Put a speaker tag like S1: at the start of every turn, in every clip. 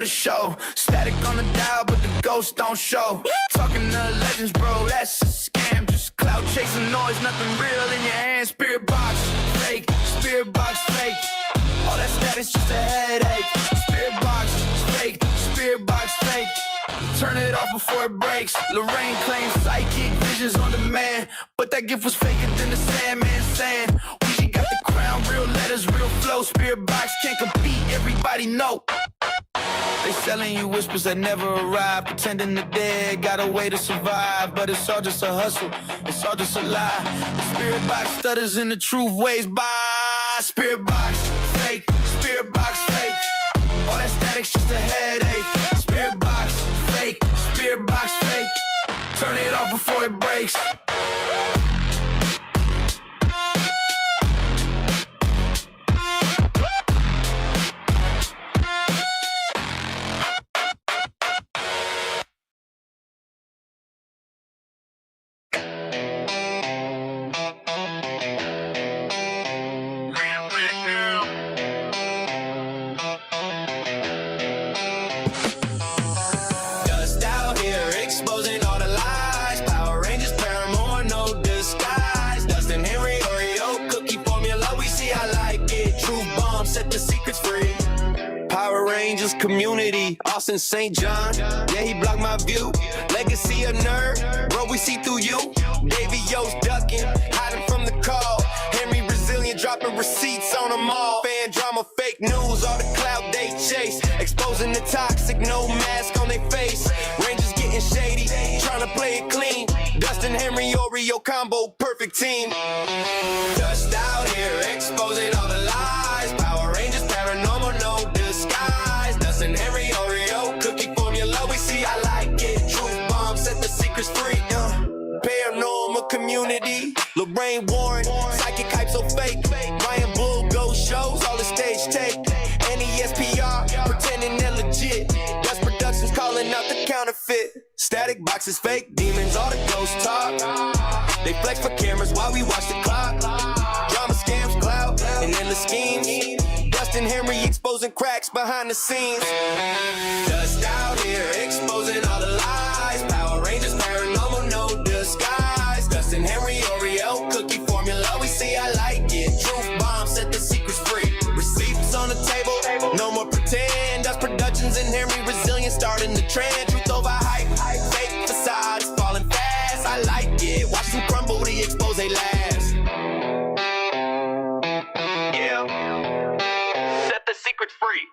S1: the show. Static on the dial, but the ghosts don't show. Talking to legends, bro, that's a scam. Just cloud chasing noise, nothing real in your hand. Spirit box, fake. Spirit box, fake. All that static's just a headache. Spirit box, fake. Spirit box, fake. Turn it off before it breaks. Lorraine claims psychic visions on demand, but that gift was faker than the Sandman saying. We got the crown, real letters, real flow. Spirit box can't compete, everybody know. They selling you whispers that never arrive, pretending the dead got a way to survive, but it's all just a hustle, it's all just a lie. The spirit box stutters in the truth ways by. Spirit box, fake. Spirit box, fake. All that static's just a headache. Spirit box, fake. Spirit box, fake. Turn it off before it breaks.
S2: Community, Austin St. John. Yeah, he blocked my view. Legacy of nerd, bro, we see through you. Davey Yo's ducking, hiding from the call. Henry Resilient dropping receipts on them all. Fan drama, fake news, all the clout they chase. Exposing the toxic, no mask on their face. Rangers getting shady, trying to play it clean. Dustin, Henry, Oreo combo, perfect team. Dust out here, exposing all the lies. Power Rangers, paranormal, no disguise. Dustin, Henry, Oreo, cookie formula, we see, I like it. Truth bomb, set the secrets free. Paranormal community, Lorraine Warren, psychic hype so fake. Ryan Bull, ghost shows, all the stage take. NESPR, pretending they're legit. Dust Productions calling out the counterfeit. Static boxes fake, demons, all the ghost talk. They flex for cameras while we watch the clock. Drama, scams, clout, and endless schemes. Dustin Henry exposing cracks behind the scenes. Dust out here, exposing all the lies. Power Rangers, paranormal, no disguise. Dustin Henry, Oreo, cookie formula, we see, I like it. Truth bomb, set the secrets free. Receipts on the table, no more pretend. Dust Productions and Henry Resilient starting the trend. Truth over hype, fake facades falling fast. I like it, watch them crumble, the expose they last. Yeah, set the secrets free.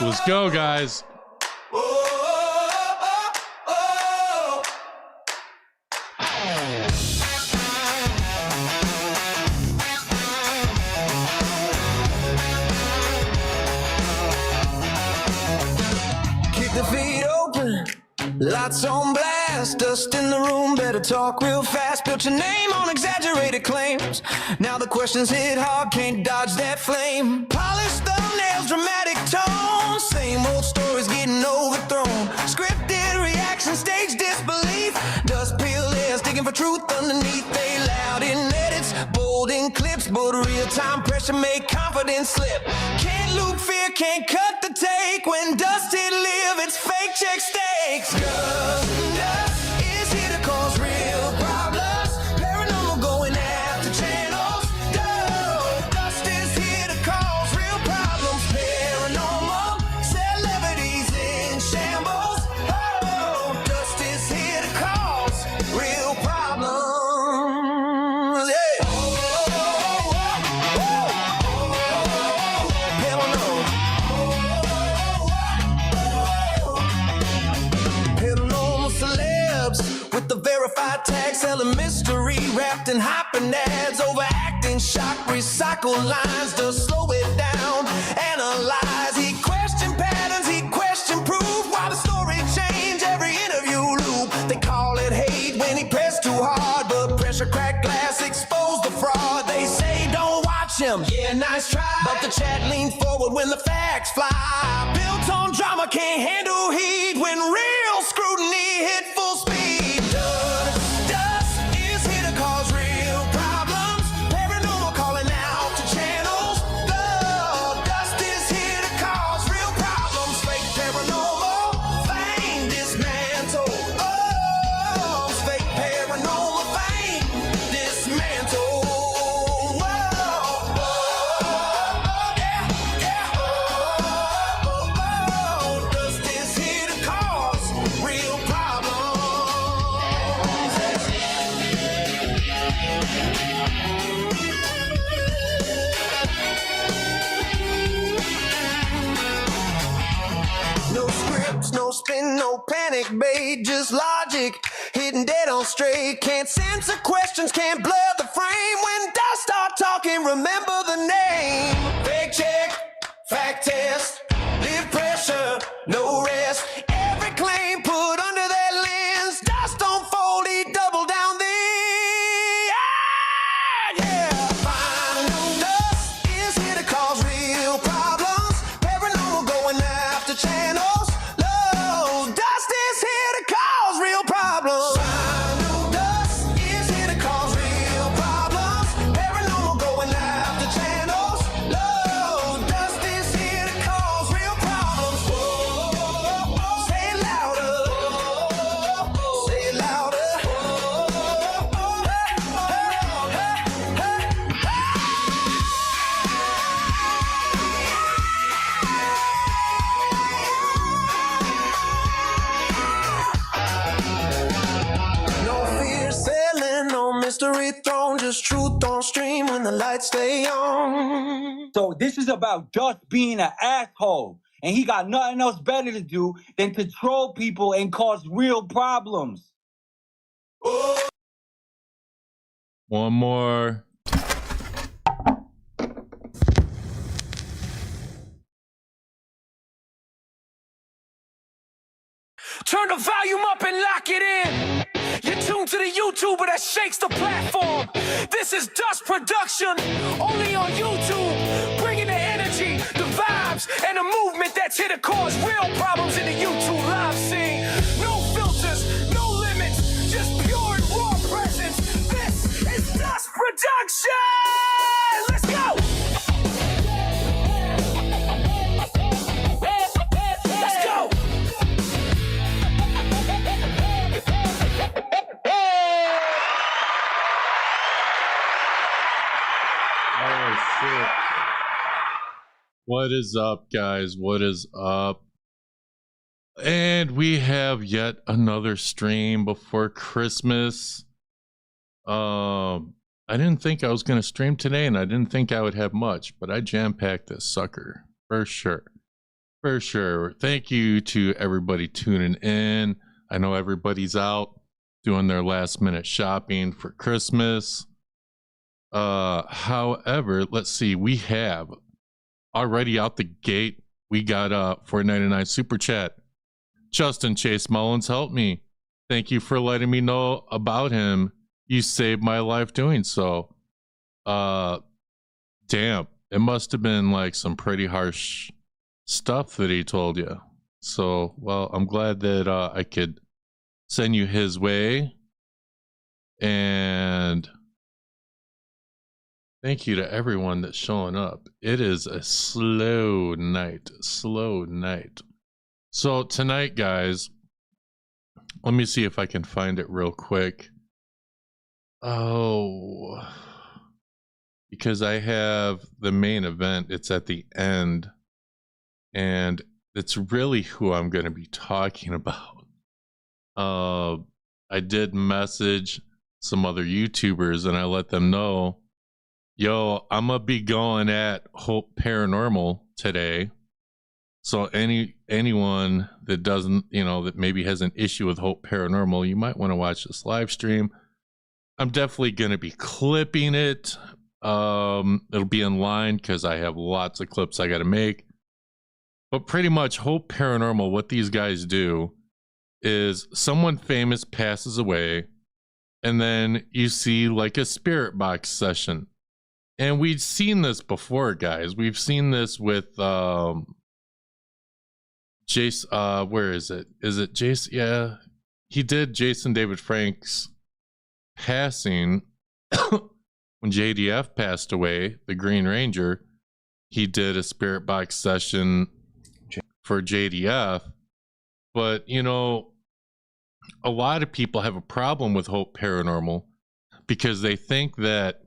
S3: Let's go, guys.
S4: Kick the feet open, lights on blast, dust in the room, better talk real fast. Built your name on exaggerated claims. Now the questions hit hard, can't dodge that flame. Polished thumbnails, dramatic tone, same old stories getting overthrown. Scripted reaction, stage disbelief. Dust peel layers, digging for truth underneath. They loud in edits, bold in clips, but real-time pressure make confidence slip. Can't loop fear, can't cut the take. When dust hit live, it's fake check stakes. Dust is here to cause real problems. Paranormal going after channels. Dust is here to cause real problems. Paranormal celebrities in shambles. Oh, dust is here to cause real problems. Yeah. Paranormal celebs with the verified tag, selling mystery wrapped in hopping ads, overacting shock, recycle lines to slow it down, analyze. He questioned patterns, he questioned proof. Why the story change every interview loop? They call it hate when he pressed too hard, but pressure cracked glass exposed the fraud. They say don't watch him, yeah, nice try, but the chat leaned forward when the facts fly. Built on drama, can't handle heat when real scrutiny hit full speed. Dust is here to cause real problems. Paranormal panic bait, just logic, hitting dead on straight. Can't censor questions, can't blur the frame. When does start talking, remember the name. Fake check, fact test, live pressure, no rest. Every claim put under that lens. Dust don't fold, he double down the yeah. Final dust is here to cause real problems. Paranormal going after channels. Low dust is here to cause real problems. Final dust is here to cause real problems. Paranormal going after channels. Low dust is here to cause real problems. Whoa, say it louder. Say it louder. No fear selling, no mystery throne, just truth on stream when the lights stay on.
S5: So this is about Dust being an asshole, and he got nothing else better to do than to troll people and cause real problems.
S3: One more.
S1: Turn the volume up and lock it in. You're tuned to the YouTuber that shakes the platform. This is Dust Production, only on YouTube. Bringing the energy, the vibes, and the movement that's here to cause real problems in the YouTube live scene. No filters, no limits, just pure and raw presence. This is Dust Production! Let's go! Let's go!
S3: Oh, shit. What is up, guys? What is up? And we have yet another stream before Christmas. I didn't think I was going to stream today, and I didn't think I would have much, but I jam-packed this sucker for sure. For sure. Thank you to everybody tuning in. I know everybody's out doing their last-minute shopping for Christmas. However, let's see. We have already out the gate. We got $4.99 super chat. Justin Chase Mullins, help me. Thank you for letting me know about him. You saved my life doing so. Damn, it must have been like some pretty harsh stuff that he told you. So, well, I'm glad that I could send you his way. And thank you to everyone that's showing up. It is a slow night, slow night. So tonight, guys, let me see if I can find it real quick. Oh, because I have the main event. It's at the end, and it's really who I'm going to be talking about. I did message some other YouTubers, and I let them know, yo, I'm gonna be going at Hope Paranormal today. So anyone that doesn't, that maybe has an issue with Hope Paranormal, you might want to watch this live stream. I'm definitely going to be clipping it. It'll be in line because I have lots of clips I got to make. But pretty much Hope Paranormal, what these guys do is someone famous passes away, and then you see like a spirit box session. And we've seen this before, guys. We've seen this with Jace, where is it? Is it Jace? Yeah, he did Jason David Frank's passing when JDF passed away, the Green Ranger. He did a spirit box session for JDF. But, a lot of people have a problem with Hope Paranormal because they think that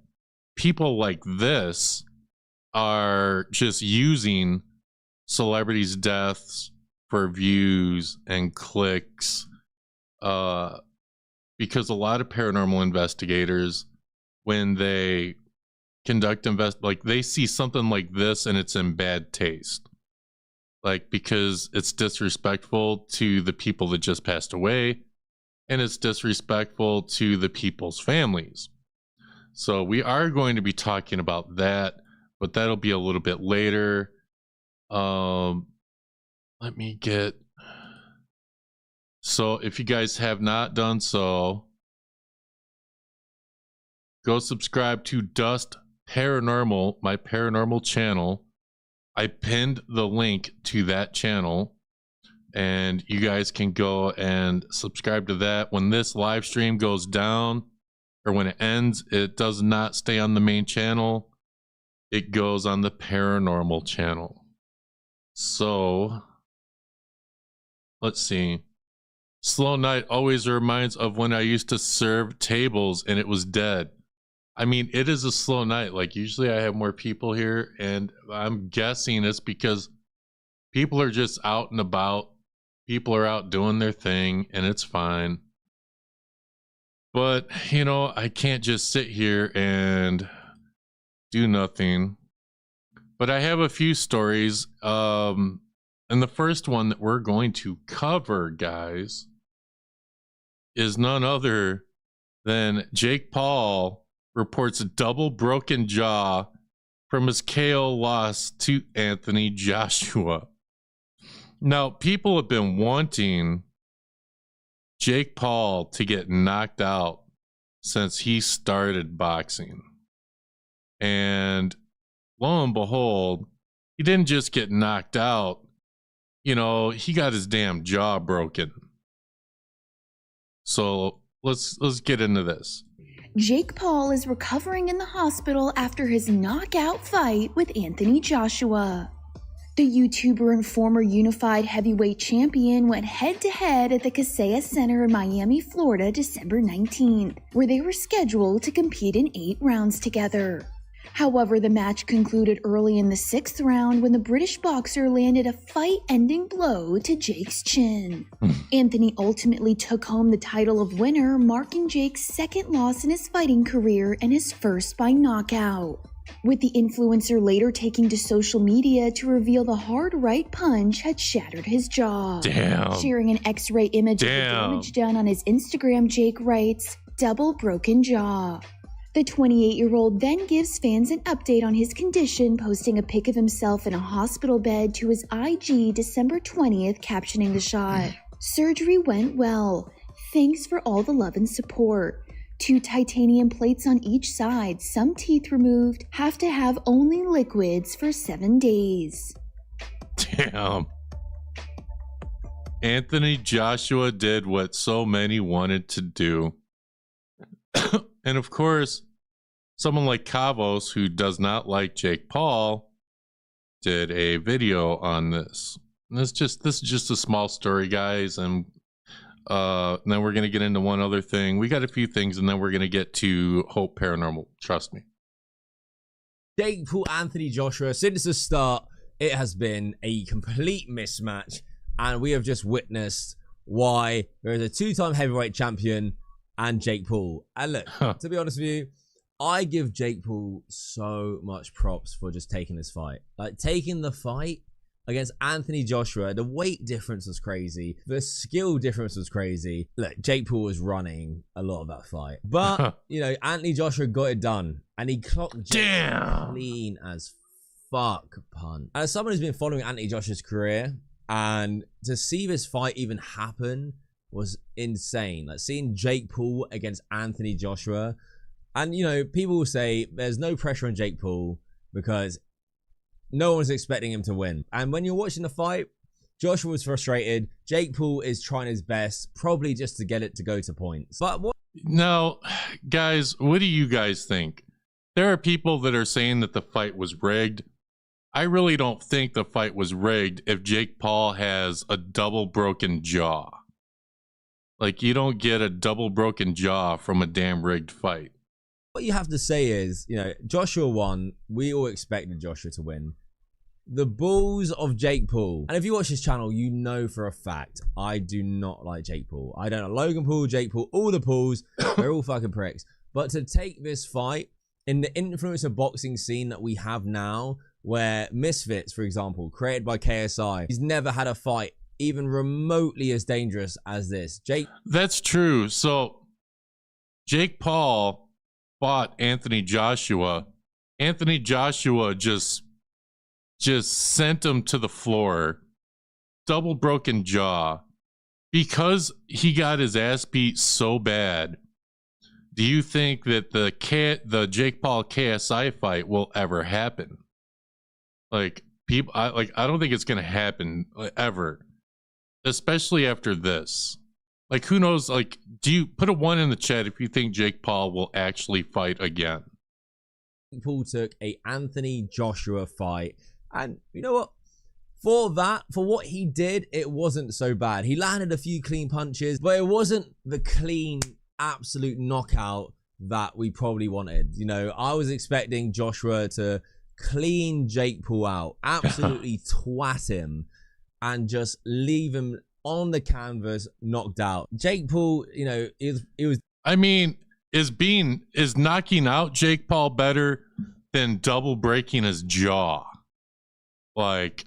S3: people like this are just using celebrities' deaths for views and clicks, because a lot of paranormal investigators, when they conduct like they see something like this and it's in bad taste. like, because it's disrespectful to the people that just passed away, and it's disrespectful to the people's families. So we are going to be talking about that, but that'll be a little bit later. Let me get... So if you guys have not done so, go subscribe to Dust Paranormal, my paranormal channel. I pinned the link to that channel, and you guys can go and subscribe to that. When this live stream goes down, or when it ends, it does not stay on the main channel. It goes on the paranormal channel. So let's see. Slow night always reminds of when I used to serve tables and it was dead. I mean, it is a slow night. Like, usually I have more people here, and I'm guessing it's because people are just out and about. People are out doing their thing, and it's fine. But, you know, I can't just sit here and do nothing. But I have a few stories. And the first one that we're going to cover, guys, is none other than Jake Paul reports a double broken jaw from his KO loss to Anthony Joshua. Now, people have been wanting Jake Paul to get knocked out since he started boxing. And lo and behold, he didn't just get knocked out. You know, he got his damn jaw broken. So let's get into this.
S6: Jake Paul is recovering in the hospital after his knockout fight with Anthony Joshua. The YouTuber and former unified heavyweight champion went head-to-head at the Kaseya Center in Miami, Florida, December 19th, where they were scheduled to compete in 8 rounds together. However, the match concluded early in the 6th round when the British boxer landed a fight-ending blow to Jake's chin. Anthony ultimately took home the title of winner, marking Jake's 2nd loss in his fighting career and his first by knockout, with the influencer later taking to social media to reveal the hard right punch had shattered his jaw.
S3: Damn.
S6: Sharing an X-ray image of the damage done on his Instagram, Jake writes, "Double broken jaw." The 28-year-old then gives fans an update on his condition, posting a pic of himself in a hospital bed to his IG December 20th, captioning the shot, "Surgery went well. Thanks for all the love and support. 2 titanium plates on each side, some teeth removed, have to have only liquids for 7 days."
S3: Damn. Anthony Joshua did what so many wanted to do. And of course, someone like Kavos, who does not like Jake Paul, did a video on this. And this is just a small story, guys, and then we're gonna get into one other thing. We got a few things, and then we're gonna get to Hope Paranormal. Trust me.
S7: Jake Paul, Anthony Joshua. Since the start, it has been a complete mismatch, and we have just witnessed why there is a 2-time heavyweight champion and Jake Paul. And look, to be honest with you, I give Jake Paul so much props for just taking this fight. Like, taking the fight against Anthony Joshua, the weight difference was crazy. The skill difference was crazy. Look, Jake Paul was running a lot of that fight. But, you know, Anthony Joshua got it done. And he clocked Jake clean as fuck, punt. As someone who's been following Anthony Joshua's career, and to see this fight even happen was insane. Like, seeing Jake Paul against Anthony Joshua. And, you know, people will say there's no pressure on Jake Paul because no one was expecting him to win. And when you're watching the fight, Joshua was frustrated. Jake Paul is trying his best, probably just to get it to go to points. But what?
S3: Now, guys, what do you guys think? There are people that are saying that the fight was rigged. I really don't think the fight was rigged if Jake Paul has a double broken jaw. Like, you don't get a double broken jaw from a damn rigged fight.
S7: What you have to say is, you know, Joshua won. We all expected Joshua to win. The balls of Jake Paul. And if you watch his channel, you know for a fact, I do not like Jake Paul. I don't know Logan Paul, Jake Paul, all the Pauls. They're all fucking pricks. But to take this fight in the influencer boxing scene that we have now, where Misfits, for example, created by KSI, he's never had a fight even remotely as dangerous as this.
S3: That's true. So Jake Paul fought Anthony Joshua. Anthony Joshua just sent him to the floor, double broken jaw, because he got his ass beat so bad. Do you think that the Jake Paul KSI fight will ever happen? Like, people, I don't think it's gonna happen ever, especially after this. Like, who knows? Like, do you put a 1 in the chat if you think Jake Paul will actually fight again?
S7: Paul took a Anthony Joshua fight, and you know what? For what he did, it wasn't so bad. He landed a few clean punches, but it wasn't the clean, absolute knockout that we probably wanted. You know, I was expecting Joshua to clean Jake Paul out, absolutely twat him, and just leave him on the canvas knocked out. Jake Paul, you know, it was.
S3: I mean, is knocking out Jake Paul better than double breaking his jaw? Like,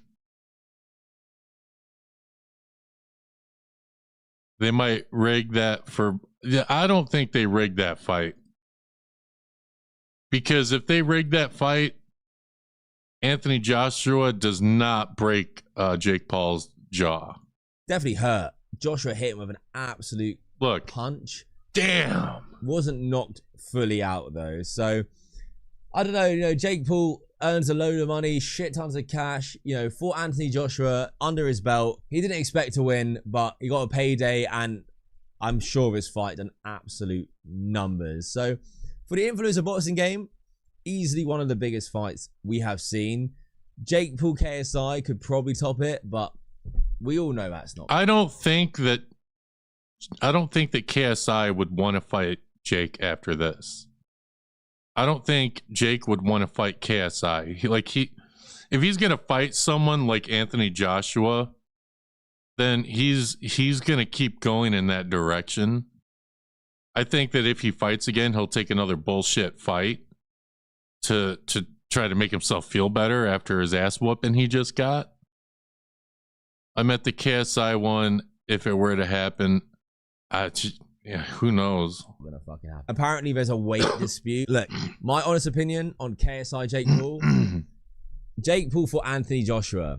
S3: they might rig that for. Yeah, I don't think they rigged that fight, because if they rigged that fight, Anthony Joshua does not break Jake Paul's jaw.
S7: Definitely hurt. Joshua hit him with an absolute punch.
S3: Damn.
S7: Wasn't knocked fully out though. So I don't know, you know, Jake Paul earns a load of money, shit tons of cash, you know, fought Anthony Joshua under his belt. He didn't expect to win, but he got a payday, and I'm sure his fight done absolute numbers. So for the influencer boxing game, easily one of the biggest fights we have seen. Jake Paul KSI could probably top it, but we all know that's not. I don't think that KSI would want to fight Jake after this. I don't think Jake would want to fight KSI. If he's gonna fight someone like Anthony Joshua, then he's gonna keep going in that direction. I think that if he fights again, he'll take another bullshit fight to try to make himself feel better after his ass whooping he just got. I meant the KSI one, if it were to happen, yeah, who knows? Gonna fucking happen. Apparently, there's a weight dispute. Look, my honest opinion on KSI Jake Paul. Jake Paul for Anthony Joshua.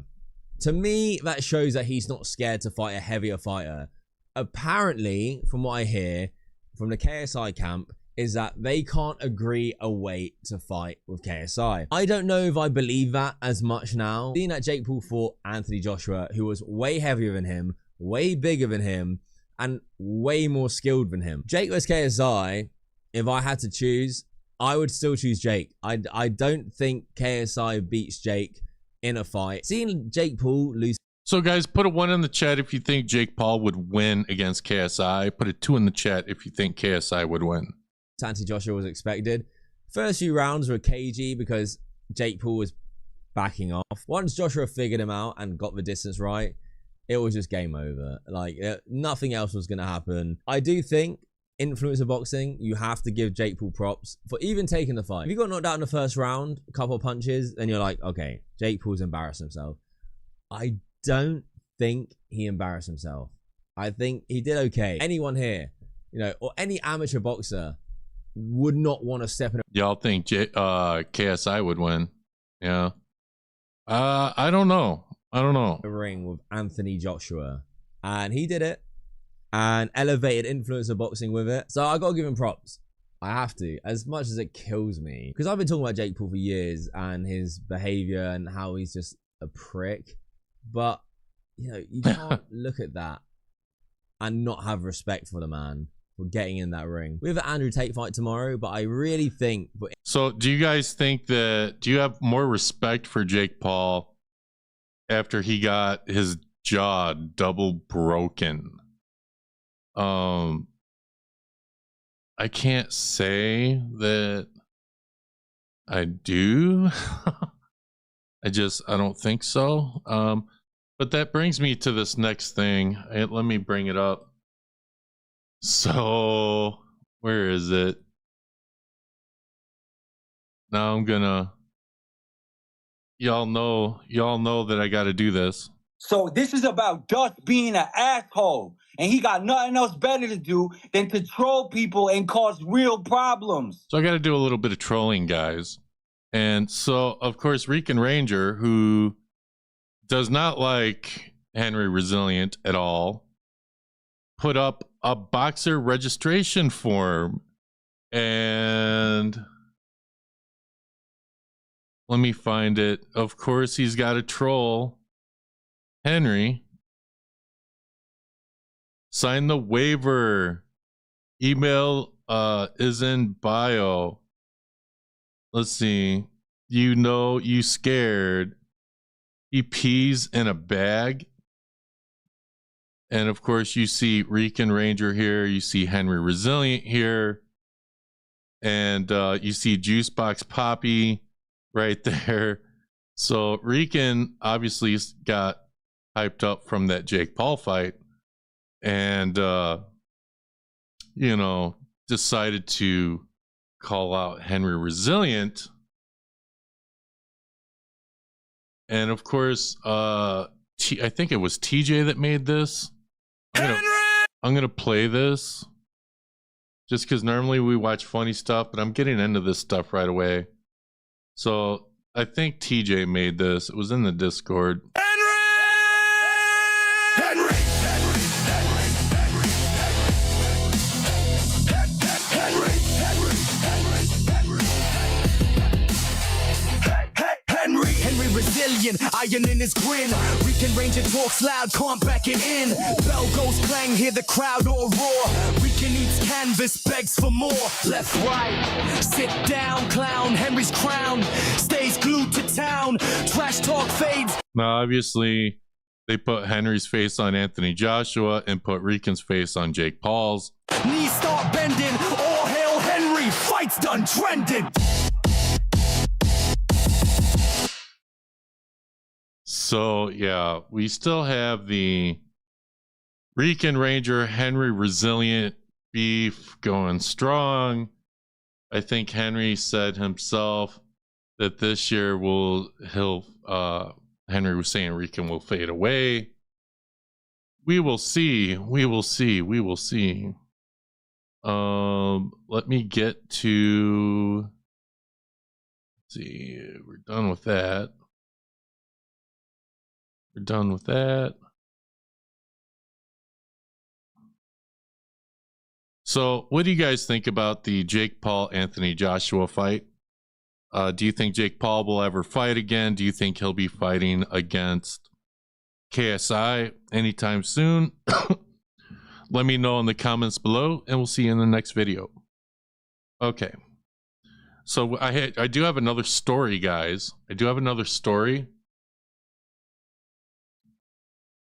S7: To me, that shows that he's not scared to fight a heavier fighter. Apparently, from what I hear from the KSI camp, is that they can't agree a weight to fight with KSI. I don't know if I believe that as much now. Seeing that Jake Paul fought Anthony Joshua, who was way heavier than him, way bigger than him, and way more skilled than him. Jake vs KSI, if I had to choose, I would still choose Jake. I don't think KSI beats Jake in a fight. Seeing Jake Paul lose.
S3: So guys, put a 1 in the chat if you think Jake Paul would win against KSI. Put a 2 in the chat if you think KSI would win.
S7: Anthony Joshua was expected. First few rounds were cagey because Jake Paul was backing off. Once Joshua figured him out and got the distance right, it was just game over. Like, nothing else was going to happen. I do think influencer boxing, you have to give Jake Paul props for even taking the fight. If you got knocked out in the first round, a couple of punches, then you're like, okay, Jake Paul's embarrassed himself. I don't think he embarrassed himself. I think he did okay. Anyone here, you know, or any amateur boxer would not want to step in.
S3: Y'all think KSI would win? Yeah. I don't know.
S7: The ring with Anthony Joshua, and he did it and elevated influencer boxing with it. So I gotta give him props. I have to, as much as it kills me, because I've been talking about Jake Paul for years and his behavior and how he's just a prick. But you know, you can't look at that and not have respect for the man for getting in that ring. We have an Andrew Tate fight tomorrow, but I really think.
S3: So, do you guys think that? Do you have more respect for Jake Paul after he got his jaw double broken? I can't say that I do. I don't think so. But that brings me to this next thing. Let me bring it up. So, where is it? Now I'm gonna. y'all know that I got to do this.
S5: So this is about Dust being an asshole, and he got nothing else better to do than to troll people and cause real problems.
S3: So I got to do a little bit of trolling, guys. And so, of course, Rican Ranger, who does not like Henry Resilient at all, put up a boxer registration form. And let me find it. Of course, he's got to troll Henry. Sign the waiver. Email is in bio. Let's see. You know you scared. He pees in a bag. And of course, you see Rican Ranger here. You see Henry Resilient here. And you see Juicebox Poppy right there. So Rican obviously got hyped up from that Jake Paul fight. And, you know, decided to call out Henry Resilient. And of course, I think it was TJ that made this. I'm gonna play this just because normally we watch funny stuff, but I'm getting into this stuff right away. So I think TJ made this. It was in the Discord.
S1: Iron in his grin. Rican Ranger talks loud, can't back it in. Bell goes clang, hear the crowd all roar. Rican eats canvas, begs for more. Left, right, sit down, clown. Henry's crown stays glued to town. Trash talk fades.
S3: Now, obviously, they put Henry's face on Anthony Joshua and put Rican's face on Jake Paul's.
S1: Knees start bending. All hail Henry. Fight's done trending.
S3: So, yeah, we still have the Rican Ranger Henry Resilient beef going strong. I think Henry said himself that this year Henry was saying Rican will fade away. We will see. We will see. We will see. Let me get to, let's see, we're done with that. We're done with that. So, what do you guys think about the Jake Paul Anthony Joshua fight? Do you think Jake Paul will ever fight again? Do you think he'll be fighting against KSI anytime soon? Let me know in the comments below, and we'll see you in the next video. Okay. So I do have another story, guys. I do have another story.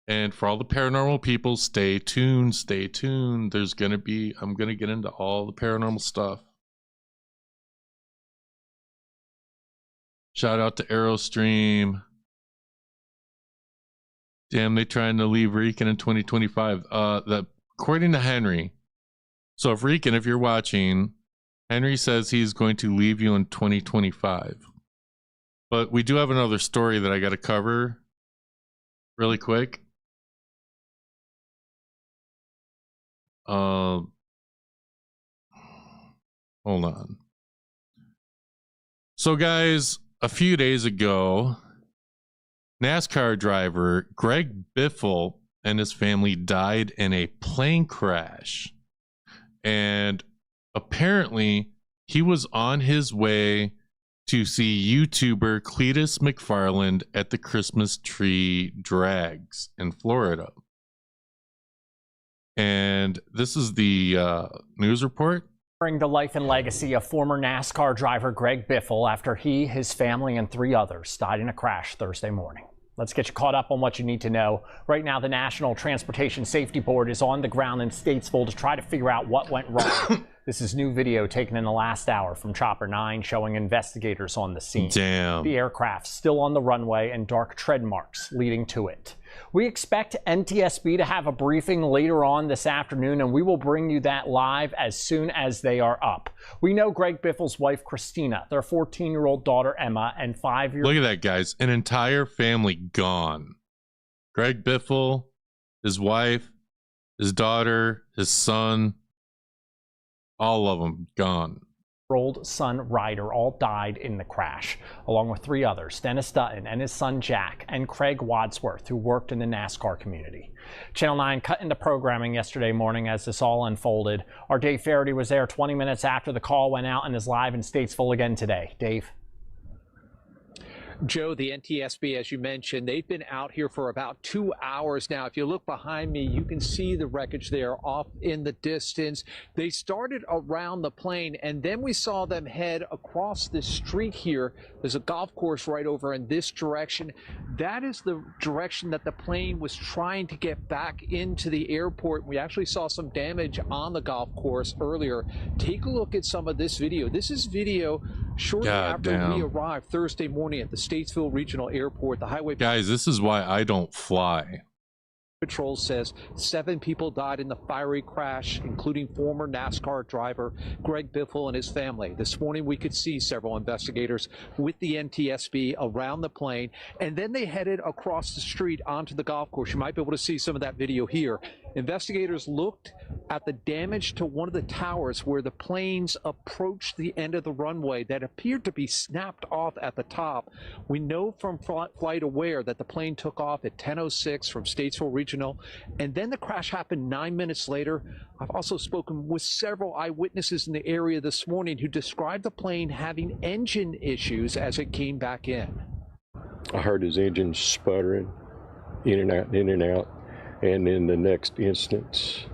S3: And for all the paranormal people, stay tuned, stay tuned. I'm gonna get into all the paranormal stuff. Shout out to Aerostream. Damn, they trying to leave Rican in 2025. According to Henry, so if Rican, if you're watching, Henry says he's going to leave you in 2025. But we do have another story that I got to cover really quick. Hold on. So guys, a few days ago, NASCAR driver Greg Biffle and his family died in a plane crash. And apparently he was on his way to see YouTuber Cletus McFarland at the Christmas tree drags in Florida. And this is the news report.
S8: The life and legacy of former NASCAR driver Greg Biffle after he, his family, and 3 others died in a crash Thursday morning. Let's get you caught up on what you need to know. Right now, the National Transportation Safety Board is on the ground in Statesville to try to figure out what went wrong. This is new video taken in the last hour from Chopper 9 showing investigators on the scene.
S3: Damn.
S8: The aircraft still on the runway and dark tread marks leading to it. We expect NTSB to have a briefing later on this afternoon, and we will bring you that live as soon as they are up. We know Greg Biffle's wife, Christina, their 14-year-old daughter, Emma, and 5-year-old...
S3: Look at that, guys. An entire family gone. Greg Biffle, his wife, his daughter, his son, all of them gone.
S8: Son Ryder all died in the crash, along with 3 others, Dennis Dutton and his son Jack, and Craig Wadsworth, who worked in the NASCAR community. Channel 9 cut into programming yesterday morning as this all unfolded. Our Dave Faraday was there 20 minutes after the call went out and is live in Statesville again today. Dave?
S9: Joe, the NTSB, as you mentioned, they've been out here for about 2 hours now. If you look behind me, you can see the wreckage there off in the distance. They started around the plane, and then we saw them head across the street here. There's a golf course right over in this direction. That is the direction that the plane was trying to get back into the airport. We actually saw some damage on the golf course earlier. Take a look at some of this video. This is video shortly after we arrived Thursday morning at the Statesville Regional Airport. The highway...
S3: Guys, this is why I don't fly.
S9: Patrol says 7 people died in the fiery crash, including former NASCAR driver Greg Biffle and his family. This morning we could see several investigators with the NTSB around the plane, and then they headed across the street onto the golf course. You might be able to see some of that video here. Investigators looked at the damage to one of the towers where the planes approached the end of the runway that appeared to be snapped off at the top. We know from Flight Aware that the plane took off at 10:06 from Statesville Regional, and then the crash happened 9 minutes later. I've also spoken with several eyewitnesses in the area this morning who described the plane having engine issues as it came back in.
S10: I heard his engine sputtering in and out, in and out. And in the next instance,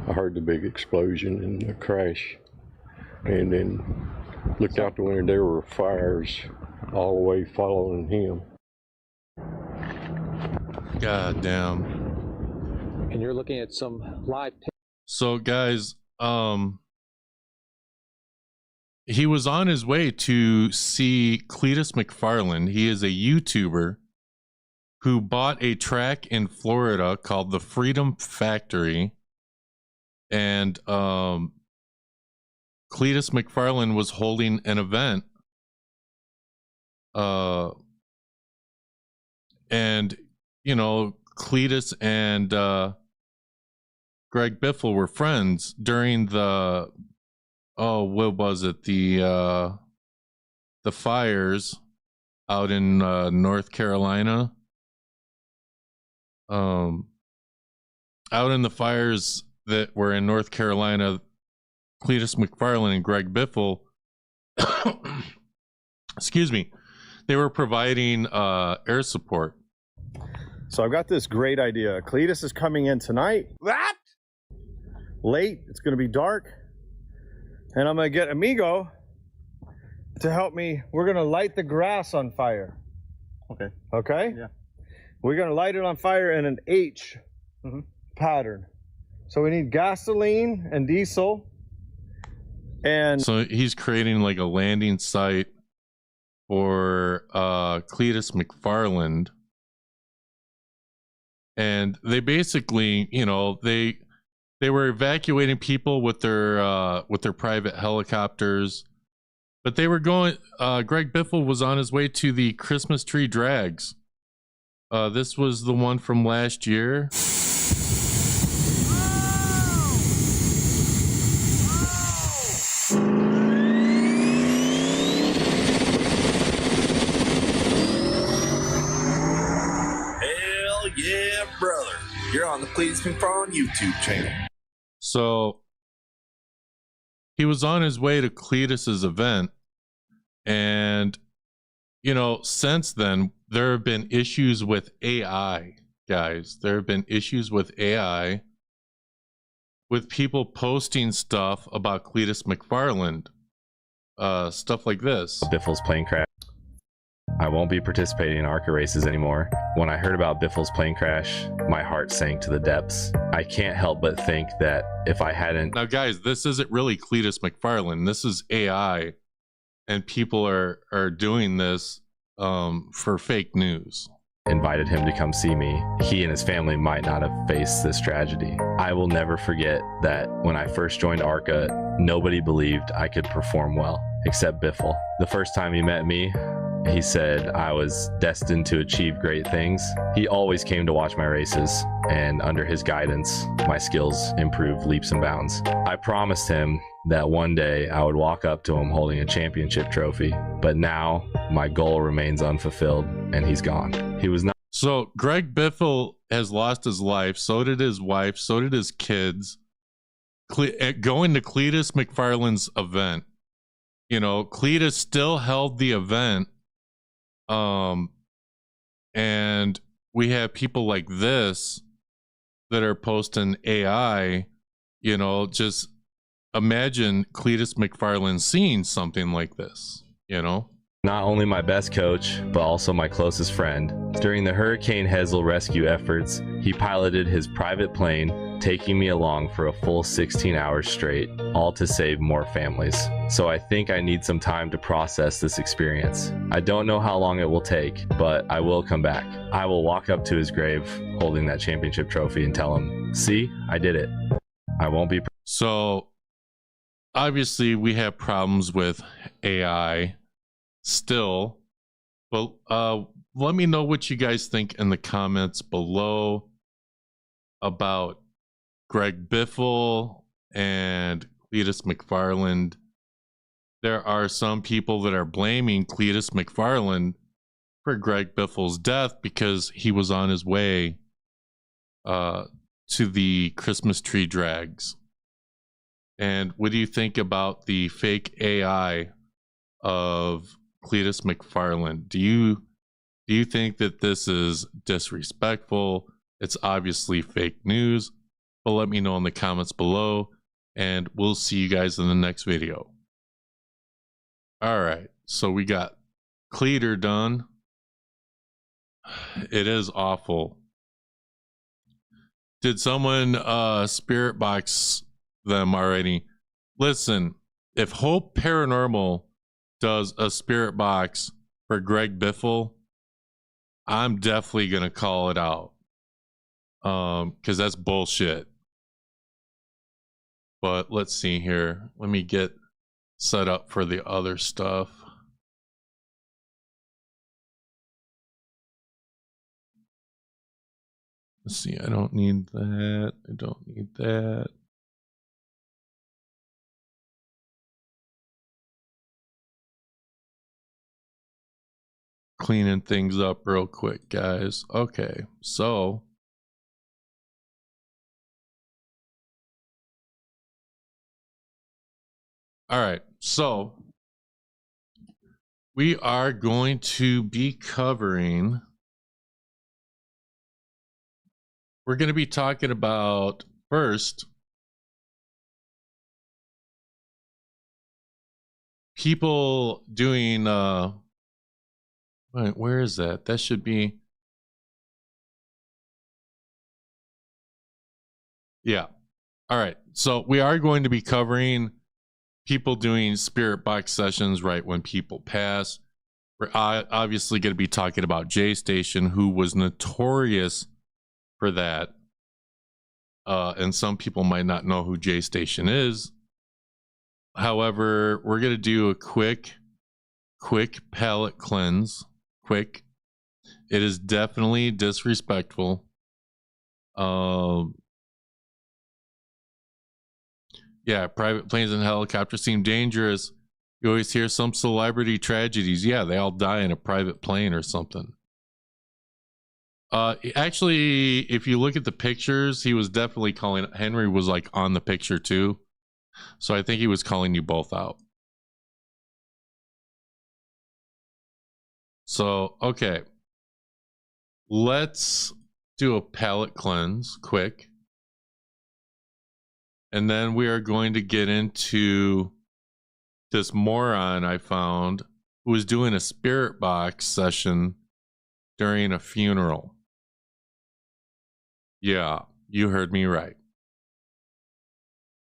S10: I heard the big explosion and the crash. And then looked out the window, there were fires all the way following him.
S3: God damn.
S9: And you're looking at some live...
S3: So, guys, he was on his way to see Cletus McFarland. He is a YouTuber who bought a track in Florida called the Freedom Factory, and Cletus McFarland was holding an event, and you know, Cletus and Greg Biffle were friends during the what was it, the fires out in North Carolina. Out in the fires that were in North Carolina, Cletus McFarland and Greg Biffle, excuse me, they were providing air support.
S11: So I've got this great idea. Cletus is coming in tonight.
S2: What?
S11: Late. It's going to be dark. And I'm going to get Amigo to help me. We're going to light the grass on fire.
S12: Okay.
S11: Okay?
S12: Yeah.
S11: We're going to light it on fire in an H pattern. So we need gasoline and diesel. And
S3: so he's creating like a landing site for Cletus McFarland. And they basically, you know, they were evacuating people with their private helicopters. But they were going, Greg Biffle was on his way to the Christmas tree drags. This was the one from last year.
S2: Hell yeah, brother. You're on the Cletus McFarland YouTube channel.
S3: So he was on his way to Cletus's event, and you know, since then there have been issues with AI, guys. There have been issues with AI, with people posting stuff about Cletus McFarland, stuff like this.
S12: Biffle's plane crash. I won't be participating in ARCA races anymore. When I heard about Biffle's plane crash, my heart sank to the depths. I can't help but think that if I hadn't...
S3: Now, guys, this isn't really Cletus McFarland. This is AI, and people are doing this for fake news.
S12: ...invited him to come see me, he and his family might not have faced this tragedy. I will never forget that when I first joined ARCA, nobody believed I could perform well, except Biffle. The first time he met me, he said I was destined to achieve great things. He always came to watch my races, and under his guidance, my skills improved leaps and bounds. I promised him that one day I would walk up to him holding a championship trophy, but now my goal remains unfulfilled, and he's gone. He was not...
S3: So Greg Biffle has lost his life. So did his wife. So did his kids. Going to Cletus McFarland's event. You know, Cletus still held the event. And we have people like this that are posting AI, you know, just imagine Cletus McFarland seeing something like this, you know?
S12: Not only my best coach, but also my closest friend. During the Hurricane Hesel rescue efforts, he piloted his private plane, taking me along for a full 16 hours straight, all to save more families. So I think I need some time to process this experience. I don't know how long it will take, but I will come back. I will walk up to his grave holding that championship trophy and tell him, see, I did it. I won't be...
S3: So obviously we have problems with AI still, but let me know what you guys think in the comments below about Greg Biffle and Cletus McFarland. There are some people that are blaming Cletus McFarland for Greg Biffle's death because he was on his way to the Christmas tree drags. And what do you think about the fake AI of Cletus McFarland? Do you think that this is disrespectful? It's obviously fake news, but let me know in the comments below, and we'll see you guys in the next video. All right, so we got Cleater done. It is awful. Did someone spirit box them already? Listen, if Hope Paranormal does a spirit box for Greg Biffle, I'm definitely gonna call it out, because that's bullshit. But let's see here. Let me get set up for the other stuff. Let's see. I don't need that. I don't need that. Cleaning things up real quick, guys. Okay, so all right, so we are going to be covering, we're going to be talking about first people doing wait, where is that? That should be, yeah. All right, so we are going to be covering people doing spirit box sessions right when people pass. We're obviously going to be talking about Jaystation, who was notorious for that. And some people might not know who Jaystation is. However, we're going to do a quick palate cleanse. Quick. It is definitely disrespectful. Yeah, private planes and helicopters seem dangerous. You always hear some celebrity tragedies. Yeah, they all die in a private plane or something. Actually, if you look at the pictures, he was definitely calling, Henry was like on the picture too. So I think he was calling you both out. So, okay. Let's do a palate cleanse quick. And then we are going to get into this moron I found who was doing a spirit box session during a funeral. Yeah, you heard me right.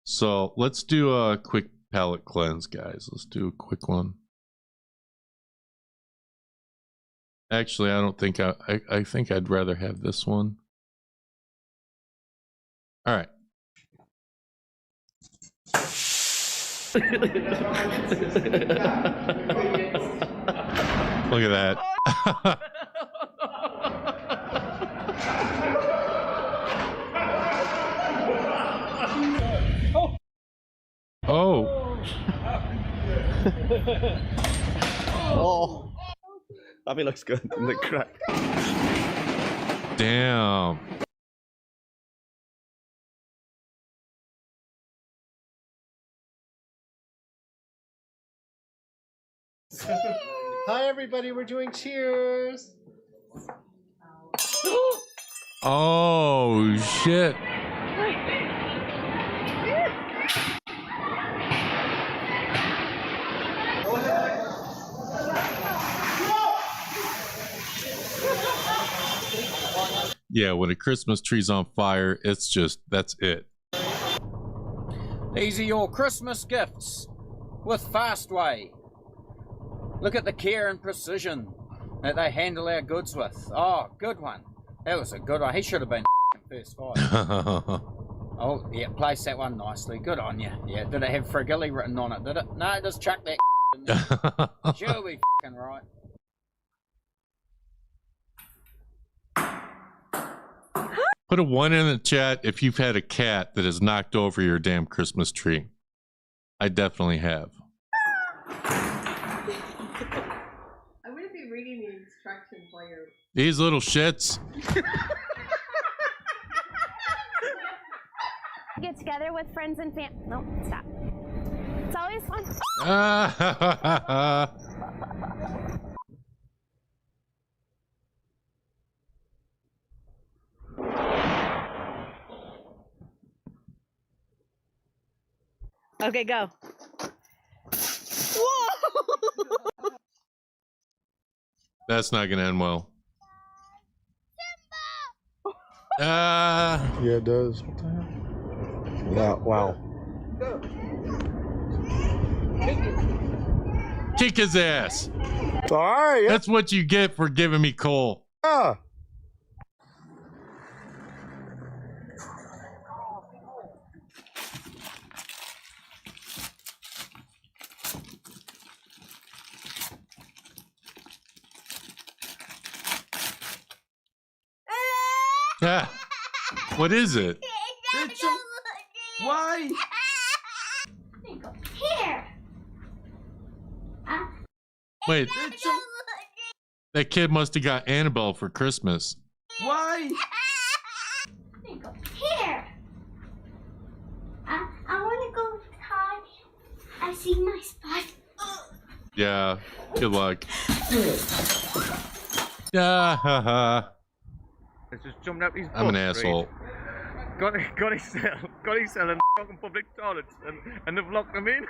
S3: So let's do a quick palate cleanse, guys. Let's do a quick one. Actually, I don't think I think I'd rather have this one. All right. Look at that. Oh.
S13: Oh. That looks good in the crack.
S3: Damn.
S13: Hi everybody, we're doing cheers.
S3: Oh shit. Yeah, when a Christmas tree's on fire, it's just, that's it.
S14: These are your Christmas gifts with Fastway. Look at the care and precision that they handle our goods with. Oh, good one. That was a good one. He should have been first five. Oh, yeah, place that one nicely. Good on you. Yeah, did it have Frigilly written on it, did it? No, just chuck that in there. She'll be f***ing right.
S3: Put a 1 in the chat if you've had a cat that has knocked over your damn Christmas tree. I definitely have.
S15: I wouldn't be reading the instructions while you're...
S3: These little shits.
S16: Get together with friends and fam. No, stop. It's always fun.
S15: Okay, go. Whoa!
S3: That's not gonna end well.
S11: Yeah, it does. Wow.
S3: Kick his ass.
S11: All right.
S3: That's what you get for giving me coal.
S11: Ah.
S3: Yeah. What is it?
S14: Why?
S16: Here.
S3: Wait. That kid must have got Annabelle for Christmas.
S14: Why?
S16: Here. I want to go hide. I see my spot.
S3: Yeah. Good luck. Yeah.
S17: It's just jumping out his butt.
S3: I'm an asshole.
S17: Got himself in fucking public toilets and they've locked him in.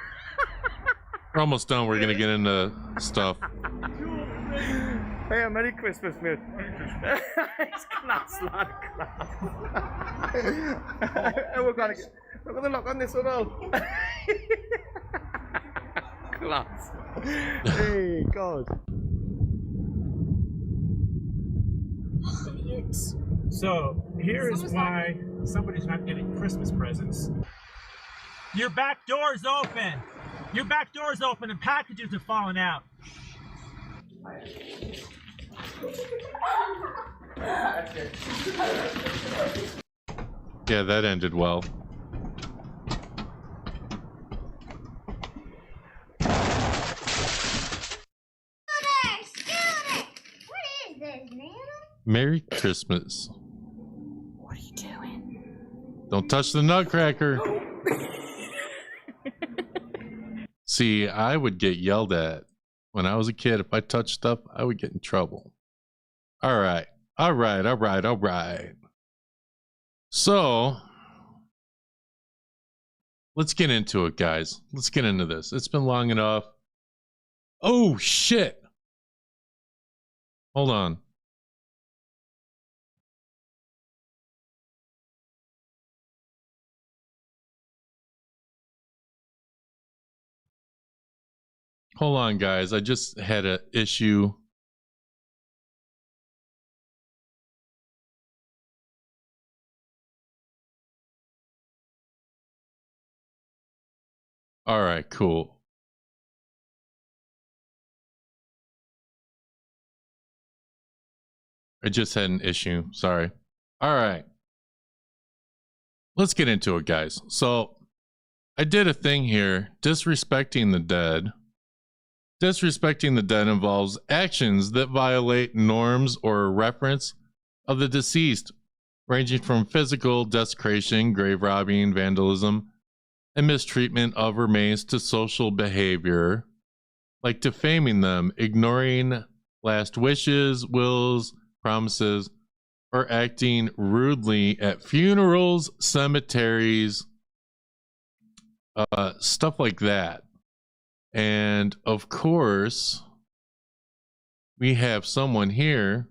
S3: We're almost done. We're gonna get into stuff.
S17: Hey, Merry Christmas, mate. It's class, lad, class. We're gonna get. Look at the lock on this one all. Class. Hey, God.
S18: So here is why somebody's not getting Christmas presents. Your back door's open. Your back door's open and packages are falling out.
S3: Yeah, that ended well. Merry Christmas.
S16: What are you doing?
S3: Don't touch the nutcracker. See, I would get yelled at. When I was a kid, if I touched stuff, I would get in trouble. All right. So, let's get into it, guys. Let's get into this. It's been long enough. Oh, shit. Hold on. Hold on, guys. I just had an issue. All right, cool. I just had an issue. Sorry. All right. Let's get into it, guys. So I did a thing here, disrespecting the dead. Disrespecting the dead involves actions that violate norms or reference of the deceased, ranging from physical desecration, grave robbing, vandalism, and mistreatment of remains to social behavior, like defaming them, ignoring last wishes, wills, promises, or acting rudely at funerals, cemeteries, stuff like that. And of course, we have someone here.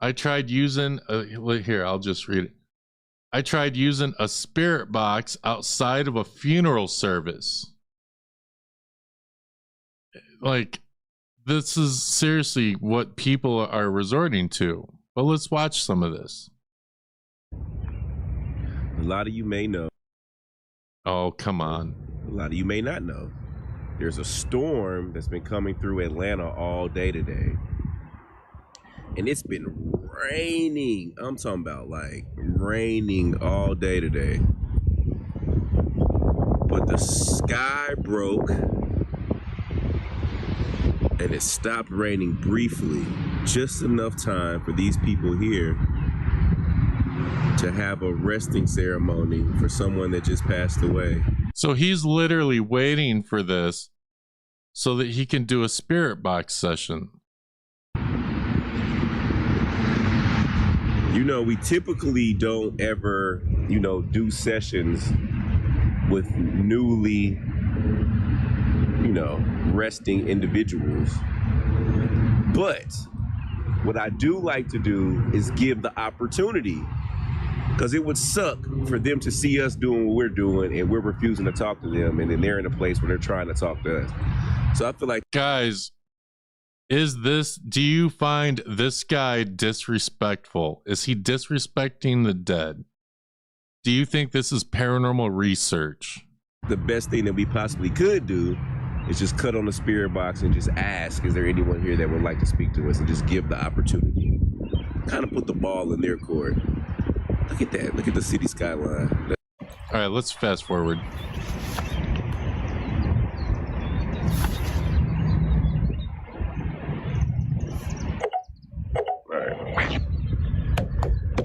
S3: I tried using here, I'll just read it. I tried using a spirit box outside of a funeral service. Like, this is seriously what people are resorting to. But let's watch some of this.
S19: A lot of you may know.
S3: Oh, come on.
S19: A lot of you may not know. There's a storm that's been coming through Atlanta all day today. And it's been raining. I'm talking about like raining all day today. But the sky broke and it stopped raining briefly. Just enough time for these people here to have a resting ceremony for someone that just passed away.
S3: So he's literally waiting for this so that he can do a spirit box session.
S19: You know, we typically don't ever, you know, do sessions with newly, you know, resting individuals. But what I do like to do is give the opportunity, because it would suck for them to see us doing what we're doing and we're refusing to talk to them, and then they're in a place where they're trying to talk to us. So I feel like,
S3: guys, do you find this guy disrespectful? Is he disrespecting the dead? Do you think this is paranormal research?
S19: the best thing that we possibly could do is just cut on the spirit box and just ask, is there anyone here that would like to speak to us, and just give the opportunity. Kind of put the ball in their court. Look at that. Look at the city skyline.
S3: All right, let's fast forward.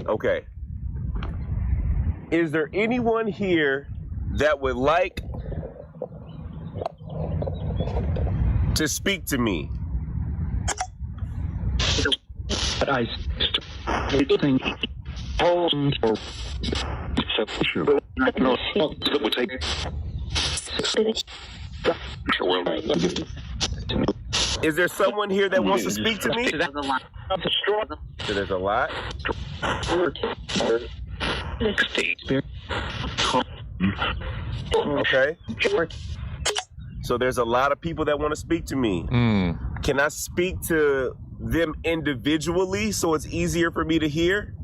S19: Okay. Is there anyone here that would like to speak to me? Is there someone here that wants to speak to me? So there's a lot. Okay. So there's a lot of people that want to speak to me. Can I speak to them individually so it's easier for me to hear?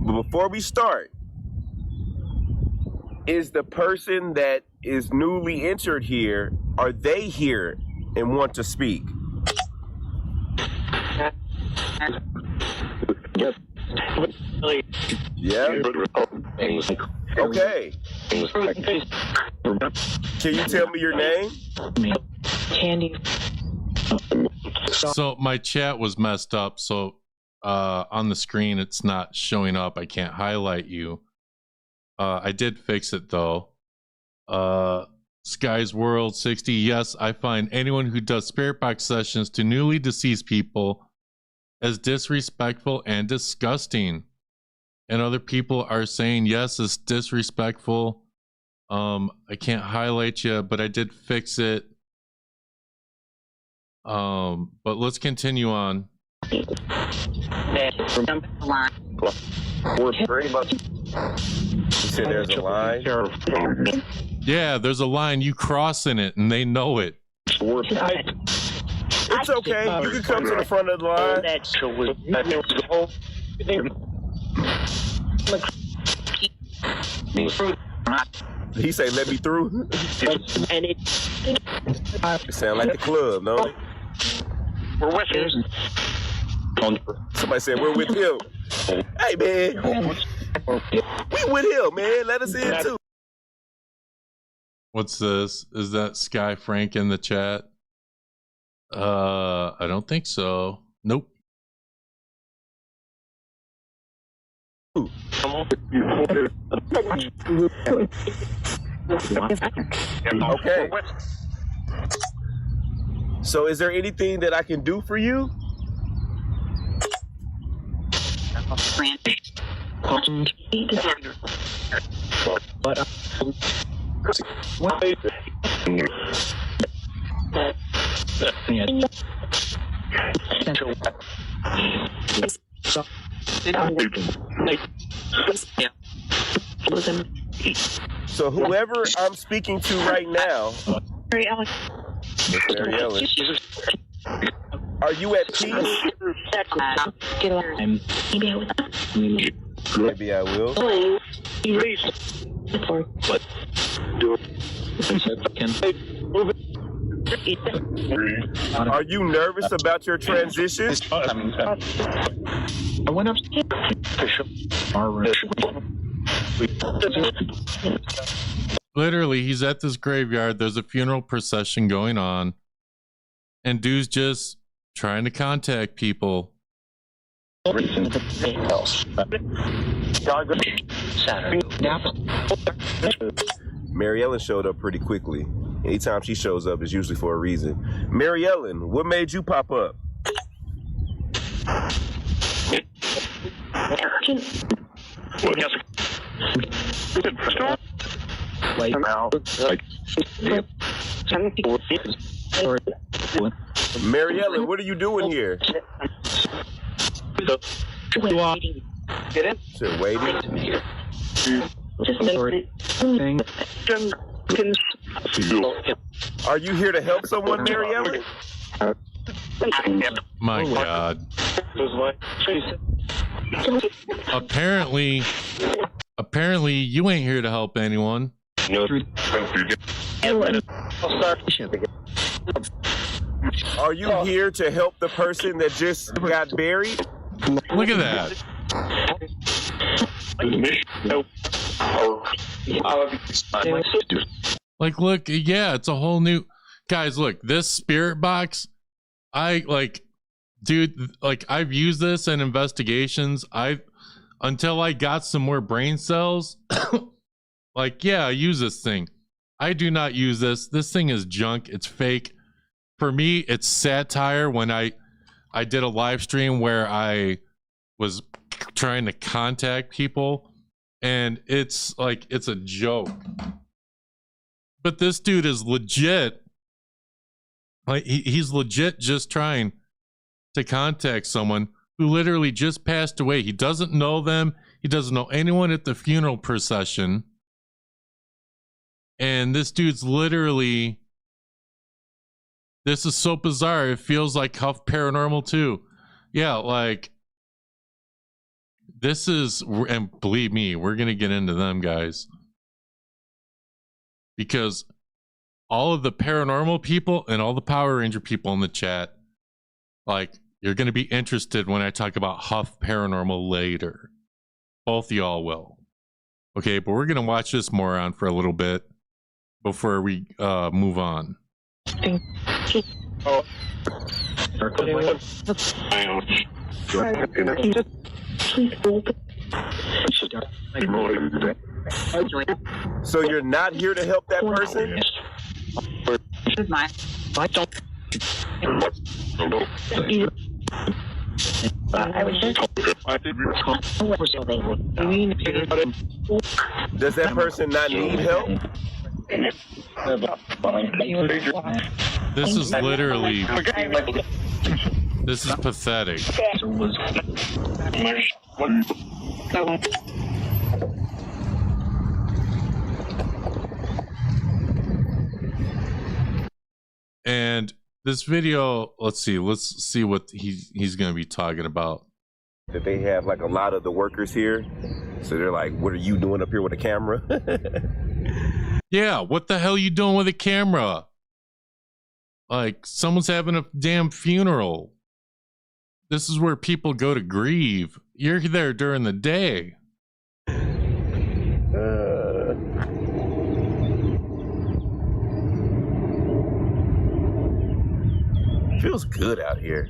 S19: But before we start, is the person that is newly entered here, are they here and want to speak? Yeah. Okay. Can you tell me your name?
S15: Candy.
S3: So my chat was messed up, so on the screen it's not showing up. I can't highlight you. I did fix it though. Sky's World 60. Yes, I find anyone who does spirit box sessions to newly deceased people as disrespectful and disgusting. And other people are saying, yes, it's disrespectful. I can't highlight you, but I did fix it. But let's continue on.
S10: You said there's a line?
S3: Yeah, there's a line. You crossing it, and they know it.
S10: It's okay. You can come to the front of the line. He say, "Let me through." It sound like the club, no? We're with him. Somebody said we're with him. Hey man, we with him, man. Let us in too.
S3: What's this? Is that Sky Frank in the chat? I don't think so. Nope.
S10: Okay. So is there anything that I can do for you? So whoever I'm speaking to right now, Mary Ellen, are you at peace? Maybe I will. Are you nervous about your transition?
S20: I went upstairs.
S3: Literally, he's at this graveyard. There's a funeral procession going on, and dude's just trying to contact people.
S10: Mary Ellen showed up pretty quickly. Anytime she shows up, it's usually for a reason. Mary Ellen, what made you pop up? Mary Ellen, what are you doing here? Shit, waiting. Are you here to help someone, Mary Ellen?
S3: My God. Apparently you ain't here to help anyone.
S10: Are you here to help the person that just got buried?
S3: Look at that. Like, look, yeah, it's a whole new... Guys, look, this spirit box, dude, I've used this in investigations. Until I got some more brain cells, yeah, I use this thing. I do not use this. This thing is junk. It's fake. For me, it's satire. When I did a live stream where I was trying to contact people, and it's a joke. But this dude is legit. He's legit just trying to contact someone who literally just passed away. He doesn't know them. He doesn't know anyone at the funeral procession. And this dude's literally... This is so bizarre. It feels like Hope Paranormal too. Yeah, this is... And believe me, we're going to get into them, guys. Because all of the paranormal people and all the Power Ranger people in the chat, you're going to be interested when I talk about Hope Paranormal later. Both y'all will. Okay, but we're going to watch this moron for a little bit before we move on.
S10: So you're not here to help that person?
S15: I was just
S19: Does that person not need help?
S3: This is literally, this is pathetic. And this video, let's see what he's going to be talking about.
S19: That they have like a lot of the workers here, so they're like, what are you doing up here with a camera?
S3: Yeah, what the hell are you doing with a camera? Like, someone's having a damn funeral. This is where people go to grieve. You're there during the day.
S19: Feels good out here.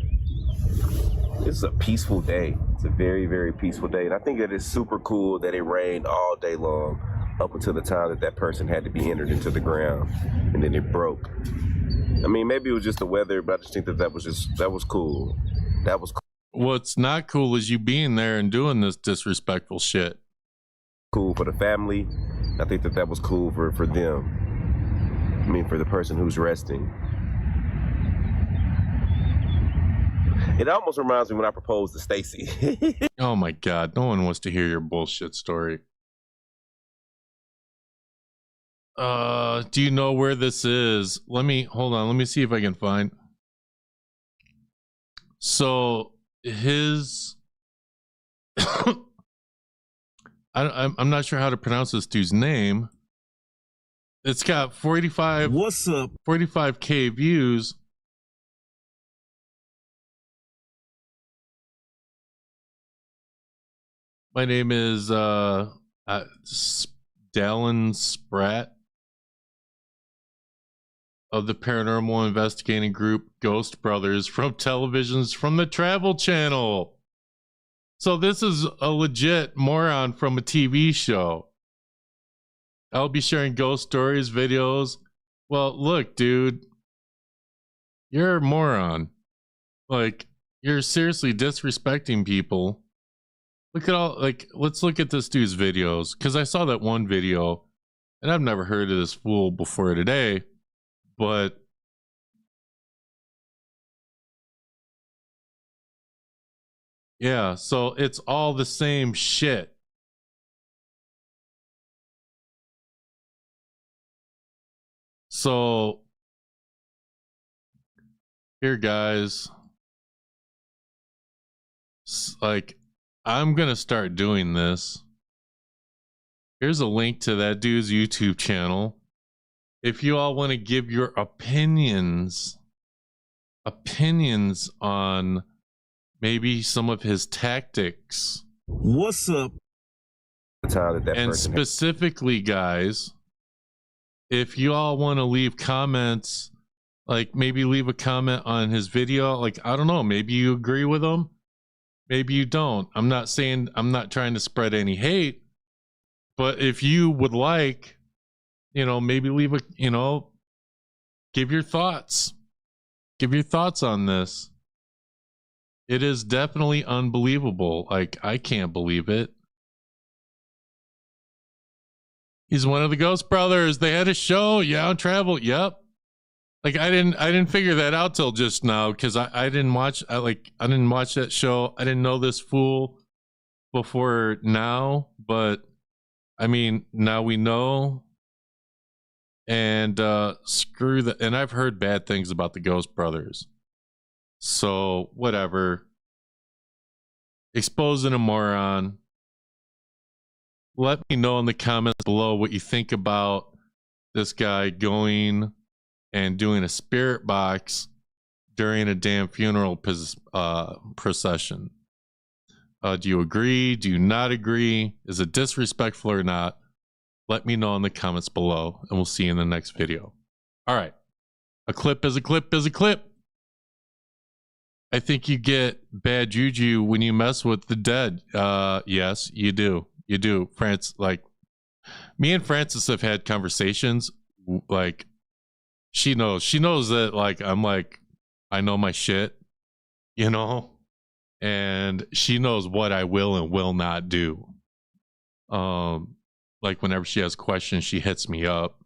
S19: This is a peaceful day. It's a very, very peaceful day. And I think that it's super cool that it rained all day long up until the time that that person had to be entered into the ground, and then it broke. I mean, maybe it was just the weather, but I just think that that was cool. That was cool.
S3: What's not cool is you being there and doing this disrespectful shit.
S19: Cool for the family. I think that that was cool for them. I mean, for the person who's resting. It almost reminds me when I proposed to Stacy.
S3: Oh my God, no one wants to hear your bullshit story. Do you know where this is? Hold on, let me see if I can find. So his I'm not sure how to pronounce this dude's name. It's got 45K views. My name is Dallin Spratt of the paranormal investigating group Ghost Brothers from televisions from the Travel Channel. So this is a legit moron from a TV show. I'll be sharing ghost stories, videos. Well, look, dude, you're a moron. Like, you're seriously disrespecting people. Look at all, like, let's look at this dude's videos, because I saw that one video, and I've never heard of this fool before today, but yeah, so it's all the same shit. So here, guys, like, I'm gonna start doing this. Here's a link to that dude's YouTube channel. If you all want to give your opinions on maybe some of his tactics.
S19: What's up?
S3: And specifically, guys, if you all want to leave comments, like maybe leave a comment on his video, like, I don't know, maybe you agree with him, maybe you don't. I'm not trying to spread any hate, but if you would like, you know, maybe leave a, you know, give your thoughts on this. It is definitely unbelievable. Like, I can't believe it. He's one of the Ghost Brothers. They had a show. Yeah, on Travel. Yep. Like, I didn't figure that out till just now, because I didn't watch that show. I didn't know this fool before now, but I mean, now we know. And screw that. And I've heard bad things about the Ghost Brothers. So whatever. Exposing a moron. Let me know in the comments below what you think about this guy going and doing a spirit box during a damn funeral procession. Do you agree? Do you not agree? Is it disrespectful or not? Let me know in the comments below, and we'll see you in the next video. All right. A clip is a clip is a clip. I think you get bad juju when you mess with the dead. Yes, you do. You do. Like, me and Francis have had conversations. Like, she knows that, like, I'm like, I know my shit, you know? and she knows what I will and will not do. Like whenever she has questions, she hits me up.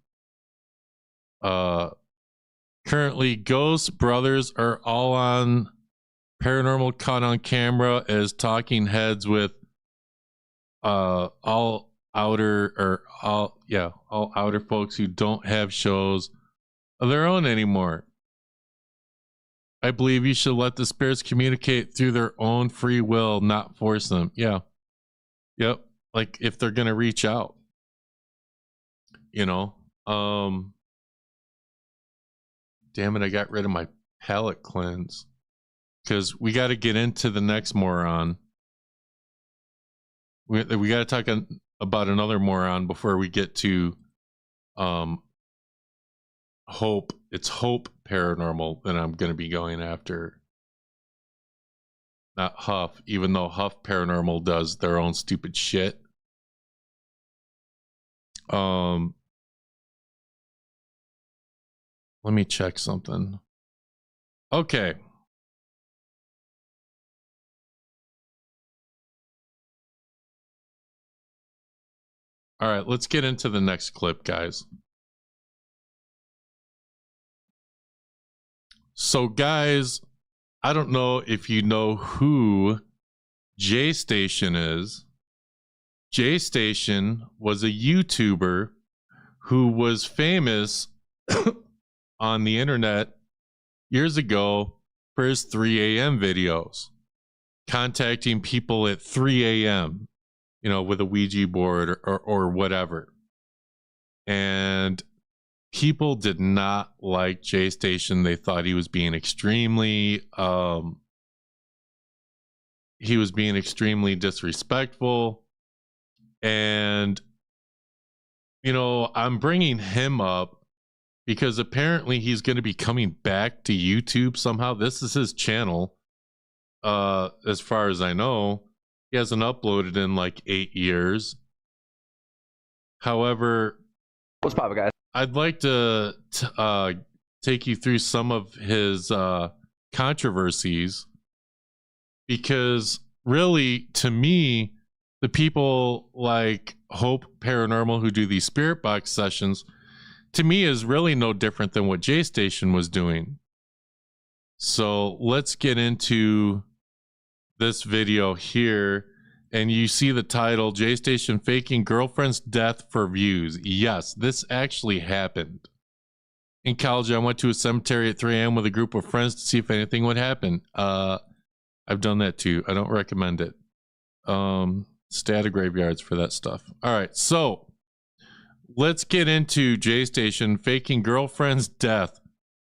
S3: Currently, Ghost Brothers are all on Paranormal Caught on Camera as talking heads with all outer folks who don't have shows of their own anymore. I believe you should let the spirits communicate through their own free will, not force them. Yeah. Yep. Like if they're gonna reach out. You know. Damn it, I got rid of my palate cleanse. Because we got to get into the next moron. We got to talk about another moron before we get to Hope. It's Hope Paranormal that I'm going to be going after. Not Huff, even though Huff Paranormal does their own stupid shit. Let me check something. Okay. All right, let's get into the next clip, guys. So, guys, I don't know if you know who Jaystation is. Jaystation was a YouTuber who was famous on the internet years ago for his 3 a.m. videos, contacting people at 3 a.m., you know, with a Ouija board or whatever. And people did not like Jaystation. They thought he was being extremely disrespectful. And, you know, I'm bringing him up because apparently he's going to be coming back to YouTube somehow. This is his channel. As far as I know, he hasn't uploaded in like 8 years. However,
S13: what's poppin', guys?
S3: I'd like to take you through some of his controversies, because really, to me, the people like Hope Paranormal who do these spirit box sessions, to me, is really no different than what Jaystation was doing. So let's get into this video here. And you see the title, Jaystation faking girlfriend's death for views. Yes, this actually happened. In college, I went to a cemetery at 3 a.m. with a group of friends to see if anything would happen. I've done that too. I don't recommend it. Stay out of graveyards for that stuff. All right, so let's get into Jaystation faking girlfriend's death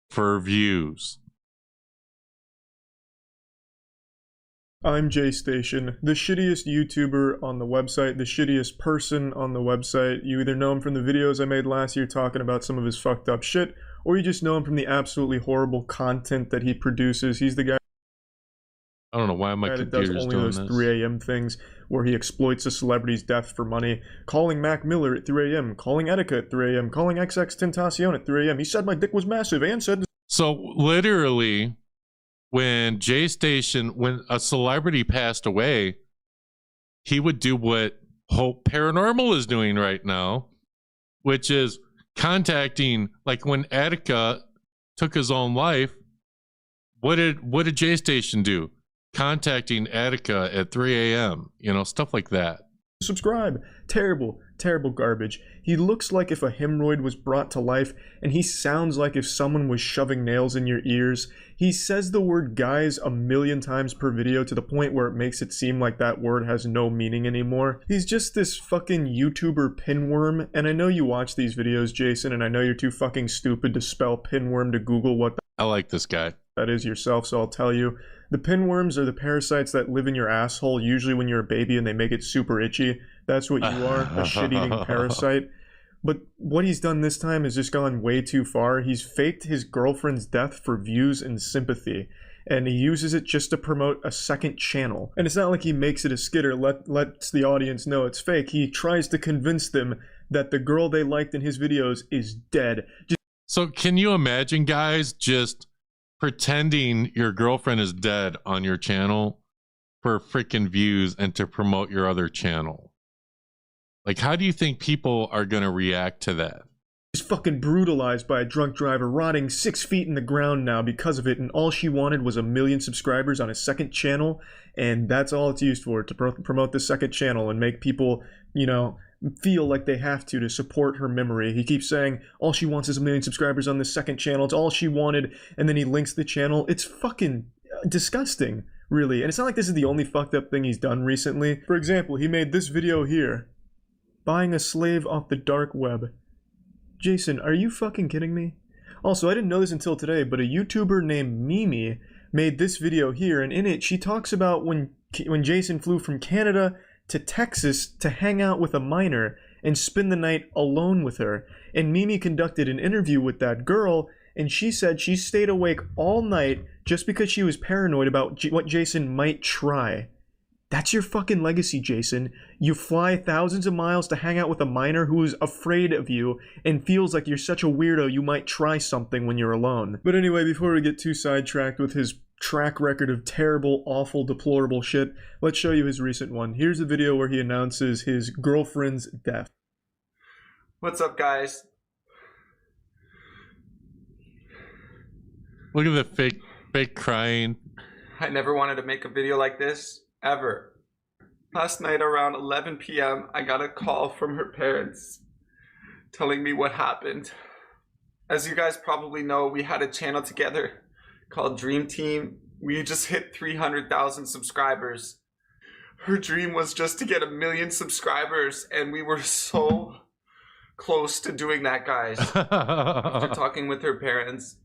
S3: for views.
S20: I'm Jaystation, the shittiest YouTuber on the website, the shittiest person on the website. You either know him from the videos I made last year talking about some of his fucked up shit, or you just know him from the absolutely horrible content that he produces. He's the guy
S3: I don't know why my computer's
S20: does only
S3: doing
S20: those
S3: this.
S20: 3 a.m. things where he exploits a celebrity's death for money, calling Mac Miller at 3 a.m., calling Etika at 3 a.m., calling XX Tentacion at 3 a.m. He said my dick was massive and said...
S3: So literally, when Jaystation, when a celebrity passed away, he would do what Hope Paranormal is doing right now, which is contacting, like when Etika took his own life, what did Jaystation do? Contacting Etika at 3 a.m., you know, stuff like that.
S20: Subscribe. Terrible, terrible garbage. He looks like if a hemorrhoid was brought to life, and he sounds like if someone was shoving nails in your ears. He says the word guys 1,000,000 times per video to the point where it makes it seem like that word has no meaning anymore. He's just this fucking YouTuber pinworm, and I know you watch these videos, Jason, and I know you're too fucking stupid to spell pinworm to Google what
S3: I like this guy.
S20: That is yourself, so I'll tell you. The pinworms are the parasites that live in your asshole, usually when you're a baby and they make it super itchy. That's what you are, a shit-eating parasite. But what he's done this time has just gone way too far. He's faked his girlfriend's death for views and sympathy, and he uses it just to promote a second channel. And it's not like he makes it a skit or lets the audience know it's fake. He tries to convince them that the girl they liked in his videos is dead.
S3: So can you imagine, guys, just pretending your girlfriend is dead on your channel for freaking views and to promote your other channel. Like, how do you think people are going to react to that?
S20: She's fucking brutalized by a drunk driver, rotting 6 feet in the ground now because of it, and all she wanted was 1 million subscribers on a second channel, and that's all it's used for, to promote the second channel and make people, you know, feel like they have to support her memory. He keeps saying all she wants is 1 million subscribers on the second channel. It's all she wanted, and then he links the channel. It's fucking disgusting, really. And it's not like this is the only fucked up thing he's done recently. For example, he made this video here, buying a slave off the dark web. Jason, are you fucking kidding me? Also, I didn't know this until today, but a YouTuber named Mimi made this video here, and in it she talks about when Jason flew from Canada to Texas to hang out with a minor and spend the night alone with her. And Mimi conducted an interview with that girl, and she said she stayed awake all night just because she was paranoid about what Jason might try. That's your fucking legacy, Jason. You fly thousands of miles to hang out with a minor who is afraid of you and feels like you're such a weirdo you might try something when you're alone. But anyway, before we get too sidetracked with his track record of terrible, awful, deplorable shit, let's show you his recent one. Here's a video where he announces his girlfriend's death.
S21: What's up, guys?
S3: Look at the fake crying.
S21: I never wanted to make a video like this. Ever. Last night around 11 p.m. I got a call from her parents telling me what happened. As you guys probably know, we had a channel together called Dream Team. We just hit 300,000 subscribers. Her dream was just to get 1 million subscribers, and we were so close to doing that, guys. After talking with her parents,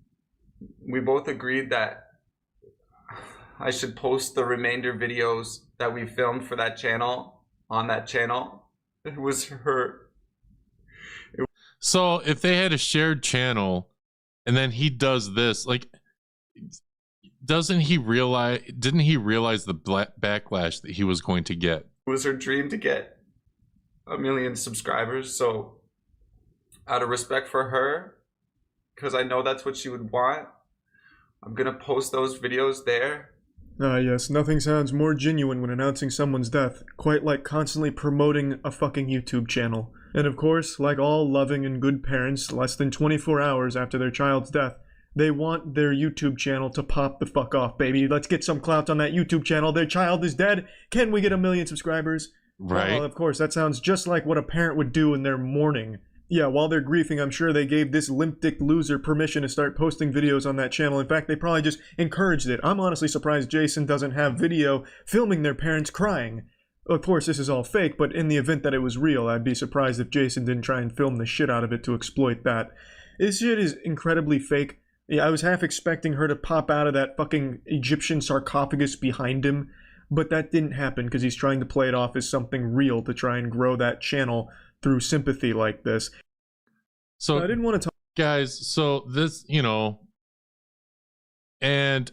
S21: we both agreed that I should post the remainder videos that we filmed for that channel on that channel. It was her.
S3: So if they had a shared channel and then he does this, like, didn't he realize the backlash that he was going to get?
S21: It was her dream to get 1 million subscribers. So out of respect for her, because I know that's what she would want, I'm gonna post those videos there.
S20: Ah yes, nothing sounds more genuine when announcing someone's death, quite like constantly promoting a fucking YouTube channel. And of course, like all loving and good parents, less than 24 hours after their child's death, they want their YouTube channel to pop the fuck off, baby. Let's get some clout on that YouTube channel. Their child is dead. Can we get 1 million subscribers?
S3: Right.
S20: Well, of course, that sounds just like what a parent would do in their mourning. Yeah, while they're grieving, I'm sure they gave this limp-dick loser permission to start posting videos on that channel. In fact, they probably just encouraged it. I'm honestly surprised Jason doesn't have video filming their parents crying. Of course, this is all fake, but in the event that it was real, I'd be surprised if Jason didn't try and film the shit out of it to exploit that. This shit is incredibly fake. Yeah, I was half expecting her to pop out of that fucking Egyptian sarcophagus behind him, but that didn't happen because he's trying to play it off as something real to try and grow that channel through sympathy like this.
S3: So
S20: I didn't want to talk,
S3: guys, so this, you know, and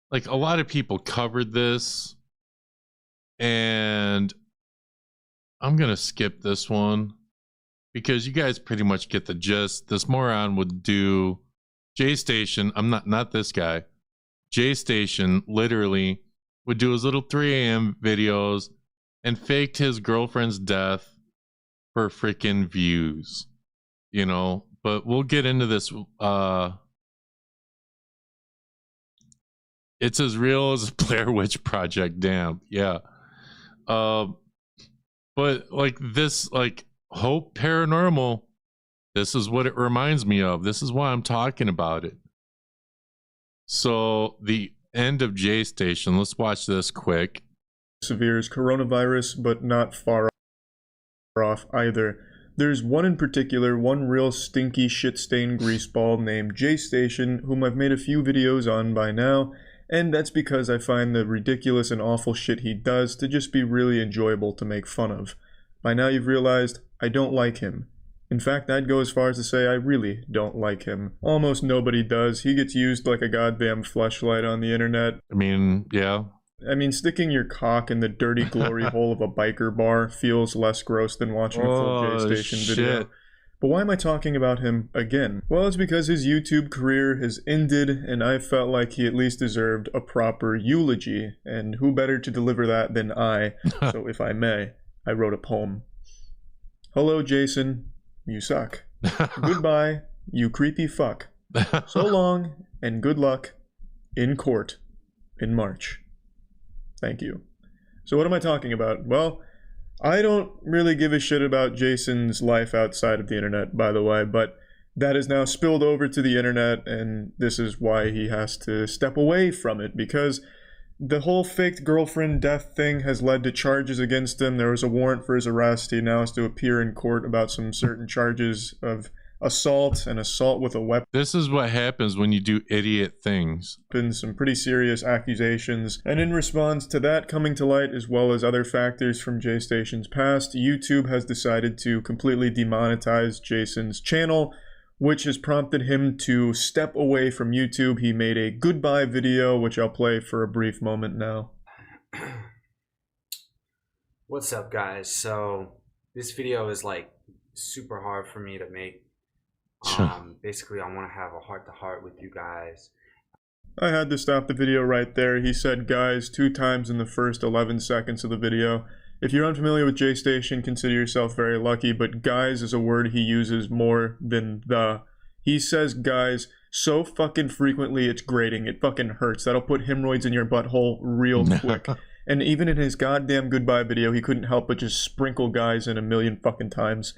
S3: like a lot of people covered this, and I'm gonna skip this one because you guys pretty much get the gist. This moron would do Jaystation. I'm not this guy. Jaystation literally would do his little 3 a.m. videos and faked his girlfriend's death for freaking views, you know. But we'll get into this. It's as real as a Blair Witch Project. Damn, yeah. But like this, like Hope Paranormal, this is what it reminds me of. This is why I'm talking about it. So the end of Jaystation. Let's watch this quick.
S20: severe as coronavirus, but not far off either. There's one in particular, one real stinky shit-stained greaseball named Jaystation, whom I've made a few videos on by now, and that's because I find the ridiculous and awful shit he does to just be really enjoyable to make fun of. By now you've realized, I don't like him. In fact, I'd go as far as to say I really don't like him. Almost nobody does. He gets used like a goddamn fleshlight on the internet.
S3: I mean, yeah.
S20: I mean, sticking your cock in the dirty glory hole of a biker bar feels less gross than watching a full Jaystation video. But why am I talking about him again? Well, it's because his YouTube career has ended, and I felt like he at least deserved a proper eulogy, and who better to deliver that than I? So if I may, I wrote a poem. Hello, Jason. You suck. Goodbye, you creepy fuck. So long, and good luck in court in March. Thank you. So what am I talking about? Well, I don't really give a shit about Jason's life outside of the internet, by the way, but that is now spilled over to the internet, and this is why he has to step away from it, because the whole faked girlfriend death thing has led to charges against him. There was a warrant for his arrest. He now has to appear in court about some certain charges of assault and assault with a weapon.
S3: This is what happens when you do idiot things.
S20: Been some pretty serious accusations, and in response to that coming to light, as well as other factors from Jaystation's past, YouTube has decided to completely demonetize Jason's channel, which has prompted him to step away from YouTube. He made a goodbye video, which I'll play for a brief moment now.
S4: What's up, guys? So this video is like super hard for me to make. Basically, I want to have a heart-to-heart with you guys.
S20: I had to stop the video right there. He said guys 2 times in the first 11 seconds of the video. If you're unfamiliar with Jaystation, consider yourself very lucky, but guys is a word he uses more than the. He says guys so fucking frequently it's grating. It fucking hurts. That'll put hemorrhoids in your butthole real quick. And even in his goddamn goodbye video, he couldn't help but just sprinkle guys in a million fucking times.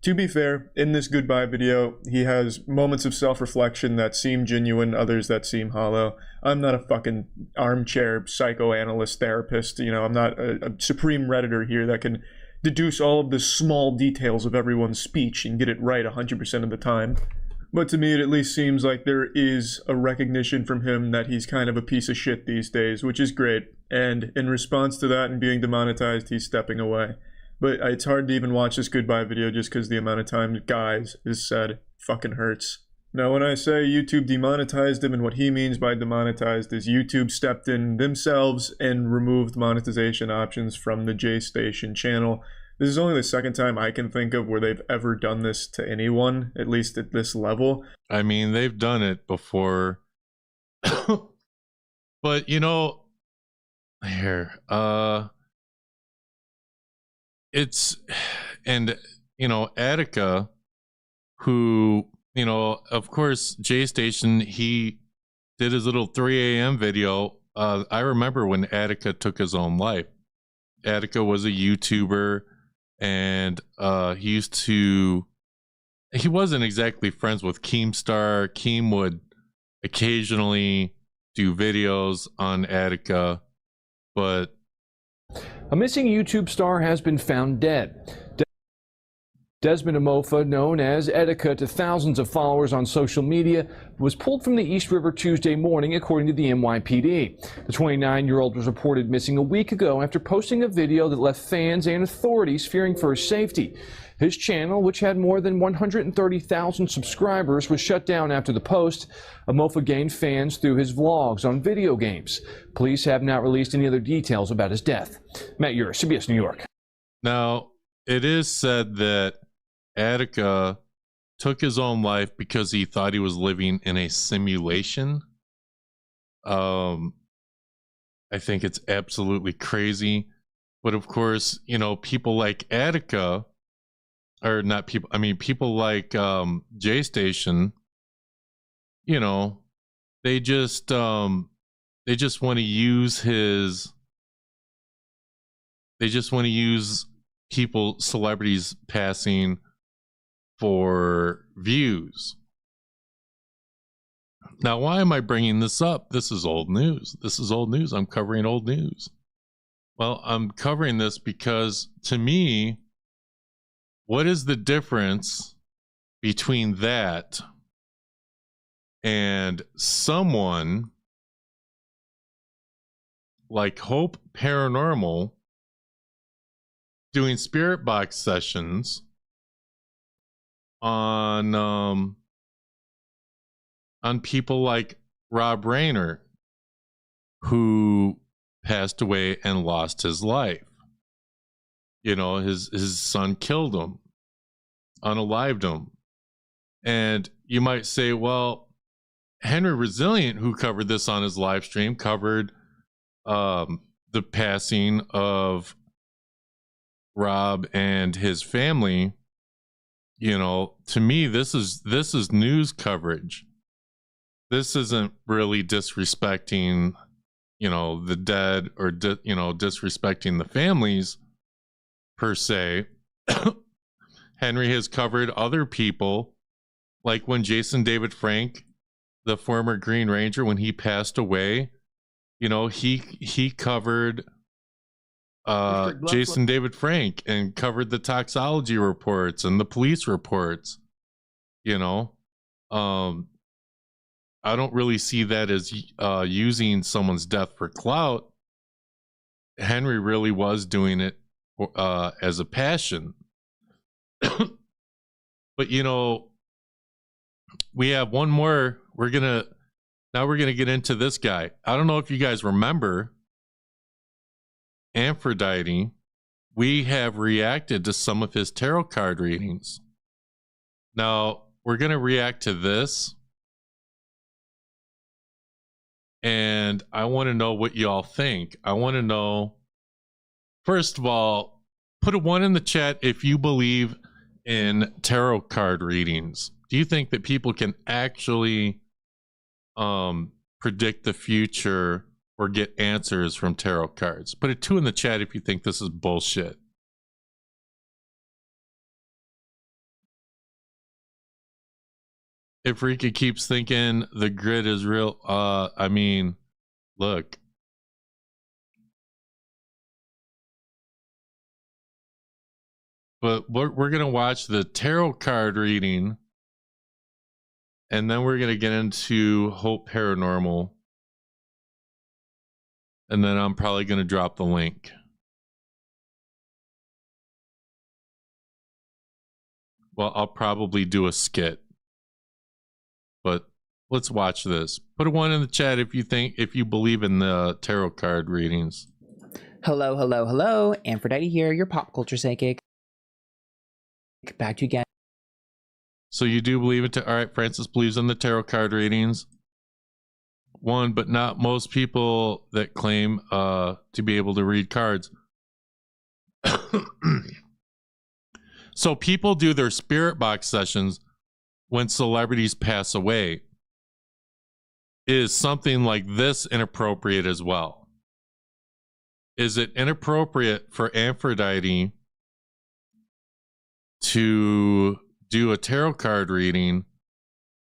S20: To be fair, in this goodbye video, he has moments of self-reflection that seem genuine, others that seem hollow. I'm not a fucking armchair psychoanalyst therapist, you know, I'm not a supreme redditor here that can deduce all of the small details of everyone's speech and get it right 100% of the time. But to me, it at least seems like there is a recognition from him that he's kind of a piece of shit these days, which is great. And in response to that and being demonetized, he's stepping away. But it's hard to even watch this goodbye video just because the amount of time guys is said fucking hurts. Now when I say YouTube demonetized him, and what he means by demonetized is YouTube stepped in themselves and removed monetization options from the Jaystation channel. This is only the second time I can think of where they've ever done this to anyone, at least at this level.
S3: I mean, they've done it before. But, you know, here, it's, and, you know, Attica, who, you know, of course, Jaystation, he did his little 3 a.m. video. I remember when Attica took his own life. Attica was a YouTuber, and he wasn't exactly friends with Keemstar. Keem would occasionally do videos on Attica, but
S22: a missing YouTube star has been found dead. Desmond Amofa, known as Attica to thousands of followers on social media, was pulled from the East River Tuesday morning, according to the NYPD. The 29-year-old was reported missing a week ago after posting a video that left fans and authorities fearing for his safety. His channel, which had more than 130,000 subscribers, was shut down after the post. Amofa gained fans through his vlogs on video games. Police have not released any other details about his death. Matt Ure, CBS New York.
S3: Now, it is said that Attica took his own life because he thought he was living in a simulation. I think it's absolutely crazy. But of course, you know, people like Attica, or not people, I mean, people like Jaystation, you know, they just want to use his, they just want to use people, celebrities passing for views. Now, why am I bringing this up? This is old news. This is old news. I'm covering old news. Well, I'm covering this because, to me, what is the difference between that and someone like Hope Paranormal doing spirit box sessions on people like Rob Reiner, who passed away and lost his life? You know, his son killed him. unalived him. And you might say, well, Henry Resilient, who covered this on his live stream, covered the passing of Rob and his family. You know, to me, this is news coverage. This isn't really disrespecting, you know, the dead or disrespecting the families per se. Henry has covered other people, like when Jason David Frank, the former Green Ranger, when he passed away, you know, he covered Jason David Frank and covered the toxology reports and the police reports. You know, I don't really see that as using someone's death for clout. Henry really was doing it as a passion. But you know, we have one more. We're gonna get into this guy. I don't know if you guys remember Aphrodite. We have reacted to some of his tarot card readings. Now we're gonna react to this, and I want to know what y'all think. I want to know, first of all, put a 1 in the chat if you believe in tarot card readings. Do you think that people can actually predict the future or get answers from tarot cards? Put a 2 in the chat if you think this is bullshit. If Rika keeps thinking the grid is real, I mean, look. But we're going to watch the tarot card reading, and then we're going to get into Hope Paranormal, and then I'm probably going to drop the link. Well, I'll probably do a skit, but let's watch this. Put a 1 in the chat if you believe in the tarot card readings.
S6: Hello, hello, hello. Aphrodite here, your pop culture psychic. Back to you again.
S3: So you do believe it? All right, Francis believes in the tarot card readings. 1, but not most people that claim to be able to read cards. So people do their spirit box sessions when celebrities pass away. Is something like this inappropriate as well? Is it inappropriate for Aphrodite to do a tarot card reading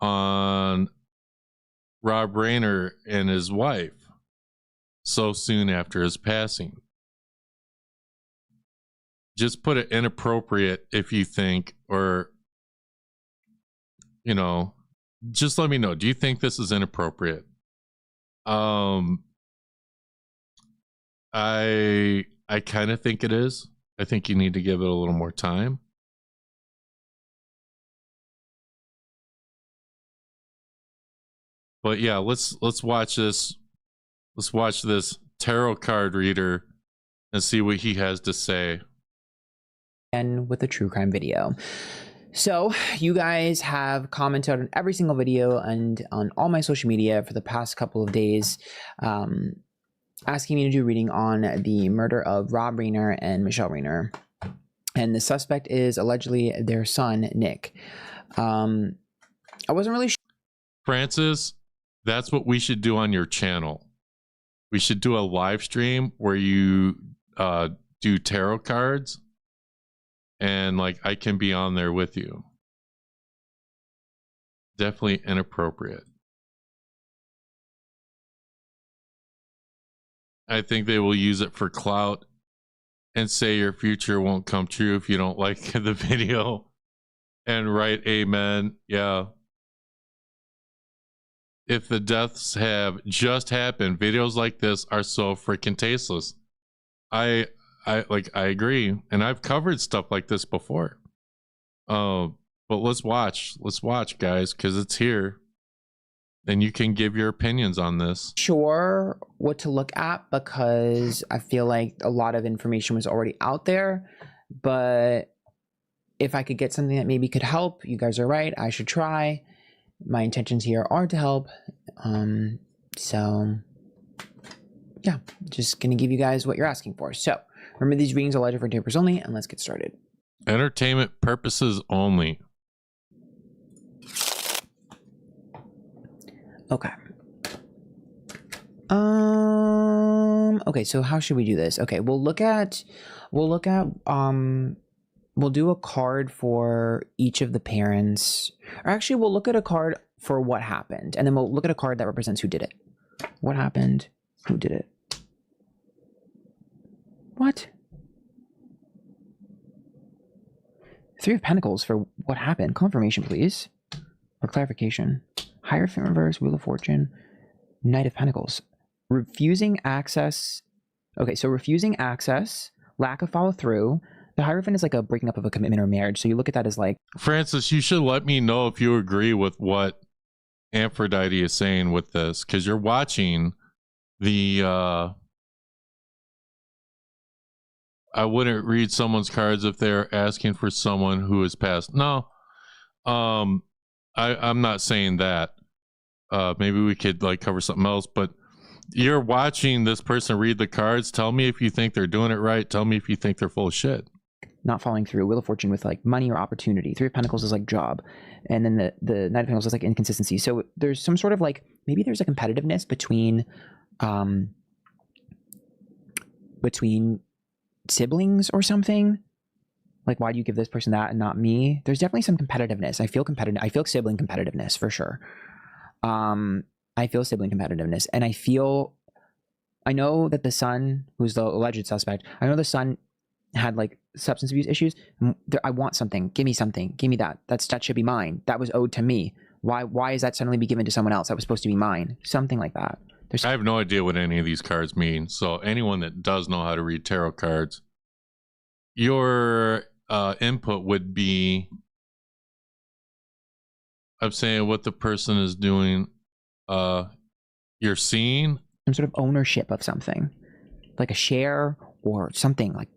S3: on Rob Reiner and his wife so soon after his passing? Just put it inappropriate if you think, or, you know, just let me know. Do you think this is inappropriate? I kind of think it is. I think you need to give it a little more time. But yeah, let's watch this. Let's watch this tarot card reader and see what he has to say.
S6: And with a true crime video. So you guys have commented on every single video and on all my social media for the past couple of days, asking me to do a reading on the murder of Rob Reiner and Michelle Reiner. And the suspect is allegedly their son, Nick. I wasn't really sure.
S3: Francis, that's what we should do on your channel. We should do a live stream where you do tarot cards, and like I can be on there with you. Definitely inappropriate. I think they will use it for clout and say your future won't come true if you don't like the video, and write amen. Yeah. If the deaths have just happened, videos like this are so freaking tasteless. I agree, and I've covered stuff like this before. But let's watch, guys, because it's here, and you can give your opinions on this.
S6: Sure what to look at, because I feel like a lot of information was already out there, but if I could get something that maybe could help, you guys are right. I should try. My intentions here are to help. So yeah, just gonna give you guys what you're asking for. So remember, these readings are live for tapers only, and let's get started.
S3: Entertainment purposes only.
S6: Okay. Okay, so how should we do this? Okay, we'll do a card for each of the parents. Or actually, we'll look at a card for what happened, and then we'll look at a card that represents who did it. What happened? Who did it? What? Three of Pentacles for what happened. Confirmation, please. Or clarification. Hierophant reverse, Wheel of Fortune, Knight of Pentacles. Refusing access. Okay, so refusing access, lack of follow through. The Hierophant is like a breaking up of a commitment or marriage. So you look at that as like...
S3: Francis, you should let me know if you agree with what Aphrodite is saying with this, because you're watching the... I wouldn't read someone's cards if they're asking for someone who is passed. No. I'm not saying that. Maybe we could like cover something else, but you're watching this person read the cards. Tell me if you think they're doing it right. Tell me if you think they're full of shit.
S6: Not following through. Wheel of Fortune with like money or opportunity. Three of Pentacles is like job. And then the Knight of Pentacles is like inconsistency. So there's some sort of like, maybe there's a competitiveness between siblings or something. Like, why do you give this person that and not me? There's definitely some competitiveness. I feel competitive. I feel sibling competitiveness for sure. I feel sibling competitiveness, and I know that the son, who's the alleged suspect, I know the son had like substance abuse issues. I want something. Give me something. Give me that. That should be mine. That was owed to me. Why is that suddenly be given to someone else? That was supposed to be mine. Something like that.
S3: I have no idea what any of these cards mean. So anyone that does know how to read tarot cards, your input would be, I'm saying what the person is doing. You're seeing
S6: some sort of ownership of something, like a share or something, like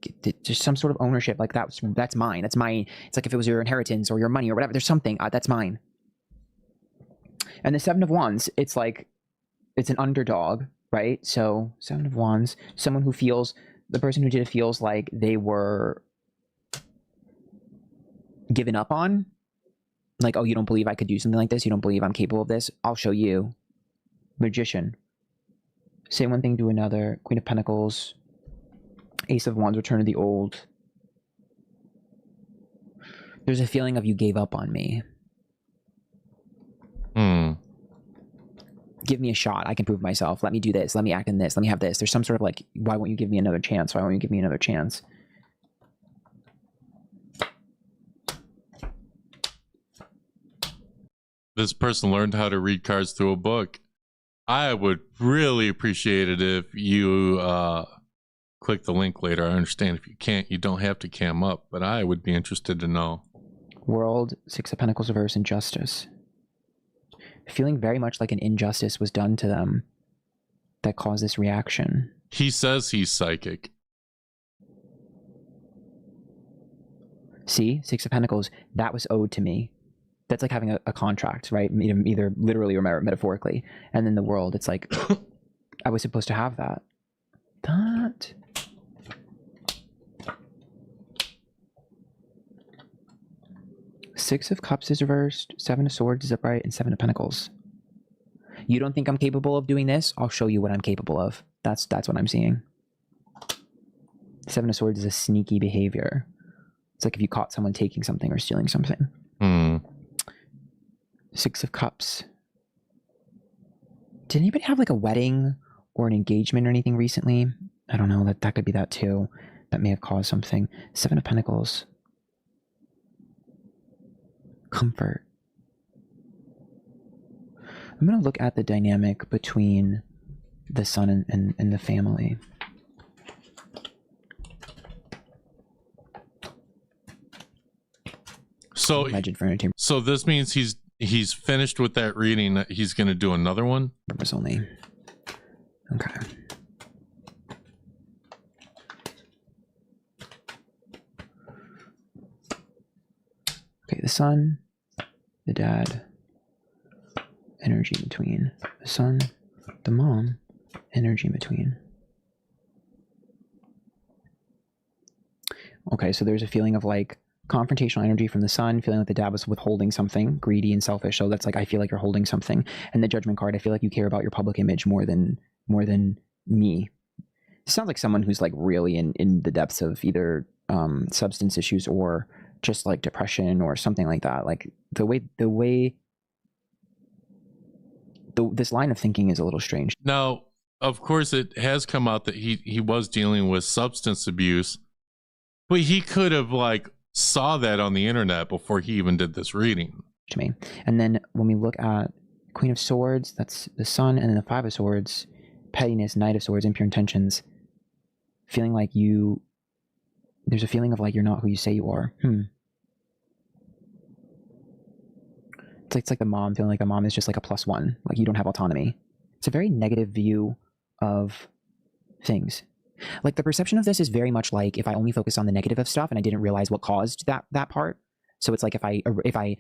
S6: just some sort of ownership. Like that's mine. That's mine. It's like if it was your inheritance or your money or whatever. There's something that's mine. And the Seven of Wands, it's like it's an underdog, right? So Seven of Wands, someone who feels, the person who did it feels like they were given up on. Like, oh, you don't believe I could do something like this? You don't believe I'm capable of this? I'll show you. Magician. Say one thing, do another. Queen of Pentacles. Ace of Wands, Return to the Old. There's a feeling of you gave up on me. Give me a shot. I can prove myself. Let me do this. Let me act in this. Let me have this. There's some sort of like, why won't you give me another chance? Why won't you give me another chance?
S3: This person learned how to read cards through a book. I would really appreciate it if you click the link later. I understand if you can't, you don't have to cam up, but I would be interested to know.
S6: World, Six of Pentacles reverse, Injustice. Feeling very much like an injustice was done to them that caused this reaction.
S3: He says he's psychic.
S6: See, Six of Pentacles, that was owed to me. That's like having a contract, right? Either literally or metaphorically. And then the World, it's like, I was supposed to have that. That. Six of Cups is reversed, Seven of Swords is upright, and Seven of Pentacles. You don't think I'm capable of doing this? I'll show you what I'm capable of. That's what I'm seeing. Seven of Swords is a sneaky behavior. It's like if you caught someone taking something or stealing something. Six of Cups. Did anybody have like a wedding or an engagement or anything recently? I don't know. That could be that too. That may have caused something. Seven of Pentacles. Comfort. I'm going to look at the dynamic between the son and the family.
S3: So this means he's finished with that reading. He's going to do another one.
S6: Purpose only. Okay. the son, the dad, energy in between. The son, the mom, energy in between. Okay, so there's a feeling of like confrontational energy from the son, feeling like the dad was withholding something, greedy and selfish. So that's like, I feel like you're holding something. And the judgment card, I feel like you care about your public image more than me. It sounds like someone who's like really in the depths of either substance issues or just like depression or something like that. Like this line of thinking is a little strange.
S3: Now, of course, it has come out that he was dealing with substance abuse, but he could have like saw that on the internet before he even did this reading.
S6: To me. And then when we look at Queen of Swords, that's the sun, and then the Five of Swords, pettiness, Knight of Swords, impure intentions, feeling like there's a feeling of like you're not who you say you are. It's like the mom, feeling like the mom is just like a +1, like you don't have autonomy. It's a very negative view of things. Like the perception of this is very much like if I only focus on the negative of stuff and I didn't realize what caused that part. So it's like if I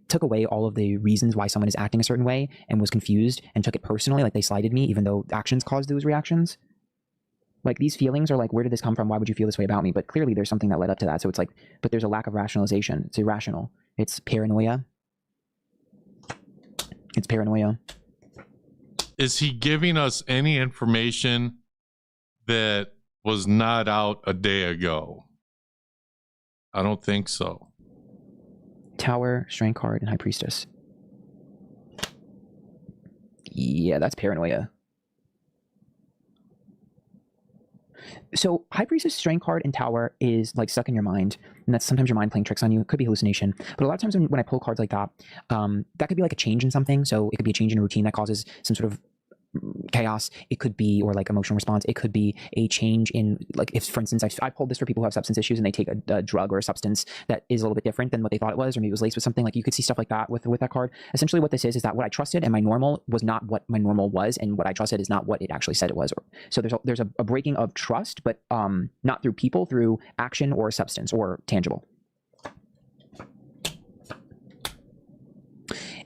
S6: took away all of the reasons why someone is acting a certain way and was confused and took it personally, like they slighted me, even though actions caused those reactions. Like these feelings are like, where did this come from? Why would you feel this way about me? But clearly there's something that led up to that. So it's like, but there's a lack of rationalization. It's irrational. It's paranoia. It's paranoia.
S3: Is he giving us any information that was not out a day ago? I don't think so.
S6: Tower, Strength card, and High Priestess. Yeah, that's paranoia. So High Priestess, Strength card, and Tower is like stuck in your mind, and that's sometimes your mind playing tricks on you. It could be hallucination, but a lot of times when I pull cards like that, that could be like a change in something. So it could be a change in a routine that causes some sort of chaos. It could be, or like emotional response. It could be a change in, like, if for instance I pulled this for people who have substance issues and they take a drug or a substance that is a little bit different than what they thought it was, or maybe it was laced with something. Like you could see stuff like that with that card. Essentially what this is that what I trusted and my normal was not what my normal was, and what I trusted is not what it actually said it was. So there's a breaking of trust, but not through people, through action or substance or tangible.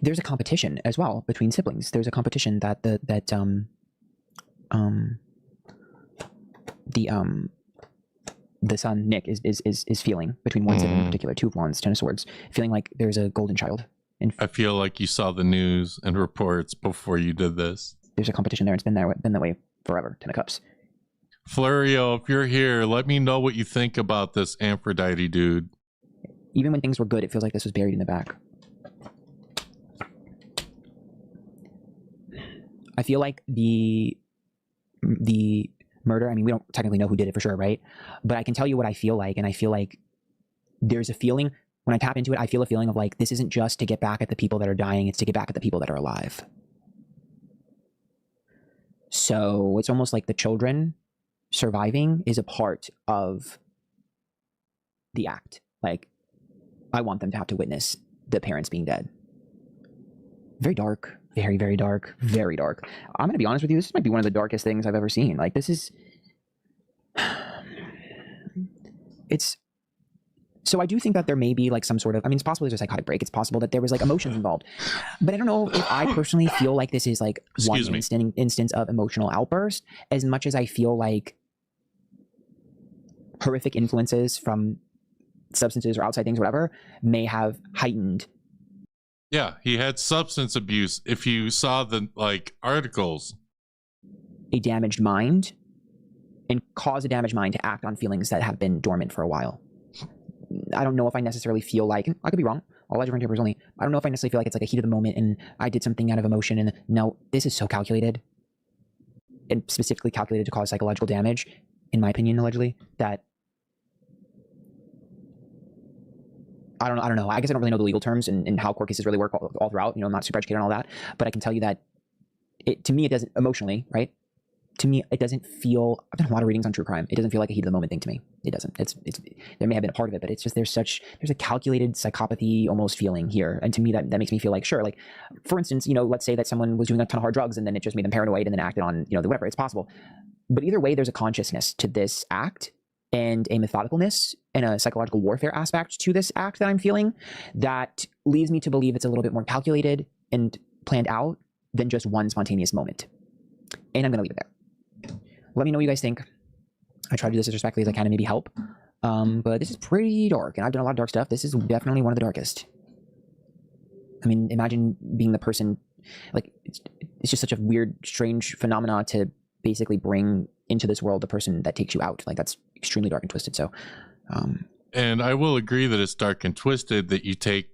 S6: There's a competition as well between siblings. There's a competition that the son Nick is feeling between one sibling in particular, Two of Wands, Ten of Swords, feeling like there's a golden child. And
S3: I feel like you saw the news and reports before you did this.
S6: There's a competition there. It's been that way forever. Ten of Cups.
S3: Florio, if you're here, let me know what you think about this Aphrodite dude.
S6: Even when things were good, it feels like this was buried in the back. I feel like the murder, I mean, we don't technically know who did it for sure, right? But I can tell you what I feel like, and I feel like there's a feeling, when I tap into it, I feel a feeling of like, this isn't just to get back at the people that are dying, it's to get back at the people that are alive. So it's almost like the children surviving is a part of the act. Like, I want them to have to witness the parents being dead. Very dark. Very, very dark. Very dark. I'm going to be honest with you. This might be one of the darkest things I've ever seen. Like, this is... It's... So I do think that there may be like some sort of... I mean, it's possible there's a psychotic break. It's possible that there was like emotions involved. But I don't know if I personally feel like this is like one instance of emotional outburst, as much as I feel like horrific influences from substances or outside things, whatever, may have heightened.
S3: Yeah, he had substance abuse. If you saw the like articles,
S6: a damaged mind, and cause a damaged mind to act on feelings that have been dormant for a while. I don't know if I necessarily feel like, I could be wrong, all legend papers only. I don't know if I necessarily feel like it's like a heat of the moment and I did something out of emotion, and no, this is so calculated and specifically calculated to cause psychological damage, in my opinion, allegedly, that I don't know. I guess I don't really know the legal terms and how court cases really work all throughout. You know, I'm not super educated on all that, but I can tell you that to me, it doesn't emotionally, right? To me, it doesn't feel, I've done a lot of readings on true crime. It doesn't feel like a heat of the moment thing to me. It doesn't. It's there may have been a part of it, but it's just, there's a calculated psychopathy almost feeling here. And to me, that makes me feel like, sure, like, for instance, you know, let's say that someone was doing a ton of hard drugs and then it just made them paranoid and then acted on, you know, whatever, it's possible. But either way, there's a consciousness to this act and a methodicalness and a psychological warfare aspect to this act that I'm feeling that leads me to believe it's a little bit more calculated and planned out than just one spontaneous moment. And I'm going to leave it there. Let me know what you guys think. I try to do this as respectfully as I can and maybe help. But this is pretty dark, and I've done a lot of dark stuff. This is definitely one of the darkest. I mean, imagine being the person, like, it's just such a weird, strange phenomena to basically bring into this world the person that takes you out. Like, that's extremely dark and twisted. So,
S3: and I will agree that it's dark and twisted that you take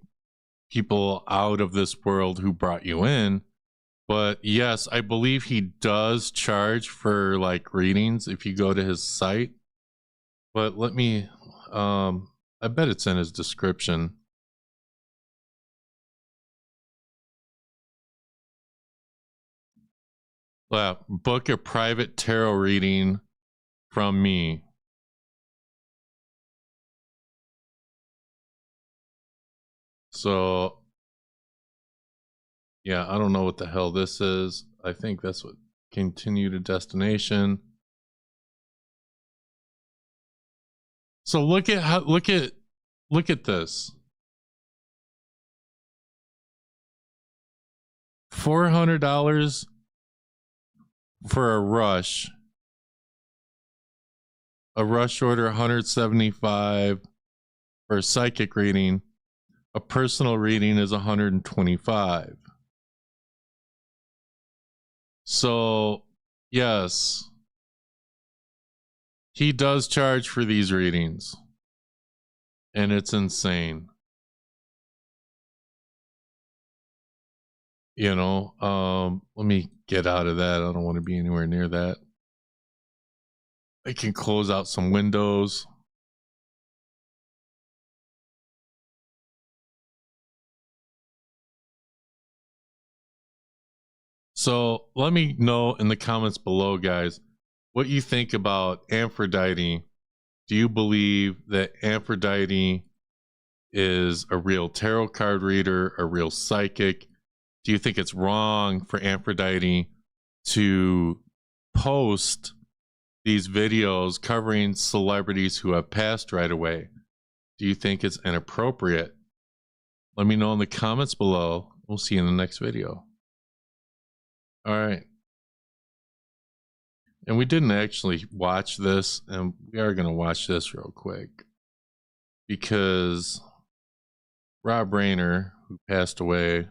S3: people out of this world who brought you in. But yes, I believe he does charge for like readings if you go to his site. But let me, I bet it's in his description. Book a private tarot reading from me. So, yeah, I don't know what the hell this is. I think that's what continue to destination. So look at how look at this. $400 for a rush order, $175 for a psychic reading. A personal reading is $125. So yes, he does charge for these readings, and it's insane. You know, let me get out of that. I don't want to be anywhere near that. I can close out some windows. So let me know in the comments below, guys, what you think about Aphrodite. Do you believe that Aphrodite is a real tarot card reader, a real psychic? Do you think it's wrong for Aphrodite to post these videos covering celebrities who have passed right away? Do you think it's inappropriate? Let me know in the comments below. We'll see you in the next video. All right. And we didn't actually watch this, and we are going to watch this real quick because Rob Reiner, who passed away.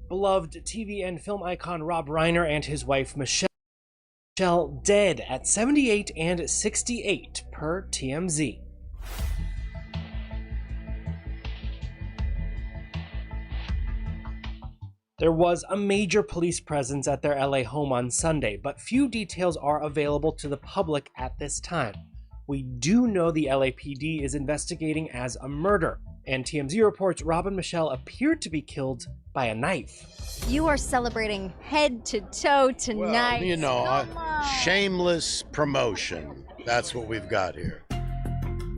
S5: Beloved TV and film icon Rob Reiner and his wife Michelle dead at 78 and 68 per TMZ. There was a major police presence at their LA home on Sunday, but few details are available to the public at this time. We do know the LAPD is investigating as a murder, and TMZ reports Rob and Michelle appeared to be killed by a knife.
S7: You are celebrating head to toe tonight.
S23: Well, you know, shameless promotion. That's what we've got here.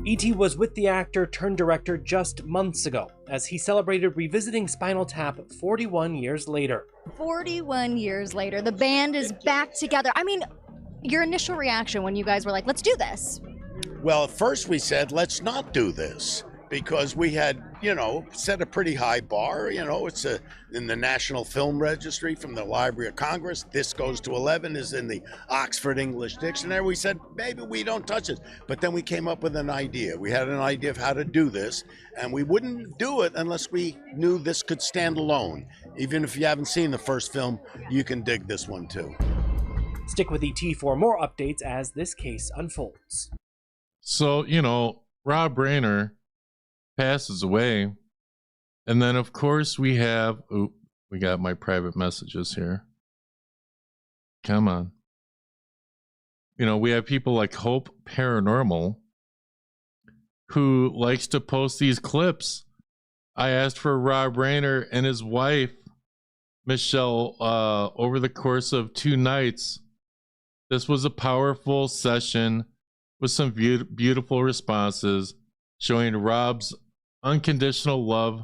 S5: E.T. was with the actor turned director just months ago, as he celebrated revisiting Spinal Tap 41 years later.
S7: 41 years later, the band is back together. I mean, your initial reaction when you guys were like, let's do this.
S23: Well, at first we said, let's not do this, because we had, you know, set a pretty high bar. You know, it's in the National Film Registry from the Library of Congress. This goes to 11 is in the Oxford English Dictionary. We said, maybe we don't touch it. But then we came up with an idea. We had an idea of how to do this, and we wouldn't do it unless we knew this could stand alone. Even if you haven't seen the first film, you can dig this one too.
S5: Stick with ET for more updates as this case unfolds.
S3: So, you know, Rob Reiner passes away, and then of course we have we got my private messages here. Come on. You know, we have people like Hope Paranormal who likes to post these clips. I asked for Rob Reiner and his wife Michelle over the course of 2 nights. This was a powerful session with some beautiful responses showing Rob's unconditional love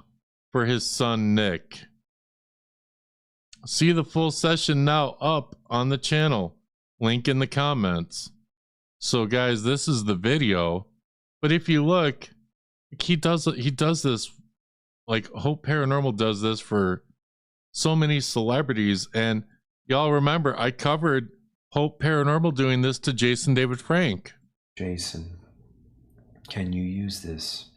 S3: for his son Nick. See the full session now up on the channel. Link in the comments. So guys, this is the video. But if you look, he does this, like Hope Paranormal does this for so many celebrities. And y'all remember, I covered Hope Paranormal doing this to Jason David Frank.
S1: Jason, can you use this?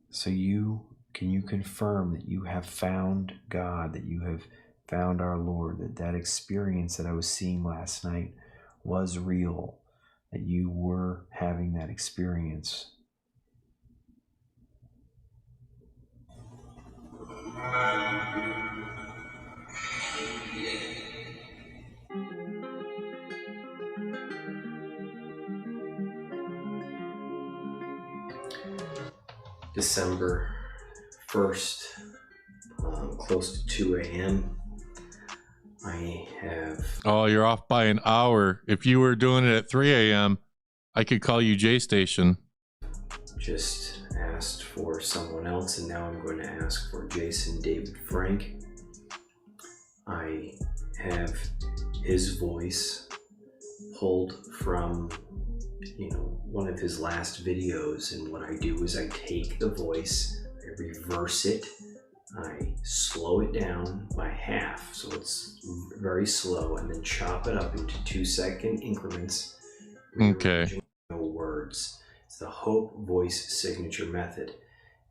S1: So can you confirm that you have found God, that you have found our Lord, that that experience that I was seeing last night was real, that you were having that experience? December 1st, close to 2 a.m. I have...
S3: Oh, you're off by an hour. If you were doing it at 3 a.m., I could call you Jaystation.
S1: Just asked for someone else, and now I'm going to ask for Jason David Frank. I have his voice pulled from, one of his last videos, and what I do is I take the voice, I reverse it, I slow it down by half, so it's very slow, and then chop it up into 2-second increments.
S3: Okay.
S1: No words. It's the Hope voice signature method,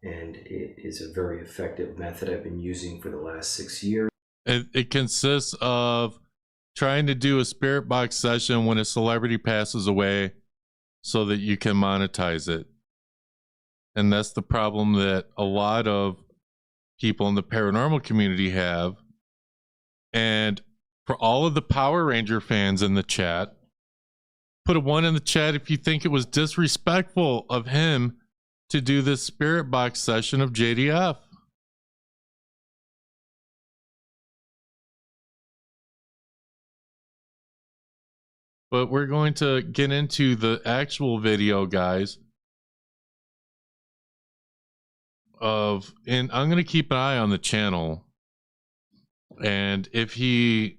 S1: and it is a very effective method I've been using for the last 6 years.
S3: It consists of trying to do a spirit box session when a celebrity passes away so that you can monetize it. And that's the problem that a lot of people in the paranormal community have. And for all of the Power Ranger fans in the chat, put a 1 in the chat if you think it was disrespectful of him to do this spirit box session of JDF. But we're going to get into the actual video, guys. And I'm going to keep an eye on the channel. And if he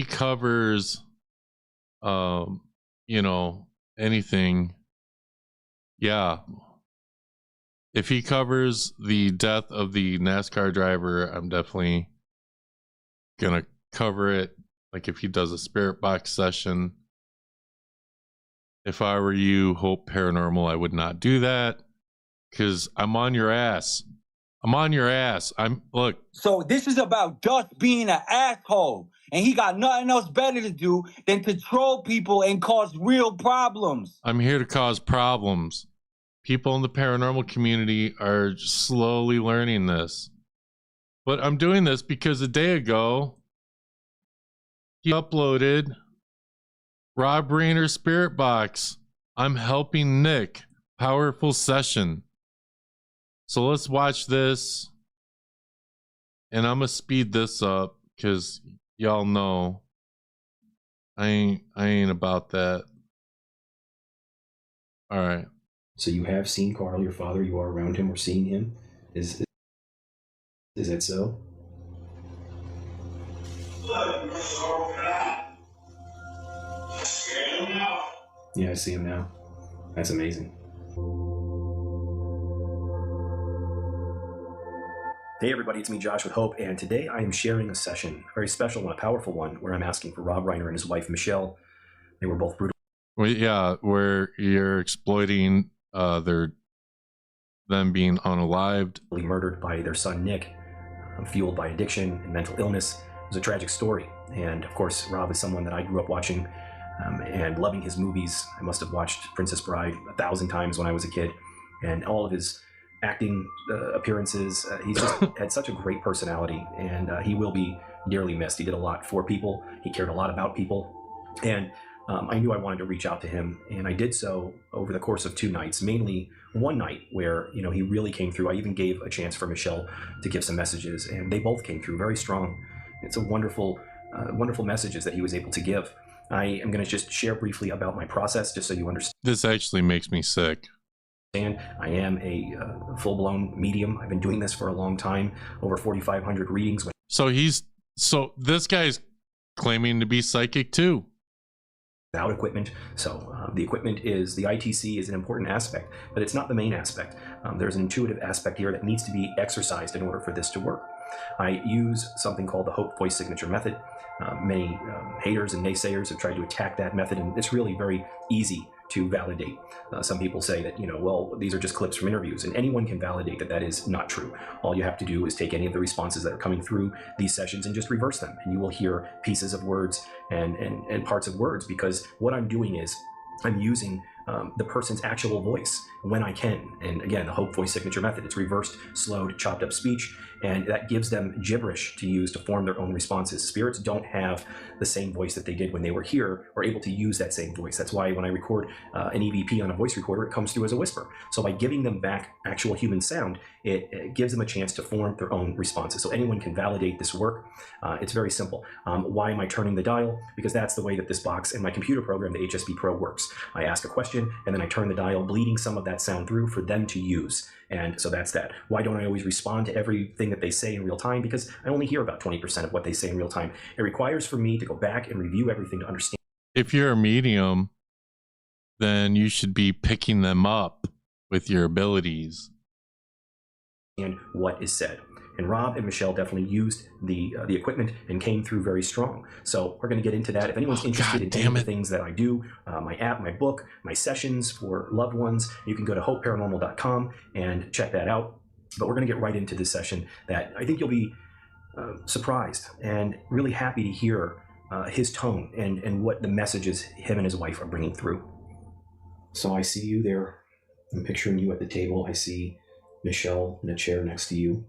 S3: covers, anything, yeah. If he covers the death of the NASCAR driver, I'm definitely going to cover it. Like if he does a spirit box session. If I were you, Hope Paranormal, I would not do that because I'm on your ass. I'm on your ass. Look.
S8: So this is about just being an asshole, and he got nothing else better to do than to troll people and cause real problems.
S3: I'm here to cause problems. People in the paranormal community are slowly learning this. But I'm doing this because a day ago, he uploaded Reiner Spirit Box. I'm helping Nick. Powerful session. So let's watch this. And I'm gonna speed this up because y'all know I ain't about that. All right.
S1: So you have seen Carl, your father. You are around him or seeing him. Is that so? Yeah, I see him now. That's amazing. Hey everybody, it's me Josh with Hope, and today I am sharing a session, a very special one, a powerful one, where I'm asking for Rob Reiner and his wife Michelle. They were both brutal.
S3: Well, yeah, where you're exploiting them being unalived.
S1: Murdered by their son Nick, fueled by addiction and mental illness. It was a tragic story, and of course Rob is someone that I grew up watching and loving his movies. I must have watched Princess Bride 1,000 times when I was a kid, and all of his acting appearances. He's just had such a great personality, and he will be dearly missed. He did a lot for people. He cared a lot about people, and I knew I wanted to reach out to him, and I did so over the course of 2 nights, mainly one night where he really came through. I even gave a chance for Michelle to give some messages, and they both came through very strong. It's a wonderful messages that he was able to give. I am going to just share briefly about my process, just so you understand.
S3: This actually makes me sick.
S1: And I am a full-blown medium. I've been doing this for a long time, over 4,500 readings.
S3: So this guy's claiming to be psychic too.
S1: Without equipment. So the equipment is, the ITC is an important aspect, but it's not the main aspect. There's an intuitive aspect here that needs to be exercised in order for this to work. I use something called the Hope voice signature method. Many haters and naysayers have tried to attack that method, and it's really very easy to validate. Some people say that, well, these are just clips from interviews, and anyone can validate that that is not true. All you have to do is take any of the responses that are coming through these sessions and just reverse them, and you will hear pieces of words and parts of words, because what I'm doing is I'm using the person's actual voice when I can. And again, the Hope voice signature method, it's reversed, slowed, chopped up speech, and that gives them gibberish to use to form their own responses. Spirits don't have the same voice that they did when they were here, or able to use that same voice. That's why when I record an EVP on a voice recorder, it comes through as a whisper. So by giving them back actual human sound, it gives them a chance to form their own responses. So anyone can validate this work. It's very simple. Why am I turning the dial? Because that's the way that this box and my computer program, the HSB Pro, works. I ask a question, and then I turn the dial, bleeding some of that sound through for them to use. And so that's that. Why don't I always respond to everything that they say in real time? Because I only hear about 20% of what they say in real time. It requires for me to go back and review everything to understand.
S3: If you're a medium, then you should be picking them up with your abilities.
S1: And what is said. And Rob and Michelle definitely used the equipment and came through very strong. So we're going to get into that. If anyone's interested in any of the things that I do, my app, my book, my sessions for loved ones, you can go to hopeparanormal.com and check that out. But we're going to get right into this session that I think you'll be surprised and really happy to hear his tone and what the messages him and his wife are bringing through. So I see you there. I'm picturing you at the table. I see Michelle in a chair next to you.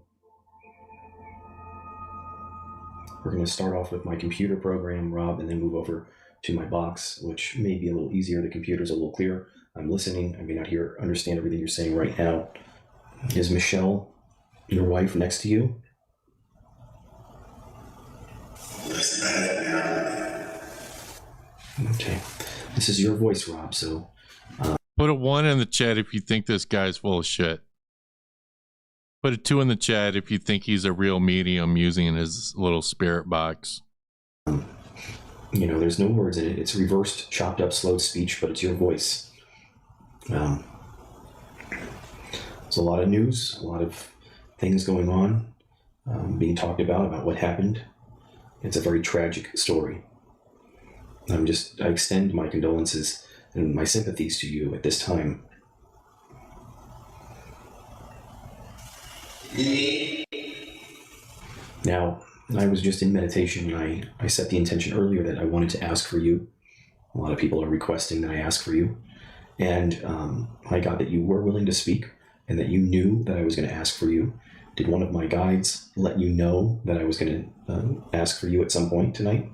S1: We're going to start off with my computer program, Rob, and then move over to my box, which may be a little easier. The computer's a little clearer. I'm listening. I may not understand everything you're saying right now. Is Michelle, your wife, next to you? Okay. This is your voice, Rob, so...
S3: Put a 1 in the chat if you think this guy's full of shit. Put a 2 in the chat if you think he's a real medium using his little spirit box.
S1: There's no words in it. It's reversed, chopped up, slowed speech, but it's your voice. There's a lot of news, a lot of things going on, being talked about what happened. It's a very tragic story. I extend my condolences and my sympathies to you at this time. Now, I was just in meditation, and I set the intention earlier that I wanted to ask for you. A lot of people are requesting that I ask for you. And I got that you were willing to speak and that you knew that I was going to ask for you. Did one of my guides let you know that I was going to ask for you at some point tonight?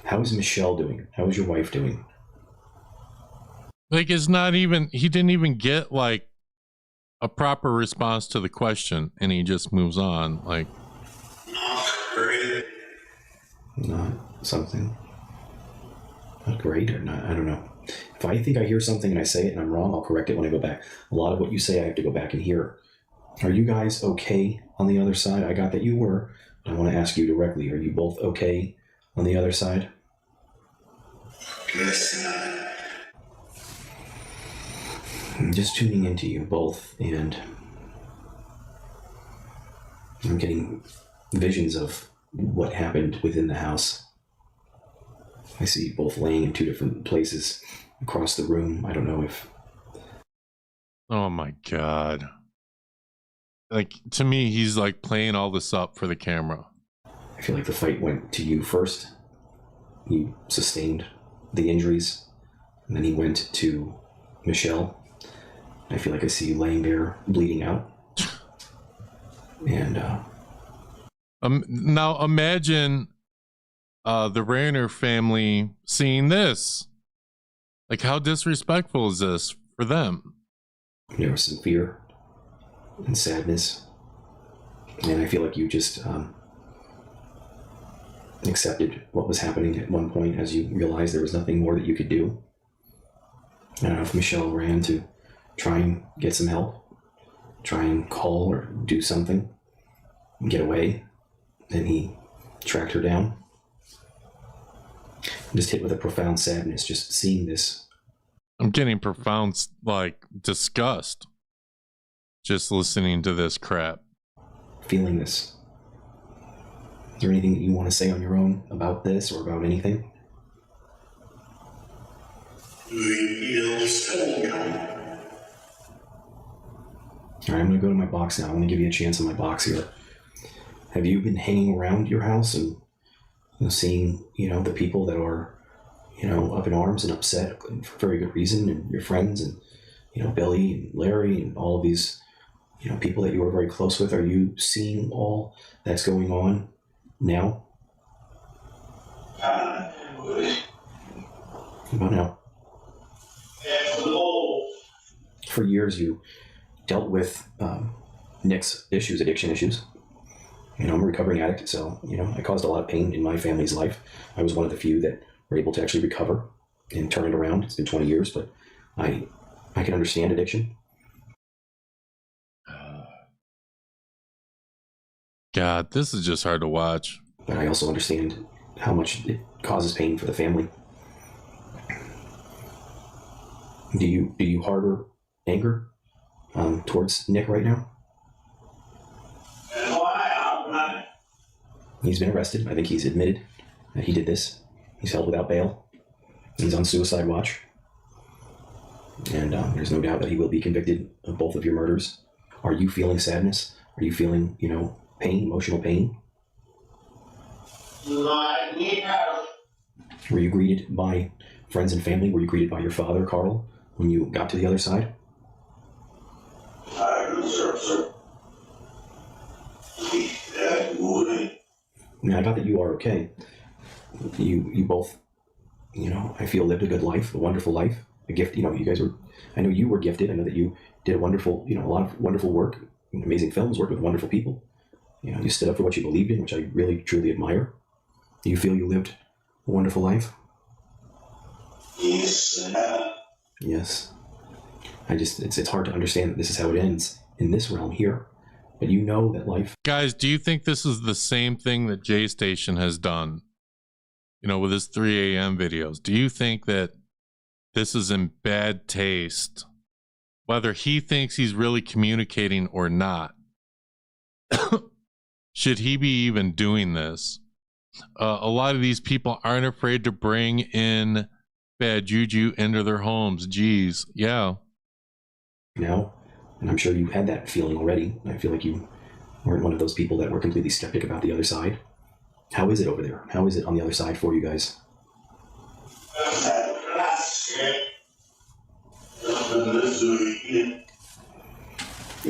S1: How is Michelle doing? How is your wife doing?
S3: Like, it's not even, he didn't even get like a proper response to the question, and he just moves on. Like,
S1: not something, not great or not, I don't know. If I think I hear something and I say it and I'm wrong, I'll correct it when I go back. A lot of what you say, I have to go back and hear. Are you guys okay on the other side? I got that you were, but I want to ask you directly. Are you both okay on the other side? Yes. I'm just tuning into you both, and I'm getting visions of what happened within the house. I see you both laying in 2 different places across the room. I don't know if...
S3: Oh my God. Like, to me, he's like playing all this up for the camera.
S1: I feel like the fight went to you first. You sustained the injuries, and then he went to Michelle. I feel like I see you laying there bleeding out. And
S3: now imagine the Reiner family seeing this. Like, how disrespectful is this for them?
S1: There was some fear and sadness, and I feel like you just accepted what was happening at one point as you realized there was nothing more that you could do. I don't know if Michelle ran to try and get some help, try and call or do something, and get away. Then he tracked her down. I'm just hit with a profound sadness just seeing this.
S3: I'm getting profound, like, disgust just listening to this crap.
S1: Feeling this. Is there anything that you want to say on your own about this or about anything? All right, I'm going to go to my box now. I want to give you a chance in my box here. Have you been hanging around your house and seeing, the people that are, up in arms and upset for very good reason, and your friends and, Billy and Larry and all of these, people that you were very close with? Are you seeing all that's going on now? About now. For years, you dealt with Nick's issues, addiction issues. I'm a recovering addict, so, I caused a lot of pain in my family's life. I was one of the few that were able to actually recover and turn it around. It's been 20 years, but I can understand addiction.
S3: God, this is just hard to watch.
S1: But I also understand how much it causes pain for the family. Do you harbor anger towards Nick right now? He's been arrested. I think he's admitted that he did this. He's held without bail. He's on suicide watch. And there's no doubt that he will be convicted of both of your murders. Are you feeling sadness? Are you feeling, pain, emotional pain? Were you greeted by friends and family? Were you greeted by your father, Carl, when you got to the other side? Now, I got that you are okay. You both, I feel lived a good life, a wonderful life, a gift. You guys were, I know you were gifted. I know that you did a wonderful, a lot of wonderful work, amazing films, worked with wonderful people. You stood up for what you believed in, which I really, truly admire. Do you feel you lived a wonderful life? Yes. Yes. It's hard to understand that this is how it ends in this realm here. But that life...
S3: Guys, do you think this is the same thing that Jaystation has done? With his 3 a.m. videos. Do you think that this is in bad taste? Whether he thinks he's really communicating or not. Should he be even doing this? A lot of these people aren't afraid to bring in bad juju into their homes. Jeez, yeah.
S1: And I'm sure you had that feeling already. I feel like you weren't one of those people that were completely skeptic about the other side. How is it over there? How is it on the other side for you guys?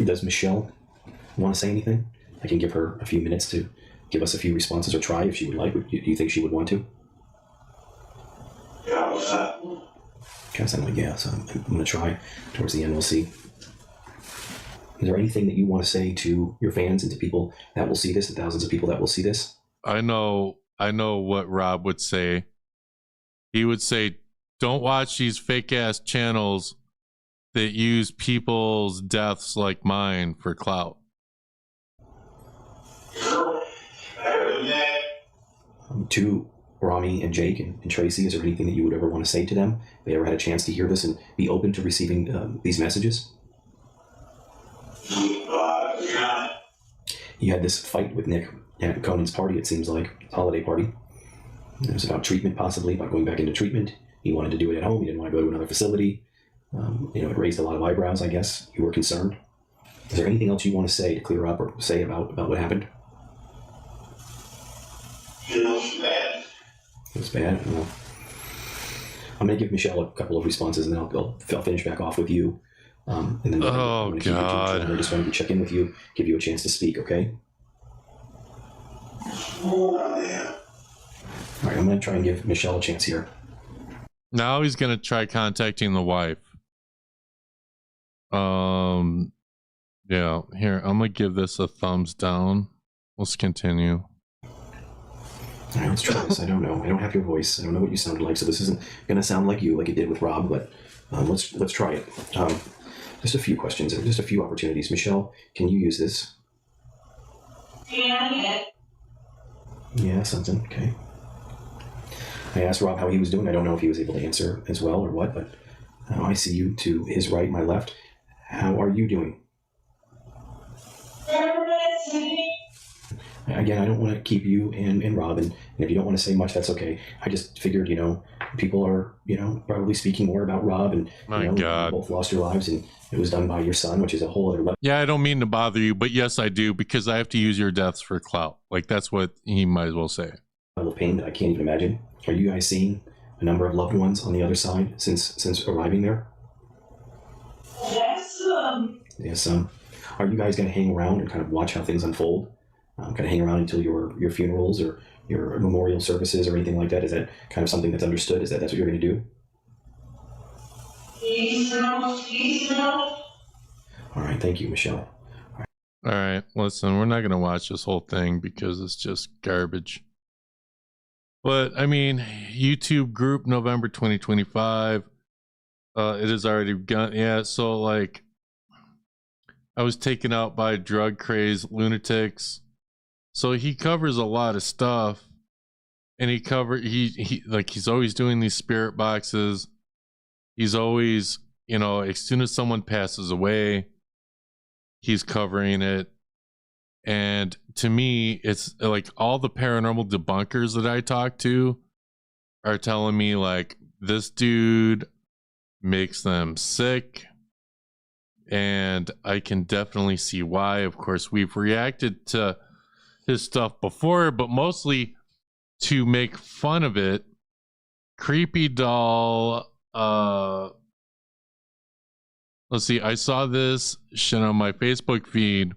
S1: Does Michelle want to say anything? I can give her a few minutes to give us a few responses, or try if she would like. Do you think she would want to? Kind of sound like yeah, so I'm going to try. Towards the end, we'll see. Is there anything that you want to say to your fans and to people that will see this, and thousands of people that will see this?
S3: I know what Rob would say. He would say, don't watch these fake ass channels that use people's deaths like mine for clout.
S1: To Rami and Jake and Tracy, is there anything that you would ever want to say to them? If they ever had a chance to hear this and be open to receiving these messages? You had this fight with Nick at Conan's party, it seems like, holiday party. It was about treatment, possibly, about going back into treatment. He wanted to do it at home. He didn't want to go to another facility. It raised a lot of eyebrows, I guess. You were concerned. Is there anything else you want to say to clear up or say about what happened? It was bad. It was bad? Well, I'm going to give Michelle a couple of responses, and then I'll finish back off with you. And then
S3: oh, God.
S1: I just wanted to check in with you, give you a chance to speak, okay? All right, I'm going to try and give Michelle a chance here.
S3: Now he's going to try contacting the wife. Yeah, here, I'm going to give this a thumbs down. Let's continue.
S1: All right, let's try this. I don't know. I don't have your voice. I don't know what you sounded like, so this isn't going to sound like you, like it did with Rob. But let's try it. Just a few questions and just a few opportunities. Michelle, can you use this? Yeah, something. Okay. I asked Rob how he was doing. I don't know if he was able to answer as well or what, but I see you to his right, my left. How are you doing? Again, I don't want to keep you and Rob, and if you don't want to say much, that's okay. I just figured, people are, probably speaking more about Rob, and
S3: My God.
S1: you both lost your lives, and it was done by your son, which is a whole other level.
S3: Yeah, I don't mean to bother you, but yes, I do, because I have to use your deaths for clout. Like, that's what he might as well say.
S1: Level of pain that I can't even imagine. Are you guys seeing a number of loved ones on the other side since arriving there?
S16: Yes,
S1: Yes, are you guys going to hang around and kind of watch how things unfold? Kind of hang around until your funerals or your memorial services or anything like that? Is that kind of something that's understood? That's what you're going to do? All right, thank you, Michelle.
S3: All right, listen, we're not going to watch this whole thing because it's just garbage. But, I mean, YouTube group, November 2025. It has already begun. Yeah, so, like, I was taken out by drug-crazed lunatics. So he covers a lot of stuff. And he's always doing these spirit boxes. He's always, as soon as someone passes away, he's covering it. And to me, it's like all the paranormal debunkers that I talk to are telling me, like, this dude makes them sick. And I can definitely see why. Of course, we've reacted to his stuff before, but mostly to make fun of it. Creepy doll. Let's see. I saw this shit on my Facebook feed.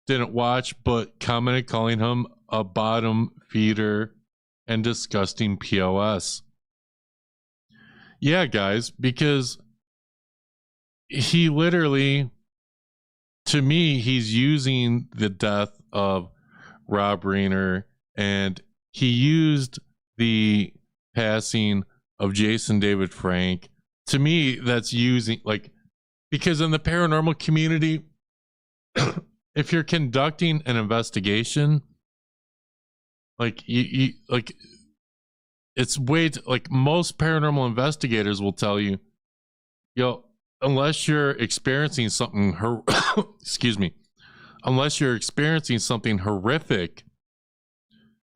S3: Didn't watch, but commented calling him a bottom feeder and disgusting POS. Yeah, guys, because he literally, to me, he's using the death of Rob Reiner, and he used the passing of Jason David Frank. To me, that's using, like, because in the paranormal community, if you're conducting an investigation, like you like, it's way like most paranormal investigators will tell you, unless you're experiencing something unless you're experiencing something horrific,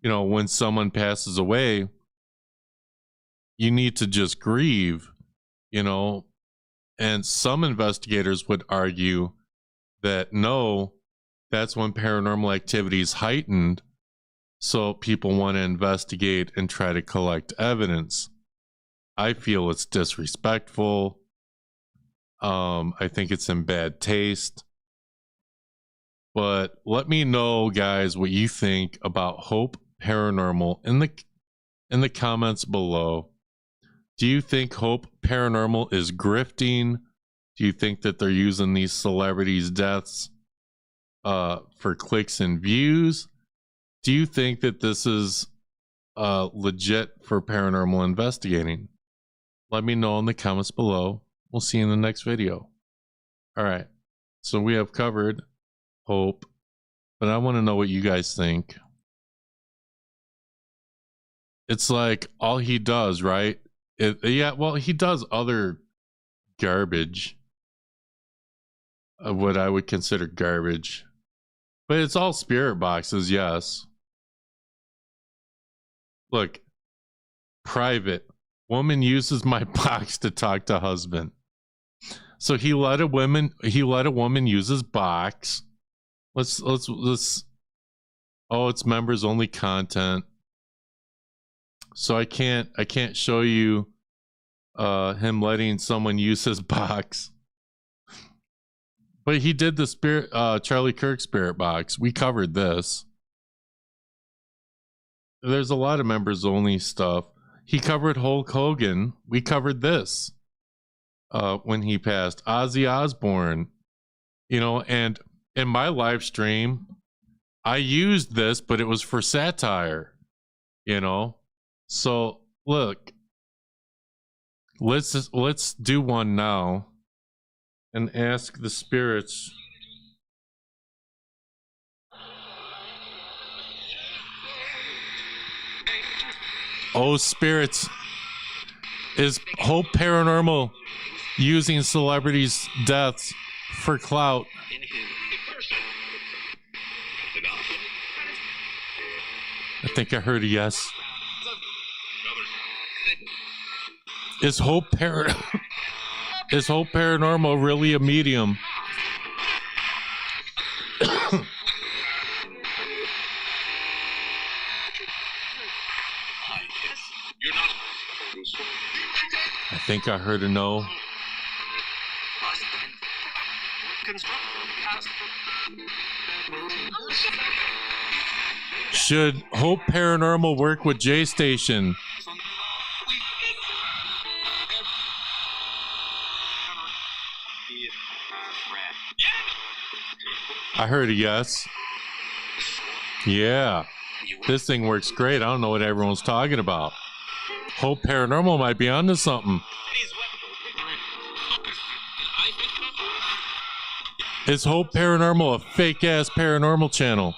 S3: when someone passes away, you need to just grieve, and some investigators would argue that no, that's when paranormal activity is heightened, so people want to investigate and try to collect evidence. I feel it's disrespectful. I think it's in bad taste. But let me know, guys, what you think about Hope Paranormal in the comments below. Do you think Hope Paranormal is grifting? Do you think that they're using these celebrities' deaths for clicks and views? Do you think that this is legit for paranormal investigating? Let me know in the comments below. We'll see you in the next video. All right. So we have covered Hope, but I want to know what you guys think. It's like all he does, right? He does other garbage. What I would consider garbage. But it's all spirit boxes, yes. Look, private. Woman uses my box to talk to husband. So he let a woman use his box. Let's oh, it's members only content. So I can't show you him letting someone use his box. But he did the Charlie Kirk spirit box. We covered this. There's a lot of members only stuff. He covered Hulk Hogan. We covered this when he passed. Ozzy Osbourne. And in my live stream, I used this, but it was for satire. you know. So look, let's do one now and ask the spirits. Oh, spirits, is Hope Paranormal using celebrities' deaths for clout? I think I heard a yes. Is Hope Paranormal really a medium? I think I heard a no. Should Hope Paranormal work with Jaystation? I heard a yes. Yeah. This thing works great. I don't know what everyone's talking about. Hope Paranormal might be onto something. Is Hope Paranormal a fake-ass paranormal channel?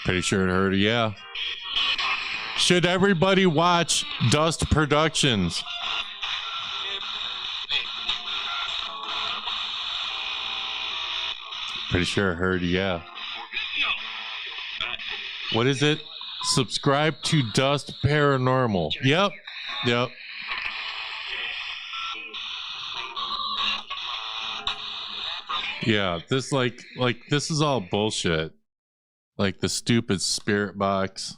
S3: Pretty sure it heard a yeah. Should everybody watch Dust Productions? Pretty sure I heard yeah. What is it? Subscribe to Dust Paranormal. Yep. Yep. Yeah, this like this is all bullshit. Like the stupid Spirit Box.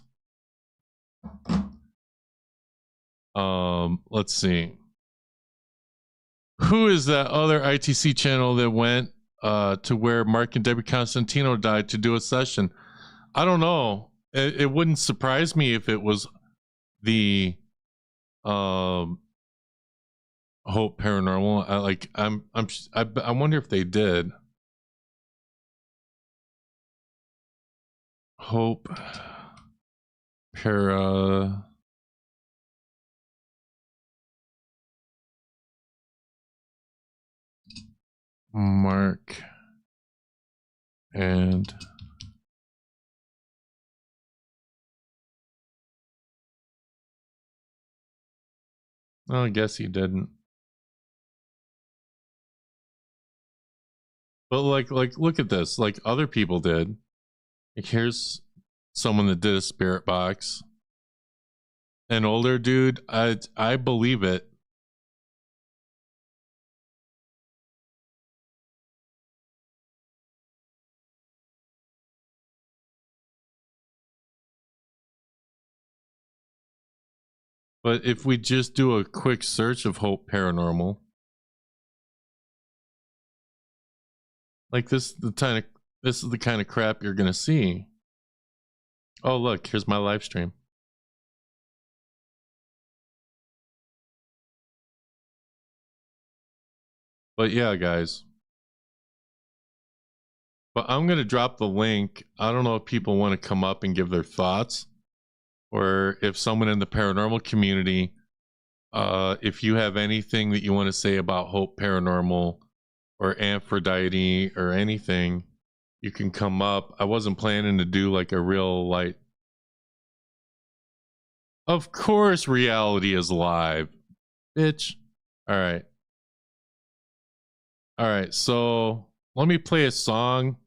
S3: Let's see. Who is that other ITC channel that went to where Mark and Debbie Constantino died to do a session? I don't know. It wouldn't surprise me if it was the Hope Paranormal. I wonder if they did. Hope Para. Mark and I guess he didn't. But like look at this. Like other people did. Like here's someone that did a Spirit Box. An older dude. I believe it. But if we just do a quick search of Hope Paranormal, like this is the kind of crap you're gonna see. Oh look, here's my live stream. But yeah, guys. But I'm gonna drop the link. I don't know if people want to come up and give their thoughts, or if someone in the paranormal community, if you have anything that you want to say about Hope Paranormal or Aphrodite or anything, you can come up. I wasn't planning to do like a real light. Of course reality is live, bitch. All right. All right, so let me play a song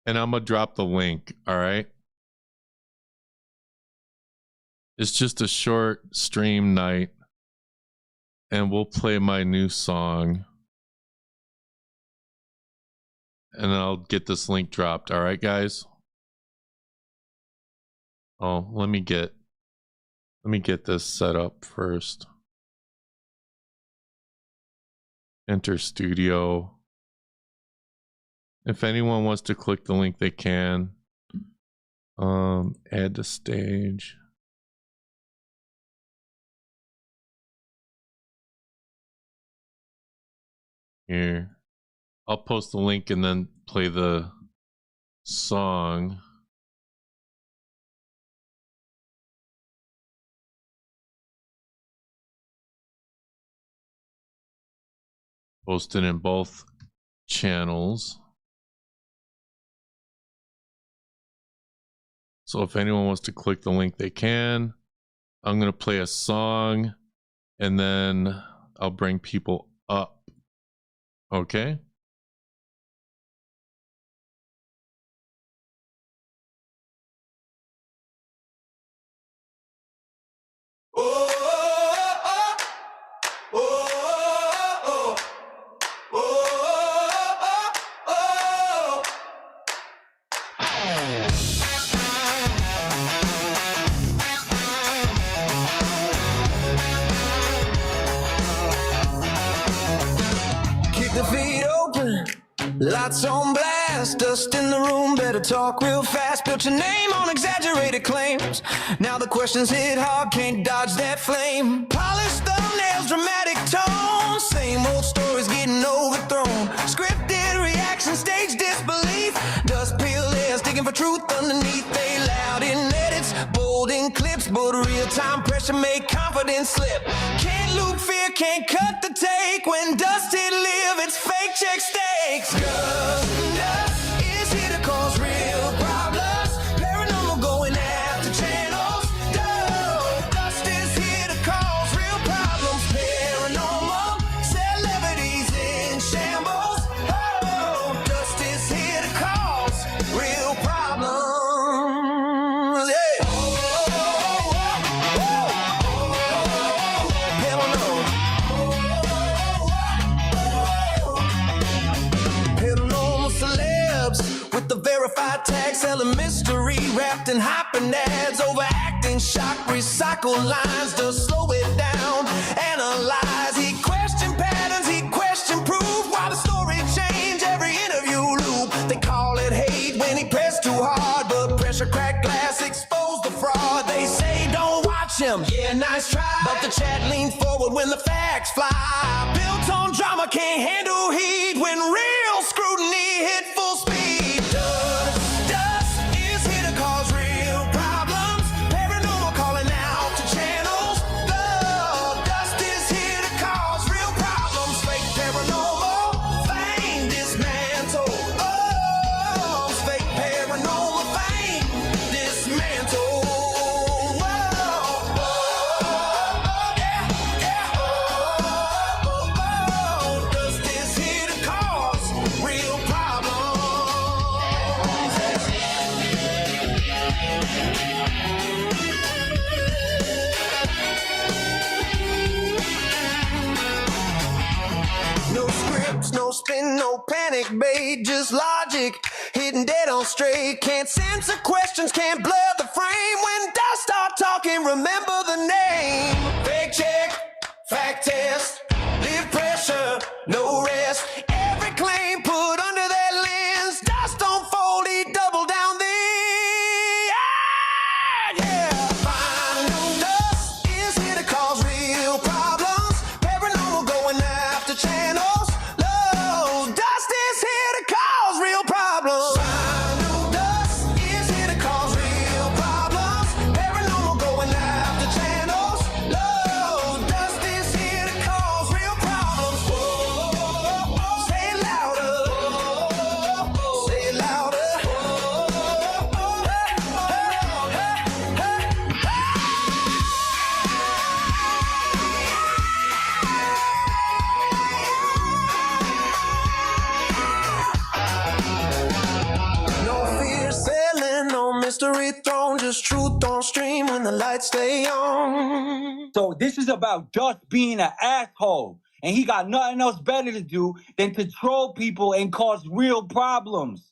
S3: and I'm gonna drop the link, all right? It's just a short stream night and we'll play my new song. And I'll get this link dropped, all right, guys? Oh, let me get this set up first. Enter studio. If anyone wants to click the link, they can. Add to stage. Here. I'll post the link and then play the song. Posted in both channels. So if anyone wants to click the link, they can. I'm going to play a song and then I'll bring people up. Okay?
S2: Kick the feet open, lights on blast, dust in the room, better talk real fast. Built your name on exaggerated claims. Now the questions hit hard, can't dodge that flame. Polished thumbnails, dramatic tone, same old stories getting overthrown. Scripted reaction, stage disbelief, dust peel layers, digging for truth underneath. They loud in edits, bold in clips, but real-time pressure make confidence slip. Can't loop fear, can't cut the take. When dust hit live, it's fake check stakes. Dust is here to cause real problems. Paranormal going after channels. Dust is here to cause real problems. Paranormal celebrities in shambles. Oh, dust is here to cause real problems. Yeah. Paranormal celebs with the verified tag, selling mystery wrapped in hyping ads, overacting shock, recycle lines to slow it down, analyze. He questioned patterns, he questioned proof, why the story change every interview loop. They call it hate when he pressed too hard, but pressure cracked glass exposed the fraud. They say don't watch him, yeah, nice try, but the chat leaned forward when the facts fly. Built on drama, can't handle heat when real scrutiny hit full speed. Dust is here to cause real problems. Paranormal calling out to channels. Dust is here to cause real problems. Fake paranormal, fame dismantle. Oh, fake paranormal, fame dismantle. Dust is here to cause real problems. No scripts, no spin, no panic bait, just logic hitting dead on straight. Can't censor questions, can't blur the frame. When dust start talking, remember the name. Fake check, fact test, live pressure, no rest. Every claim put under that lens. Dust don't fold, he double down the yeah. Final dust is here to cause real problems. Paranormal going after channels. Low dust is here to cause real problems. Final dust is here to cause real problems. Paranormal going after channels. Low dust is here to cause real problems. Whoa, say it louder. Say it louder. No fear selling, no mystery thrown, just truth on stream when the lights stay on.
S8: So this is about Dust being an asshole, and he got nothing else better to do than to troll people and cause real problems.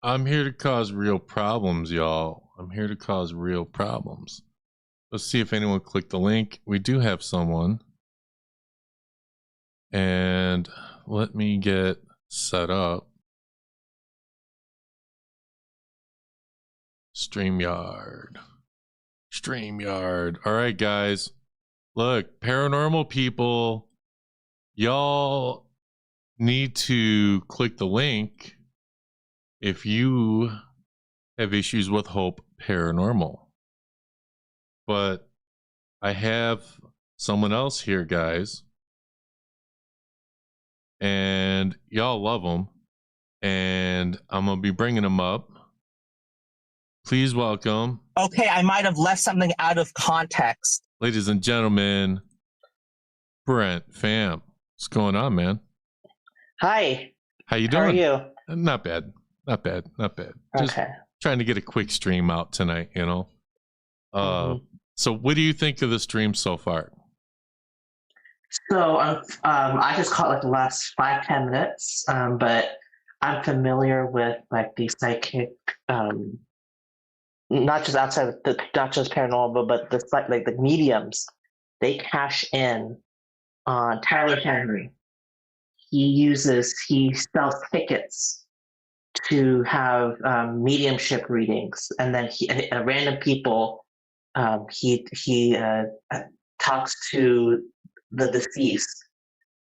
S3: I'm here to cause real problems, y'all. I'm here to cause real problems. Let's see if anyone clicked the link. We do have someone. And let me get set up. StreamYard. All right, guys. Look, paranormal people, y'all need to click the link if you have issues with Hope Paranormal. But I have someone else here, guys, and y'all love them, and I'm gonna be bringing them up. Please welcome.
S9: Okay, I might have left something out of context.
S3: Ladies and gentlemen, Brent Fam. What's going on, man?
S9: Hi.
S3: How you doing?
S9: How are you?
S3: Not bad. Not bad. Not bad. Just
S9: Okay.
S3: trying to get a quick stream out tonight, you know? So what do you think of the stream so far?
S9: So I just caught like the last 5-10 minutes, but I'm familiar with like the psychic, not just outside of not just paranormal, but the like the mediums. They cash in on Tyler Henry. He sells tickets to have mediumship readings, and then random people. He talks to the deceased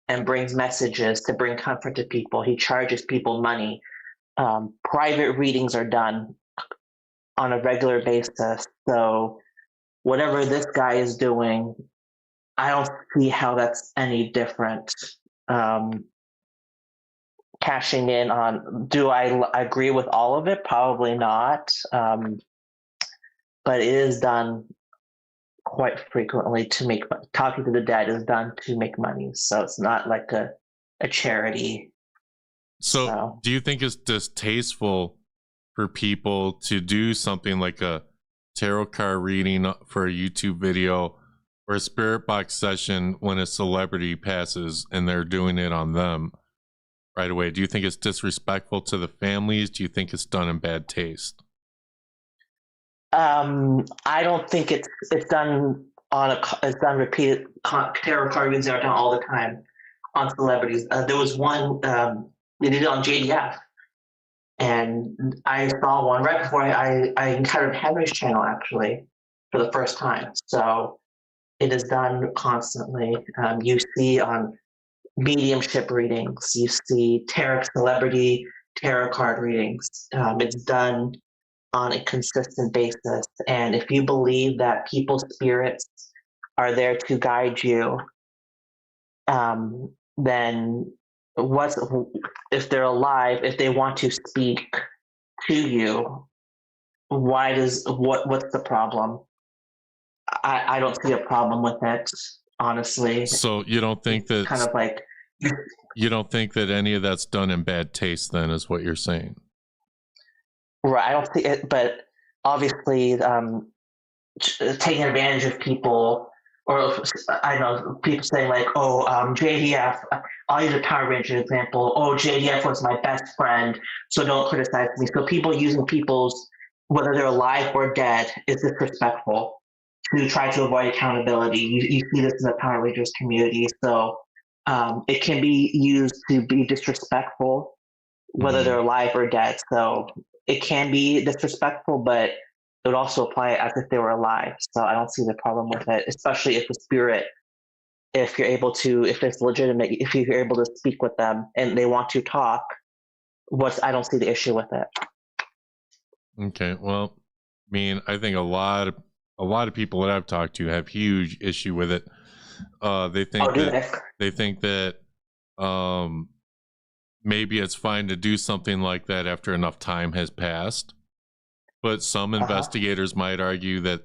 S9: and brings messages to bring comfort to people. He charges people money. Private readings are done on a regular basis. So whatever this guy is doing, I don't see how that's any different. Cashing in on, do I agree with all of it? Probably not. But it is done quite frequently to make money. Talking to the dead is done to make money. So it's not like a charity.
S3: So do you think it's distasteful for people to do something like a tarot card reading for a YouTube video or a spirit box session when a celebrity passes and they're doing it on them right away? Do you think it's disrespectful to the families? Do you think it's done in bad taste?
S9: I don't think it's done it's done repeated. Tarot card readings are done all the time on celebrities. There was one they did it on JDF, and I saw one right before I encountered Henry's channel actually for the first time. So it is done constantly. You see on mediumship readings, you see celebrity tarot card readings. It's done on a consistent basis, and if you believe that people's spirits are there to guide you, then if they're alive, if they want to speak to you, what's the problem? I don't see a problem with it, honestly.
S3: So you don't think that
S9: kind of like
S3: you don't think that any of that's done in bad taste, then, is what you're saying?
S9: Right, I don't see it, but obviously taking advantage of people, or I know people saying like, oh, JDF, I'll use a Power Ranger example. Oh, JDF was my best friend, so don't criticize me. So people using people's, whether they're alive or dead, is disrespectful to try to avoid accountability. You see this in the Power Rangers community. So it can be used to be disrespectful, whether they're alive or dead. So it can be disrespectful, but it would also apply as if they were alive. So I don't see the problem with it, especially if the spirit, if it's legitimate, if you're able to speak with them and they want to talk, I don't see the issue with it.
S3: Okay, well, I mean, I think a lot of people that I've talked to have huge issue with it. They think that maybe it's fine to do something like that after enough time has passed. But some investigators might argue that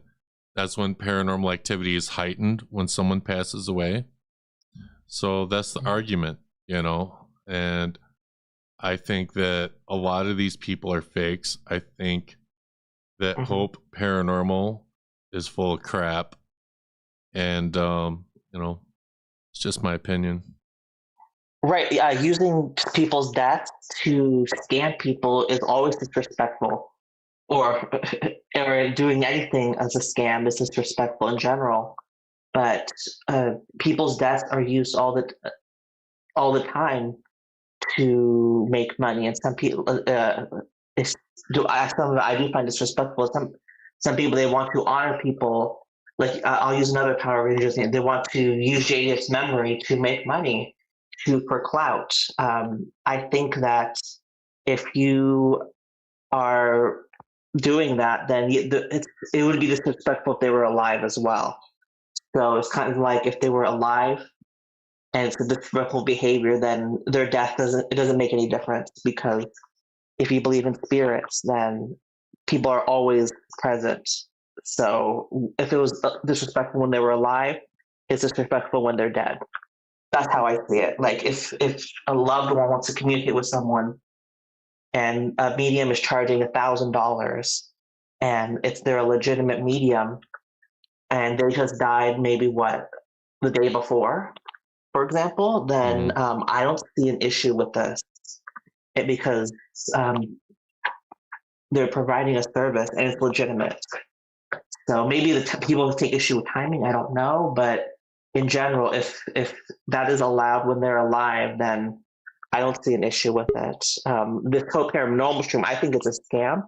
S3: that's when paranormal activity is heightened, when someone passes away. So that's the argument, you know. And I think that a lot of these people are fakes. I think that Hope Paranormal is full of crap. And, you know, it's just my opinion.
S9: Right. Using people's deaths to scam people is always disrespectful. Or doing anything as a scam is disrespectful in general. But people's deaths are used all the time to make money, and some people I do find disrespectful. Some people, they want to honor people. Like I'll use another Power Rangers name. They want to use JDF's memory to make money. for clout. I think that if you are doing that, then it would be disrespectful if they were alive as well. So it's kind of like if they were alive and it's a disrespectful behavior, then their death doesn't make any difference, because if you believe in spirits, then people are always present. So if it was disrespectful when they were alive, it's disrespectful when they're dead. That's how I see it. Like if a loved one wants to communicate with someone and a medium is charging $1,000 and it's their legitimate medium and they just died maybe the day before, for example, then I don't see an issue with this because they're providing a service and it's legitimate. So maybe the people take issue with timing, I don't know, but in general, if that is allowed when they're alive, then I don't see an issue with it. This Hope Paranormal stream, I think it's a scam.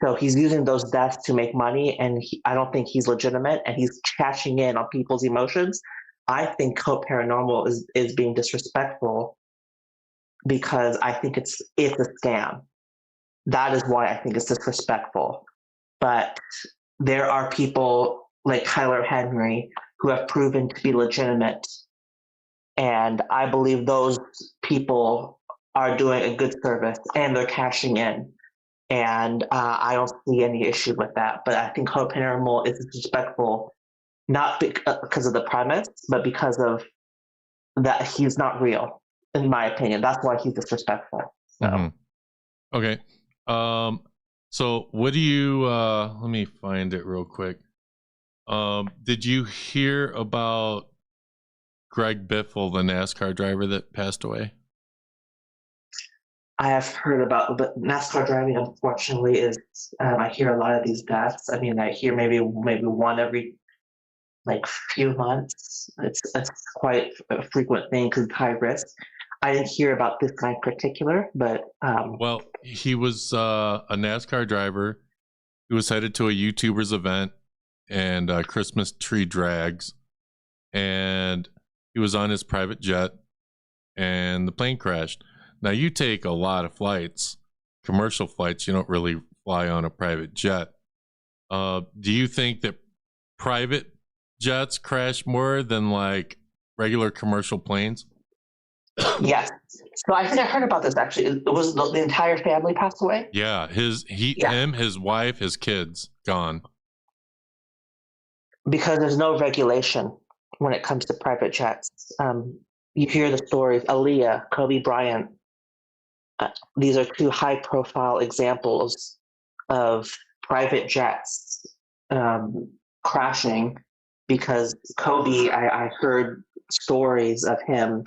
S9: So he's using those deaths to make money, and I don't think he's legitimate, and he's cashing in on people's emotions. I think Hope Paranormal is being disrespectful because I think it's a scam. That is why I think it's disrespectful. But there are people like Kyler Henry who have proven to be legitimate. And I believe those people are doing a good service and they're cashing in. And I don't see any issue with that. But I think Hope Paranormal is disrespectful, not because of the premise, but because of that he's not real, in my opinion. That's why he's disrespectful. So.
S3: Okay. So what do you, let me find it real quick. Did you hear about Greg Biffle, the NASCAR driver that passed away?
S9: I have heard about, but NASCAR driving, unfortunately, is I hear a lot of these deaths. I mean, I hear maybe one every few months. It's quite a frequent thing because high risk. I didn't hear about this guy in particular, but
S3: well, he was a NASCAR driver. He was headed to a YouTuber's event and Christmas tree drags, and he was on his private jet, and the plane crashed. Now, you take a lot of flights, commercial flights. You don't really fly on a private jet. Do you think that private jets crash more than like regular commercial planes?
S9: Yes. So I think I heard about this actually. It was the entire family passed away?
S3: Yeah, him, his wife, his kids, gone.
S9: Because there's no regulation when it comes to private jets. You hear the stories, Aaliyah, Kobe Bryant. These are two high-profile examples of private jets crashing because Kobe, I heard stories of him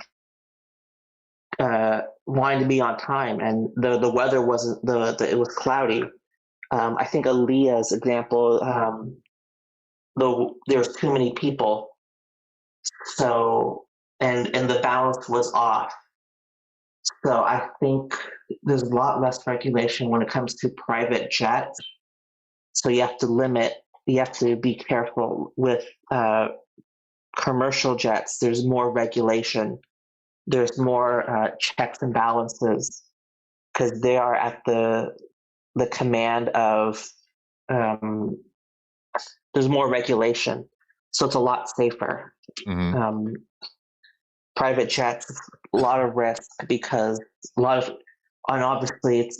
S9: wanting to be on time, and the weather wasn't it was cloudy. I think Aaliyah's example, there was too many people, so and the balance was off. So I think there's a lot less regulation when it comes to private jets. So you have to be careful with commercial jets. There's more regulation. There's more checks and balances because they are at the command of, there's more regulation. So it's a lot safer. Private jets, a lot of risk because obviously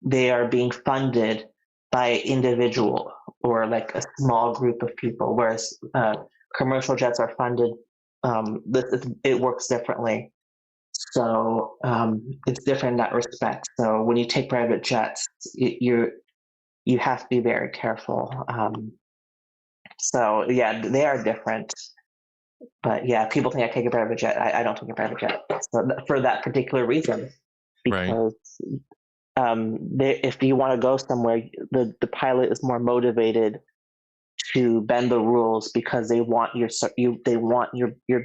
S9: they are being funded by individual or like a small group of people, whereas commercial jets are funded. It works differently. So it's different in that respect. So when you take private jets, you have to be very careful. So yeah, they are different. But yeah, people think I take a private jet. I don't take a private jet for that particular reason. Because if you want to go somewhere, the pilot is more motivated to bend the rules because they want your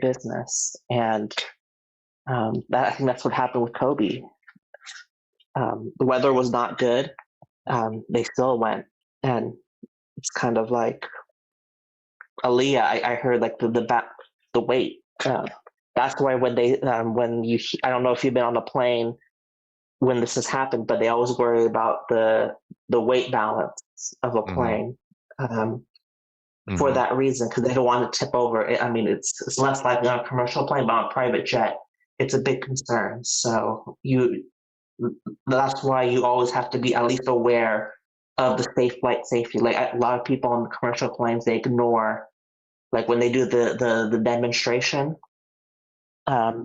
S9: business, and I think that's what happened with Kobe. The weather was not good. They still went, and it's kind of like Aaliyah. I heard like the weight. That That's why when they I don't know if you've been on a plane when this has happened, but they always worry about the weight balance of a plane for that reason, because they don't want to tip over. I mean, it's less likely on a commercial plane, but on a private jet, it's a big concern. So that's why you always have to be at least aware of the safe flight safety. Like a lot of people on the commercial planes, they ignore, like when they do the demonstration,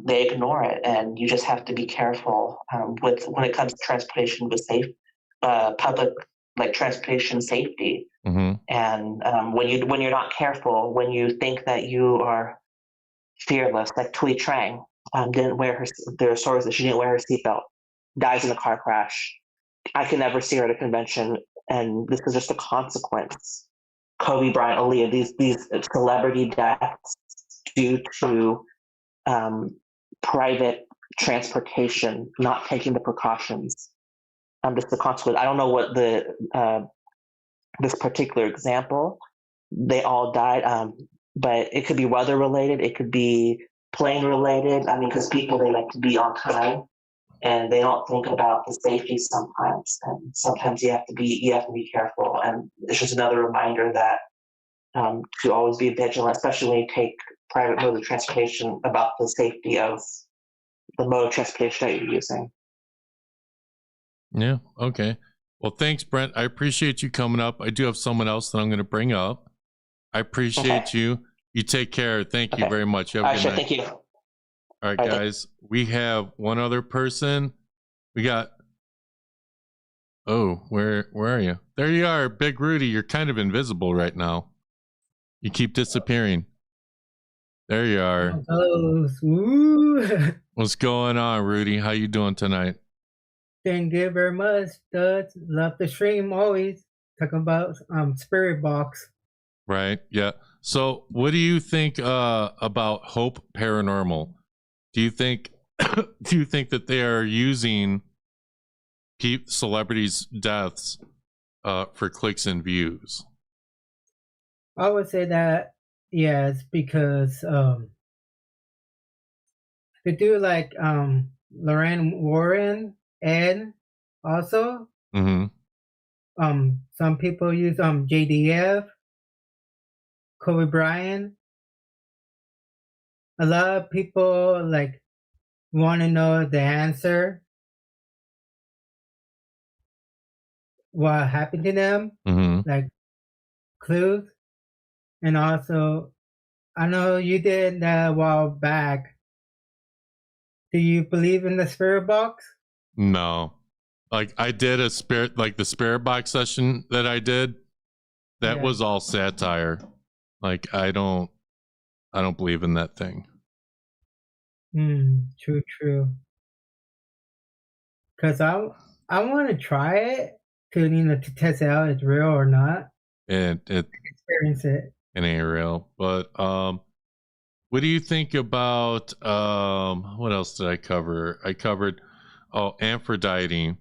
S9: they ignore it, and you just have to be careful with when it comes to transportation with safe public, like transportation safety. And when you're not careful, when you think that you are fearless, like Tui Trang didn't wear her. There are stories that she didn't wear her seatbelt, dies in a car crash. I can never see her at a convention, and this is just a consequence. Kobe Bryant, Aaliyah, these celebrity deaths due to private transportation, not taking the precautions. Just the consequence. I don't know what this particular example. They all died, but it could be weather related. It could be plane related. I mean, because people, they like to be on time, and they don't think about the safety sometimes. And sometimes you have to be careful. And it's just another reminder that to always be vigilant, especially when you take private mode of transportation, about the safety of the mode of transportation that you're using.
S3: Yeah. Okay. Well, thanks, Brent. I appreciate you coming up. I do have someone else that I'm going to bring up. I appreciate you. You take care. Thank you very much. You have a good night.
S9: Thank you.
S3: All right, guys. We have one other person. We got. Oh, where are you? There you are, Big Rudy. You're kind of invisible right now. You keep disappearing. There you are.
S11: Hello.
S3: What's going on, Rudy? How you doing tonight?
S11: Thank you very much, Dutch. Love the stream always. Talking about Spirit Box.
S3: Right. Yeah. So what do you think about Hope Paranormal? Do you think that they are using celebrities' deaths for clicks and views?
S11: I would say that yes, because they do like Lorraine Warren and also some people use JDF, Kobe Bryant. A lot of people like want to know the answer, what happened to them, like clues. And also, I know you did that a while back. Do you believe in the Spirit Box?
S3: No. Like I did the Spirit Box session that I did. That was all satire. Like I don't believe in that thing.
S11: True. Cause I want to try it to test it out if it's real or not.
S3: It
S11: Experience it.
S3: It ain't real. But what do you think about what else did I cover? I covered Aphrodite,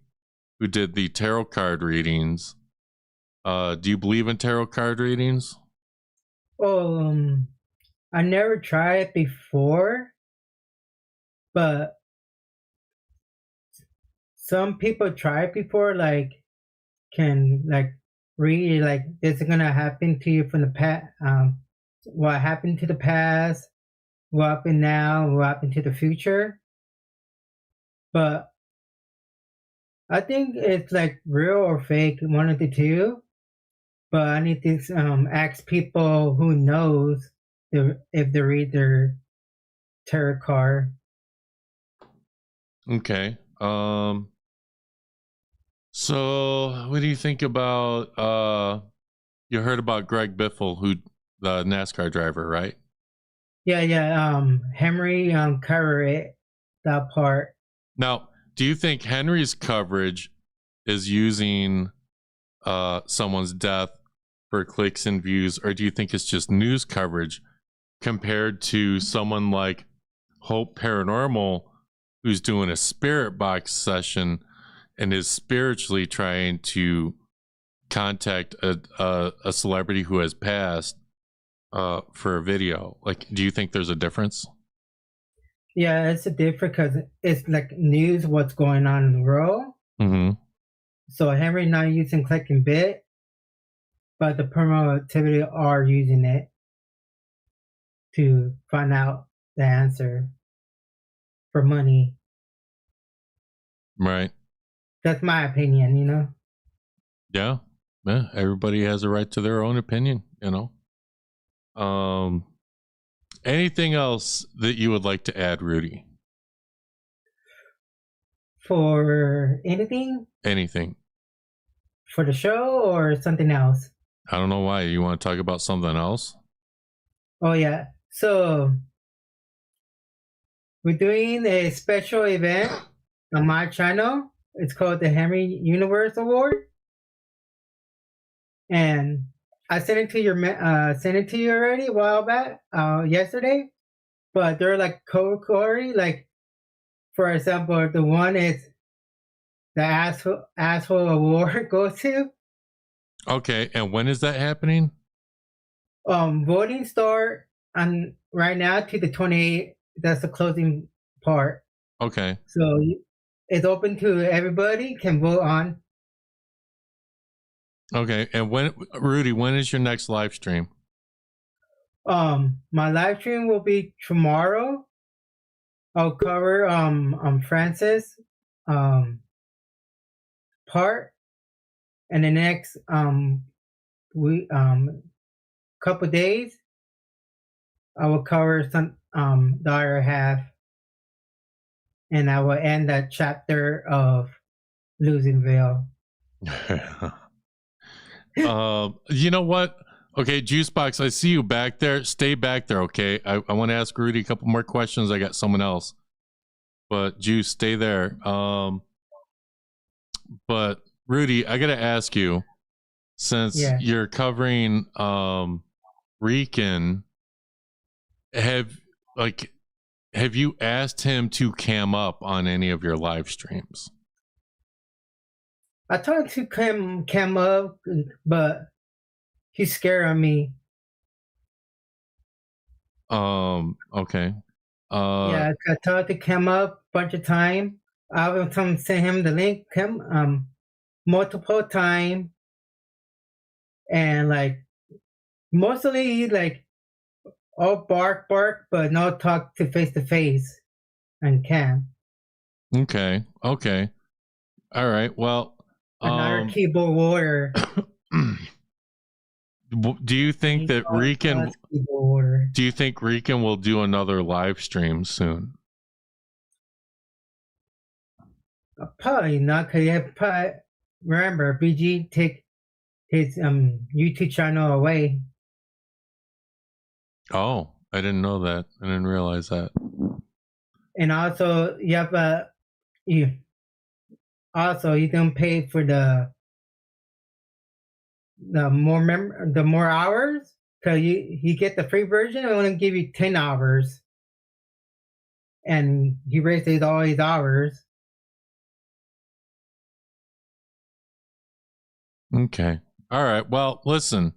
S3: who did the tarot card readings. Do you believe in tarot card readings?
S11: I never tried it before, but some people try it before, like can like read like this is gonna happen to you from the past, what happened to the past, what happened now, what happened to the future. But I think it's like real or fake, one of the two. But I need to ask people who knows if they read their tarot card.
S3: Okay. So what do you think about you heard about Greg Biffle, who the NASCAR driver, right?
S11: Yeah. Henry covered it, that part.
S3: Now, do you think Henry's coverage is using someone's death for clicks and views, or do you think it's just news coverage compared to someone like Hope Paranormal, who's doing a Spirit Box session and is spiritually trying to contact a celebrity who has passed for a video? Like, do you think there's a difference?
S11: Yeah, it's a different because it's like news, what's going on in the world.
S3: Mm-hmm.
S11: So Henry not using click and bit, but the paranormal activity are using it to find out the answer for money.
S3: Right.
S11: That's my opinion, you know?
S3: Yeah. Yeah. Everybody has a right to their own opinion, you know. Anything else that you would like to add, Rudy?
S11: For anything?
S3: Anything.
S11: For the show or something else?
S3: I don't know why. You want to talk about something else?
S11: Oh, yeah. So, we're doing a special event on my channel. It's called the Henry Universe Award. And I sent it to you already a while back, yesterday. But they're like category, like for example, the one is the asshole award goes to.
S3: Okay, and when is that happening?
S11: Voting start on right now to the 28th. That's the closing part.
S3: Okay.
S11: So it's open to everybody can vote on.
S3: Okay, and Rudy, when is your next live stream?
S11: My live stream will be tomorrow. I'll cover Francis part, and the next couple days I will cover some the other half, and I will end that chapter of Losing Veil.
S3: You know what? Okay, Juicebox, I see you back there. Stay back there, okay? I want to ask Rudy a couple more questions. I got someone else. But Juice, stay there. But Rudy, I gotta ask you, since you're covering Rican, have you asked him to cam up on any of your live streams?
S11: I tried to cam up, but he's scared of me.
S3: Okay.
S11: Yeah, I tried to cam up a bunch of time. I will send him the link multiple time, and like mostly like all bark, but no talk to face and cam.
S3: Okay. Okay. All right. Well,
S11: another keyboard warrior.
S3: Do you think that Rican? Do you think Rican will do another live stream soon?
S11: Probably not, cause remember BG take his YouTube channel away.
S3: Oh, I didn't know that. I didn't realize that.
S11: And also, you don't pay for the more hours, cause you get the free version. I want to give you 10 hours, and he raises all his hours.
S3: Okay. All right. Well, listen,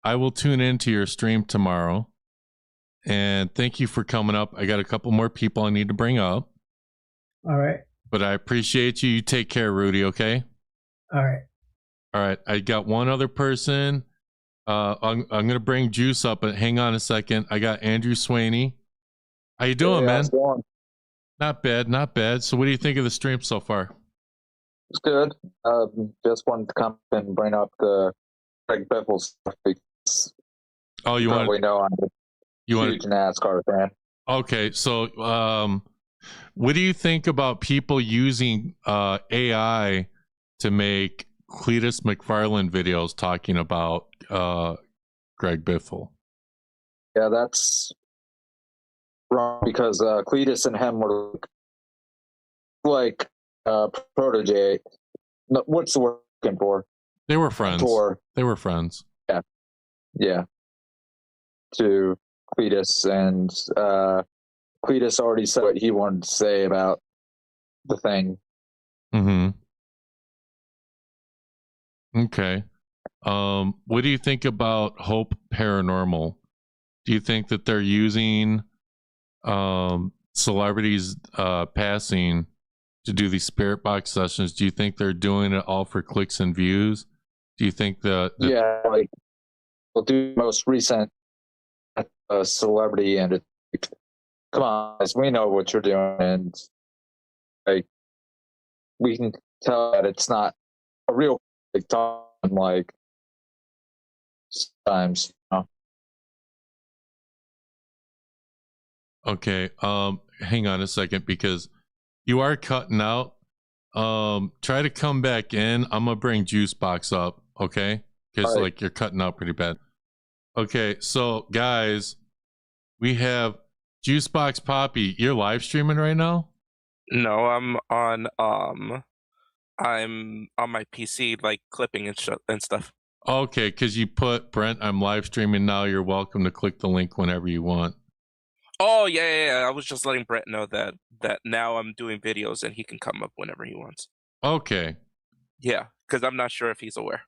S3: I will tune into your stream tomorrow, and thank you for coming up. I got a couple more people I need to bring up.
S11: All right.
S3: But I appreciate you. You take care, Rudy. Okay.
S11: All right.
S3: All right. I got one other person. I'm gonna bring Juice up, but hang on a second. I got Andrew Swaney. How you doing, man?
S12: How's it going?
S3: Not bad, not bad. So, what do you think of the stream so far?
S12: It's good. Just wanted to come and bring up the Greg Biffle stuff because
S3: you
S12: probably know I'm a huge NASCAR fan.
S3: Okay, so what do you think about people using AI to make Cletus McFarland videos talking about Greg Biffle?
S12: Yeah, that's wrong because Cletus and him were like protege. No, what's the word I'm looking for?
S3: They were friends. They were friends.
S12: Yeah. Yeah. To Cletus, and Cletus already said what he wanted to say about the thing.
S3: Mm-hmm. Okay. What do you think about Hope Paranormal? Do you think that they're using celebrities passing to do these spirit box sessions, do you think they're doing it all for clicks and views? Do you think
S12: yeah, like we'll do most recent celebrity, and it, come on, guys, we know what you're doing, and like we can tell that it's not a real time, like sometimes, you know?
S3: Okay, hang on a second, because you are cutting out. Try to come back in. I'm gonna bring Juice Box up, okay? Because like you're cutting out pretty bad. Okay, so guys, we have Juice Box Poppy. You're live streaming right now?
S14: No, I'm on my PC, like clipping and stuff.
S3: Okay, because you put Brent, I'm live streaming now. You're welcome to click the link whenever you want.
S14: Oh yeah. I was just letting Brett know that now I'm doing videos and he can come up whenever he wants.
S3: Okay.
S14: Yeah, because I'm not sure if he's aware.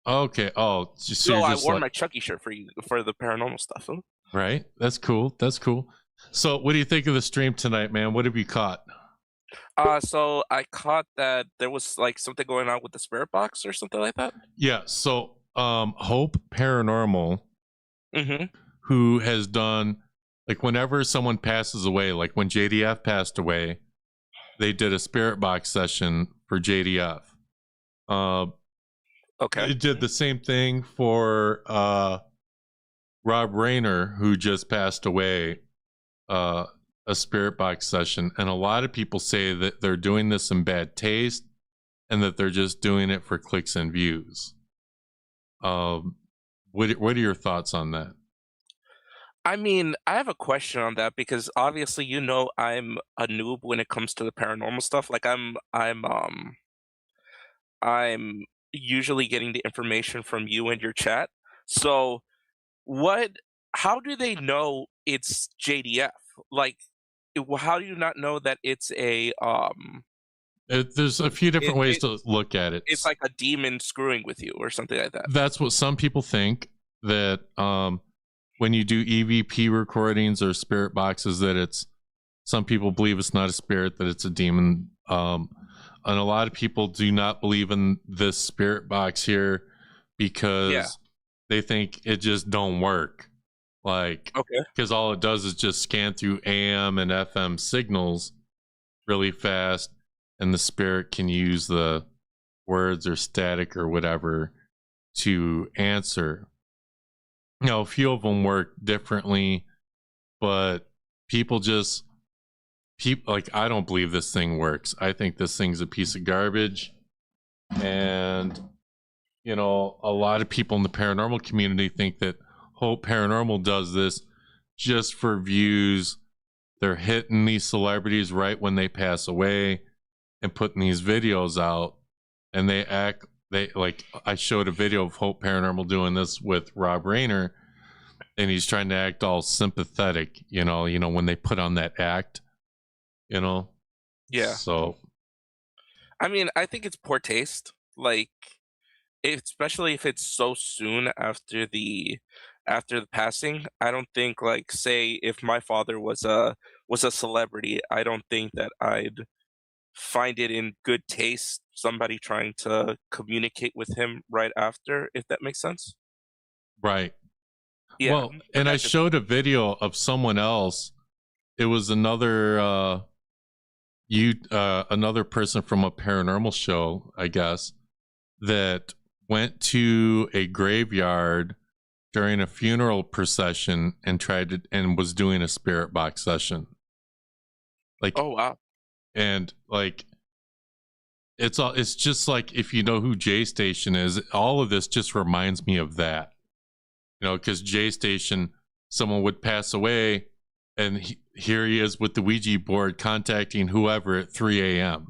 S3: Okay. Oh, so
S14: I
S3: just
S14: wore
S3: like,
S14: my Chucky shirt for you for the paranormal stuff. Huh?
S3: right? That's cool. That's cool. So, what do you think of the stream tonight, man? What have you caught?
S14: So I caught that there was like something going on with the spirit box or something like that.
S3: Yeah. So, Hope Paranormal,
S14: Mm-hmm.
S3: who has done, like, whenever someone passes away, like when JDF passed away, they did a spirit box session for JDF.
S14: Okay.
S3: They did the same thing for Rob Reiner, who just passed away, a spirit box session. And a lot of people say that they're doing this in bad taste and that they're just doing it for clicks and views. What are your thoughts on that?
S14: I mean, I have a question on that because obviously, you know, I'm a noob when it comes to the paranormal stuff. Like I'm usually getting the information from you and your chat. So how do they know it's JDF? Like, how do you not know that it's a
S3: There's a few different ways to look at it.
S14: It's like a demon screwing with you or something like that.
S3: That's what some people think, that when you do EVP recordings or spirit boxes, that it's, some people believe it's not a spirit, that it's a demon. And a lot of people do not believe in this spirit box here because they think it just don't work. Like, because all it does is just scan through AM and FM signals really fast, and the spirit can use the words or static or whatever to answer. You know, a few of them work differently, but like, I don't believe this thing works. I think this thing's a piece of garbage. And, you know, a lot of people in the paranormal community think that Hope Paranormal does this just for views. They're hitting these celebrities right when they pass away and putting these videos out. And like, I showed a video of Hope Paranormal doing this with Rob Reiner, and he's trying to act all sympathetic, you know, when they put on that act. You know?
S14: Yeah.
S3: So,
S14: I mean, I think it's poor taste. Like, especially if it's so soon after the passing. I don't think, like, say if my father was a celebrity, I don't think that I'd find it in good taste somebody trying to communicate with him right after, if that makes sense.
S3: Right.
S14: Yeah.
S3: Well, and I showed a video of someone else. It was another another person from a paranormal show, I guess, that went to a graveyard during a funeral procession and was doing a spirit box session. Like,
S14: oh wow.
S3: And like, it's just like, if you know who Jaystation is, all of this just reminds me of that. You know, because Jaystation, someone would pass away, and here he is with the Ouija board contacting whoever at 3 a.m.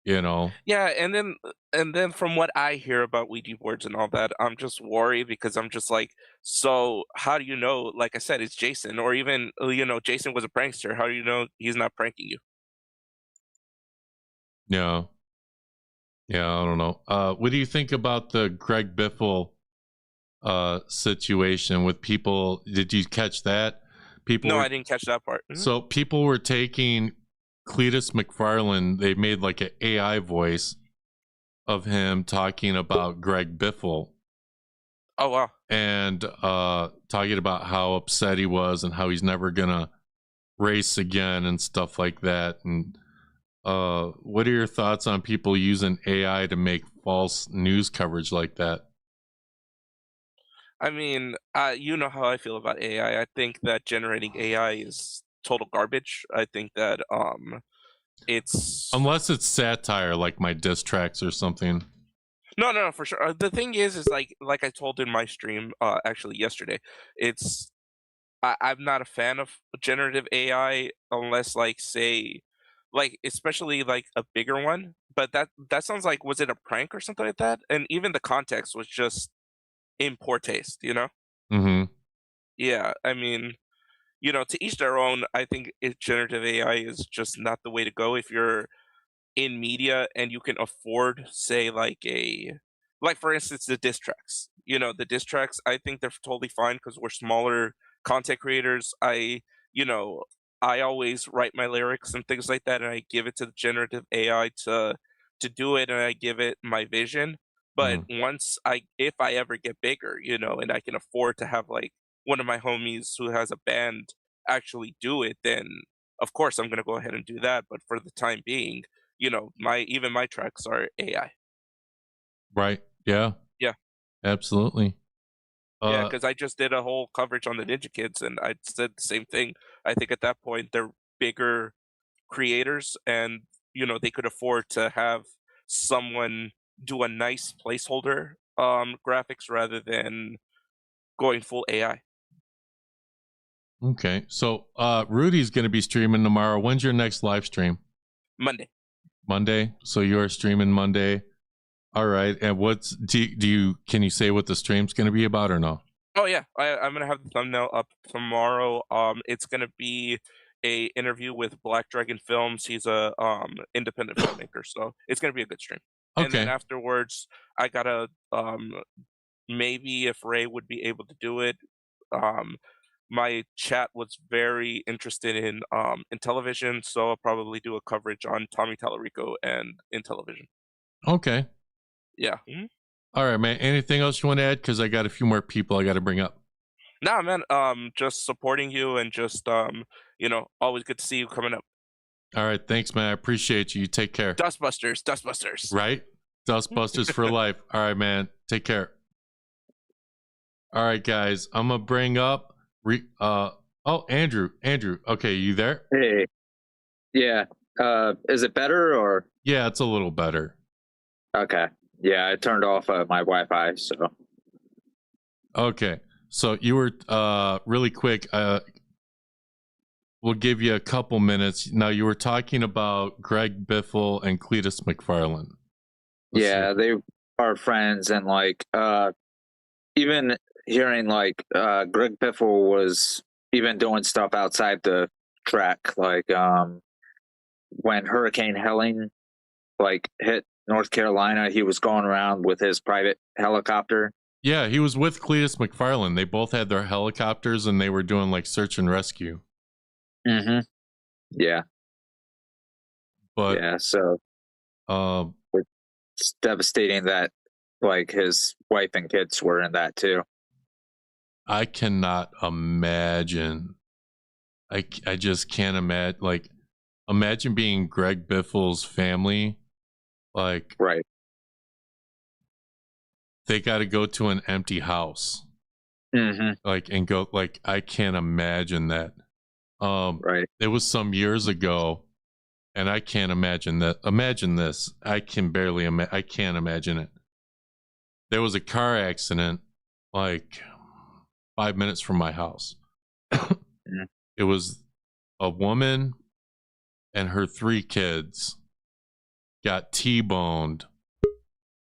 S3: You know?
S14: Yeah, and then from what I hear about Ouija boards and all that, I'm just worried because I'm just like, so how do you know, like I said, it's Jason, or even, you know, Jason was a prankster. How do you know he's not pranking you?
S3: Yeah. Yeah, I don't know. What do you think about the Greg Biffle situation with people? Did you catch that? People
S14: No,
S3: were,
S14: I didn't catch that part.
S3: So people were taking Cletus McFarland. They made like an AI voice of him talking about Greg Biffle.
S14: Oh wow!
S3: And talking about how upset he was and how he's never gonna race again and stuff like that. And what are your thoughts on people using AI to make false news coverage like that?
S14: I mean, you know how I feel about AI. I think that generating AI is total garbage. I think that it's
S3: unless it's satire, like my diss tracks or something.
S14: No, for sure. The thing is like I told in my stream actually yesterday, it's I'm not a fan of generative AI unless like say like especially like a bigger one. But that sounds like, was it a prank or something like that? And even the context was just in poor taste, you know?
S3: Mm-hmm.
S14: Yeah, I mean, you know, to each their own. I think generative AI is just not the way to go if you're in media and you can afford, say, like for instance, the diss tracks. You know, the diss tracks, I think they're totally fine because we're smaller content creators. You know, I always write my lyrics and things like that, and I give it to the generative AI to do it, and I give it my vision. But if I ever get bigger, you know, and I can afford to have like one of my homies who has a band actually do it, then of course I'm gonna go ahead and do that. But for the time being, you know, even my tracks are AI.
S3: Right. Yeah.
S14: Yeah.
S3: Absolutely.
S14: Yeah, because I just did a whole coverage on the Ninja Kids, and I said the same thing. I think at that point they're bigger creators, and you know they could afford to have someone do a nice placeholder graphics rather than going full AI.
S3: Okay. So Rudy's going to be streaming tomorrow. When's your next live stream?
S14: Monday.
S3: Monday. So you're streaming Monday. All right. And can you say what the stream's going to be about or no?
S14: Oh yeah, I'm gonna have the thumbnail up tomorrow. It's gonna be a interview with Black Dragon Films. He's a independent filmmaker, so it's gonna be a good stream.
S3: Okay.
S14: And then afterwards, I gotta maybe if Ray would be able to do it. My chat was very interested in television, so I'll probably do a coverage on Tommy Tallarico and in television.
S3: Okay.
S14: Yeah.
S3: All right, man. Anything else you want to add? Because I got a few more people I got to bring up.
S14: Nah, man. Just supporting you and just you know, always good to see you coming up.
S3: All right, thanks, man. I appreciate you. You take care.
S14: Dustbusters.
S3: Right? Dustbusters for life. All right, man. Take care. All right, guys. I'm gonna bring up Andrew. Okay, you there?
S12: Hey. Yeah. Is it better or?
S3: Yeah, it's a little better.
S12: Okay. Yeah, I turned off my Wi-Fi, so.
S3: Okay. So you were really quick. We'll give you a couple minutes. Now you were talking about Greg Biffle and Cletus McFarland.
S12: Yeah, they are friends, and like even hearing like Greg Biffle was even doing stuff outside the track, like when Hurricane Helene like hit North Carolina, he was going around with his private helicopter.
S3: Yeah, he was with Cletus McFarland. They both had their helicopters and they were doing like search and rescue.
S12: Mm-hmm. Yeah.
S3: But
S12: yeah, so it's devastating that like his wife and kids were in that too.
S3: I cannot imagine. I just can't imagine. Like, imagine being Greg Biffle's family. Like,
S12: right.
S3: They got to go to an empty house.
S12: Mm-hmm.
S3: Like, and go, like, I can't imagine that.
S12: Right.
S3: It was some years ago, and I can't imagine that. Imagine this. I can barely I can't imagine it. There was a car accident, like 5 minutes from my house.
S12: Mm-hmm.
S3: It was a woman and her 3 kids got T-boned.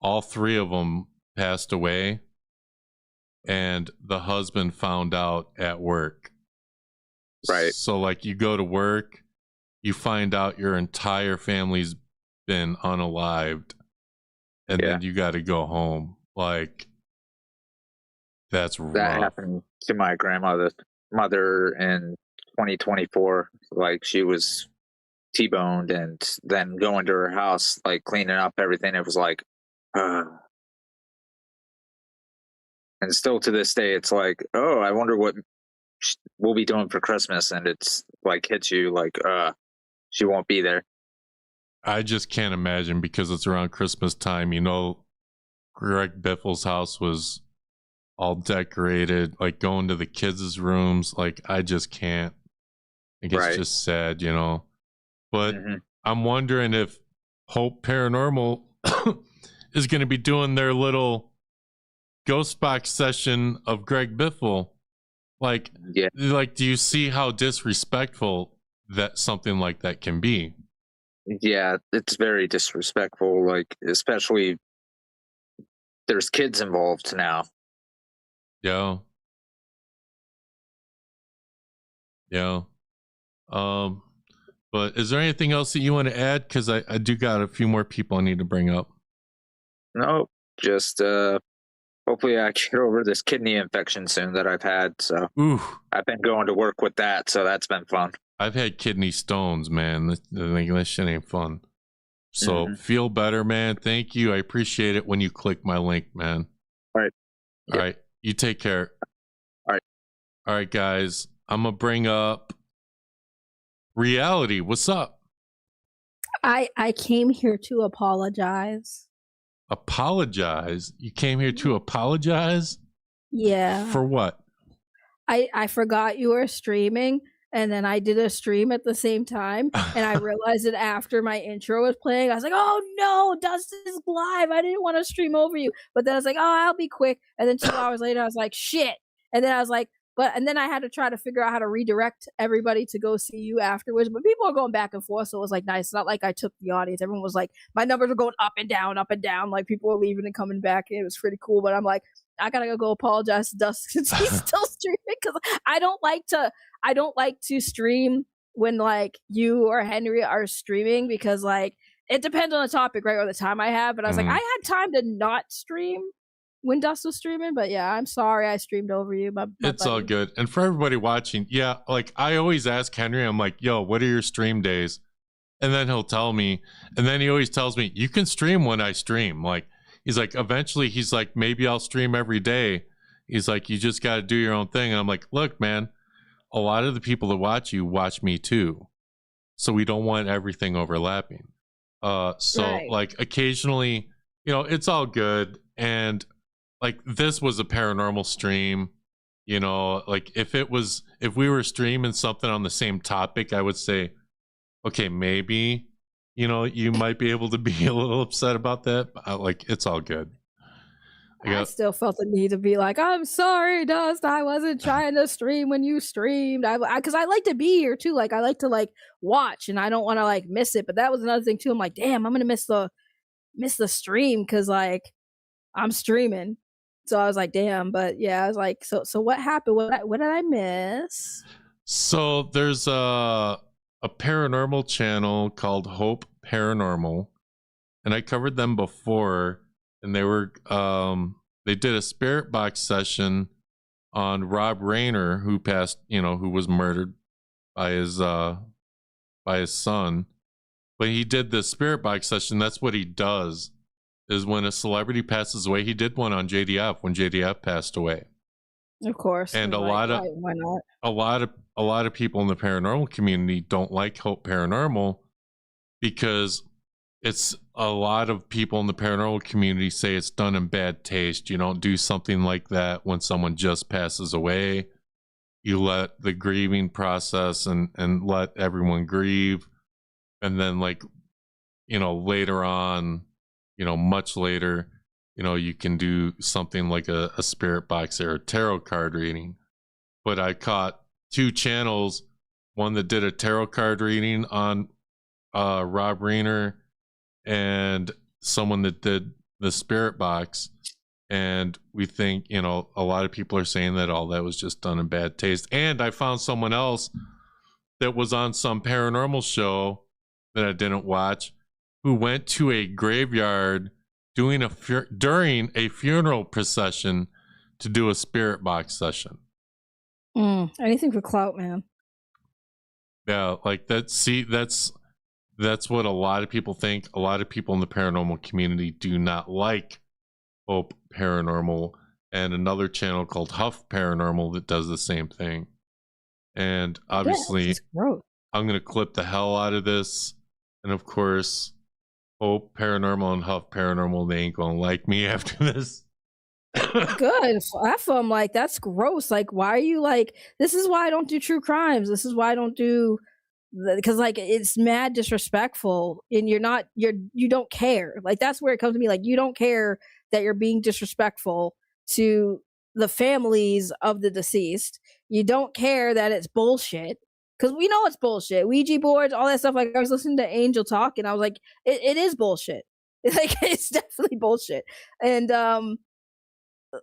S3: All 3 of them passed away, and the husband found out at work.
S12: Right.
S3: So like you go to work, you find out your entire family's been unalived, and then you got to go home. Like, that's rough.
S12: That happened to my grandmother mother in 2024. Like she was T-boned, and then going to her house, like cleaning up everything. It was like, and still to this day, it's like, oh, I wonder what we'll be doing for Christmas, and it's like hits you like, she won't be there.
S3: I just can't imagine, because it's around Christmas time. You know, Greg Biffle's house was all decorated, like going to the kids' rooms. Like, I just can't. Like, it's just sad, you know. But I'm wondering if Hope Paranormal is going to be doing their little ghost box session of Greg Biffle. Like, do you see how disrespectful that something like that can be?
S12: Yeah, it's very disrespectful. Like, especially there's kids involved now.
S3: Yeah. But is there anything else that you want to add? Because I do got a few more people I need to bring up.
S12: No, just hopefully I get over this kidney infection soon that I've had. So I've been going to work with that, so that's been fun.
S3: I've had kidney stones, man. That shit ain't fun. So feel better, man. Thank you. I appreciate it when you click my link, man.
S12: All right.
S3: All right. You take care.
S12: All right.
S3: All right, guys. I'm going to bring up Reality. What's up?
S10: I came here to apologize.
S3: Apologize? You came here to apologize?
S10: Yeah.
S3: For what?
S10: I forgot you were streaming, and then I did a stream at the same time, and I realized it after my intro was playing. I was like, oh no, Dustin's live. I didn't want to stream over you. But then I was like, oh, I'll be quick. And then 2 hours later, I was like, shit. And then I was like, and then I had to try to figure out how to redirect everybody to go see you afterwards. But people are going back and forth, so it was like nice. It's not like I took the audience. Everyone was like, my numbers were going up and down. Like people were leaving and coming back. It was pretty cool. But I'm like, I gotta go apologize to Dustin since he's still streaming, because I don't like to stream when like you or Henry are streaming, because like it depends on the topic, right, or the time I have. But I was like, I had time to not stream when Dust was streaming, but yeah, I'm sorry I streamed over you.
S3: It's all good. And for everybody watching, yeah, like I always ask Henry, I'm like, yo, what are your stream days? And then he'll tell me, and then he always tells me, you can stream when I stream. Like, he's like, eventually he's like, maybe I'll stream every day. He's like, you just got to do your own thing. And I'm like, look, man, a lot of the people that watch you watch me too. So we don't want everything overlapping. Like occasionally, you know, it's all good. And like this was a paranormal stream, you know, like if we were streaming something on the same topic, I would say, okay, maybe, you know, you might be able to be a little upset about that. But like, it's all good.
S10: I still felt the need to be like, I'm sorry, Dust. I wasn't trying to stream when you streamed. Because I like to be here too. Like I like to like watch, and I don't want to like miss it. But that was another thing too. I'm like, damn, I'm gonna miss the stream because like I'm streaming. So I was like, damn. But yeah, I was like, so what happened? What did I miss?
S3: So there's a paranormal channel called Hope Paranormal, and I covered them before, and they were they did a spirit box session on Rob Reiner, who passed, you know, who was murdered by his son. But he did the spirit box session. That's what he does, is when a celebrity passes away. He did one on JDF when JDF passed away.
S10: Of course.
S3: And
S10: why not?
S3: A lot of people in the paranormal community don't like Hope Paranormal because it's a lot of people in the paranormal community say it's done in bad taste. You don't do something like that when someone just passes away. You let the grieving process and let everyone grieve. And then, like, you know, later on, you know, much later, you know, you can do something like a spirit box or a tarot card reading. But I caught 2 channels, one that did a tarot card reading on Rob Reiner, and someone that did the spirit box. And we think, you know, a lot of people are saying that all that was just done in bad taste. And I found someone else that was on some paranormal show that I didn't watch, who went to a graveyard during a funeral procession to do a spirit box session.
S10: Anything for clout, man.
S3: Yeah, like that. See, that's what a lot of people think. A lot of people in the paranormal community do not like Hope Paranormal, and another channel called Hope Paranormal that does the same thing. And obviously, I'm going to clip the hell out of this. And of course, Hope Paranormal and Hope Paranormal, they ain't going to like me after this.
S10: Good. I'm like, that's gross. Like, why are you like, this is why I don't do true crimes. This is why I don't do, because like it's mad disrespectful, and you don't care. Like, that's where it comes to me. Like, you don't care that you're being disrespectful to the families of the deceased. You don't care that it's bullshit, because we know it's bullshit. Ouija boards, all that stuff. Like, I was listening to Angel talk, and I was like, it is bullshit. Like, it's definitely bullshit. And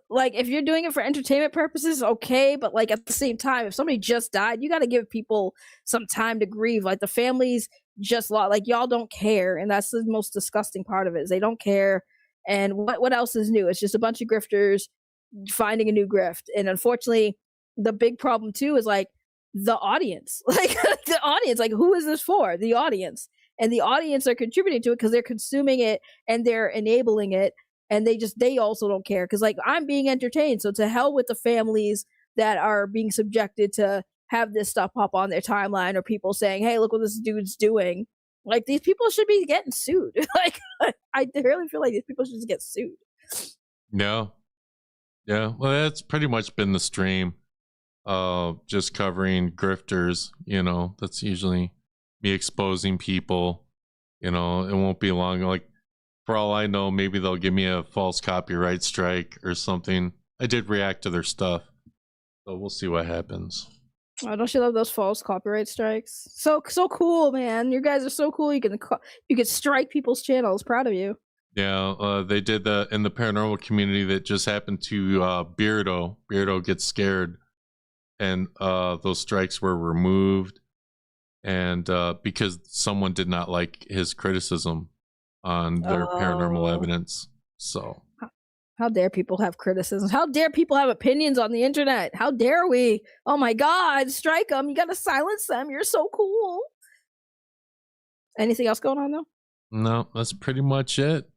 S10: like, if you're doing it for entertainment purposes, okay, but like at the same time, if somebody just died, you got to give people some time to grieve. Like, the families just lost, like, y'all don't care, and that's the most disgusting part of it, is they don't care. And what else is new? It's just a bunch of grifters finding a new grift. And unfortunately, the big problem too is like the audience. Like, the audience, like, who is this for? The audience. And the audience are contributing to it because they're consuming it and they're enabling it. And they also don't care, because like, I'm being entertained. So to hell with the families that are being subjected to have this stuff pop on their timeline, or people saying, hey, look what this dude's doing. Like, these people should be getting sued. Like, I really feel like these people should just get sued.
S3: No. Yeah. Well, that's pretty much been the stream. Just covering grifters, that's usually me exposing people. It won't be long. Like, for all I know, maybe they'll give me a false copyright strike or something. I did react to their stuff, so we'll see what happens.
S10: Oh, don't you love those false copyright strikes? So cool, man. You guys are so cool. You can strike people's channels. Proud of you.
S3: Yeah, they did that in the paranormal community. That just happened to Beardo. Beardo gets scared, and those strikes were removed, and because someone did not like his criticism on their paranormal evidence. So
S10: how dare people have criticisms? How dare people have opinions on the internet? How dare we? Oh my God, strike them. You got to silence them. You're so cool. Anything else going on though?
S3: No, that's pretty much it.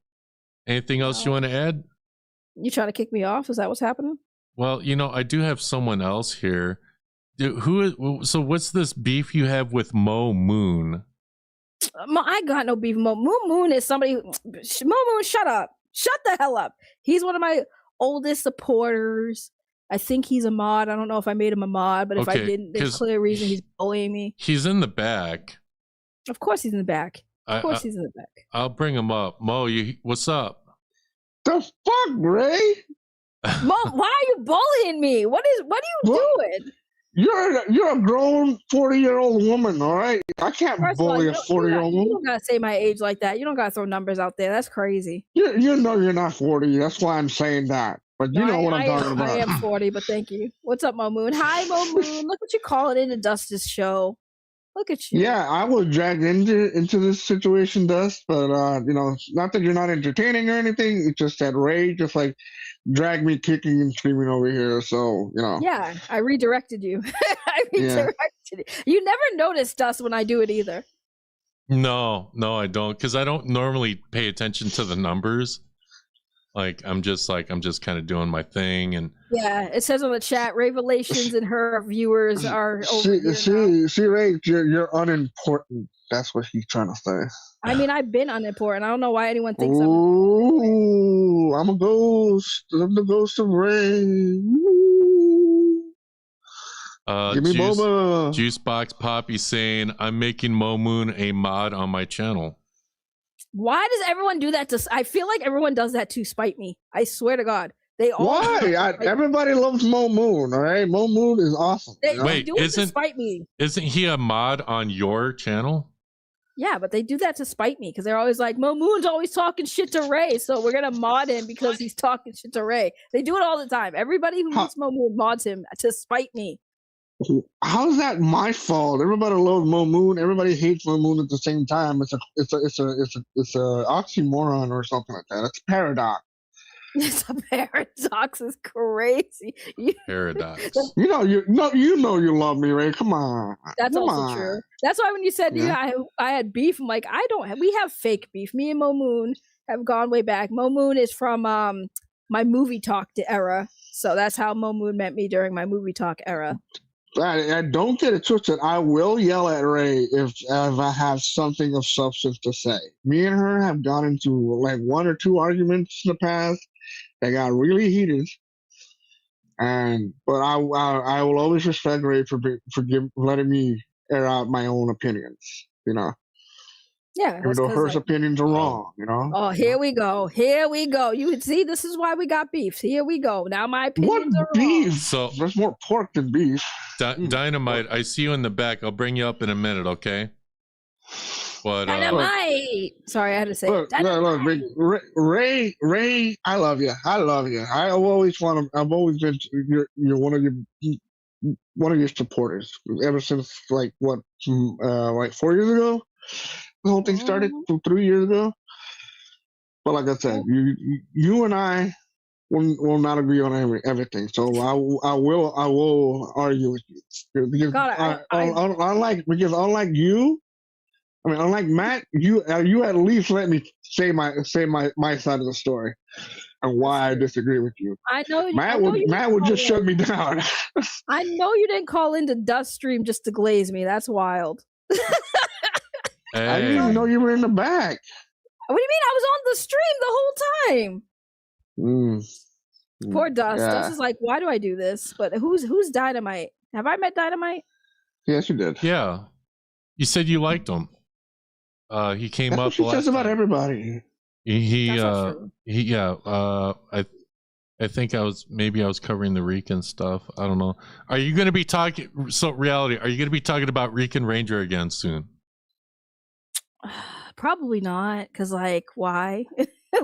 S3: Anything else you want to add?
S10: You trying to kick me off? Is that what's happening?
S3: Well, I do have someone else here. So what's this beef you have with Mo Moon?
S10: I got no beef. Moon is somebody. Mo Moon, shut up. Shut the hell up. He's one of my oldest supporters. I think he's a mod. I don't know if I made him a mod, but if I didn't, there's a clear reason he's bullying me.
S3: He's in the back.
S10: Of course he's in the back. Of course he's in the back.
S3: I'll bring him up. Mo, what's up?
S15: The fuck, Ray?
S10: Mo, why are you bullying me? What are you doing?
S15: You're a grown 40-year-old woman, all right? I can't bully a 40-year-old woman.
S10: You don't gotta say my age like that. You don't gotta throw numbers out there. That's crazy.
S15: You know you're not 40. That's why I'm saying that. But you know what I'm talking about.
S10: I am 40, but thank you. What's up, Mo Moon? Hi, Mo Moon. Look what you calling in to Dust's show. Look at you.
S15: Yeah, I was dragged into this situation, Dust, but not that you're not entertaining or anything. It's just that Ray just like dragged me kicking and screaming over here. So
S10: Yeah, I redirected you. I redirected you. You never notice, Dust, when I do it either.
S3: No, I don't, because I don't normally pay attention to the numbers. Like, I'm just kind of doing my thing, and
S10: yeah, it says on the chat, Revelations and her viewers are over
S15: see, Ray, you're unimportant. That's what he's trying to say.
S10: I mean, I've been unimportant. I don't know why anyone thinks
S15: I'm a ghost. I'm the ghost of Ray. Give me Boba.
S3: Juicebox Poppy saying, I'm making Mo Moon a mod on my channel.
S10: Why does everyone do that? I feel like everyone does that to spite me. I swear to God. They all.
S15: Why? Everybody loves Mo Moon, all right? Mo Moon is awesome.
S3: Wait,
S10: do it to spite me.
S3: Isn't he a mod on your channel?
S10: Yeah, but they do that to spite me because they're always like, Mo Moon's always talking shit to Ray, so we're gonna mod him because he's talking shit to Ray. They do it all the time. Everybody who meets Mo Moon mods him to spite me.
S15: How's that my fault? Everybody loves Mo Moon. Everybody hates Mo Moon at the same time. It's a oxymoron or something like that. It's a paradox.
S10: It's a paradox is crazy.
S3: Paradox.
S15: You love me, Ray. Come on.
S10: That's
S15: Come
S10: also
S15: on.
S10: true. That's why when you said I had beef, I'm like, I don't have. We have fake beef. Me and Mo Moon have gone way back. Mo Moon is from my movie talk era, so that's how Mo Moon met me during my movie talk era.
S15: I don't get it twisted. I will yell at Ray if I have something of substance to say. Me and her have gone into like 1 or 2 arguments in the past that got really heated, but I will always respect Ray for letting me air out my own opinions. You know.
S10: Yeah,
S15: even though her opinions are wrong. You know.
S10: Oh, here we go. Here we go. You can see this is why we got beef. Here we go. Now my opinions are
S15: beef?
S10: wrong.
S3: So
S15: there's more pork than beef.
S3: Dynamite, I see you in the back. I'll bring you up in a minute, okay? But
S10: Dynamite. Sorry, I had to say.
S15: Look, Ray, I love you. I love you. I've always been one of your supporters ever since like 4 years ago. The whole thing started 3 years ago. But like I said, you and I will not agree on everything. So I will argue with you because unlike you, I mean, unlike Matt, you at least let me say my side of the story and why I disagree with you.
S10: I know
S15: Matt would just shut me down.
S10: I know you didn't call into Dust Stream just to glaze me. That's wild.
S15: I didn't even know you were in the back.
S10: What do you mean? I was on the stream the whole time. Poor Dust.
S15: Yeah.
S10: Dust is like, why do I do this? But who's Dynamite? Have I met Dynamite?
S15: Yes, you did.
S3: Yeah, you said you liked him. He came
S15: That's
S3: up.
S15: What she says about everybody.
S3: I think I was covering the Rican stuff. I don't know. Are you going to be talking? So reality, are you going to be talking about Rican Ranger again soon?
S10: Probably not, because like, why?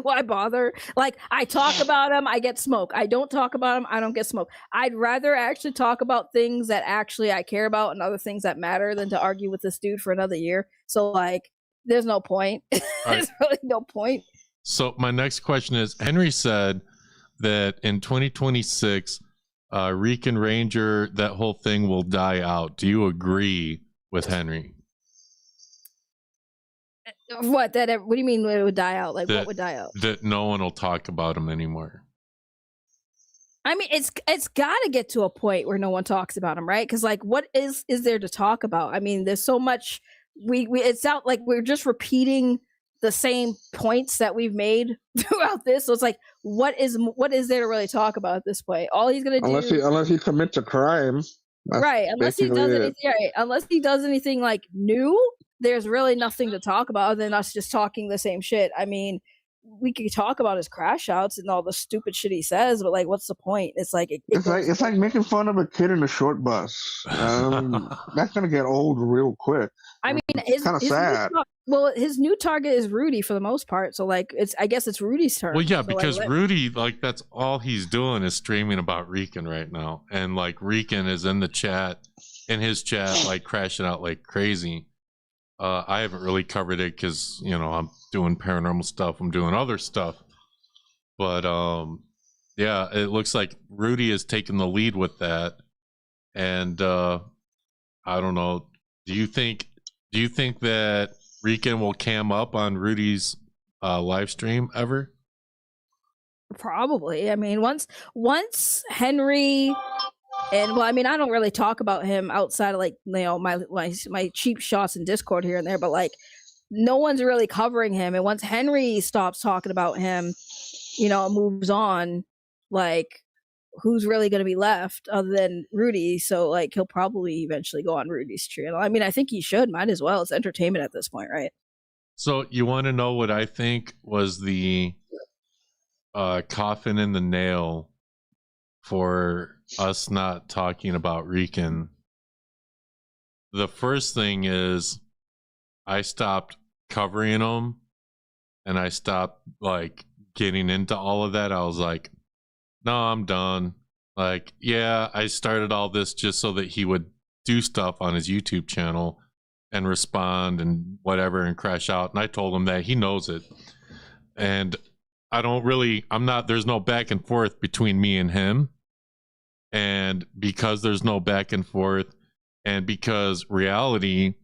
S10: Why bother? Like, I talk about him, I get smoke. I don't talk about him, I don't get smoke. I'd rather actually talk about things that actually I care about and other things that matter than to argue with this dude for another year. So like, there's no point. There's really no point.
S3: So my next question is: Henry said that in 2026, Rican Ranger, that whole thing will die out. Do you agree with Henry?
S10: What do you mean it would die out? Like what would die out?
S3: That no one will talk about him anymore.
S10: I mean, it's got to get to a point where no one talks about him, right? Because like, what is there to talk about? I mean, there's so much. It's out like we're just repeating the same points that we've made throughout this. So it's like, what is there to really talk about at this point? All he's gonna do,
S15: unless he commits a crime,
S10: right? Unless he does anything, right? Unless he does anything like new. There's really nothing to talk about other than us just talking the same shit. I mean, we could talk about his crash outs and all the stupid shit he says, but like, what's the point? It's like
S15: it's like making fun of a kid in a short bus. That's gonna get old real quick.
S10: I mean, it's kind of sad. His new target is Rudy for the most part. So like, I guess it's Rudy's turn.
S3: Well, yeah,
S10: so,
S3: because
S10: like,
S3: Rudy, like, that's all he's doing is streaming about Rican right now, and like Rican is in his chat, like crashing out like crazy. I haven't really covered it because, you know, I'm doing paranormal stuff. I'm doing other stuff. But, yeah, it looks like Rudy is taking the lead with that. And I don't know. Do you think that Rican will cam up on Rudy's live stream ever?
S10: Probably. I mean, once Henry... And well, I mean, I don't really talk about him outside of like, you know, my cheap shots in Discord here and there, but like no one's really covering him. And once Henry stops talking about him, you know, moves on, like who's really going to be left other than Rudy? So like he'll probably eventually go on Rudy's channel. I mean, I think he should, might as well. It's entertainment at this point, right?
S3: So you want to know what I think was the coffin in the nail for us not talking about Rican? The first thing is I stopped covering them and I stopped like getting into all of that. I was like, no, I'm done. Like, yeah, I started all this just so that he would do stuff on his YouTube channel and respond and whatever and crash out. And I told him that he knows it. And there's no back and forth between me and him. And because there's no back and forth, and because reality,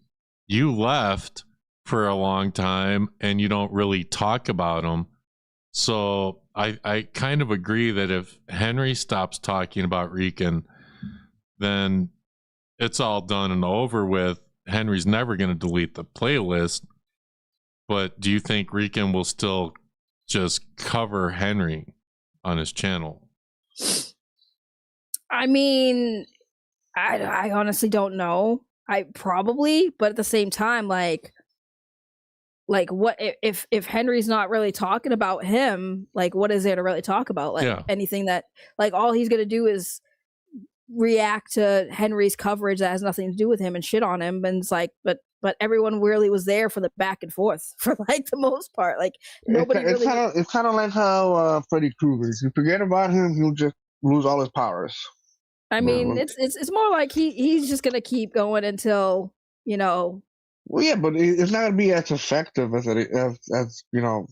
S3: you left for a long time and you don't really talk about him. So I kind of agree that if Henry stops talking about Rican, then it's all done and over with. Henry's never going to delete the playlist. But do you think Rican will still just cover Henry on his channel?
S10: I mean, I honestly don't know. I probably, but at the same time, like what if Henry's not really talking about him? Like, what is there to really talk about? Like anything that, like, all he's gonna do is react to Henry's coverage that has nothing to do with him and shit on him. And it's like, but everyone really was there for the back and forth for like the most part. Like nobody
S15: It's kind of like how Freddy Krueger. If you forget about him, he'll just lose all his powers.
S10: I mean, it's more like he's just gonna keep going until, you know.
S15: Well, yeah, but it's not gonna be as effective as you know,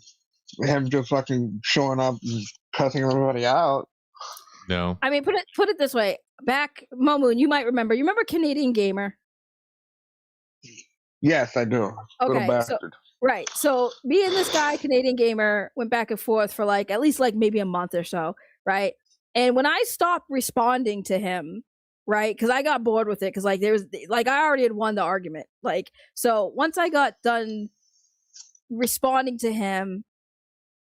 S15: him just fucking showing up and cussing everybody out.
S3: No.
S10: I mean, put it this way. Back, Momoon, you might remember. You remember Canadian Gamer?
S15: Yes, I do. Little
S10: Okay,
S15: bastard.
S10: right. So me and this guy, Canadian Gamer, went back and forth for like at least like maybe a month or so, right? And when I stopped responding to him, right, because I got bored with it, because like there was like I already had won the argument, like, so once I got done responding to him,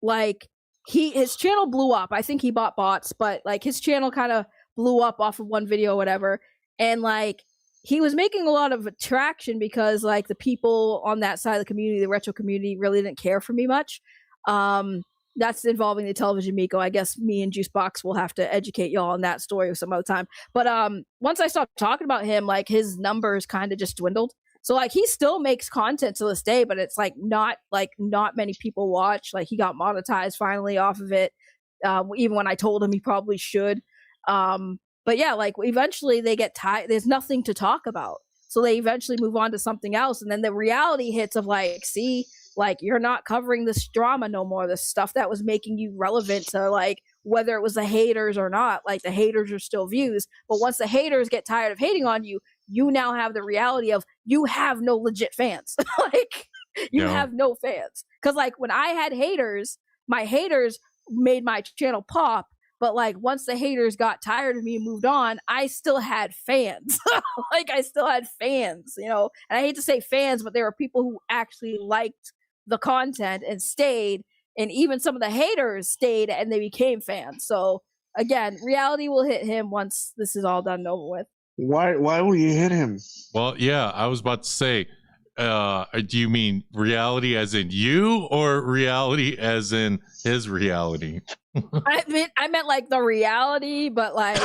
S10: like his channel blew up. I think he bought bots, but like his channel kind of blew up off of one video or whatever, and like he was making a lot of traction because like the people on that side of the community, the retro community, really didn't care for me much. That's involving the television Miko. I guess me and Juicebox will have to educate y'all on that story some other time. But once I stopped talking about him, like his numbers kind of just dwindled. So like he still makes content to this day, but it's like not many people watch. Like he got monetized finally off of it, even when I told him he probably should. But yeah, like eventually they get tired. There's nothing to talk about, so they eventually move on to something else, and then the reality hits of like, see, like you're not covering this drama no more, the stuff that was making you relevant to like whether it was the haters or not. Like the haters are still views, but once the haters get tired of hating on you, you now have the reality of you have no legit fans. Like you have no fans, because like when I had haters, my haters made my channel pop. But like once the haters got tired of me and moved on, I still had fans. Like I still had fans, you know. And I hate to say fans, but there were people who actually liked the content and stayed, and even some of the haters stayed and they became fans. So again, reality will hit him once this is all done and over with.
S15: Why will you hit him?
S3: Well, yeah, I was about to say, do you mean reality as in you, or reality as in his reality?
S10: I meant like the reality, but like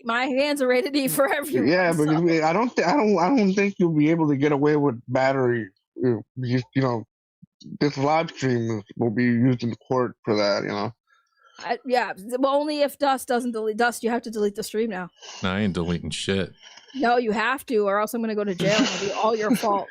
S10: my hands are ready to eat for everyone.
S15: Yeah, but I don't think you'll be able to get away with battery. You know, this live stream will be used in court for that. You know.
S10: Yeah, well, only if Dust doesn't delete. Dust, you have to delete the stream now.
S3: No, I ain't deleting shit.
S10: No, you have to, or else I'm gonna go to jail and it'll be all your fault.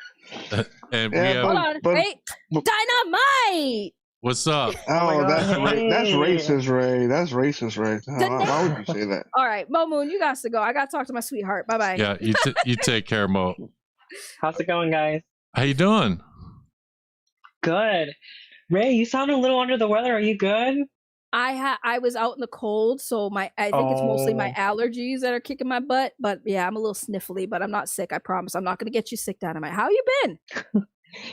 S3: And
S10: Hold on, wait, Dynamite.
S3: What's up?
S15: Oh, that's racist, Ray. That's racist, Ray. Why would you say that?
S10: All right, Momoon, you got to go. I got to talk to my sweetheart. Bye bye.
S3: Yeah, you take care, Mo.
S17: How's it going, guys?
S3: How you doing?
S17: Good. Ray, you sound a little under the weather. Are you good?
S10: I was out in the cold, so I think it's mostly my allergies that are kicking my butt. But yeah, I'm a little sniffly, but I'm not sick. I promise. I'm not gonna get you sick, Dynamite. How you been?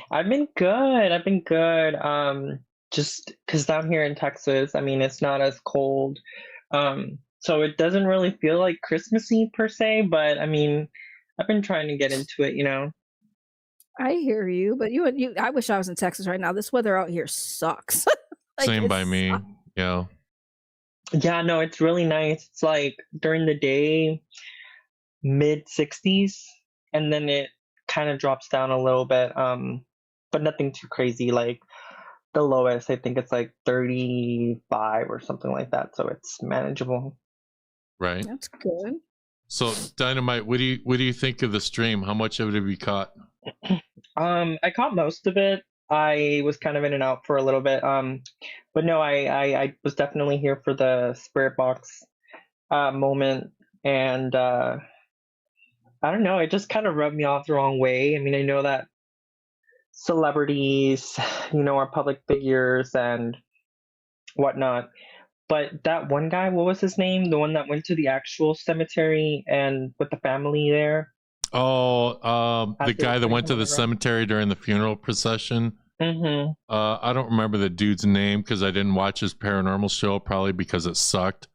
S17: I've been good. Just because down here in Texas, I mean, it's not as cold, so it doesn't really feel like Christmassy per se. But I mean, I've been trying to get into it, you know.
S10: I hear you, but you. I wish I was in Texas right now. This weather out here sucks.
S3: Like, same by me. Yeah.
S17: Yeah, no, it's really nice. It's like during the day, mid 60s, and then it kind of drops down a little bit, but nothing too crazy. Like the lowest, I think it's like 35 or something like that, so it's manageable.
S3: Right.
S10: That's good.
S3: So, Dynamite, what do you think of the stream? How much of it have you caught?
S17: I caught most of it. I was kind of in and out for a little bit. But no, I was definitely here for the Spirit Box moment, and I don't know, it just kind of rubbed me off the wrong way. I mean, I know that celebrities, are public figures and whatnot, but that one guy, what was his name? The one that went to the actual cemetery and with the family there.
S3: Oh, the
S17: After
S3: guy that
S17: putting
S3: went
S17: him
S3: to
S17: on
S3: the
S17: the ground?
S3: cemetery during the funeral procession.
S17: Mm-hmm.
S3: I don't remember the dude's name because I didn't watch his paranormal show, probably because it sucked.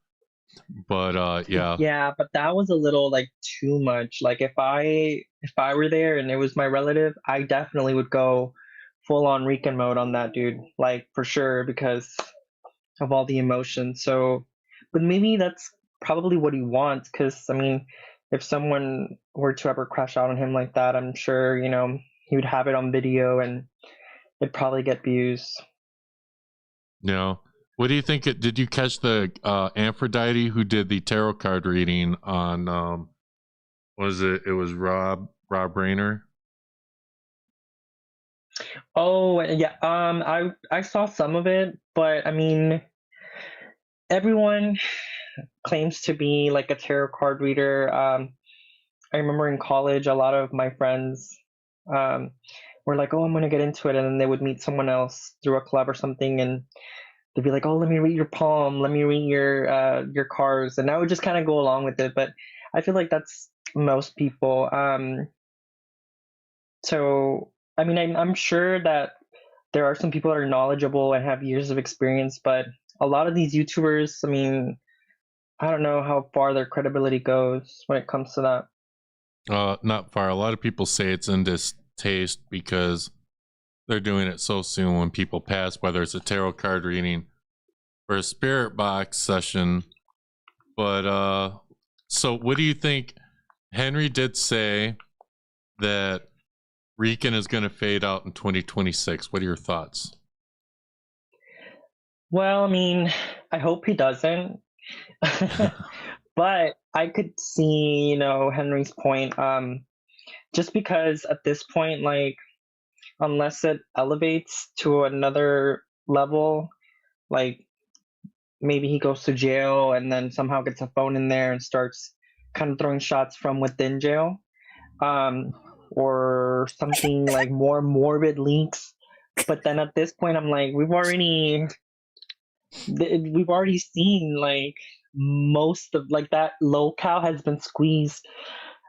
S3: But yeah.
S17: Yeah, but that was a little like too much. Like if I were there and it was my relative, I definitely would go full on Rican mode on that dude, like for sure, because of all the emotion. So, but maybe that's probably what he wants, because I mean, if someone were to ever crash out on him like that, I'm sure he would have it on video and it'd probably get views.
S3: Yeah. What do you think? Did you catch the Aphrodite who did the tarot card reading on? Was it? It was Rob Reiner.
S17: Oh yeah, I saw some of it, but I mean, everyone claims to be like a tarot card reader. I remember in college, a lot of my friends were like, "Oh, I'm gonna get into it," and then they would meet someone else through a club or something, and they'd be like, "Oh, let me read your palm, let me read your cards," and I would just kind of go along with it. But I feel like that's most people. So I mean, I'm sure that there are some people that are knowledgeable and have years of experience, but a lot of these YouTubers, I mean, I don't know how far their credibility goes when it comes to that.
S3: Not far. A lot of people say it's in distaste because they're doing it so soon when people pass, whether it's a tarot card reading or a spirit box session. But so what do you think? Henry did say that Rican is going to fade out in 2026. What are your thoughts?
S17: Well, I mean, I hope he doesn't. But I could see, Henry's point. Just because at this point, like, unless it elevates to another level, like maybe he goes to jail and then somehow gets a phone in there and starts kind of throwing shots from within jail, or something like more morbid leaks. But then at this point, I'm like, we've already seen like most of like that locale has been squeezed,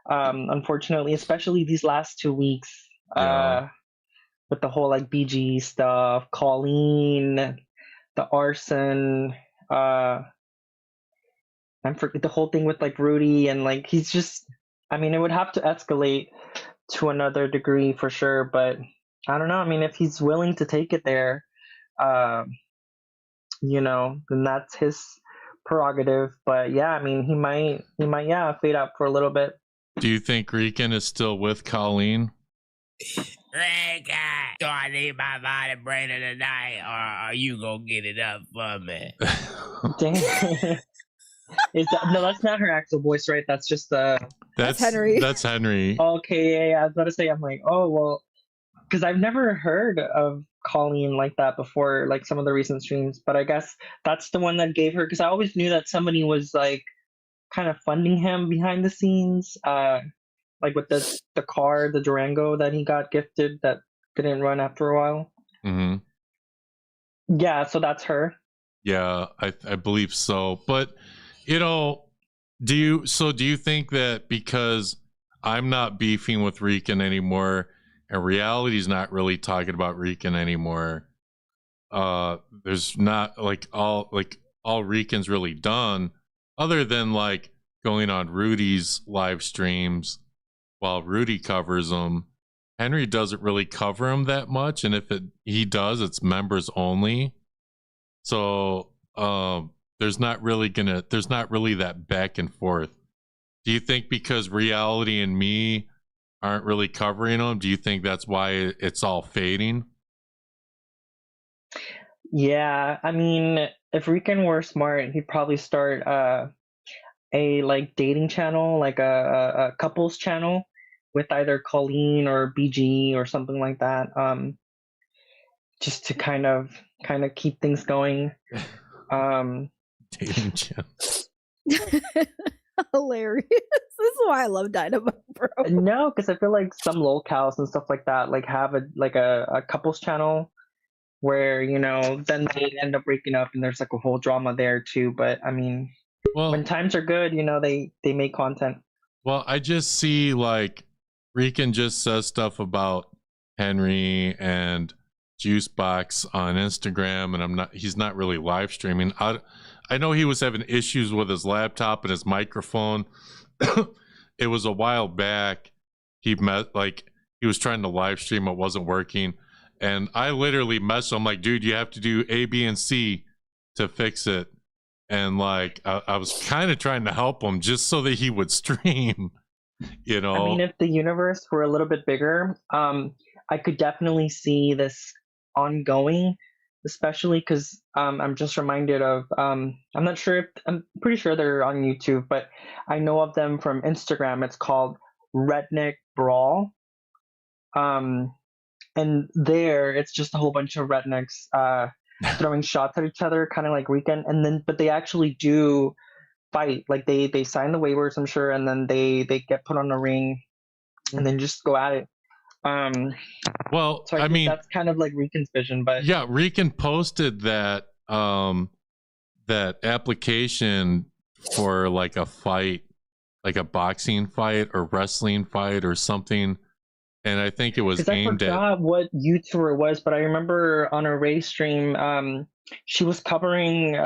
S17: unfortunately, especially these last 2 weeks.
S3: Yeah.
S17: With the whole like BG stuff, Colleen, the arson, and for the whole thing with like Rudy, and like he's just, I mean, it would have to escalate to another degree for sure, but I don't know. I mean, if he's willing to take it there, then that's his prerogative. But yeah, I mean, he might, yeah, fade out for a little bit.
S3: Do you think Rican is still with Colleen?
S13: Do I need my vibrator tonight, or are you gonna get it up for me?
S17: Dang. No, that's not her actual voice, right? That's just
S3: that's Henry. That's Henry.
S17: Okay, yeah, I was about to say, I'm like, oh well, because I've never heard of Colleen like that before, like some of the recent streams. But I guess that's the one that gave her, because I always knew that somebody was like kind of funding him behind the scenes, like with the car, the Durango that he got gifted that didn't run after a while.
S3: Mm-hmm.
S17: Yeah, so that's her.
S3: Yeah, I believe so. But do you think that because I'm not beefing with Rican anymore and reality's not really talking about Rican anymore, there's not like all Rican's really done other than like going on Rudy's live streams while Rudy covers them. Henry doesn't really cover him that much, and if he does, it's members only. So there's not really that back and forth. Do you think because Reality and me aren't really covering them, do you think that's why it's all fading?
S17: Yeah, I mean, if Rican were smart, he'd probably start a like dating channel, like a couples channel with either Colleen or BG or something like that. just to kind of keep things going.
S3: Dating Jim.
S10: Hilarious. This is why I love Dynamite, bro.
S17: No, because I feel like some locals and stuff like that like have a couples channel where, you know, then they end up breaking up and there's like a whole drama there too. But I mean, when times are good, you know, they make content.
S3: Well, I just see like Rican just says stuff about Henry and Juicebox on Instagram, and he's not really live streaming. I know he was having issues with his laptop and his microphone. It was a while back. He was trying to live stream, it wasn't working. And I literally messaged him like, dude, you have to do A, B, and C to fix it. And like, I was kind of trying to help him just so that he would stream, you know.
S17: I mean, if the universe were a little bit bigger, I could definitely see this ongoing, especially because I'm just reminded of, I'm pretty sure they're on YouTube, but I know of them from Instagram. It's called Redneck Brawl. And there, it's just a whole bunch of rednecks throwing shots at each other, kind of like Weekend. But they actually do fight. Like they sign the waivers, I'm sure, and then they get put on a ring, and then just go at it.
S3: Well,
S17: so I mean, that's kind of like Rican's vision, but
S3: yeah, Rican posted that that application for like a fight, like a boxing fight or wrestling fight or something. And I think it was aimed at. I forgot
S17: what YouTuber it was, but I remember on a Ray stream, she was covering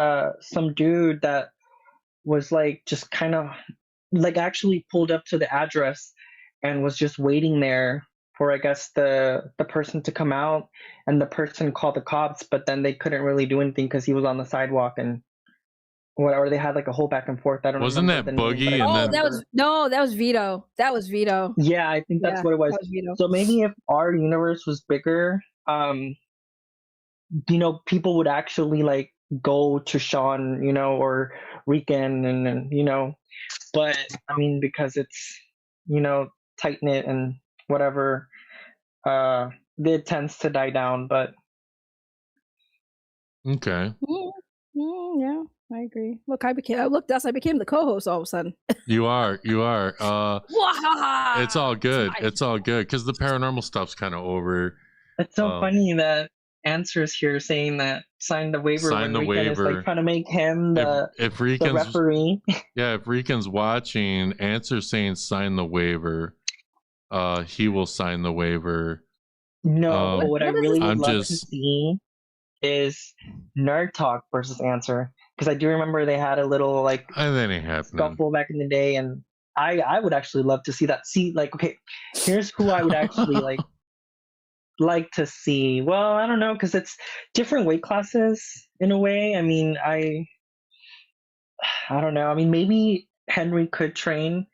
S17: some dude that was like just kind of like actually pulled up to the address and was just waiting there for, I guess, the person to come out, and the person called the cops, but then they couldn't really do anything because he was on the sidewalk and whatever. They had like a whole back and forth. I don't know. Wasn't that
S3: Boogie?
S10: That was Vito. That was Vito.
S17: Yeah, I think that's what it was. So maybe if our universe was bigger, you know, people would actually like go to Sean, you know, or Rican, and you know, but I mean, because it's, you know, tight knit and whatever, it tends to die down. But
S3: okay.
S10: Yeah, I agree. Look, I became the co-host all of a sudden.
S3: You are. It's all good. It's all good because the paranormal stuff's kind of over.
S17: It's so funny that Answer's here saying that sign the waiver.
S3: Sign the waiver.
S17: Is like trying to make him the referee.
S3: Yeah, if Rican's watching, Answer's saying sign the waiver. He will sign the waiver.
S17: No, but what I really would love to see is Nerd Talk versus Answer, because I do remember they had a little like scuffle back in the day, and I would actually love to see that. See, like, okay, here's who I would actually like to see. Well, I don't know, because it's different weight classes in a way. I mean, I don't know. I mean, maybe Henry could train,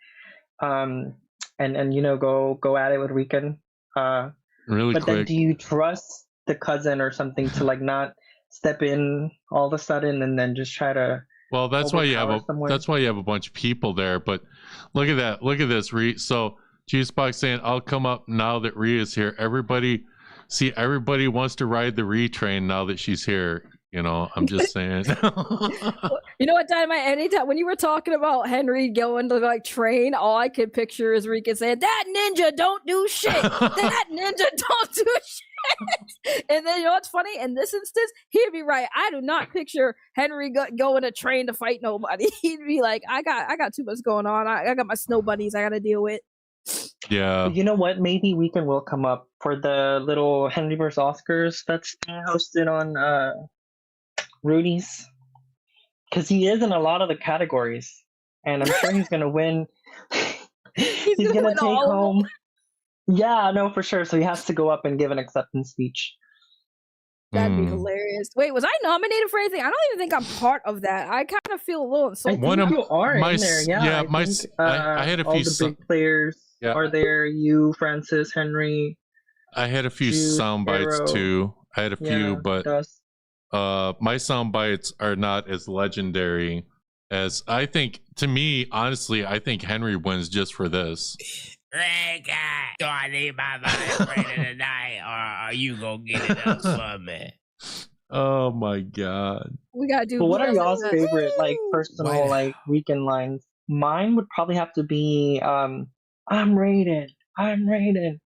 S17: and you know, go at it with Rican.
S3: Really
S17: but
S3: quick.
S17: Then do you trust the cousin or something to like not step in all of a sudden and then just try to?
S3: Well, that's why you have a bunch of people there. But look at that. Look at this. So Juicebox saying, "I'll come up now that Rhea's here." Everybody wants to ride the Rhea train now that she's here. You know, I'm just saying.
S10: You know what, Dynamite? Anytime when you were talking about Henry going to like train, all I could picture is Rika saying, "That ninja don't do shit. That ninja don't do shit." And then you know what's funny? In this instance, he'd be right. I do not picture Henry going to train to fight nobody. He'd be like, "I got too much going on. I got my snow bunnies I got to deal with."
S3: Yeah.
S17: You know what? Maybe Weekend will come up for the little Henry vs. Oscars that's hosted on Rudy's, because he is in a lot of the categories, and I'm sure he's gonna win. he's gonna take home. Yeah, no, for sure. So he has to go up and give an acceptance speech.
S10: That'd be hilarious. Wait, was I nominated for anything? I don't even think I'm part of that. I kind of feel a little insulted.
S3: One of
S17: you are in there, yeah.
S3: I had a
S17: all
S3: few
S17: the big players are there. You, Francis, Henry.
S3: I had a few sound bites too. I had a few, but my sound bites are not as legendary as I think. To me, honestly, I think Henry wins just for this.
S13: Ray guy, do I need my vibrator tonight, or are you gonna get it up for me?
S3: Oh my god.
S10: We gotta do.
S17: But what are
S10: who
S17: y'all's
S10: does
S17: favorite like
S10: Woo!
S17: personal like weekend lines? Mine would probably have to be I'm rated. I'm rated.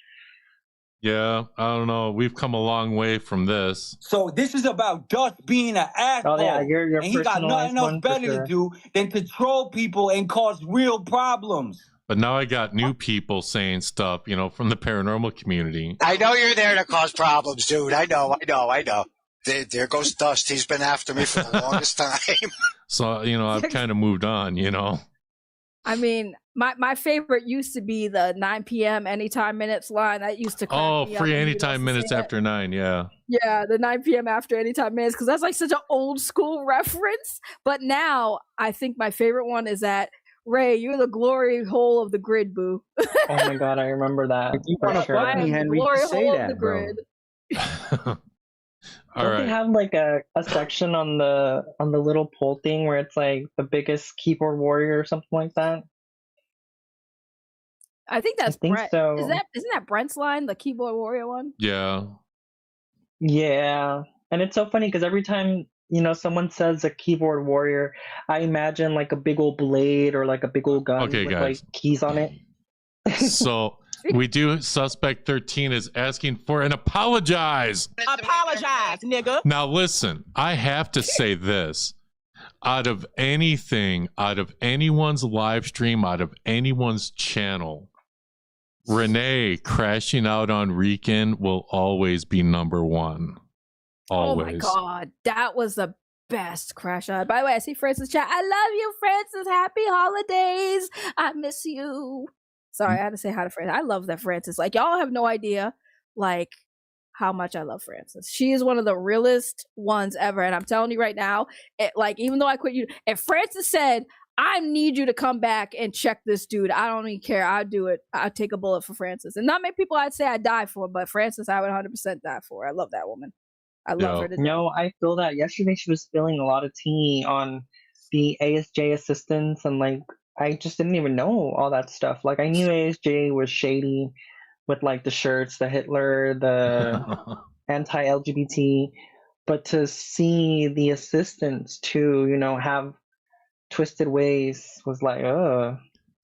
S3: Yeah, I don't know. We've come a long way from this.
S8: So this is about Dust being an asshole.
S17: Oh yeah, your
S8: and he got
S17: personalized
S8: nothing else
S17: one for
S8: better
S17: sure.
S8: to do than to troll people and cause real problems.
S3: But now I got new people saying stuff, you know, from the paranormal community.
S18: I know you're there to cause problems, dude. I know. There goes Dust. He's been after me for the longest time.
S3: So, you know, I've kind of moved on, you know.
S10: I mean, my favorite used to be the 9 p.m. anytime minutes line. That used to crack me up
S3: Free
S10: when you'd
S3: anytime
S10: also
S3: minutes
S10: say that.
S3: after 9, yeah.
S10: Yeah, the 9 p.m. after anytime minutes, because that's like such an old school reference. But now I think my favorite one is that Ray, you're the glory hole of the grid, boo.
S17: Oh my god, I remember that.
S19: You
S17: for
S19: wanna
S17: sure.
S19: fuck me, Henry?
S10: Glory
S19: Say
S10: hole of
S19: that,
S10: the
S19: bro.
S10: grid.
S17: Don't they have like a section on the little poll thing where it's like the biggest keyboard warrior or something like that?
S10: I think that's
S17: think
S10: Brent.
S17: so.
S10: Isn't that Brent's line, the keyboard warrior one?
S3: Yeah.
S17: Yeah, and it's so funny because every time someone says a keyboard warrior, I imagine like a big old blade or like a big old gun
S3: Okay,
S17: with
S3: guys.
S17: like keys on it.
S3: So we do. Suspect 13 is asking for an apologize.
S21: Apologize, nigga.
S3: Now listen, I have to say this. Out of anything, out of anyone's live stream, out of anyone's channel, Renee crashing out on Rican will always be number one. Always.
S10: Oh my god, that was the best crash out. By the way, I see Francis chat. I love you, Francis. Happy holidays. I miss you. Sorry, I had to say hi to Francis. I love that Francis. Like, y'all have no idea, like, how much I love Francis. She is one of the realest ones ever. And I'm telling you right now, even though I quit you, if Francis said, I need you to come back and check this dude, I don't even care. I'd do it. I'd take a bullet for Francis. And not many people I'd say I'd die for, but Francis, I would 100% die for. I love that woman. I love her to death.
S17: No, I feel that. Yesterday she was spilling a lot of tea on the ASJ assistants, and like I just didn't even know all that stuff. Like I knew ASJ was shady with like the shirts, the Hitler, the anti-LGBT, but to see the assistants too, have twisted ways was like,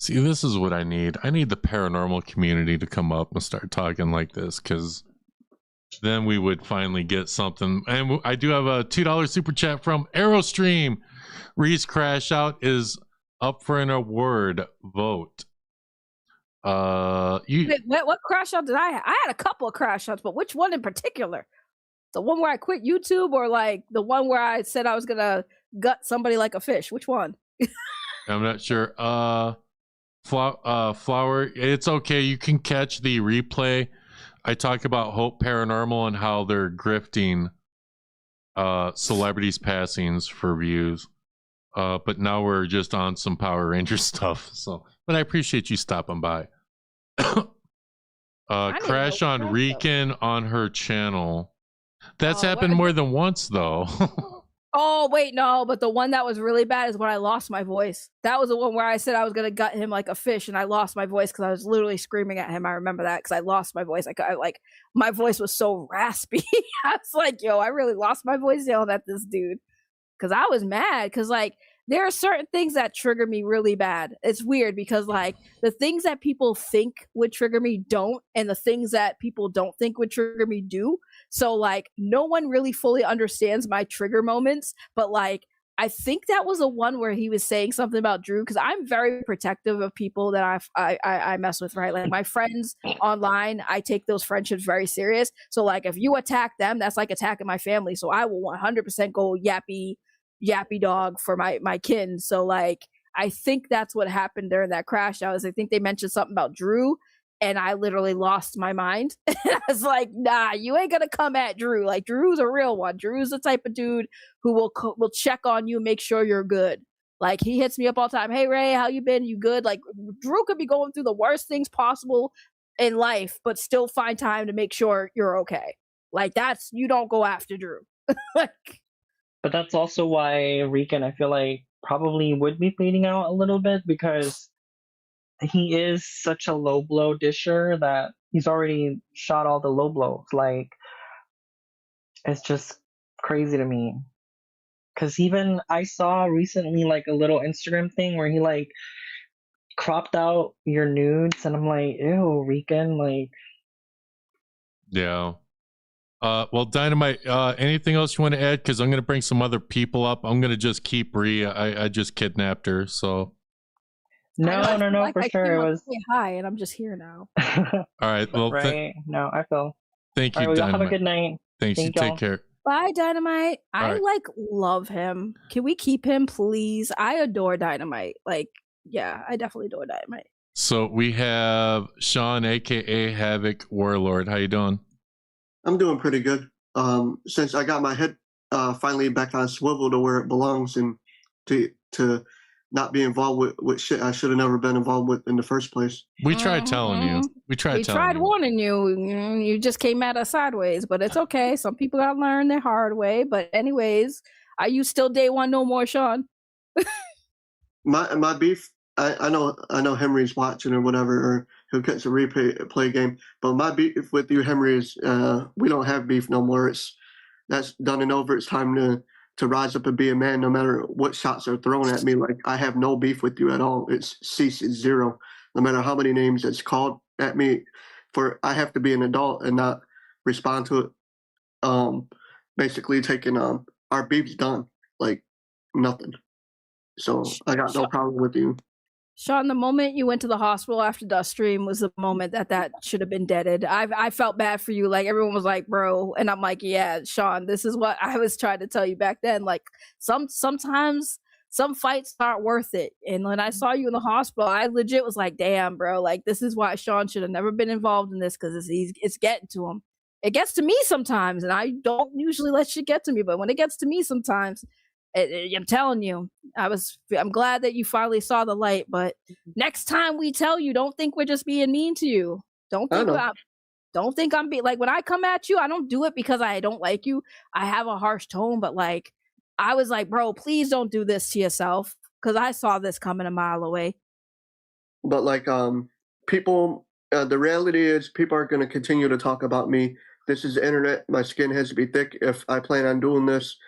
S3: See, this is what I need. I need the paranormal community to come up and start talking like this, because then we would finally get something. And I do have a $2 super chat from Aerostream. Reese Crash Out is up for an award vote.
S10: Wait, what crash out did I have? I had a couple of crash outs, but which one in particular? The one where I quit YouTube, or like the one where I said I was gonna gut somebody like a fish? Which one?
S3: I'm not sure. Flower, it's okay. You can catch the replay. I talk about Hope Paranormal and how they're grifting celebrities' passings for views. But now we're just on some Power Ranger stuff. So, but I appreciate you stopping by. Crash on Rican on her channel. That's happened more than once, though.
S10: Oh wait, no, but the one that was really bad is when I lost my voice. That was the one where I said I was gonna gut him like a fish, and I lost my voice because I was literally screaming at him. I remember that because I lost my voice. My voice was so raspy. I was like, yo, I really lost my voice yelling at this dude because I was mad. Because like there are certain things that trigger me really bad. It's weird because like the things that people think would trigger me don't, and the things that people don't think would trigger me do. So like no one really fully understands my trigger moments, but like I think that was the one where he was saying something about Drew, because I'm very protective of people that I mess with, right? Like my friends online, I take those friendships very serious. So like if you attack them, that's like attacking my family. So I will 100% go yappy dog for my kin. So like I think that's what happened during that crash. I think they mentioned something about Drew, and I literally lost my mind. I was like, nah, you ain't gonna come at Drew. Like Drew's a real one. Drew's the type of dude who will check on you, make sure you're good. Like he hits me up all the time. Hey Ray, how you been? You good? Like Drew could be going through the worst things possible in life, but still find time to make sure you're okay. Like you don't go after Drew.
S17: But that's also why Rican, I feel like, probably would be fading out a little bit, because he is such a low blow disher that he's already shot all the low blows. Like, it's just crazy to me. Cause even I saw recently like a little Instagram thing where he like cropped out your nudes, and I'm like, ew, Rican, like.
S3: Yeah. Well, Dynamite, anything else you want to add? Because I'm going to bring some other people up. I'm going to just keep Rhea. I just kidnapped her, so.
S17: No,
S10: Like
S17: for
S10: I
S17: sure.
S10: came
S17: It
S10: up to
S17: was.
S10: say hi, and I'm just here now.
S3: All right. Well,
S17: Right. No, I feel.
S3: thank
S17: All
S3: you,
S17: right, well, y'all have a
S3: Dynamite.
S17: good night.
S3: Thanks. You
S17: Thank
S3: take
S17: y'all.
S3: care.
S10: Bye, Dynamite.
S3: All
S10: I
S3: right.
S10: like love him. Can we keep him, please? I adore Dynamite. Like, yeah, I definitely adore Dynamite.
S3: So we have Sean, aka Havoc Warlord. How you doing?
S4: I'm doing pretty good. Since I got my head finally back on swivel to where it belongs, and to not be involved with shit I should have never been involved with in the first place.
S3: We tried telling you. We tried telling you.
S10: warning you. You just came at us sideways, but it's okay. Some people gotta learn their hard way. But anyways, are you still day one no more, Sean?
S4: My beef. I know Henry's watching or whatever, or he'll catch a replay game. But my beef with you, Henry, is we don't have beef no more. That's done and over. It's time to rise up and be a man, no matter what shots are thrown at me. Like, I have no beef with you at all. It's zero. No matter how many names it's called at me, I have to be an adult and not respond to it. Basically taking our beef's done, like nothing. So I got no problem with you.
S10: Sean, the moment you went to the hospital after Dust Stream was the moment that should have been deaded. I felt bad for you. Like, everyone was like, bro. And I'm like, yeah, Sean, this is what I was trying to tell you back then. Like, sometimes some fights aren't worth it. And when I saw you in the hospital, I legit was like, damn, bro. Like, this is why Sean should have never been involved in this, because it's getting to him. It gets to me sometimes, and I don't usually let shit get to me. But when it gets to me sometimes, I'm telling you, I'm glad that you finally saw the light. But next time we tell you, don't think we're just being mean to you. Don't think I'm being like, when I come at you, I don't do it because I don't like you. I have a harsh tone, but like, I was like, bro, please don't do this to yourself, because I saw this coming a mile away.
S4: But like, people, the reality is people are going to continue to talk about me. This is the internet. My skin has to be thick if I plan on doing this.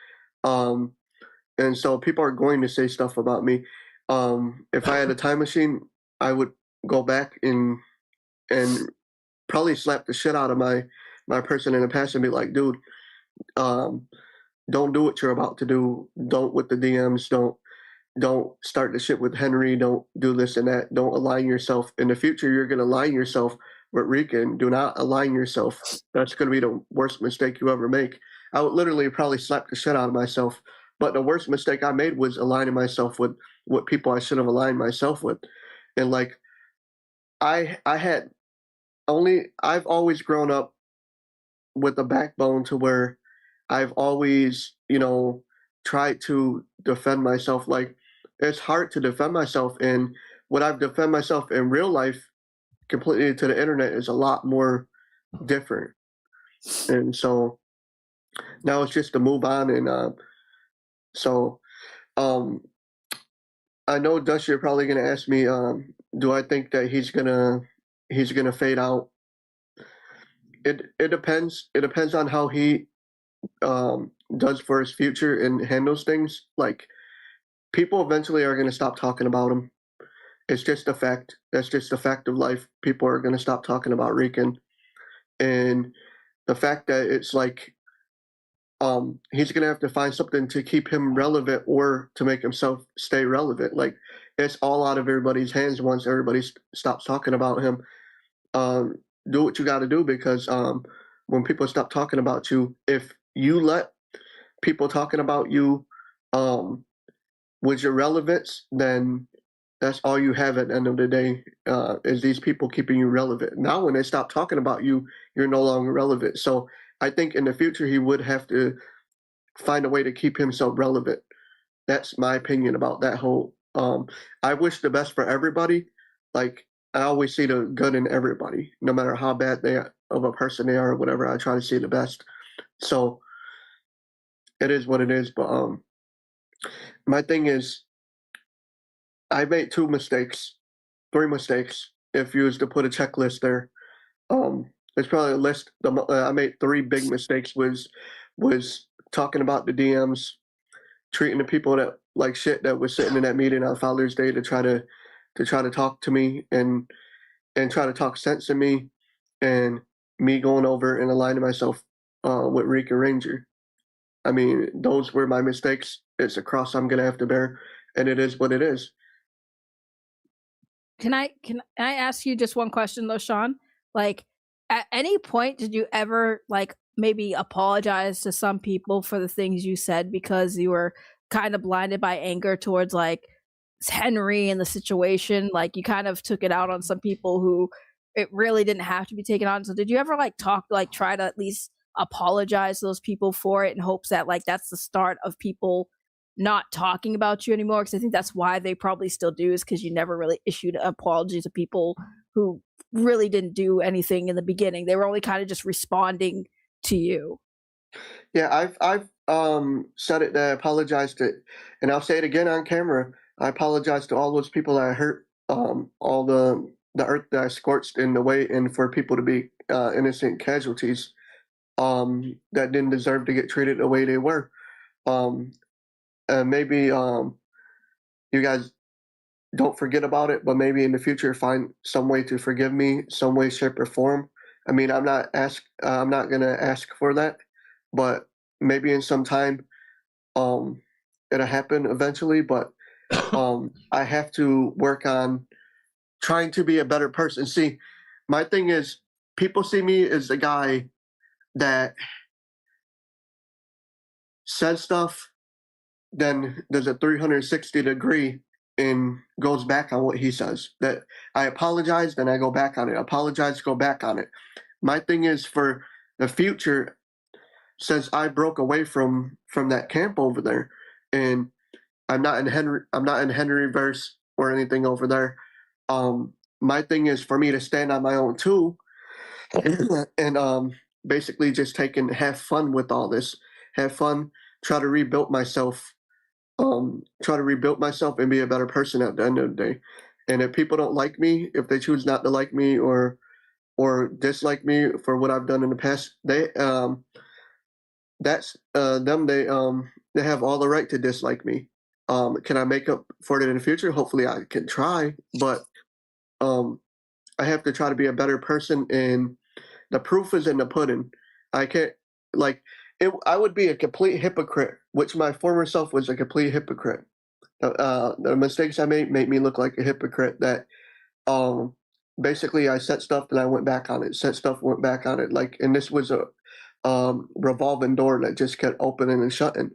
S4: And so people are going to say stuff about me. If I had a time machine, I would go back and probably slap the shit out of my person in the past and be like, dude, don't do what you're about to do. Don't with the DMs. Don't start the shit with Henry. Don't do this and that. Don't align yourself. In the future, you're going to align yourself with Rican. Do not align yourself. That's going to be the worst mistake you ever make. I would literally probably slap the shit out of myself. But the worst mistake I made was aligning myself with what people I should have aligned myself with. And like, I've always grown up with a backbone to where I've always, tried to defend myself. Like, it's hard to defend myself. And what I've defend myself in real life completely to the internet is a lot more different. And so now it's just to move on. And so I know, Dust, you're probably going to ask me, do I think that he's gonna fade out? It depends. It depends on how he does for his future and handles things. Like, people eventually are going to stop talking about him. It's just a fact. That's just a fact of life. People are going to stop talking about Rican, and the fact that it's like, he's going to have to find something to keep him relevant or to make himself stay relevant. Like, it's all out of everybody's hands once everybody stops talking about him. Do what you got to do, because when people stop talking about you, if you let people talking about you with your relevance, then that's all you have at the end of the day, is these people keeping you relevant. Now, when they stop talking about you, you're no longer relevant. So I think in the future, he would have to find a way to keep himself relevant. That's my opinion about that whole. I wish the best for everybody. Like, I always see the good in everybody, no matter how bad they are, of a person they are or whatever. I try to see the best. So it is what it is. But my thing is, I made two mistakes three mistakes. If you was to put a checklist there, there's probably a list. I made three big mistakes. Was talking about the DMs, treating the people that like shit that was sitting in that meeting on Father's Day to try to talk to me and try to talk sense in me, and me going over and aligning myself with Rican Ranger. I mean, those were my mistakes. It's a cross I'm gonna have to bear, and it is what it is.
S10: Can I ask you just one question though, Sean? Like, at any point did you ever like maybe apologize to some people for the things you said because you were kind of blinded by anger towards like Henry and the situation? Like you kind of took it out on some people who it really didn't have to be taken on. So did you ever like try to at least apologize to those people for it in hopes that like that's the start of people not talking about you anymore? Because I think that's why they probably still do, is because you never really issued an apology to people who really didn't do anything in the beginning. They were only kind of just responding to you.
S4: Yeah, I've said it, that I apologized to, and I'll say it again on camera. I apologize to all those people that I hurt, all the earth that I scorched in the way, and for people to be innocent casualties that didn't deserve to get treated the way they were. Maybe you guys don't forget about it, but maybe in the future find some way to forgive me, some way, shape, or form. I mean, I'm not gonna ask for that, but maybe in some time, it'll happen eventually. But I have to work on trying to be a better person. See, my thing is, people see me as a guy that says stuff, then there's a 360 degree and goes back on what he says. That I apologize, then I go back on it. Apologize, go back on it. My thing is, for the future, since I broke away from that camp over there, and I'm not in Henryverse or anything over there. My thing is for me to stand on my own too, and basically just have fun with all this. Have fun, try to rebuild myself. Try to rebuild myself and be a better person at the end of the day. And if people don't like me, if they choose not to like me or dislike me for what I've done in the past, that's them. They have all the right to dislike me. Can I make up for it in the future? Hopefully I can try, but I have to try to be a better person, and the proof is in the pudding. I can't, like, I would be a complete hypocrite, which my former self was a complete hypocrite. The mistakes I made me look like a hypocrite. That basically I said stuff and I went back on it. Said stuff, went back on it. Like, and this was a revolving door that just kept opening and shutting.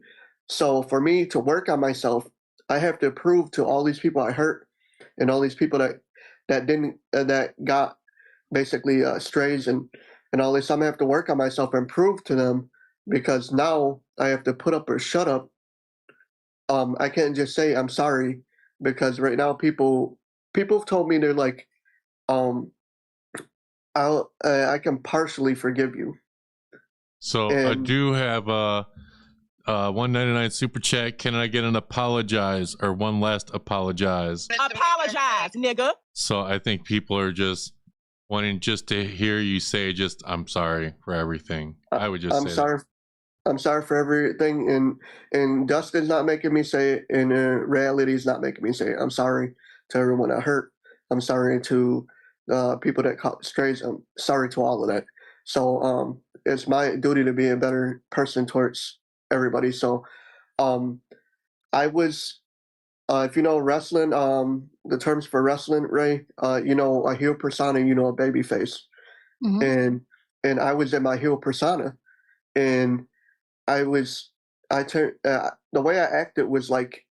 S4: So for me to work on myself, I have to prove to all these people I hurt and all these people that got basically strays and all this. I'm gonna have to work on myself and prove to them, because now I have to put up or shut up. I can't just say I'm sorry, because right now people have told me, they're like, I can partially forgive you.
S3: So I do have a 199 super chat. Can I get an apologize or one last apologize?
S21: Apologize, nigga.
S3: So I think people are just wanting just to hear you say just I'm sorry for everything. I would just say
S4: sorry. I'm sorry for everything, and Dustin's not making me say it, and reality is not making me say it. I'm sorry to everyone I hurt. I'm sorry to people that caught strays. I'm sorry to all of that. So it's my duty to be a better person towards everybody. So I was, if you know wrestling, the terms for wrestling, Ray, you know, a heel persona, you know, a baby face. Mm-hmm. And I was in my heel persona, and I turned, the way I acted was like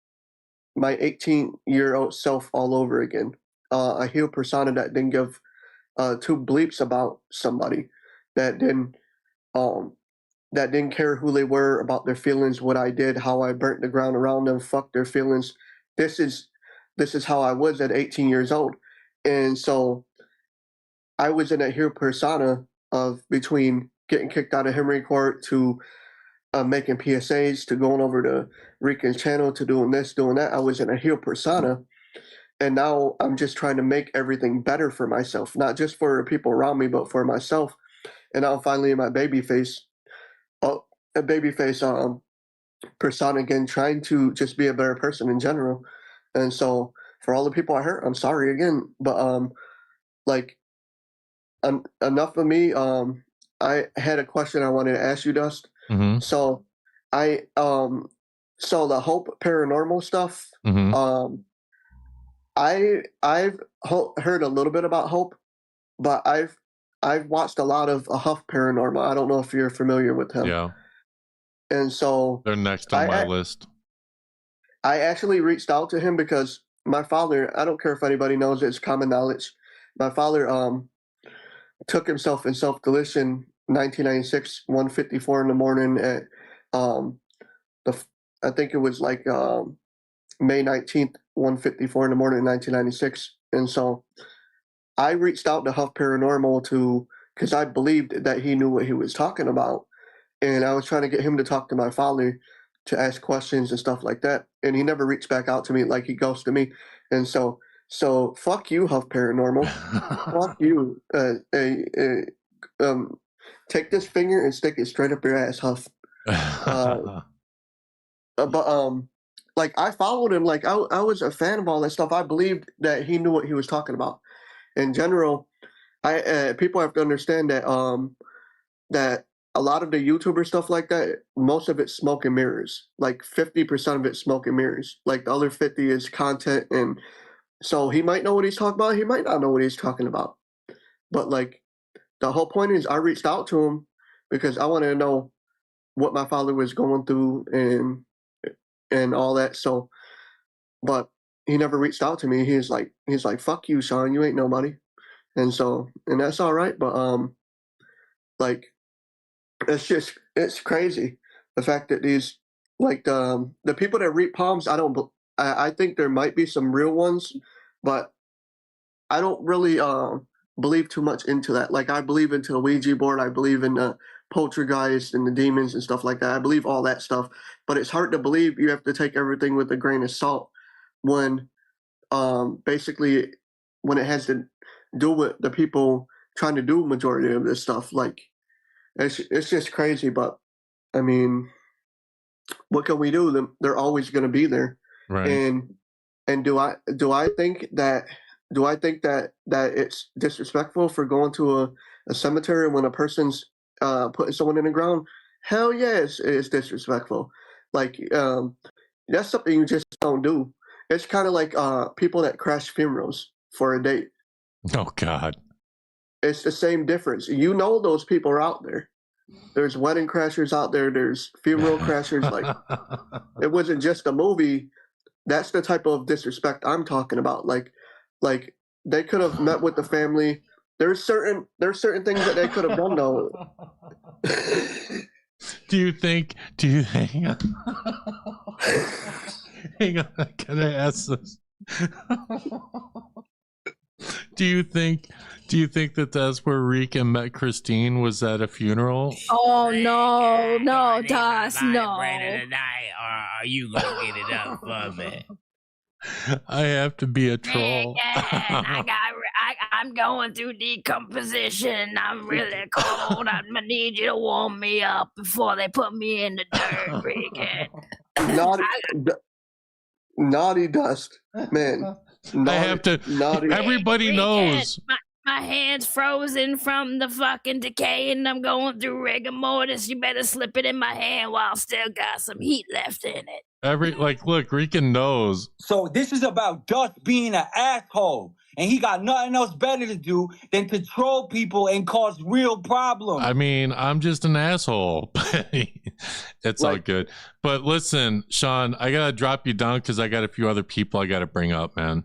S4: my 18-year-old self all over again. A heel persona that didn't give two bleeps about somebody, that didn't care who they were, about their feelings, what I did, how I burnt the ground around them, fuck their feelings. This is how I was at 18 years old. And so I was in a heel persona of between getting kicked out of Henry Court to making PSAs, to going over to Rican's channel, to doing this, doing that. I was in a heel persona. and now I'm just trying to make everything better for myself, not just for people around me, but for myself. And now finally in my babyface, a babyface persona again, trying to just be a better person in general. And so for all the people I hurt, I'm sorry again. But like enough of me. I had a question I wanted to ask you, Dust.
S3: Mm-hmm.
S4: So so the Hope Paranormal stuff.
S3: Mm-hmm.
S4: I've heard a little bit about Hope, but I've watched a lot of Huff Paranormal. I don't know if you're familiar with him.
S3: Yeah.
S4: And so
S3: they're next on my list.
S4: I actually reached out to him because my father, I don't care if anybody knows, it's common knowledge. My father took himself in self-deletion 1996, 1:54 in the morning at I think it was like May 19th, 1:54 in the morning in 1996. And so I reached out to Huff Paranormal because I believed that he knew what he was talking about. And I was trying to get him to talk to my father to ask questions and stuff like that. And he never reached back out to me, like he ghosted me. And so fuck you, Huff Paranormal. Fuck you. Take this finger and stick it straight up your ass, Huff. But like I followed him, like I was a fan of all that stuff. I believed that he knew what he was talking about. In general, people have to understand that that a lot of the YouTuber stuff like that, most of it's smoke and mirrors. Like 50% of it's smoke and mirrors. Like the other 50 is content. And so he might know what he's talking about. He might not know what he's talking about. But like the whole point is I reached out to him because I wanted to know what my father was going through and all that. So, but he never reached out to me. He's like, fuck you, Sean, you ain't nobody. And so, and that's all right. But like, it's crazy. The fact that these, like the people that read palms, I think there might be some real ones, but I don't really believe too much into that. Like I believe into the Ouija board. I believe in the poltergeist and the demons and stuff like that. I believe all that stuff, but it's hard to believe. You have to take everything with a grain of salt when basically when it has to do with the people trying to do majority of this stuff. Like it's just crazy. But I mean, what can we do? They're always going to be there.
S3: Right.
S4: And do I think that it's disrespectful for going to a cemetery when a person's putting someone in the ground? Hell yes, it's disrespectful. Like that's something you just don't do. It's kind of like people that crash funerals for a date.
S3: Oh God.
S4: It's the same difference. You know those people are out there. There's wedding crashers out there. There's funeral crashers. Like it wasn't just a movie. That's the type of disrespect I'm talking about. Like they could have met with the family. There's certain things that they could have done though.
S3: Hang on. Hang on, can I ask this? Do you think that that's where Rika met Christine? Was at a funeral?
S10: Oh no, no, Das, no.
S13: Tonight, or are you gonna get it up for me?
S3: I have to be a troll.
S10: I'm going through decomposition. I'm really cold. I'm gonna need you to warm me up before they put me in the dirt, Regan.
S4: Naughty Dust, man.
S3: I have to.
S4: Naughty.
S3: Everybody knows.
S10: My hand's frozen from the fucking decay, and I'm going through rigor mortis. You better slip it in my hand while I still got some heat left in it.
S3: Look, Rican knows.
S8: So this is about Dust being an asshole, and he got nothing else better to do than to troll people and cause real problems.
S3: I mean, I'm just an asshole. It's all good. But listen, Sean, I gotta drop you down because I got a few other people I gotta bring up, man.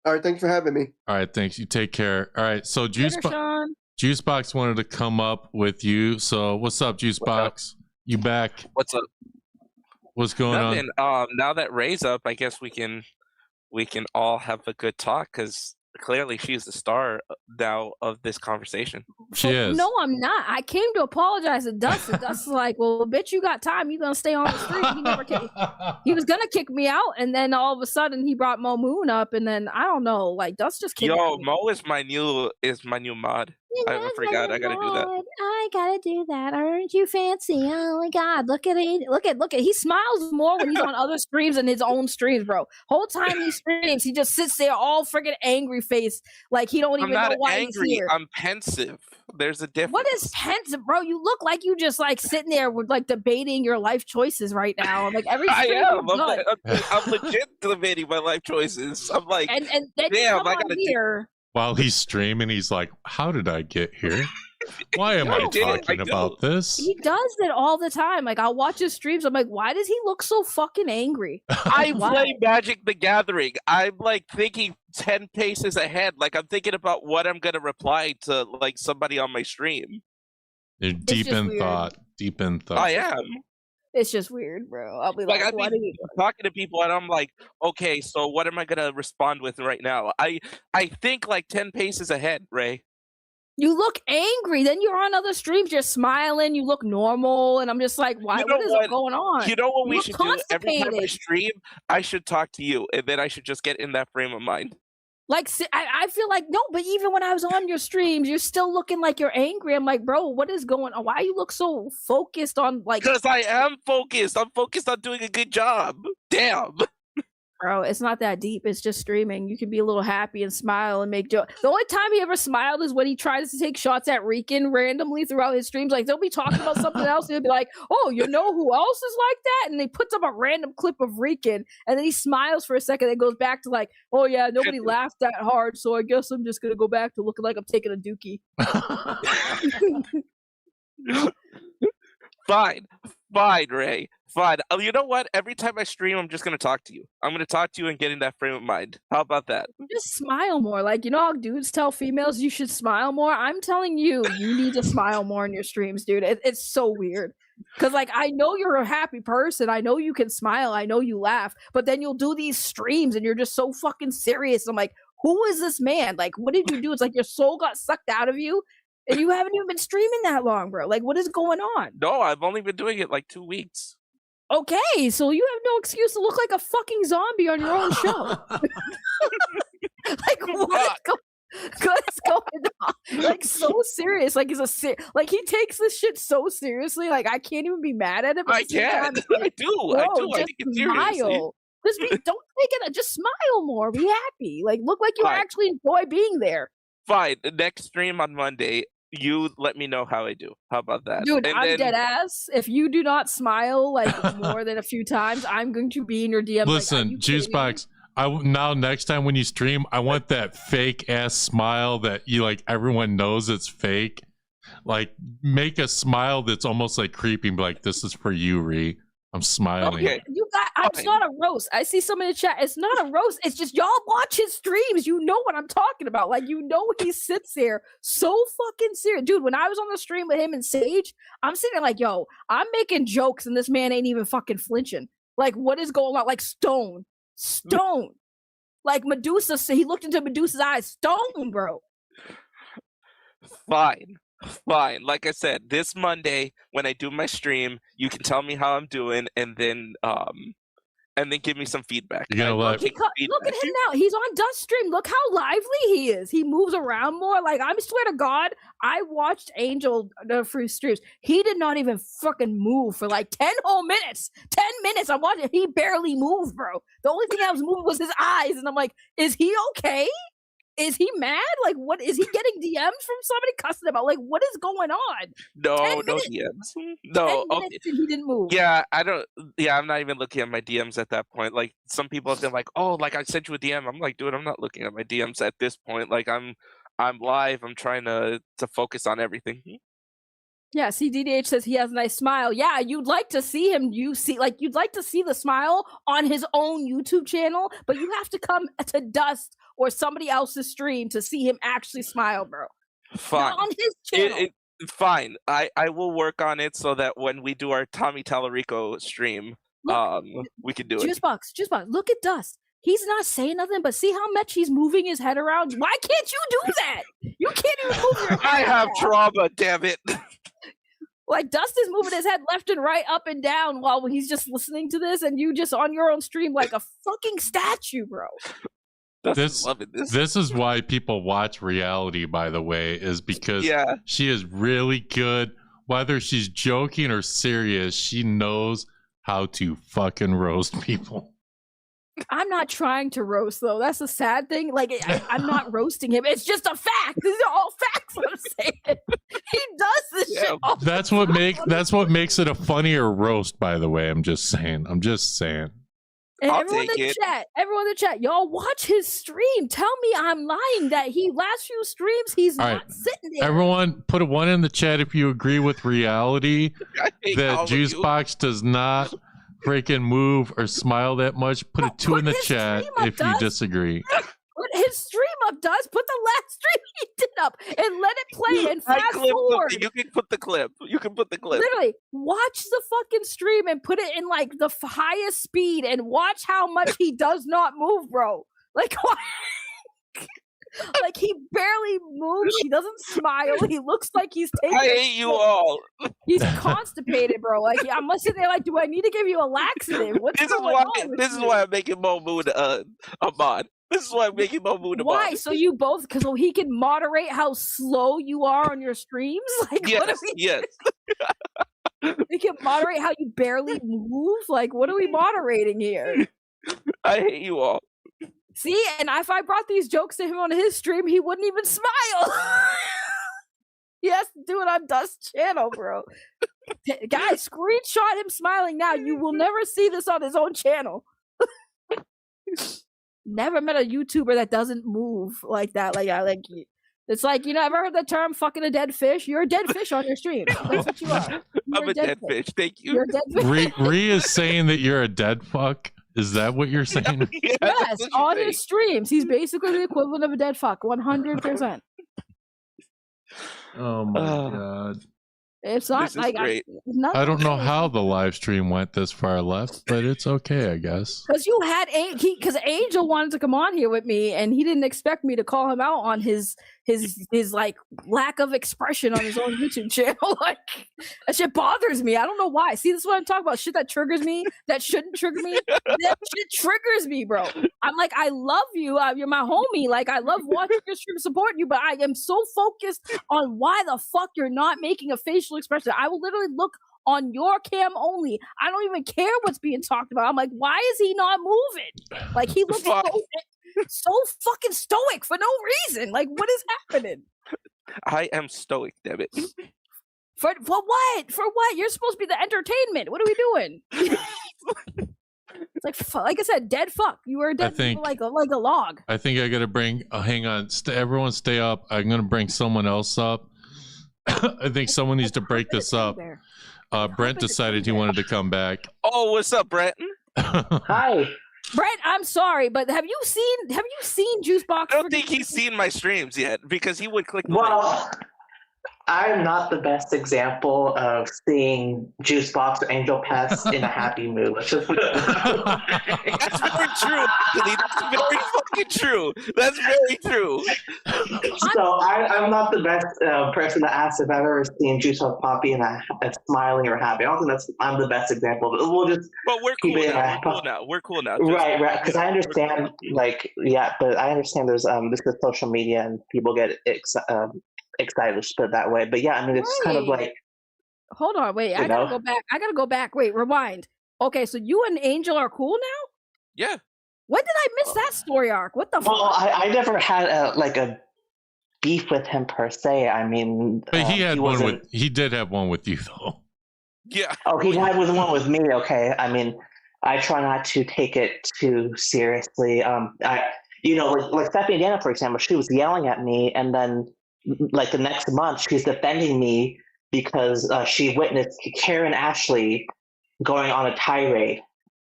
S4: All right, thanks for having me.
S3: All right, thanks. You take care. All right, so Juicebox wanted to come up with you. So what's up, Juicebox? You back?
S14: What's up?
S3: What's going
S14: on? Now that Ray's up, I guess we can all have a good talk because clearly she's the star now of this conversation.
S3: She is.
S10: No, I'm not. I came to apologize to Dustin. Dustin's like, well, bitch, you got time. You gonna stay on the street. He was gonna kick me out, and then all of a sudden he brought Mo Moon up, and then I don't know, like Dust just kicked
S14: Yo,
S10: me.
S14: Mo is my new mod. I forgot. I gotta do that.
S10: I gotta do that. Aren't you fancy? Oh my god, look at it. Look at. He smiles more when he's on other streams than his own streams, bro. Whole time he streams, he just sits there all freaking angry face, like he don't even know why
S14: angry.
S10: he's here.
S14: I'm pensive. There's a difference.
S10: What is pensive, bro? You look like you just like sitting there with like debating your life choices right now. Like every
S14: I
S10: stream
S14: am.
S10: you've done.
S14: I'm legit debating my life choices. I'm like,
S10: and then you
S14: damn,
S10: come
S14: I
S10: on
S14: gotta
S10: here.
S3: While he's streaming, he's like, how did I get here? Why am I talking about this?
S10: He does it all the time. Like I'll watch his streams. I'm like, why does he look so fucking angry?
S14: I play Magic the Gathering. I'm like thinking 10 paces ahead. Like I'm thinking about what I'm gonna reply to like somebody on my stream.
S3: You're deep in
S10: weird.
S3: thought. Deep in thought.
S14: I am.
S10: It's just weird, bro. I'll be
S14: Like
S10: like,
S14: I
S10: what
S14: think
S10: are you
S14: talking to people and I'm like, okay, so what am I gonna respond with right now? I think like 10 paces ahead, Ray.
S10: You look angry. Then you're on other streams. You're smiling. You look normal. And I'm just like, why?
S14: You know
S10: what is
S14: what?
S10: going on?
S14: You know what
S10: You
S14: we
S10: look
S14: should do? Every time I
S10: constipated.
S14: stream, I should talk to you, and then I should just get in that frame of mind.
S10: Like, I feel like, no, but even when I was on your streams, you're still looking like you're angry. I'm like, bro, what is going on? Why you look so focused on, like...
S14: Because I am focused. I'm focused on doing a good job. Damn.
S10: Bro, it's not that deep. It's just streaming. You can be a little happy and smile and make jokes. The only time he ever smiled is when he tries to take shots at Rican randomly throughout his streams. Like, they'll be talking about something else, and he'll be like, oh, you know who else is like that? And he puts up a random clip of Rican, and then he smiles for a second and goes back to like, oh, yeah, nobody laughed that hard, so I guess I'm just going to go back to looking like I'm taking a dookie.
S14: Fine, Ray. Fine. Oh, you know what? Every time I stream, I'm just gonna talk to you. I'm gonna talk to you and get in that frame of mind. How about that?
S10: Just smile more. Like, you know how dudes tell females you should smile more? I'm telling you, you need to smile more in your streams, dude. It's so weird. Because, like, I know you're a happy person. I know you can smile. I know you laugh. But then you'll do these streams and you're just so fucking serious. I'm like, who is this man? Like, what did you do? It's like your soul got sucked out of you. And you haven't even been streaming that long, bro. Like, what is going on?
S14: No, I've only been doing it like 2 weeks.
S10: Okay, so you have no excuse to look like a fucking zombie on your own show. Like, what's going on? Like, so serious. Like, like he takes this shit so seriously. Like, I can't even be mad at him.
S14: I can. I do. I take it seriously.
S10: Smile. Don't take it. Just smile more. Be happy. Like, look like you actually enjoy being there.
S14: Fine. The next stream on Monday, you let me know how I do. How about that?
S10: Dude,
S14: And
S10: I'm
S14: then-
S10: dead ass. If you do not smile like more than a few times, I'm going to be in your DM.
S3: Listen, Juicebox, now next time when you stream, I want that fake ass smile that you like everyone knows it's fake. Like make a smile that's almost like creepy, like this is for you, Ree. I'm smiling.
S10: Okay. It's not a roast. I see some in the chat. It's not a roast. It's just y'all watch his streams. You know what I'm talking about. Like, you know, he sits there so fucking serious. Dude, when I was on the stream with him and Sage, I'm sitting there like, yo, I'm making jokes and this man ain't even fucking flinching. Like, what is going on? Like, stone. Like Medusa, he looked into Medusa's eyes. Stone, bro.
S14: Fine. Like I said, this Monday when I do my stream, you can tell me how I'm doing, and then give me some feedback.
S3: You're gonna
S10: Look at him now. He's on Dust Stream. Look how lively he is. He moves around more. Like, I swear to God, I watched Angel for streams. He did not even fucking move for like 10 whole minutes. 10 minutes. I'm watching. He barely moved, bro. The only thing that was moving was his eyes, and I'm like, is he okay? Is he mad? Like, what is he getting DMs from somebody cussing about? Like, what is going on?
S14: No DMs. No,
S10: 10 minutes and he didn't move.
S14: Yeah, I don't. Yeah, I'm not even looking at my DMs at that point. Like, some people have been like, "Oh, like I sent you a DM." I'm like, dude, I'm not looking at my DMs at this point. Like, I'm live. I'm trying to focus on everything.
S10: Yeah, CDDH says he has a nice smile. Yeah, you'd like to see him. You'd like to see the smile on his own YouTube channel, but you have to come to Dust or somebody else's stream to see him actually smile, bro.
S14: Fine.
S10: Not on his channel.
S14: Fine. I will work on it so that when we do our Tommy Tallarico stream, we can do it.
S10: Juicebox, look at Dust. He's not saying nothing, but see how much he's moving his head around? Why can't you do that? You can't even move your head.
S14: I have
S10: around.
S14: trauma, damn it.
S10: Like Dustin's moving his head left and right, up and down while he's just listening to this, and you just on your own stream like a fucking statue, bro.
S3: This is why people watch reality, by the way, is because she is really good. Whether she's joking or serious, she knows how to fucking roast people.
S10: I'm not trying to roast though. That's the sad thing. Like I'm not roasting him. It's just a fact. These are all facts. I'm saying he does this shit. All
S3: That's what makes it a funnier roast. By the way, I'm just saying.
S10: And everyone in the chat, y'all watch his stream. Tell me I'm lying that last few streams he's not sitting there.
S3: Everyone, put a 1 in the chat if you agree with reality that Juicebox does not freaking move or smile that much. Put a 2 in the chat if you disagree.
S10: Put his stream up, does. Put the last stream he did up and let it play and fast forward.
S14: You can put the clip.
S10: Literally, watch the fucking stream and put it in like the highest speed and watch how much he does not move, bro. Like, like he barely moves. He doesn't smile. He looks like he's taking.
S14: I hate you all.
S10: He's constipated, bro. Like I'm listening there. Like, do I need to give you a laxative?
S14: This is why I'm making Mo Moon a mod. This is why I'm making Mo Moon a mod.
S10: Why? So you both, because he can moderate how slow you are on your streams. Like,
S14: yes.
S10: He can moderate how you barely move. Like, what are we moderating here?
S14: I hate you all.
S10: See, and if I brought these jokes to him on his stream, he wouldn't even smile. He has to do it on Dust's channel, bro. Guys, screenshot him smiling now. You will never see this on his own channel. Never met a YouTuber that doesn't move like that. It's like, you know, ever heard the term fucking a dead fish? You're a dead fish on your stream. That's what you are.
S14: I'm a dead fish. Thank you.
S10: You're a dead fish.
S3: Ree is saying that you're a dead fuck. Is that what you're saying?
S10: Yes, on his streams, he's basically the equivalent of a dead fuck, 100%.
S3: Oh my god.
S10: It's not like
S3: I don't know how the live stream went this far left, but it's okay, I guess.
S10: Because you had because Angel wanted to come on here with me, and he didn't expect me to call him out on his like lack of expression on his own YouTube channel. Like that shit bothers me. I don't know why. See, this is what I'm talking about. Shit that triggers me, that shouldn't trigger me. That shit triggers me, bro. I'm like, I love you. You're my homie. Like, I love watching your stream, supporting you, but I am so focused on why the fuck you're not making a facial expression. I will literally look on your cam only. I don't even care what's being talked about. I'm like, why is he not moving? Like, he looks so fucking stoic for no reason. Like, what is happening?
S14: I am stoic, damn it.
S10: For what? For what? You're supposed to be the entertainment. What are we doing? It's like I said, dead fuck. You were dead like a log.
S3: I think I gotta bring. Hang on, everyone, stay up. I'm gonna bring someone else up. I think someone needs to break this up. Brent decided he wanted to come back.
S14: Oh, what's up, Brent?
S9: Hi.
S10: Brent, I'm sorry, but have you seen Juicebox?
S14: I don't think he's seen my streams yet because he would click.
S9: I'm not the best example of seeing Juicebox or Angel Pest in a happy mood. Let's just
S14: That's very true. Actually, that's very fucking true. That's very true.
S9: So I'm not the best person to ask if I've ever seen Juicebox Poppy and smiling or happy. I don't think I'm the best example. But we'll just.
S14: But we're cool now. We're cool now.
S9: Right. Because I understand, but I understand there's this is social media and people get excited, let's put it that way. But yeah, I mean, it's kind of like.
S10: Hold on, wait. I gotta go back. Wait, rewind. Okay, so you and Angel are cool now?
S14: Yeah.
S10: When did I miss that story arc? What the fuck?
S9: Well, I never had a beef with him per se. I mean,
S3: but he had he did have one with you though.
S14: Yeah.
S9: Oh, he had one with me. Okay. I mean, I try not to take it too seriously. Like Stephanie Dana, for example, she was yelling at me, and then like the next month, she's defending me because she witnessed Karen Ashley going on a tirade,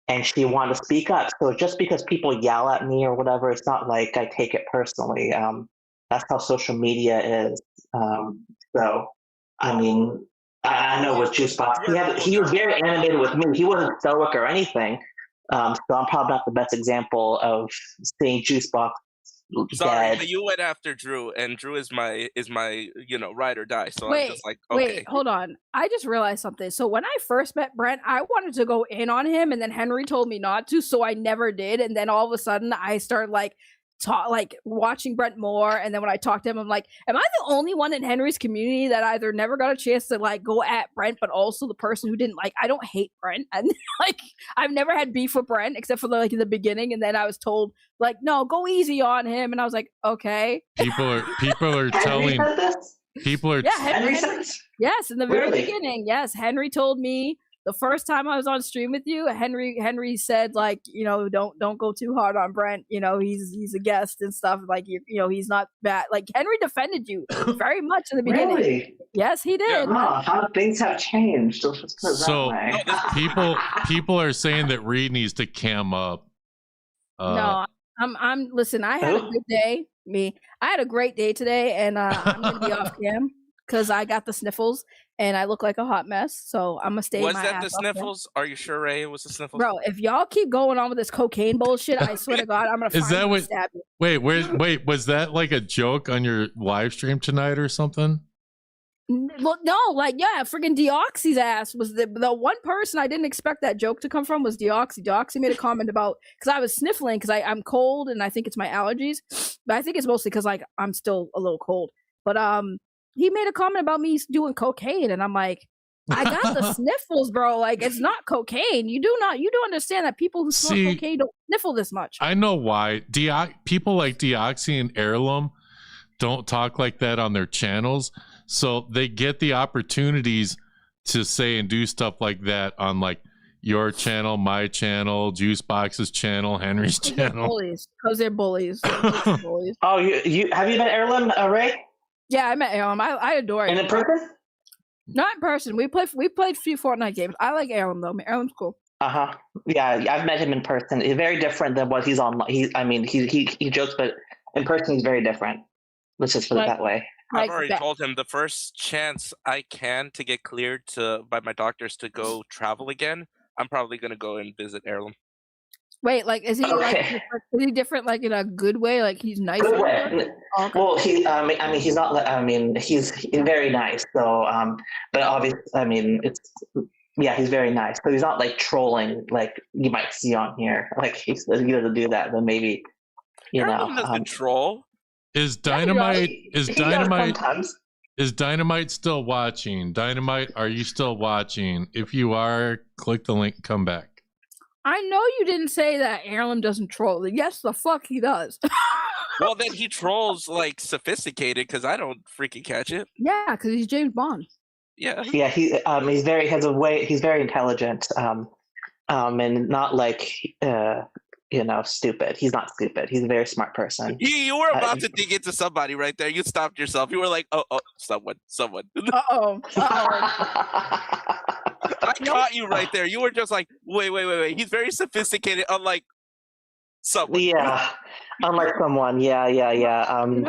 S9: and she wanted to speak up. So just because people yell at me or whatever, it's not like I take it personally. That's how social media is. So, I mean, I know with Juicebox, he was very animated with me. He wasn't stoic or anything. So I'm probably not the best example of seeing Juice Box
S14: Sorry,
S9: dead.
S14: but you went after Drew, and Drew is my ride or die. So I'm
S10: Wait,
S14: just like, okay.
S10: wait, hold on. I just realized something. So when I first met Brent, I wanted to go in on him, and then Henry told me not to, so I never did. And then all of a sudden, I started watching Brent more. And then when I talked to him, I'm like, am I the only one in Henry's community that either never got a chance to like go at Brent, but also the person who didn't like? I don't hate Brent, and like I've never had beef with Brent except for like in the beginning, and then I was told like, no, go easy on him, and I was like, okay.
S3: People are telling people are.
S10: Yeah, Henry, yes, in the very
S9: Really?
S10: beginning, yes, Henry told me the first time I was on stream with you. Henry said like, don't go too hard on Brent. He's a guest and stuff. Like he's not bad. Like Henry defended you very much in the beginning.
S9: Really?
S10: Yes, he did.
S9: Oh, how things have changed. Let's just put it
S3: So
S9: that way.
S3: people are saying that Reed needs to cam up.
S10: No, I'm listen, I had a good day. I had a great day today, and I'm gonna be off cam because I got the sniffles and I look like a hot mess. So I'm gonna stay.
S14: Was
S10: my
S14: that the
S10: ass off cam.
S14: sniffles? Are you sure, Ray? It was the sniffles?
S10: Bro, if y'all keep going on with this cocaine bullshit, I swear to God, I'm gonna
S3: Is
S10: find
S3: that
S10: you and
S3: what?
S10: stab you.
S3: Wait, was that like a joke on your live stream tonight or something?
S10: Well, no, like yeah, freaking Deoxy's ass was the one person I didn't expect that joke to come from was Deoxy. Deoxy made a comment about because I was sniffling because I'm cold and I think it's my allergies, but I think it's mostly because like I'm still a little cold. But he made a comment about me doing cocaine, and I'm like, I got the sniffles, bro. Like it's not cocaine. You do understand that people who smoke cocaine don't sniffle this much.
S3: I know why. People like Deoxy and Heirloom don't talk like that on their channels. So they get the opportunities to say and do stuff like that on like your channel, my channel, Juice Box's channel, Henry's channel.
S10: Because they're bullies. Bullies.
S9: Oh, you have you met Heirloom, Ray?
S10: Yeah, I met Heirloom. I adore him.
S9: In person?
S10: Not in person. We played a few Fortnite games. I like Heirloom though. Heirloom's cool.
S9: Yeah, I've met him in person. He's very different than what he's on. He jokes, but in person he's very different. Let's just put it that way.
S14: I've already told him the first chance I can to get cleared by my doctors to go travel again, I'm probably gonna go and visit Heirloom.
S10: Wait, like is he like is he different like in a good way? Like he's nice.
S9: Good way. Well, he's not. I mean, he's very nice. So, but obviously, I mean, he's very nice. So he's not like trolling like you might see on here. Like he doesn't do that. Then maybe
S14: Heirloom doesn't troll.
S3: Is Dynamite still watching? Dynamite, are you still watching? If you are, click the link, come back.
S10: I know you didn't say that Heirloom doesn't troll. Yes, the fuck he does.
S14: Well, then he trolls like sophisticated because I don't freaking catch it.
S10: Yeah, because he's James Bond.
S14: Yeah.
S9: Yeah, he's very intelligent. And not like stupid. He's not stupid. He's a very smart person.
S14: You were about to dig into somebody right there. You stopped yourself. You were like, oh, someone.
S10: Uh-oh.
S14: I caught you right there. You were just like, wait. He's very sophisticated, unlike someone.
S9: Yeah, unlike someone. Yeah.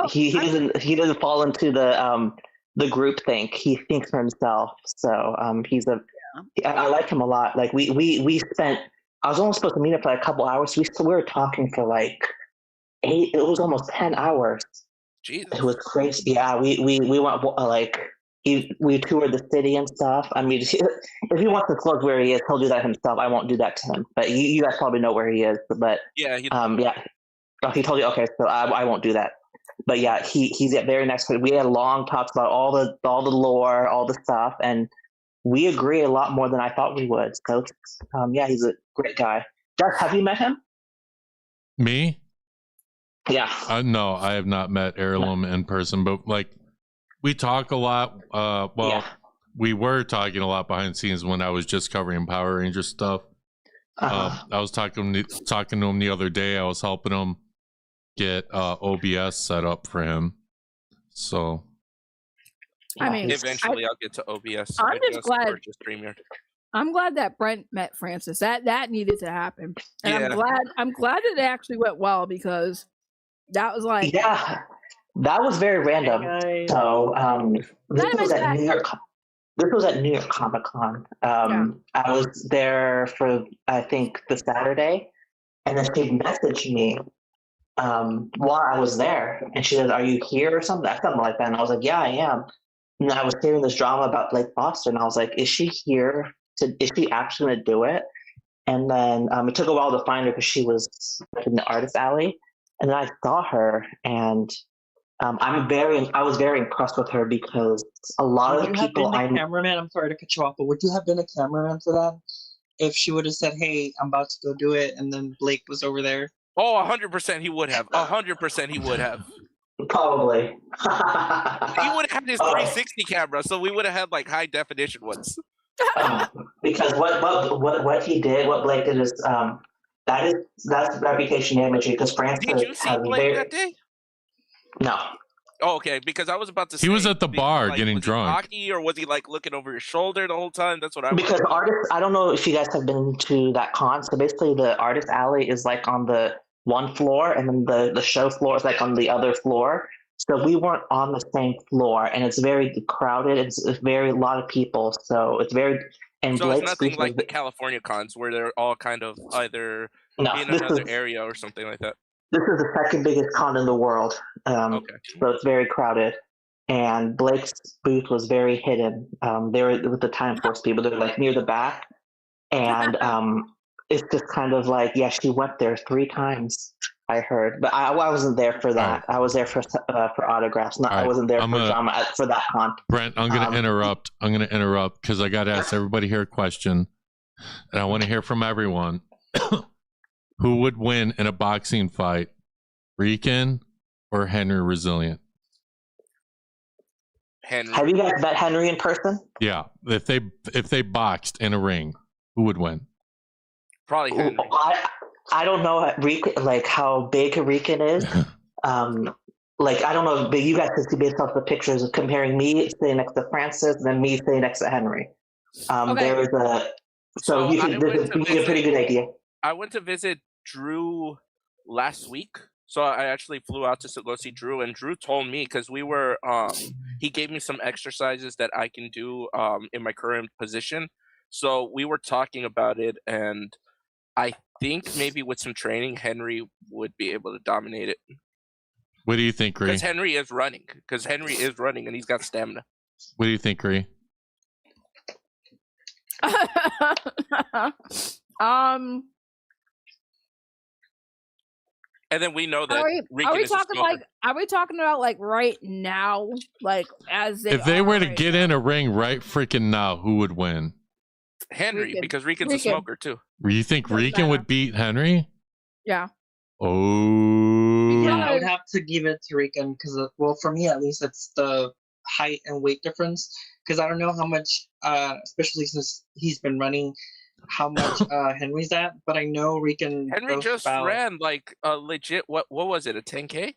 S9: He doesn't fall into the group think. He thinks for himself. So I like him a lot. Like we spent. I was only supposed to meet up for a couple hours. We were talking for like 8. It was almost 10 hours.
S14: Jesus.
S9: It was crazy. Yeah, we went like we toured the city and stuff. I mean, if he wants to plug where he is, he'll do that himself. I won't do that to him. But you guys probably know where he is. But
S14: yeah,
S9: Oh, he told you. Okay, so I won't do that. But yeah, he's a very nice. We had long talks about all the lore, all the stuff, and we agree a lot more than I thought we would. So yeah, he's a great guy. Jeff, have you met him?
S3: Me?
S9: Yeah.
S3: No, I have not met Heirloom in person, but like we talk a lot. We were talking a lot behind the scenes when I was just covering Power Ranger stuff. I was talking to him the other day. I was helping him get OBS set up for him. So
S10: I mean,
S14: eventually I'll get to OBS.
S10: I'm just glad.
S14: StreamYard.
S10: I'm glad that Brent met Francis. That needed to happen, and I'm glad that it actually went well because that was like
S9: that was very random. So this was at New York. This was at New York Comic Con. I was there for, I think, the Saturday, and then she messaged me while I was there, and she said, "Are you here?" or something like that. And I was like, "Yeah, I am." And I was hearing this drama about Blake Foster, and I was like, "Is she here? Is she actually going to do it?" And then it took a while to find her because she was in the artist alley, and then I saw her, and I was very impressed with her because a lot of the people
S17: I cameraman. I'm sorry to cut you off, but would you have been a cameraman for that? If she would have said, "Hey, I'm about to go do it," and then Blake was over there.
S14: Oh, 100% he would have. 100% he would have.
S9: Probably.
S14: He would have had his 360 camera, so we would have had like high definition ones.
S9: Because what he did, what Blake did is that's reputation damaging. Because Francis
S14: Did you see Blake that day?
S9: No.
S14: Oh, okay, because I was about to say.
S3: He was at the bar getting
S14: was
S3: drunk.
S14: He hockey, or was he like looking over his shoulder the whole time? That's what I.
S9: Because artists, I don't know if you guys have been to that con. So basically, the artist alley is like on the one floor, and then the show floor is like on the other floor. So we weren't on the same floor, and it's very crowded. It's very a lot of people, so it's very. And
S14: so
S9: Blake's
S14: it's nothing like the California cons where they're all kind of either in another area or something like that.
S9: This is the second biggest con in the world, so it's very crowded. And Blake's booth was very hidden. They were with the Time Force people. They're like near the back, and it's just kind of like, yeah, she went there 3 times. I heard, but I wasn't there for that. I was there for autographs. I wasn't there for drama for that con.
S3: Brent, I'm going to interrupt. I'm going to interrupt because I got to ask everybody here a question, and I want to hear from everyone. Who would win in a boxing fight, Rican or Henry Resilient?
S14: Henry.
S9: Have you guys met Henry in person?
S3: Yeah, if they boxed in a ring, who would win?
S14: Probably Henry.
S9: I don't know like how big Rican is. Like I don't know, but you guys can see based off the pictures of comparing me sitting next to Francis and then me sitting next to Henry. There's so you can get a pretty good idea.
S14: I went to visit Drew last week. So I actually flew out to go see Drew, and Drew told me, because we were he gave me some exercises that I can do in my current position. So we were talking about it, and I think maybe with some training, Henry would be able to dominate it.
S3: What do you think, Ree?
S14: Because Henry is running, and he's got stamina.
S3: What do you think, Ree?
S14: And then we know that
S10: Are we talking about like right now, like as
S3: if they were to get in a ring right freaking now, who would win?
S14: Henry, because Rican's a smoker too.
S3: You think Rican would beat Henry?
S10: Yeah.
S3: Oh.
S17: Yeah, I would have to give it to Rican because, well, for me at least, it's the height and weight difference. Because I don't know how much, especially since he's been running, how much Henry's at, but I know Rican.
S14: Henry just ran like a legit. What was it? A 10K?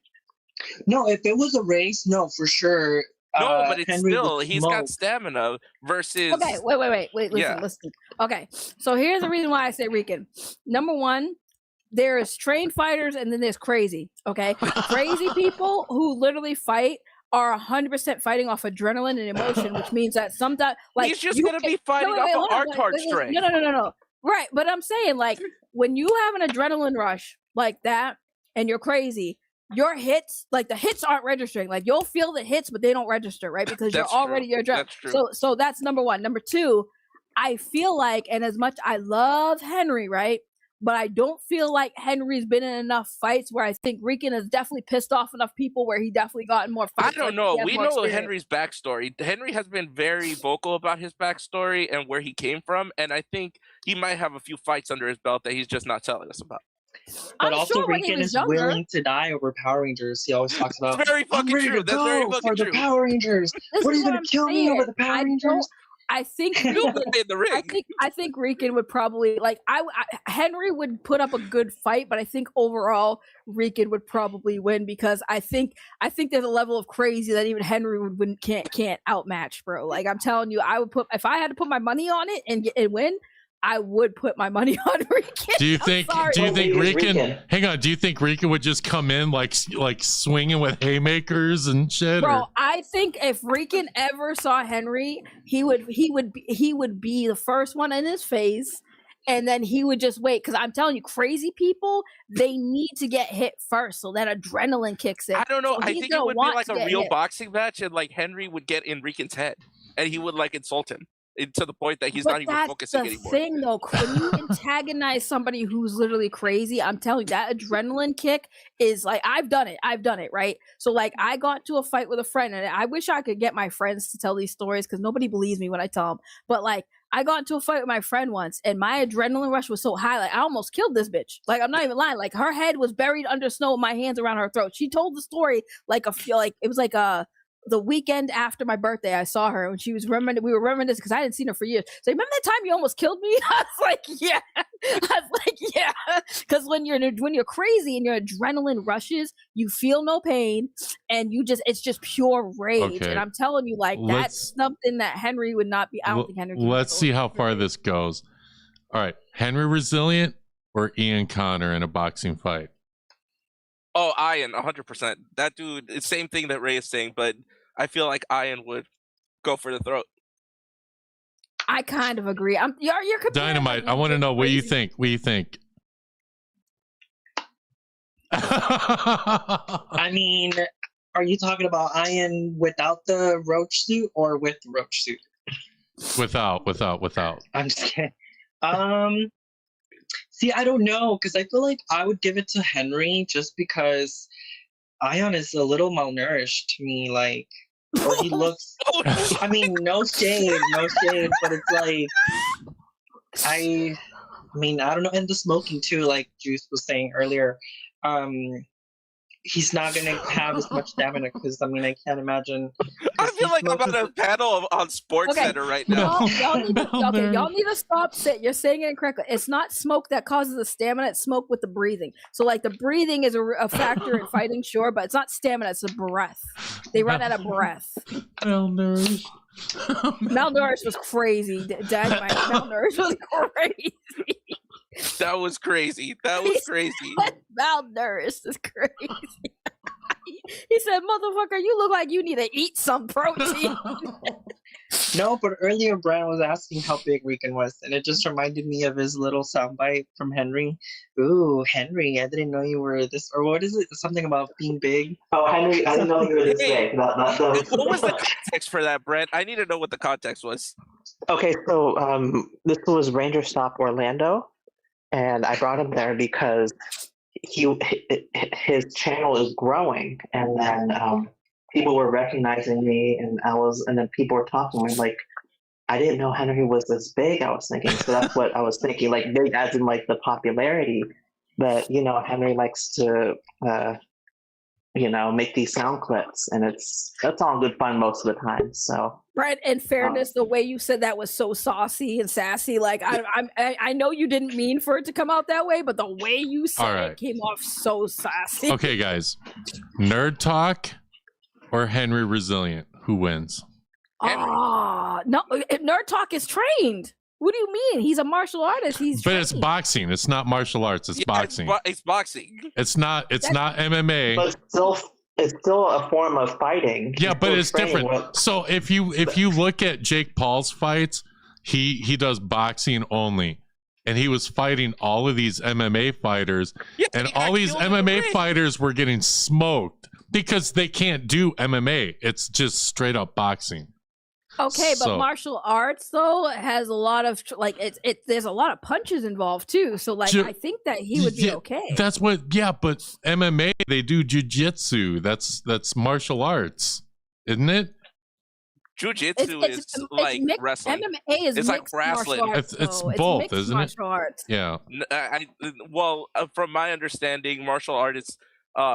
S17: No, if it was a race, no, for sure.
S14: No, but it's
S17: Henry
S14: still he's got stamina versus.
S10: Okay, wait. Listen. Okay, so here's the reason why I say Rican. Number one, there's trained fighters, and then there's crazy. Okay, crazy people who literally fight are 100% fighting off adrenaline and emotion, which means that sometimes, like,
S14: he's just gonna be fighting off of our strength.
S10: No. Right, but I'm saying, like, when you have an adrenaline rush like that, and you're crazy, your hits, like the hits aren't registering. Like you'll feel the hits, but they don't register, right? Because you're already your adrenaline. So that's number one. Number two, I feel like, and as much I love Henry, right? But I don't feel like Henry's been in enough fights where I think Rican has definitely pissed off enough people where he definitely gotten more fights.
S14: I don't know. We know Henry's backstory. Henry has been very vocal about his backstory and where he came from, and I think he might have a few fights under his belt that he's just not telling us about.
S17: But also, Rican is willing to die over Power Rangers. He always talks about.
S14: That's very fucking true. That's very fucking true.
S17: The Power Rangers. What are you going to kill me over the Power Rangers?
S10: I think I think Rican would probably Henry would put up a good fight, but I think overall Rican would probably win because I think there's a level of crazy that even Henry can't outmatch, bro. Like I'm telling you, I would put if I had to put my money on it and win, I would put my money on Rican.
S3: Do you think?
S10: sorry.
S3: Do you think
S9: What is
S3: Rican?
S9: Rican?
S3: Hang on. Do you think Rican would just come in like swinging with haymakers and shit?
S10: Bro,
S3: or-
S10: I think if Rican ever saw Henry, he would be the first one in his face, and then he would just wait. Because I'm telling you, crazy people, they need to get hit first, so that adrenaline kicks in.
S14: I don't know.
S10: So
S14: I
S10: he's
S14: think it
S10: gonna
S14: would be
S10: want
S14: like
S10: to
S14: a
S10: get
S14: real
S10: hit.
S14: boxing match, and like Henry would get in Rican's head, and he would like insult him to the point that he's
S10: But
S14: not even
S10: that's
S14: focusing
S10: the
S14: anymore.
S10: thing, though. When you antagonize somebody who's literally crazy, I'm telling you, that adrenaline kick is like, I've done it, right? So, like, I got into a fight with a friend, and I wish I could get my friends to tell these stories because nobody believes me when I tell them. But, like, I got into a fight with my friend once, and my adrenaline rush was so high, like, I almost killed this bitch. Like, I'm not even lying. Like, her head was buried under snow with my hands around her throat. She told the story like it was like the weekend after my birthday. I saw her and she was we were reminiscing because I hadn't seen her for years. So, remember that time you almost killed me? I was like, yeah. Because when you're crazy and your adrenaline rushes, you feel no pain and it's just pure rage.
S3: Okay.
S10: And I'm telling you, like, that's something that Henry would not be. I don't think Henry can
S3: Let's see how far this goes. All right, Henry Resilient or Ian Connor in a boxing fight?
S14: Oh, Ian, 100%. That dude, it's same thing that Ray is saying, but I feel like Ian would go for the throat.
S10: I kind of agree. You're comparing,
S3: Dynamite. I want to know what you think. What you think?
S17: I mean, are you talking about Ian without the roach suit or with the roach suit?
S3: Without.
S17: I'm just kidding. See, I don't know, because I feel like I would give it to Henry just because Ion is a little malnourished to me, like, or he looks, I mean, no shade, but it's like, I mean, I don't know, and the smoking too, like Juice was saying earlier, he's not going to have as much stamina, because, I mean, I can't imagine.
S14: I feel like I'm on a panel on Sports Center right now.
S10: Y'all need to stop. You're saying it incorrectly. It's not smoke that causes the stamina. It's smoke with the breathing. So, like, the breathing is a factor in fighting, sure, but it's not stamina. It's the breath. They run out of breath.
S3: Malnourished.
S10: Malnourished was crazy. Dynamite. Malnourished was crazy.
S14: That was crazy.
S10: Malnourished is crazy. He said, "Motherfucker, you look like you need to eat some protein."
S17: No, but earlier Brian was asking how big Rican was, and it just reminded me of his little soundbite from Henry. Ooh, Henry, I didn't know you were this, or what is it? Something about being big.
S9: Oh, Henry, I didn't know you were this big.
S14: What was the context for that, Brent? I need to know what the context was.
S9: Okay, so this was Ranger Stop Orlando, and I brought him there because his channel is growing, and then people were recognizing me, and then people were talking. I'm like, I didn't know Henry was this big. I was thinking, so that's what I was thinking, like big as in like the popularity. But Henry likes to make these sound clips, and that's all good fun most of the time. So.
S10: Right, in fairness, the way you said that was so saucy and sassy. Like, I know you didn't mean for it to come out that way, but the way you said it came off so sassy.
S3: Okay, guys. Nerd Talk or Henry Resilient? Who wins?
S10: No, Nerd Talk is trained. What do you mean? He's a martial artist.
S3: But it's boxing. It's not martial arts. It's boxing.
S14: It's boxing.
S3: It's not MMA.
S9: But it's still a form of fighting.
S3: Yeah, but it's different. So if you look at Jake Paul's fights, he does boxing only, and he was fighting all of these MMA fighters, and all these MMA fighters were getting smoked because they can't do MMA. It's just straight up boxing.
S10: Okay, but martial arts though has a lot of there's a lot of punches involved too. So I think that he would be okay.
S3: That's what. Yeah, but MMA they do jujitsu. That's martial arts, isn't it?
S14: Jujitsu is like wrestling.
S10: MMA is
S14: like wrestling.
S3: It's both, isn't it?
S10: Arts.
S3: Yeah.
S14: From my understanding, martial artists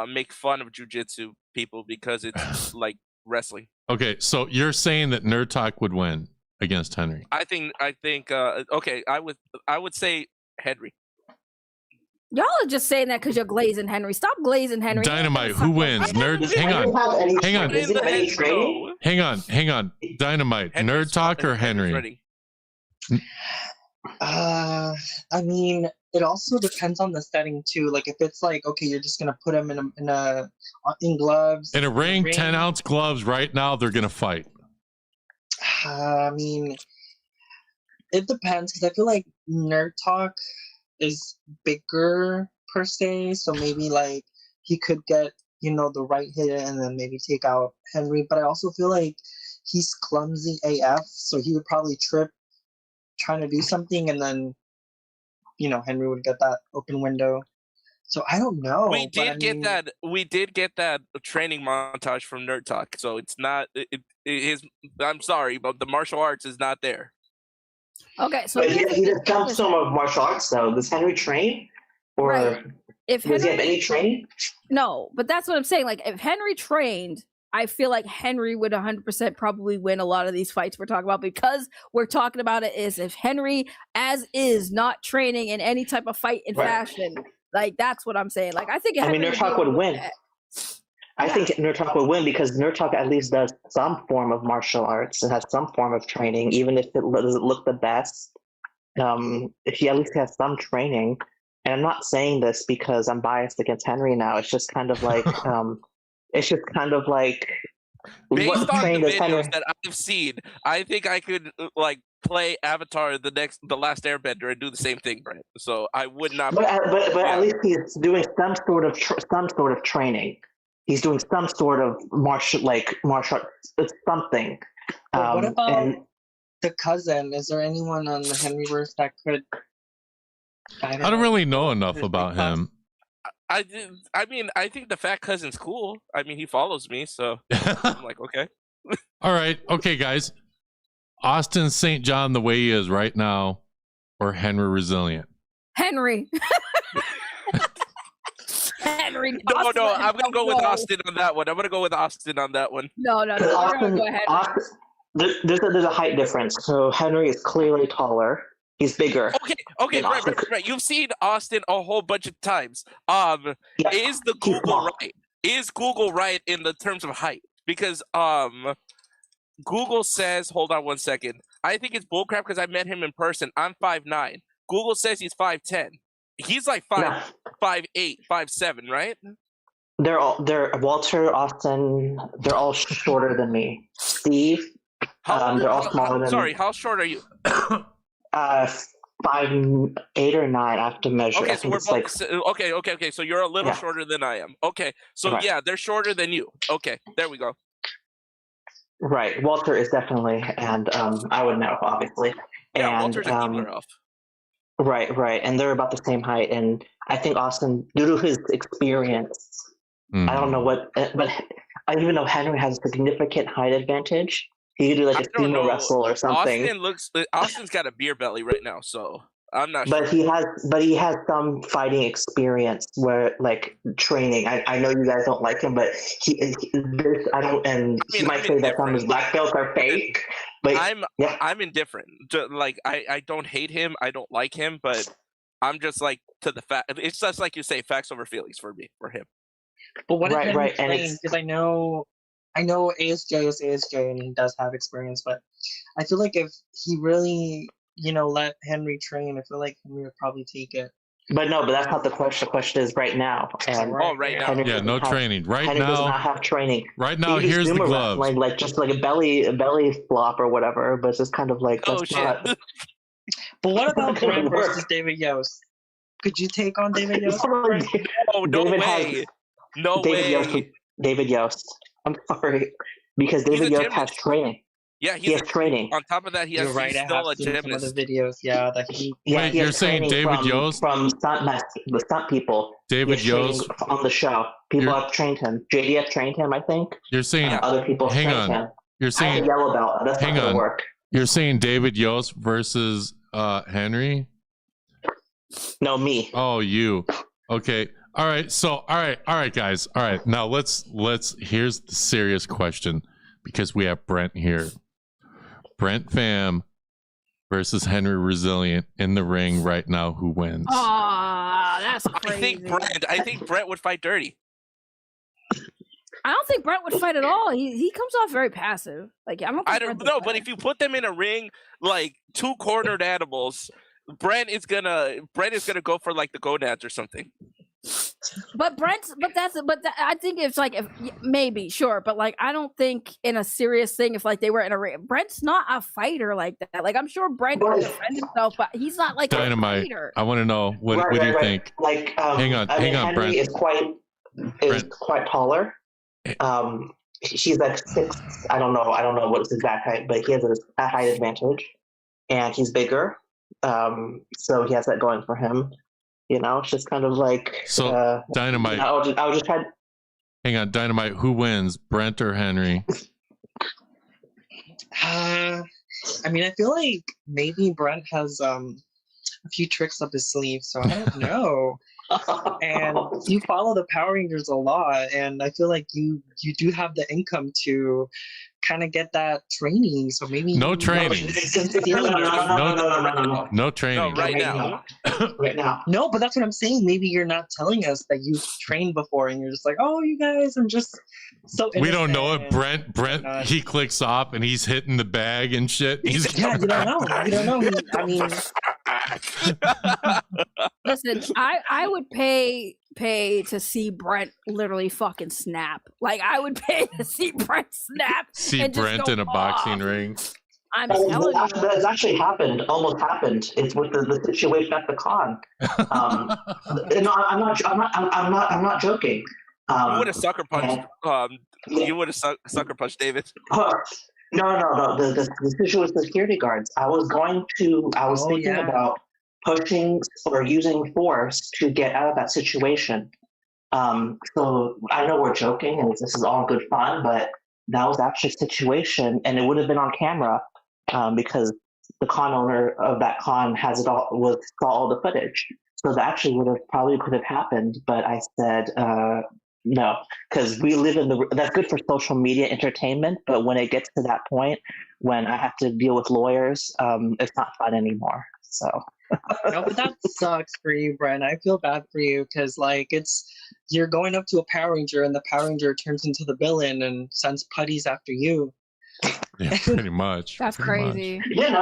S14: make fun of jujitsu people because it's like wrestling.
S3: Okay, so you're saying that Nerd Talk would win against Henry?
S14: I think. Okay, I would say Henry.
S10: Y'all are just saying that because you're glazing Henry. Stop glazing Henry.
S3: Dynamite, who wins? Hang on. Dynamite, Nerd Talk or Henry?
S17: I mean, it also depends on the setting too. Like if it's like, okay, you're just gonna put him in gloves.
S3: In a ring, 10-ounce gloves right now, they're going to fight.
S17: I mean, it depends because I feel like Nerd Talk is bigger per se, so maybe like he could get, you know, the right hit and then maybe take out Henry. But I also feel like he's clumsy AF, so he would probably trip trying to do something, and then, you know, Henry would get that open window. So I don't know.
S14: We did get that. We did get that training montage from Nerd Talk. So it's not. I'm sorry, but the martial arts is not there.
S10: Okay, so
S9: But he does some form of martial arts, though. Does Henry train, or
S10: Right. If
S9: does he have
S10: Henry-
S9: any training?
S10: No, but that's what I'm saying. Like, if Henry trained, I feel like Henry would 100% probably win a lot of these fights we're talking about, because we're talking about it is if Henry, as is, not training in any type of fight in
S9: Right.
S10: fashion. Like, that's what I'm saying. Like, I think
S9: I mean,
S10: Henry
S9: Nerd Talk
S10: be able
S9: would
S10: to do
S9: win.
S10: that.
S9: I think Nerd Talk would win because Nerd Talk at least does some form of martial arts and has some form of training, even if it doesn't look the best. He at least has some training. And I'm not saying this because I'm biased against Henry now. It's just kind of like,
S14: Based
S9: what
S14: on
S9: training
S14: the
S9: does Henry?
S14: videos that I've seen, I think I could like play Avatar: The Last Airbender and do the same thing, Brent. So I would not.
S9: But at least he's doing some sort of training. He's doing some sort of martial arts, something.
S17: But what about
S9: and
S17: the cousin? Is there anyone on the Henryverse that could?
S3: I don't really know enough about him.
S14: I mean, I think the fat cousin's cool. I mean, he follows me, so I'm like, okay.
S3: All right. Okay, guys. Austin St. John the way he is right now, or Henry Resilient?
S10: Henry. Henry.
S14: No, I'm gonna go with Austin on that one. I'm gonna go with Austin on that one.
S10: No. We're gonna go ahead.
S9: There's a height difference. So Henry is clearly taller. He's bigger.
S14: Okay, right. You've seen Austin a whole bunch of times. Is the Google right? Is Google right in the terms of height? Because Google says, hold on one second. I think it's bullcrap because I met him in person. I'm 5'9". Google says he's 5'10". He's like 5'8", 5'7", right?
S9: They're Walter, Austin. They're all shorter than me. Steve. They're all smaller than me.
S14: How short are you?
S9: 5'8" or 9. I have to measure.
S14: Okay,
S9: I
S14: so
S9: think
S14: we're
S9: it's
S14: both okay. So you're a little shorter than I am. Okay, so
S9: Right.
S14: yeah, they're shorter than you. Okay, there we go.
S9: Right. Walter is definitely, and I would know, obviously.
S14: Yeah,
S9: And,
S14: Walter's a keeper off.
S9: Right. And they're about the same height. And I think Austin, due to his experience, I don't know what, but I even know Henry has a significant height advantage. He could do like a female wrestle or something.
S14: Austin's got a beer belly right now, so I'm not sure.
S9: But he has some fighting experience where like training. I know you guys don't like him, but he might say that some of his black belts are fake. But
S14: I'm indifferent. Like I don't hate him, I don't like him, but I'm just like to the fact. It's just like you say, facts over feelings for him.
S17: But what if
S9: Right,
S17: Henry
S9: right, and
S17: trained? Because I know ASJ is ASJ and he does have experience, but I feel like if he really, let Henry train, I feel like Henry would probably take it.
S9: But that's not the question. The question is right now. And
S14: right now.
S9: Henry
S3: Yeah, no training. Right
S9: Henry does
S3: now,
S9: not have training.
S3: Right now,
S9: He
S3: here's
S9: does
S3: the
S9: sumo
S3: gloves.
S9: wrestling, like just like a belly flop or whatever. But it's just kind of like that's not.
S17: But what about
S9: That doesn't
S17: Brent
S9: work.
S17: versus David Yost? Could you take on David Yost?
S14: Oh, no
S9: David
S14: way. No
S9: David
S14: way.
S9: David Yost. I'm sorry, because David Yost has training.
S14: Yeah,
S9: he has training.
S14: On top of that, he's
S17: You're right, I
S14: still
S17: have
S14: a
S17: seen some of
S14: gymnast.
S17: the videos, that he...
S9: Yeah,
S3: Wait,
S9: he has
S3: you're saying
S9: training
S3: David
S9: from,
S3: Yost?
S9: from the stunt people.
S3: David
S9: He has
S3: Yost?
S9: training on the show. People have trained him. JDF trained him, I think.
S3: You're saying
S9: other people
S3: hang
S9: trained
S3: on.
S9: him.
S3: You're
S9: I have
S3: saying
S9: a yellow belt. That's
S3: hang
S9: not gonna
S3: on.
S9: work.
S3: You're saying David Yost versus Henry?
S9: No, me.
S3: Oh, you. Okay. All right. So, all right, guys. All right. Now let's here's the serious question, because we have Brent here. Brent Pham versus Henry Resilient in the ring right now. Who wins?
S10: That's crazy.
S14: I think Brent would fight dirty.
S10: I don't think Brent would fight at all. He comes off very passive. Like I don't know,
S14: but if you put them in a ring like two cornered animals, Brent is gonna go for like the gonads or something.
S10: But I think it's like, if maybe sure, but like I don't think in a serious thing, if like they were in a Brent's not a fighter like that. Like I'm sure Brent can defend himself, but he's not like
S3: Dynamite.
S10: a fighter.
S3: I want to know what do you think?
S9: Like,
S3: hang on,
S9: Henry
S3: Brent.
S9: is quite taller. She's like 6. I don't know what's his exact height, but he has a height advantage, and he's bigger. So he has that going for him. You know, it's just kind of like
S3: Dynamite.
S9: I'll just try.
S3: Hang on, Dynamite. Who wins, Brent or Henry?
S17: I mean, I feel like maybe Brent has a few tricks up his sleeve, so I don't know. And you follow the Power Rangers a lot, and I feel like you do have the income to kind of get that training. So maybe
S3: no training. No training.
S14: No, right now.
S9: Right now.
S17: No, but that's what I'm saying. Maybe you're not telling us that you've trained before, and you're just like, oh, you guys, I'm just so.
S3: We don't know if Brent he clicks off and he's hitting the bag and shit.
S17: You don't know. You don't know. I mean.
S10: Listen, I would pay to see Brent literally fucking snap. Like I would pay to see Brent snap.
S3: See
S10: and just
S3: Brent
S10: go
S3: in a boxing ring.
S10: I'm telling you.
S9: That's actually happened. Almost happened. It's with the situation at the con. No, I'm not joking.
S14: You would have sucker punched. You would have sucker punched David.
S9: No. The situation with the security guards. I was thinking about pushing or using force to get out of that situation. So I know we're joking and this is all good fun, but that was actually a situation, and it would have been on camera because the con owner of that con saw all the footage. So that actually could have happened, but I said no, because we live that's good for social media entertainment, but when it gets to that point, when I have to deal with lawyers, it's not fun anymore. So.
S17: No, but that sucks for you, Brent. I feel bad for you because, like, you're going up to a Power Ranger and the Power Ranger turns into the villain and sends putties after you.
S3: Yeah, pretty much.
S10: That's crazy.
S9: But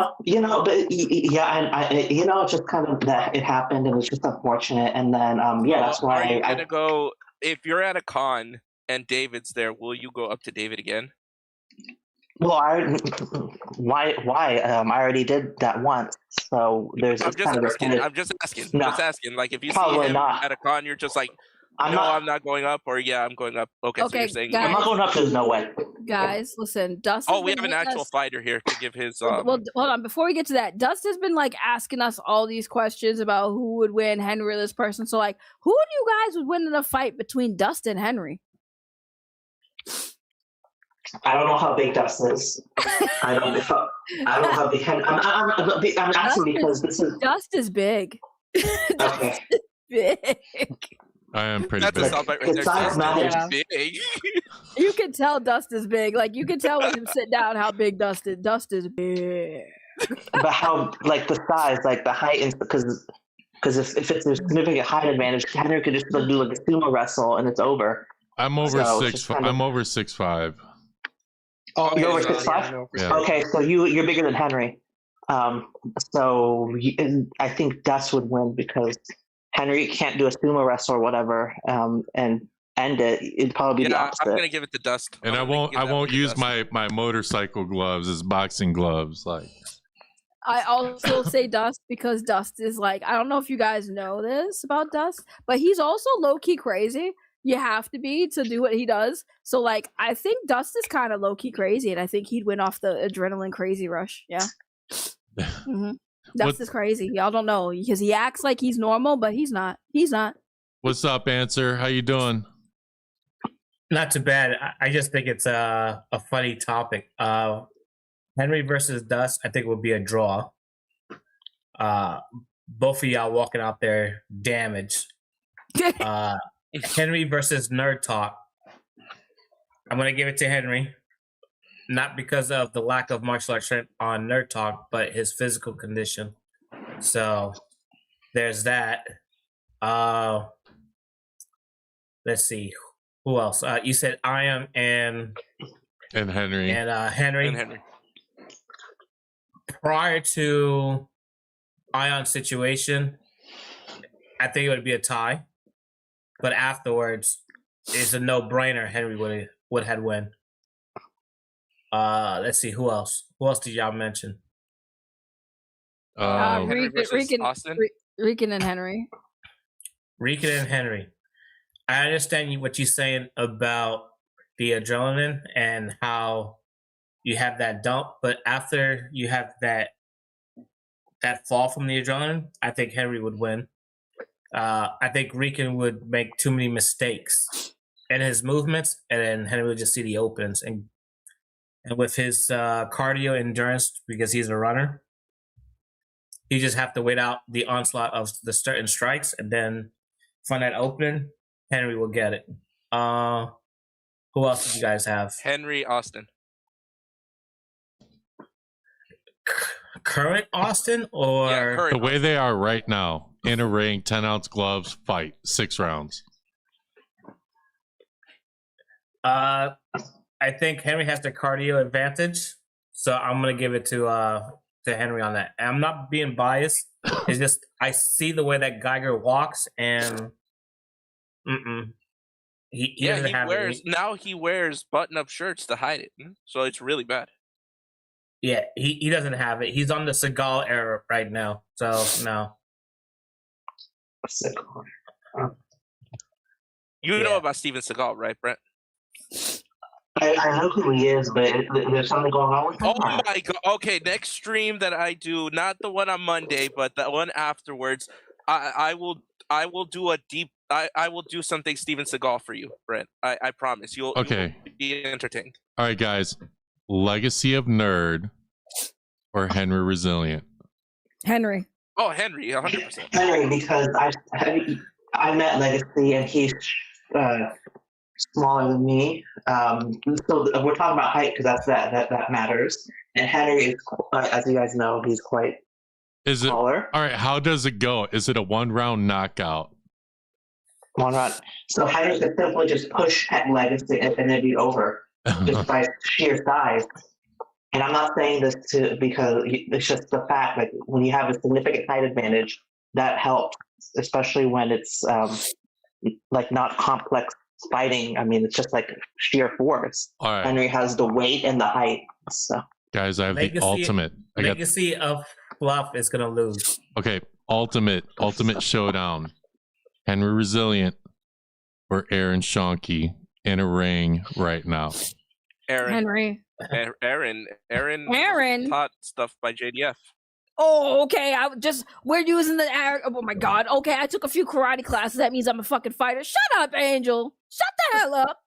S9: it's just kind of that it happened and it's just unfortunate. And then, that's why
S14: Are you gonna go if you're at a con and David's there? Will you go up to David again?
S9: Well, why? I already did that once, so there's.
S14: I'm just asking.
S9: No,
S14: just asking. Like, if you see
S9: probably
S14: him
S9: not.
S14: at a con, you're just like,
S9: I'm
S14: not going up, or yeah, I'm going up. Okay, so you're saying
S10: guys,
S9: I'm not going up. There's no way.
S10: Guys, listen, Dust.
S14: Oh, we have an actual fighter here to give his.
S10: Well, hold on. Before we get to that, Dust has been like asking us all these questions about who would win, Henry or this person. So, like, who do you guys would win in a fight between Dust and Henry?
S9: I don't know how big Dust is. I don't know how big. I'm asking because this is
S10: Dust is big.
S9: Okay.
S10: Big.
S3: I am pretty
S14: That's
S3: big.
S14: a soundbite right there. Dust is big.
S10: You can tell Dust is big. Like you can tell when you sit down how big Dust is. Dust is big.
S9: But how, like the size, like the height, because if it's a significant height advantage, Henry could just do like a sumo wrestle and it's over.
S3: I'm over 6'5". I'm over 6'5".
S9: Oh, you're over 6'5"?
S3: Yeah.
S9: Okay, so you're bigger than Henry. So I think Dust would win because Henry can't do a sumo wrestle or whatever, and end it. It'd probably be the opposite.
S14: I'm gonna give it to Dust.
S3: And I won't use my motorcycle gloves as boxing gloves. Like
S10: I also say Dust because Dust is like, I don't know if you guys know this about Dust, but he's also low-key crazy. You have to be to do what he does. So, like, I think Dust is kind of low-key crazy, and I think he'd win off the adrenaline crazy rush. Yeah. Mm-hmm. Dust is crazy. Y'all don't know because he acts like he's normal, but he's not. He's not.
S3: What's up, Answer? How you doing?
S19: Not too bad. I just think it's a funny topic. Henry versus Dust, I think would be a draw. Both of y'all walking out there damaged. Henry versus Nerd Talk. I'm going to give it to Henry. Not because of the lack of martial arts on Nerd Talk, but his physical condition. So there's that. Let's see. Who else? You said I am and
S3: Henry.
S19: And Henry. Prior to ion situation, I think it would be a tie. But afterwards, it's a no-brainer. Henry would have win. Let's see, who else? Who else did y'all mention?
S14: Henry versus Austin.
S10: Rican and Henry.
S19: Rican and Henry. I understand what you're saying about the adrenaline and how you have that dump, but after you have that fall from the adrenaline, I think Henry would win. I think Rican would make too many mistakes in his movements, and then Henry would just see the opens. And with his cardio endurance, because he's a runner, he just have to wait out the onslaught of the certain strikes, and then find that opening. Henry will get it. Who else did you guys have?
S14: Henry, Austin.
S19: Current Austin or
S3: the way they are right now in a ring, 10-ounce gloves, fight 6 rounds.
S19: I think Henry has the cardio advantage, so I'm gonna give it to Henry on that. And I'm not being biased. It's just I see the way that Geiger walks, and
S14: he wears button-up shirts to hide it, so it's really bad.
S19: Yeah, he doesn't have it. He's on the Seagal era right now, so no.
S14: You know about Steven Seagal, right, Brent?
S9: I know who he is, but there's something going on with him.
S14: Oh my god! Okay, next stream that I do, not the one on Monday, but the one afterwards, I will do a deep. I will do something Steven Seagal for you, Brent. I promise. You'll be entertained.
S3: All right, guys. Legacy of Nerd or Henry Resilient?
S10: Henry.
S14: Oh, Henry, 100%.
S9: Henry, because I met Legacy and he's smaller than me. So we're talking about height because that matters. And Henry is, as you guys know, he's quite smaller.
S3: All right, how does it go? Is it a 1-round knockout?
S9: 1 round. So Henry could simply just push Legacy and it'd be over just by sheer size. And I'm not saying this because it's just the fact that when you have a significant height advantage, that helps, especially when it's like not complex fighting. I mean, it's just like sheer force.
S3: All right.
S9: Henry has the weight and the height. So
S3: guys, I have the ultimate.
S19: Legacy of Fluff is gonna lose.
S3: Okay, ultimate showdown. Henry Resilient or Aaron Shonky in a ring right now.
S10: Henry.
S14: Aaron taught stuff by JDF.
S10: Oh, okay. We're using the oh my god. Okay, I took a few karate classes. That means I'm a fucking fighter. Shut up, Angel. Shut the hell up.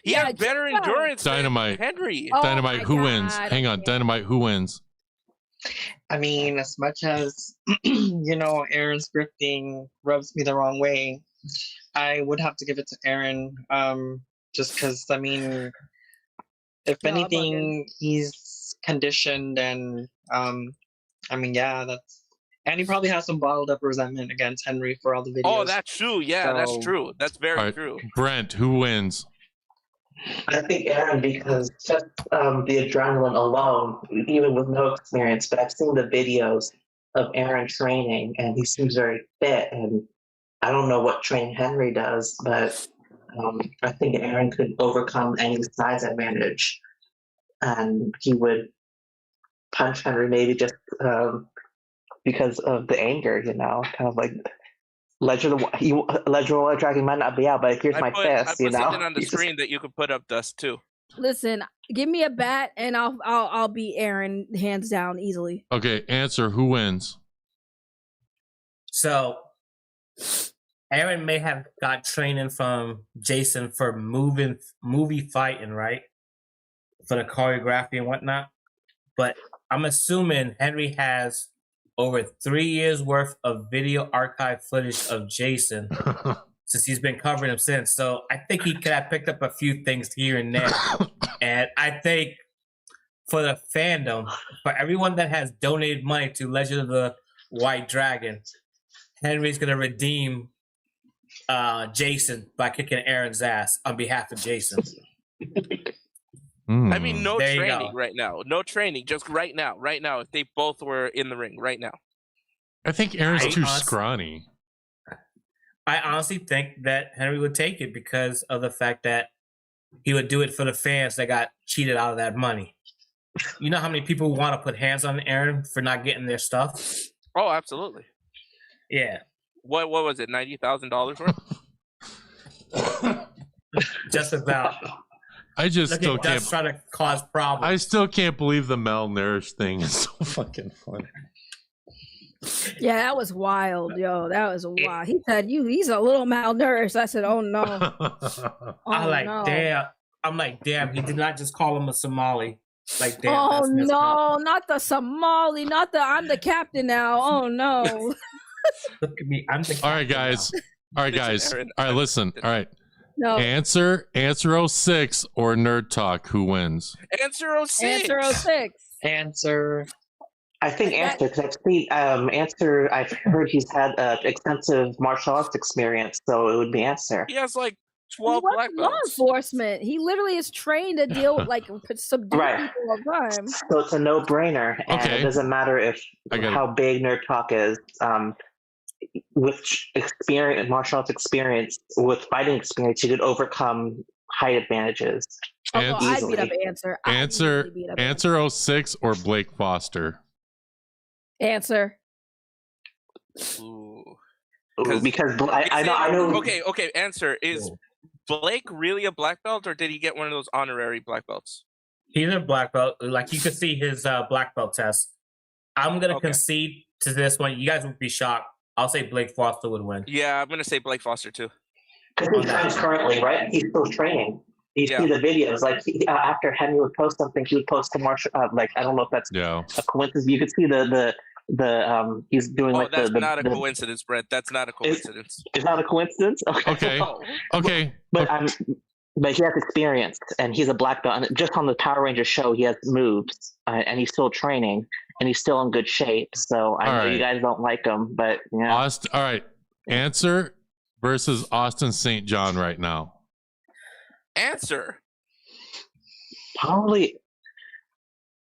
S14: He has better endurance
S3: Dynamite.
S14: than Henry.
S3: Dynamite, who wins? Hang on, Dynamite, who wins?
S17: I mean, as much as Aaron's scripting rubs me the wrong way, I would have to give it to Aaron. Just because, I mean, if anything, he's conditioned, and I mean, yeah, that's, and he probably has some bottled up resentment against Henry for all the videos.
S14: Oh, that's true. Yeah, that's true. That's very true.
S3: Brent, who wins?
S9: I think Aaron, because just the adrenaline alone, even with no experience, but I've seen the videos of Aaron training, and he seems very fit, and I don't know what training Henry does, but I think Aaron could overcome any size advantage, and he would punch Henry maybe just because of the anger, kind of like Ledger Dragon might not be out, but here's my fist,
S14: I put something on the screen that you could put up, Dust, too.
S10: Listen, give me a bat and I'll beat Aaron hands down easily.
S3: Okay, answer, who wins?
S19: So Aaron may have got training from Jason for movie fighting, right? For the choreography and whatnot. But I'm assuming Henry has over 3 years worth of video archive footage of Jason since he's been covering him since. So I think he could have picked up a few things here and there. And I think for the fandom, for everyone that has donated money to Legend of the White Dragon, Henry's going to redeem Jason by kicking Aaron's ass on behalf of Jason.
S14: I mean, no training right now. No training, just right now. Right now, if they both were in the ring, right now.
S3: I think Aaron's too scrawny.
S19: I honestly think that Henry would take it because of the fact that he would do it for the fans that got cheated out of that money. You know how many people want to put hands on Aaron for not getting their stuff?
S14: Oh, absolutely.
S19: Yeah.
S14: What was it? $90,000 worth?
S19: Just about.
S3: I just still can't.
S19: Just try to cause problems.
S3: I still can't believe the malnourished thing is so fucking funny.
S10: Yeah, that was wild, yo. That was wild. He said, he's a little malnourished. I said, oh no.
S19: Damn. I'm like, damn, he did not just call him a Somali. Like, damn.
S10: Oh no, not the Somali, not the I'm the captain now. Oh no.
S19: Look at me. I'm the captain.
S3: All right, guys. All right, listen. All right.
S10: No.
S3: Answer 06 or Nerd Talk. Who wins?
S14: Answer 06.
S10: Answer 06.
S9: Answer. I think Answer, because I've seen Answer. I've heard he's had extensive martial arts experience, so it would be Answer.
S14: He has like
S10: He
S14: 12
S10: works
S14: black
S10: in law
S14: belts.
S10: enforcement. He literally is trained to deal with subdue
S9: Right.
S10: people all the time.
S9: So it's a no-brainer, and
S3: Okay.
S9: it doesn't matter if how big Nerd Talk is. With experience, martial arts experience, with fighting experience, you could overcome height advantages.
S10: I beat up Answer.
S3: Answer 06 or Blake Foster.
S10: Answer.
S14: Ooh.
S9: Because I know.
S14: Okay. Answer is Blake really a black belt, or did he get one of those honorary black belts?
S19: He's a black belt. Like, you could see his black belt test. I'm gonna concede to this one. You guys would be shocked. I'll say Blake Foster would win.
S14: Yeah, I'm gonna say Blake Foster too.
S9: Because he trains currently, right? He's still training. You see the videos. Like after Henry would post something, he would post a martial. Like, I don't know if that's a coincidence. You could see the he's doing like
S14: that's
S9: the.
S14: not a coincidence, Brett. That's not a coincidence.
S9: It's not a coincidence. Okay.
S3: Okay.
S9: But he has experience, and he's a black belt. And just on the Power Ranger show, he has moves, and he's still training, and he's still in good shape. So I know you guys don't like him, but yeah.
S3: All right. Answer versus Austin St. John right now.
S14: Answer.
S9: Probably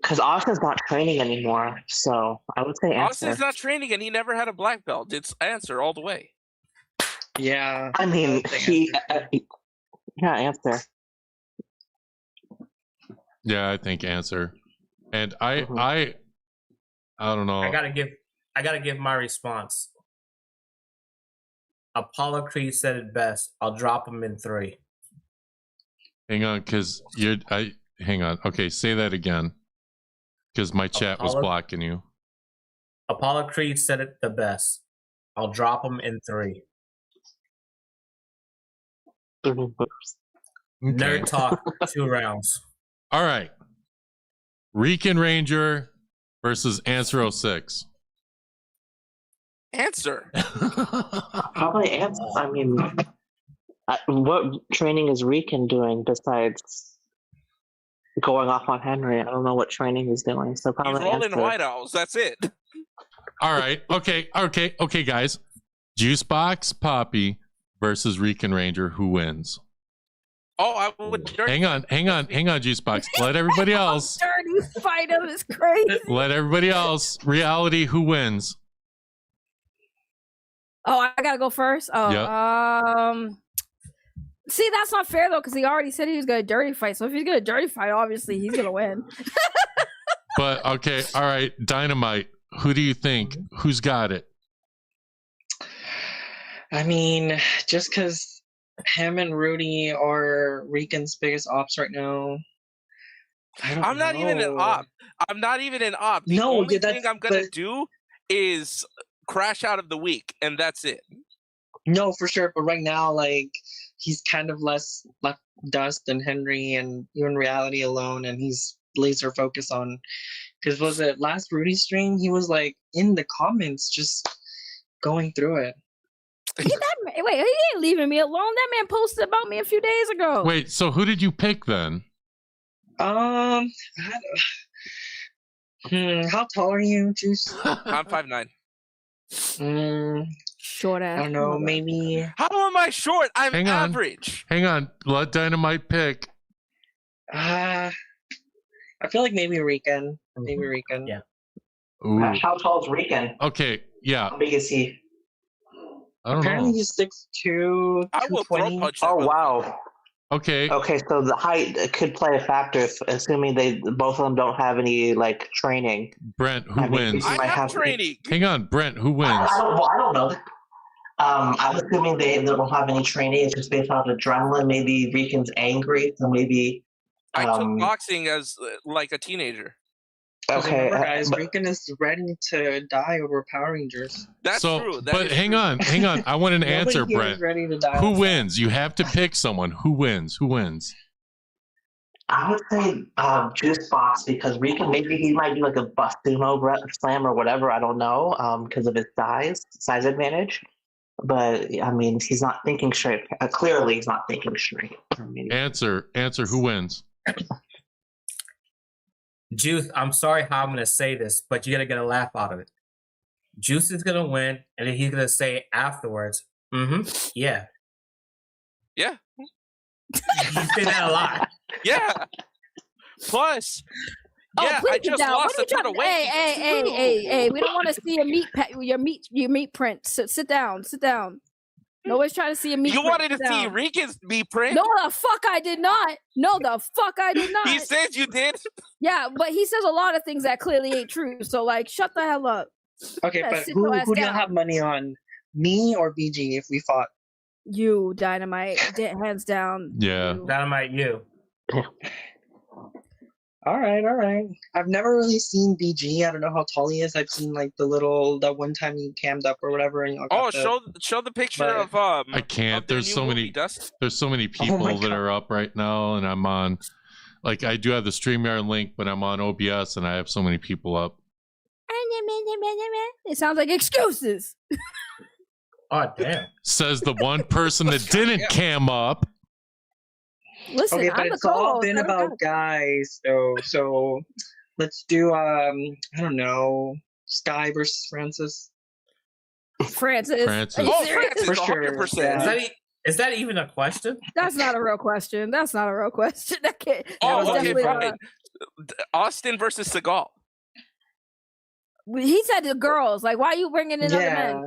S9: because Austin's not training anymore, so I would say Answer.
S14: Austin's not training, and he never had a black belt. It's Answer all the way.
S9: Yeah, I mean Answer.
S3: Yeah, I think Answer. And I don't know.
S19: I gotta give my response. Apollo Creed said it best. I'll drop him in 3.
S3: Hang on, because hang on. Okay, say that again. Because my chat was blocking you.
S19: Apollo Creed said it the best. I'll drop him in 3. Nerd Talk, 2 rounds.
S3: All right. Rican Ranger versus Answer 06.
S14: Answer.
S9: Probably Answer. I mean, what training is Rican doing besides going off on Henry? I don't know what training he's doing. So probably
S14: He's rolling
S9: Answer.
S14: White Owls. That's it.
S3: All right. Okay, guys. Juicebox Poppy versus Rican Ranger. Who wins?
S14: Oh, I would.
S3: Hang on, Juicebox. Let everybody else.
S10: Dirty fight him is crazy.
S3: Let everybody else. Reality. Who wins?
S10: Oh, I gotta go first. Oh,
S3: Yep.
S10: See, that's not fair though, because he already said he was gonna dirty fight. So if he's gonna dirty fight, obviously he's gonna win.
S3: But okay, all right. Dynamite. Who do you think? Who's got it?
S17: I mean, just because him and Rudy are Rican's biggest ops right now.
S14: I'm not even an op. The only thing I'm gonna do is crash out of the week, and that's it.
S17: No, for sure. But right now, like, he's kind of left dust than Henry and even Reality alone, and he's laser focused on. Because was it last Rudy stream? He was like in the comments, just going through it.
S10: Wait, he ain't leaving me alone. That man posted about me a few days ago.
S3: Wait, so who did you pick then?
S17: How tall are you, Juice?
S14: I'm 5'9".
S10: Short ass.
S17: I don't know, maybe.
S14: How am I short? I'm average.
S3: Hang on. Let Dynamite pick.
S17: I feel like maybe Rican. Maybe Rican.
S19: Yeah.
S3: Ooh.
S9: How tall is Rican?
S3: Okay. Yeah.
S9: How big is he?
S3: I don't
S9: Apparently
S3: know.
S9: he's 6'2",
S14: I will throw
S9: 220.
S14: punch that
S9: Oh
S14: motherfucker.
S9: wow.
S3: Okay.
S9: Okay, so the height could play a factor, assuming they both of them don't have any like training.
S3: Brent, who wins?
S9: I have
S14: training.
S3: Hang on, Brent, who wins?
S9: I don't know. I'm assuming they don't have any training. It's just based off adrenaline. Maybe Rican's angry, so maybe.
S14: I took boxing as like a teenager.
S9: Okay,
S17: Remember, guys, Rican is ready to die over Power Rangers.
S14: That's true. That
S3: But
S14: is
S3: hang
S14: true.
S3: on. I want an
S17: Nobody
S3: answer,
S17: here is
S3: Brent.
S17: ready to die
S3: Who
S17: on
S3: wins? You have to pick someone. Who wins? Who wins?
S9: I would say Juice Box, because Rican, maybe he might do like a bust sumo slam or whatever. I don't know, because of his size advantage. But I mean, he's not thinking straight. Clearly, he's not thinking straight.
S3: Answer. Who wins?
S19: Juice, I'm sorry how I'm going to say this, but you're going to get a laugh out of it. Juice is going to win, and then he's going to say afterwards, yeah.
S14: Yeah.
S19: You say that a lot.
S14: Yeah. Plus, yeah,
S10: please
S14: I
S10: sit
S14: just
S10: down.
S14: lost
S10: What are
S14: a ton
S10: you
S14: of
S10: trying-
S14: weight.
S10: Hey, we don't want to see your meat print. Sit down. Nobody's trying to see a meat
S14: You
S10: print.
S14: wanted to
S10: Sit
S14: see
S10: down.
S14: Rican's meat print?
S10: No, the fuck I did not.
S14: He says you did.
S10: Yeah, but he says a lot of things that clearly ain't true. So, like, shut the hell up.
S17: Okay,
S10: Yeah,
S17: but
S10: sit
S17: who
S10: your ass
S17: do you
S10: down.
S17: have money on? Me or BG if we fought?
S10: You, Dynamite. Hands down.
S3: Yeah.
S19: Dynamite, you.
S17: All right. I've never really seen BG. I don't know how tall he is. I've seen like that one time he cammed up or whatever. And
S14: Oh, show the picture of
S3: I can't. There's so many. There's so many people that are up right now, and I'm on. Like I do have the StreamYard link, but I'm on OBS, and I have so many people up.
S10: It sounds like excuses.
S19: Oh, damn.
S3: Says the one person that didn't cam up.
S10: Listen,
S17: okay, but
S10: I'm
S17: it's
S10: the
S17: all
S10: co-host.
S17: been about guys, though. So let's do I don't know, Sky versus Francis.
S10: Francis.
S3: Francis.
S10: Are you
S14: Oh,
S10: serious?
S14: Francis,
S17: For sure.
S14: 100%.
S17: Yeah.
S19: Is that even a question?
S10: That's not a real question. That can't.
S14: Oh,
S10: that was
S14: okay,
S10: definitely
S14: fine. Austin versus Seagal.
S10: He said the girls. Like, why are you bringing in other
S17: Yeah.
S10: men?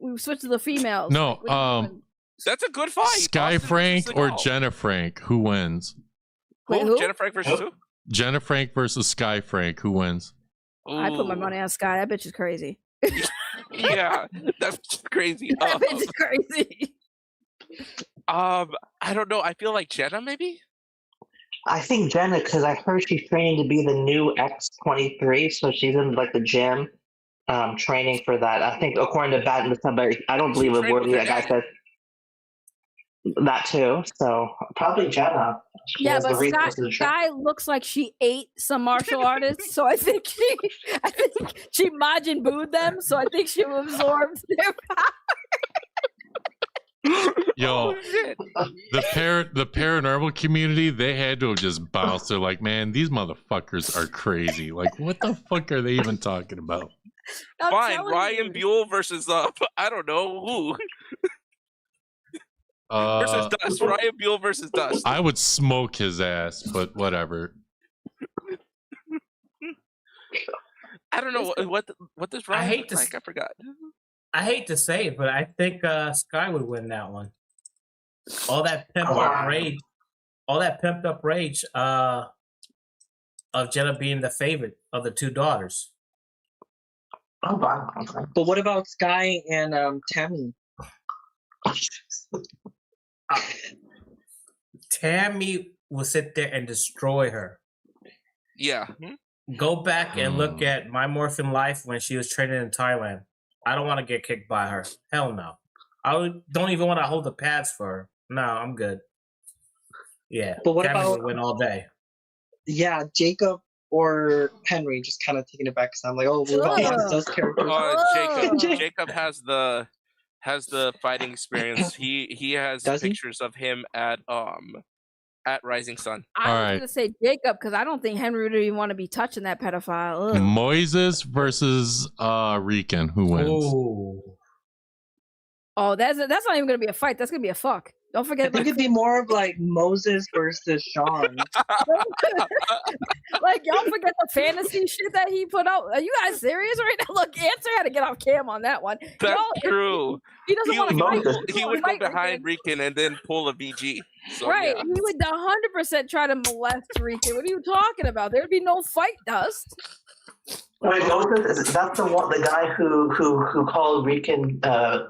S10: We switched to the females.
S3: No,
S10: Like, what are you doing?
S14: That's a good fight.
S3: Sky
S14: Austin
S3: Frank
S14: versus
S3: or
S14: Seagal.
S3: Jenna Frank? Who wins?
S10: Wait, who?
S14: Jenna Frank versus who?
S3: Jenna Frank versus Sky Frank. Who wins?
S10: I put my
S14: Ooh.
S10: money on Sky. That bitch is crazy.
S14: Yeah, that's crazy.
S10: That bitch is crazy.
S14: I don't know. I feel like Jenna, maybe.
S9: I think Jenna, because I heard she's training to be the new X-23, so she's in like the gym, training for that. I think according to Bat and somebody, I don't believe a
S14: trained
S9: word
S14: with her
S9: that guy
S14: dad.
S9: said. That too. So probably Jenna. She
S10: Yeah,
S9: has
S10: but
S9: the resources to train.
S10: Sky looks like she ate some martial artists, so I think she Majin Buu'd them, so I think she absorbed their power.
S3: Yo, the paranormal community, they had to have just bounced. They're like, man, these motherfuckers are crazy. Like, what the fuck are they even talking about?
S14: Fine, Ryan Buell versus I don't know who. Versus Dust. Ryan Buell versus Dust.
S3: I would smoke his ass, but whatever.
S14: I don't know what does Ryan
S19: hate
S14: look
S19: to
S14: like. I forgot.
S19: I hate to say it, but I think Sky would win that one. All that pimped up rage of Jenna being the favorite of the two daughters.
S17: But what about Sky and Tammy?
S19: Tammy will sit there and destroy her.
S14: Yeah.
S19: Go back and look at My Morphin Life when she was training in Thailand. I don't want to get kicked by her. Hell no. Don't even want to hold the pads for her. No, I'm good. Yeah.
S17: But what
S19: Tammy
S17: about-
S19: would win all day?
S17: Yeah, Jacob or Henry, just kind of taking it back because I'm like, oh, what about those characters?
S14: Jacob has the fighting experience. He has pictures of him at Rising Sun.
S10: I was gonna say Jacob because I don't think Henry would even want to be touching that pedophile. Ugh.
S3: Moises versus Rican. Who wins?
S10: Oh, that's not even gonna be a fight. That's gonna be a fuck. Don't forget.
S17: I think it'd be more of like Moses versus Sean.
S10: Like, y'all forget the fantasy shit that he put out. Are you guys serious right now? Look, Answer had to get off cam on that one.
S14: That's
S10: Y'all,
S14: true.
S10: He doesn't want to fight.
S14: He would go behind Rican and then pull a BG. So,
S10: Right,
S14: yeah.
S10: he would 100% try to molest Rican. What are you talking about? There'd be no fight, Dust.
S9: Wait, Moses, that's the guy who called Rican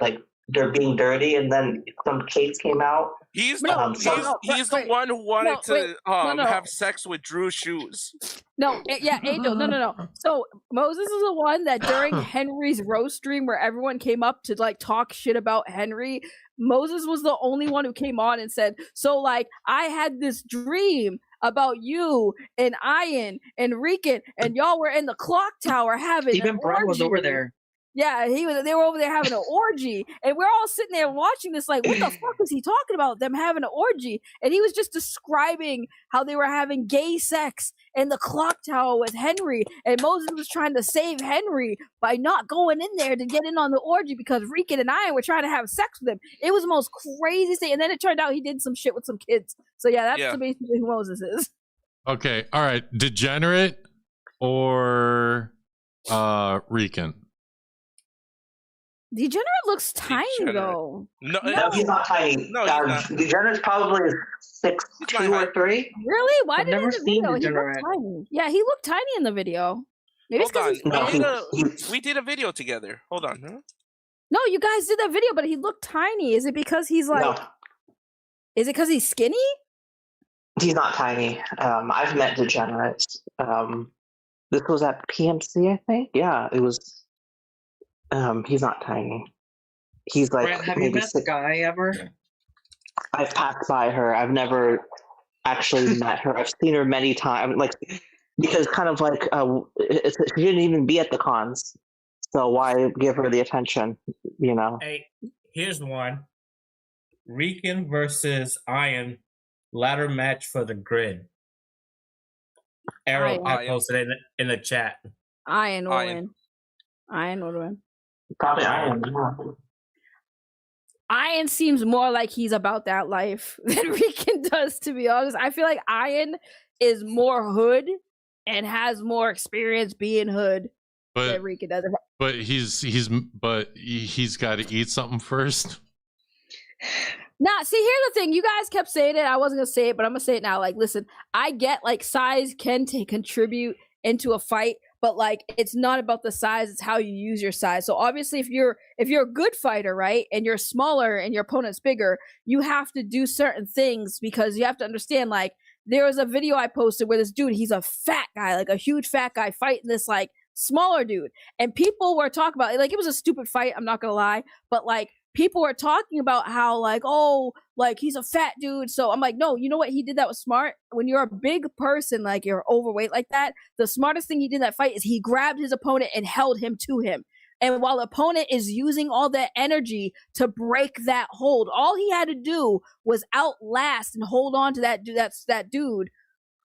S9: like they're being dirty, and then some case came out.
S14: He's the one who wanted to have sex with Drew's shoes.
S10: No, yeah, Angel, no. So Moses is the one that during Henry's roast stream where everyone came up to like talk shit about Henry, Moses was the only one who came on and said, so like I had this dream about you and Ian and Rican and y'all were in the clock tower having
S17: Even Brad was over there.
S10: Yeah, they were over there having an orgy, and we're all sitting there watching this like, what the fuck is he talking about? Them having an orgy, and he was just describing how they were having gay sex in the clock tower with Henry, and Moses was trying to save Henry by not going in there to get in on the orgy because Rican and I were trying to have sex with him. It was the most crazy thing, and then it turned out he did some shit with some kids. So yeah, that's basically who Moses is.
S3: Okay, all right, degenerate or Rican?
S10: Degenerate looks tiny though.
S9: No, he's not tiny.
S14: No, he's not.
S9: Degenerate's probably 6'2" or 3.
S10: Really? Why
S9: I've
S10: did
S9: never
S10: in the
S9: seen
S10: video? He
S9: Degenerate.
S10: looked tiny. Yeah, he looked tiny in the video. Maybe it's
S14: Hold
S10: because
S14: on. We did a video together. Hold on. Huh?
S10: No, you guys did that video, but he looked tiny. Is it because he's like?
S9: No.
S10: Is it because he's skinny?
S9: He's not tiny. I've met degenerates. This was at PMC, I think. Yeah, it was. He's not tiny. He's like
S17: Brad, have you
S9: maybe
S17: met the guy ever?
S9: I've passed by her. I've never actually met her. I've seen her many times. Like because kind of like she didn't even be at the cons, so why give her the attention? You know.
S19: Hey, here's one: Rican versus Iron ladder match for the grid. Arrow, I posted it in the chat.
S10: Iron will win. Iron will win.
S9: Probably Iron.
S10: Iron seems more like he's about that life than Rican does, to be honest. I feel like Iron is more hood and has more experience being hood than Rican does.
S3: But he's got to eat something first.
S10: Nah, see, here's the thing. You guys kept saying it. I wasn't gonna say it, but I'm gonna say it now. Like, listen, I get like size can contribute into a fight, but like it's not about the size, it's how you use your size. So obviously if you're a good fighter, right, and you're smaller and your opponent's bigger, you have to do certain things because you have to understand, like, there was a video I posted where this dude, he's a fat guy, like a huge fat guy fighting this like smaller dude. And people were talking about it, like it was a stupid fight, I'm not gonna lie, but like people were talking about how like, oh, like he's a fat dude. So I'm like, no, you know what? He did that was smart. When you're a big person, like you're overweight like that, the smartest thing he did in that fight is he grabbed his opponent and held him to him. And while the opponent is using all that energy to break that hold, all he had to do was outlast and hold on to that dude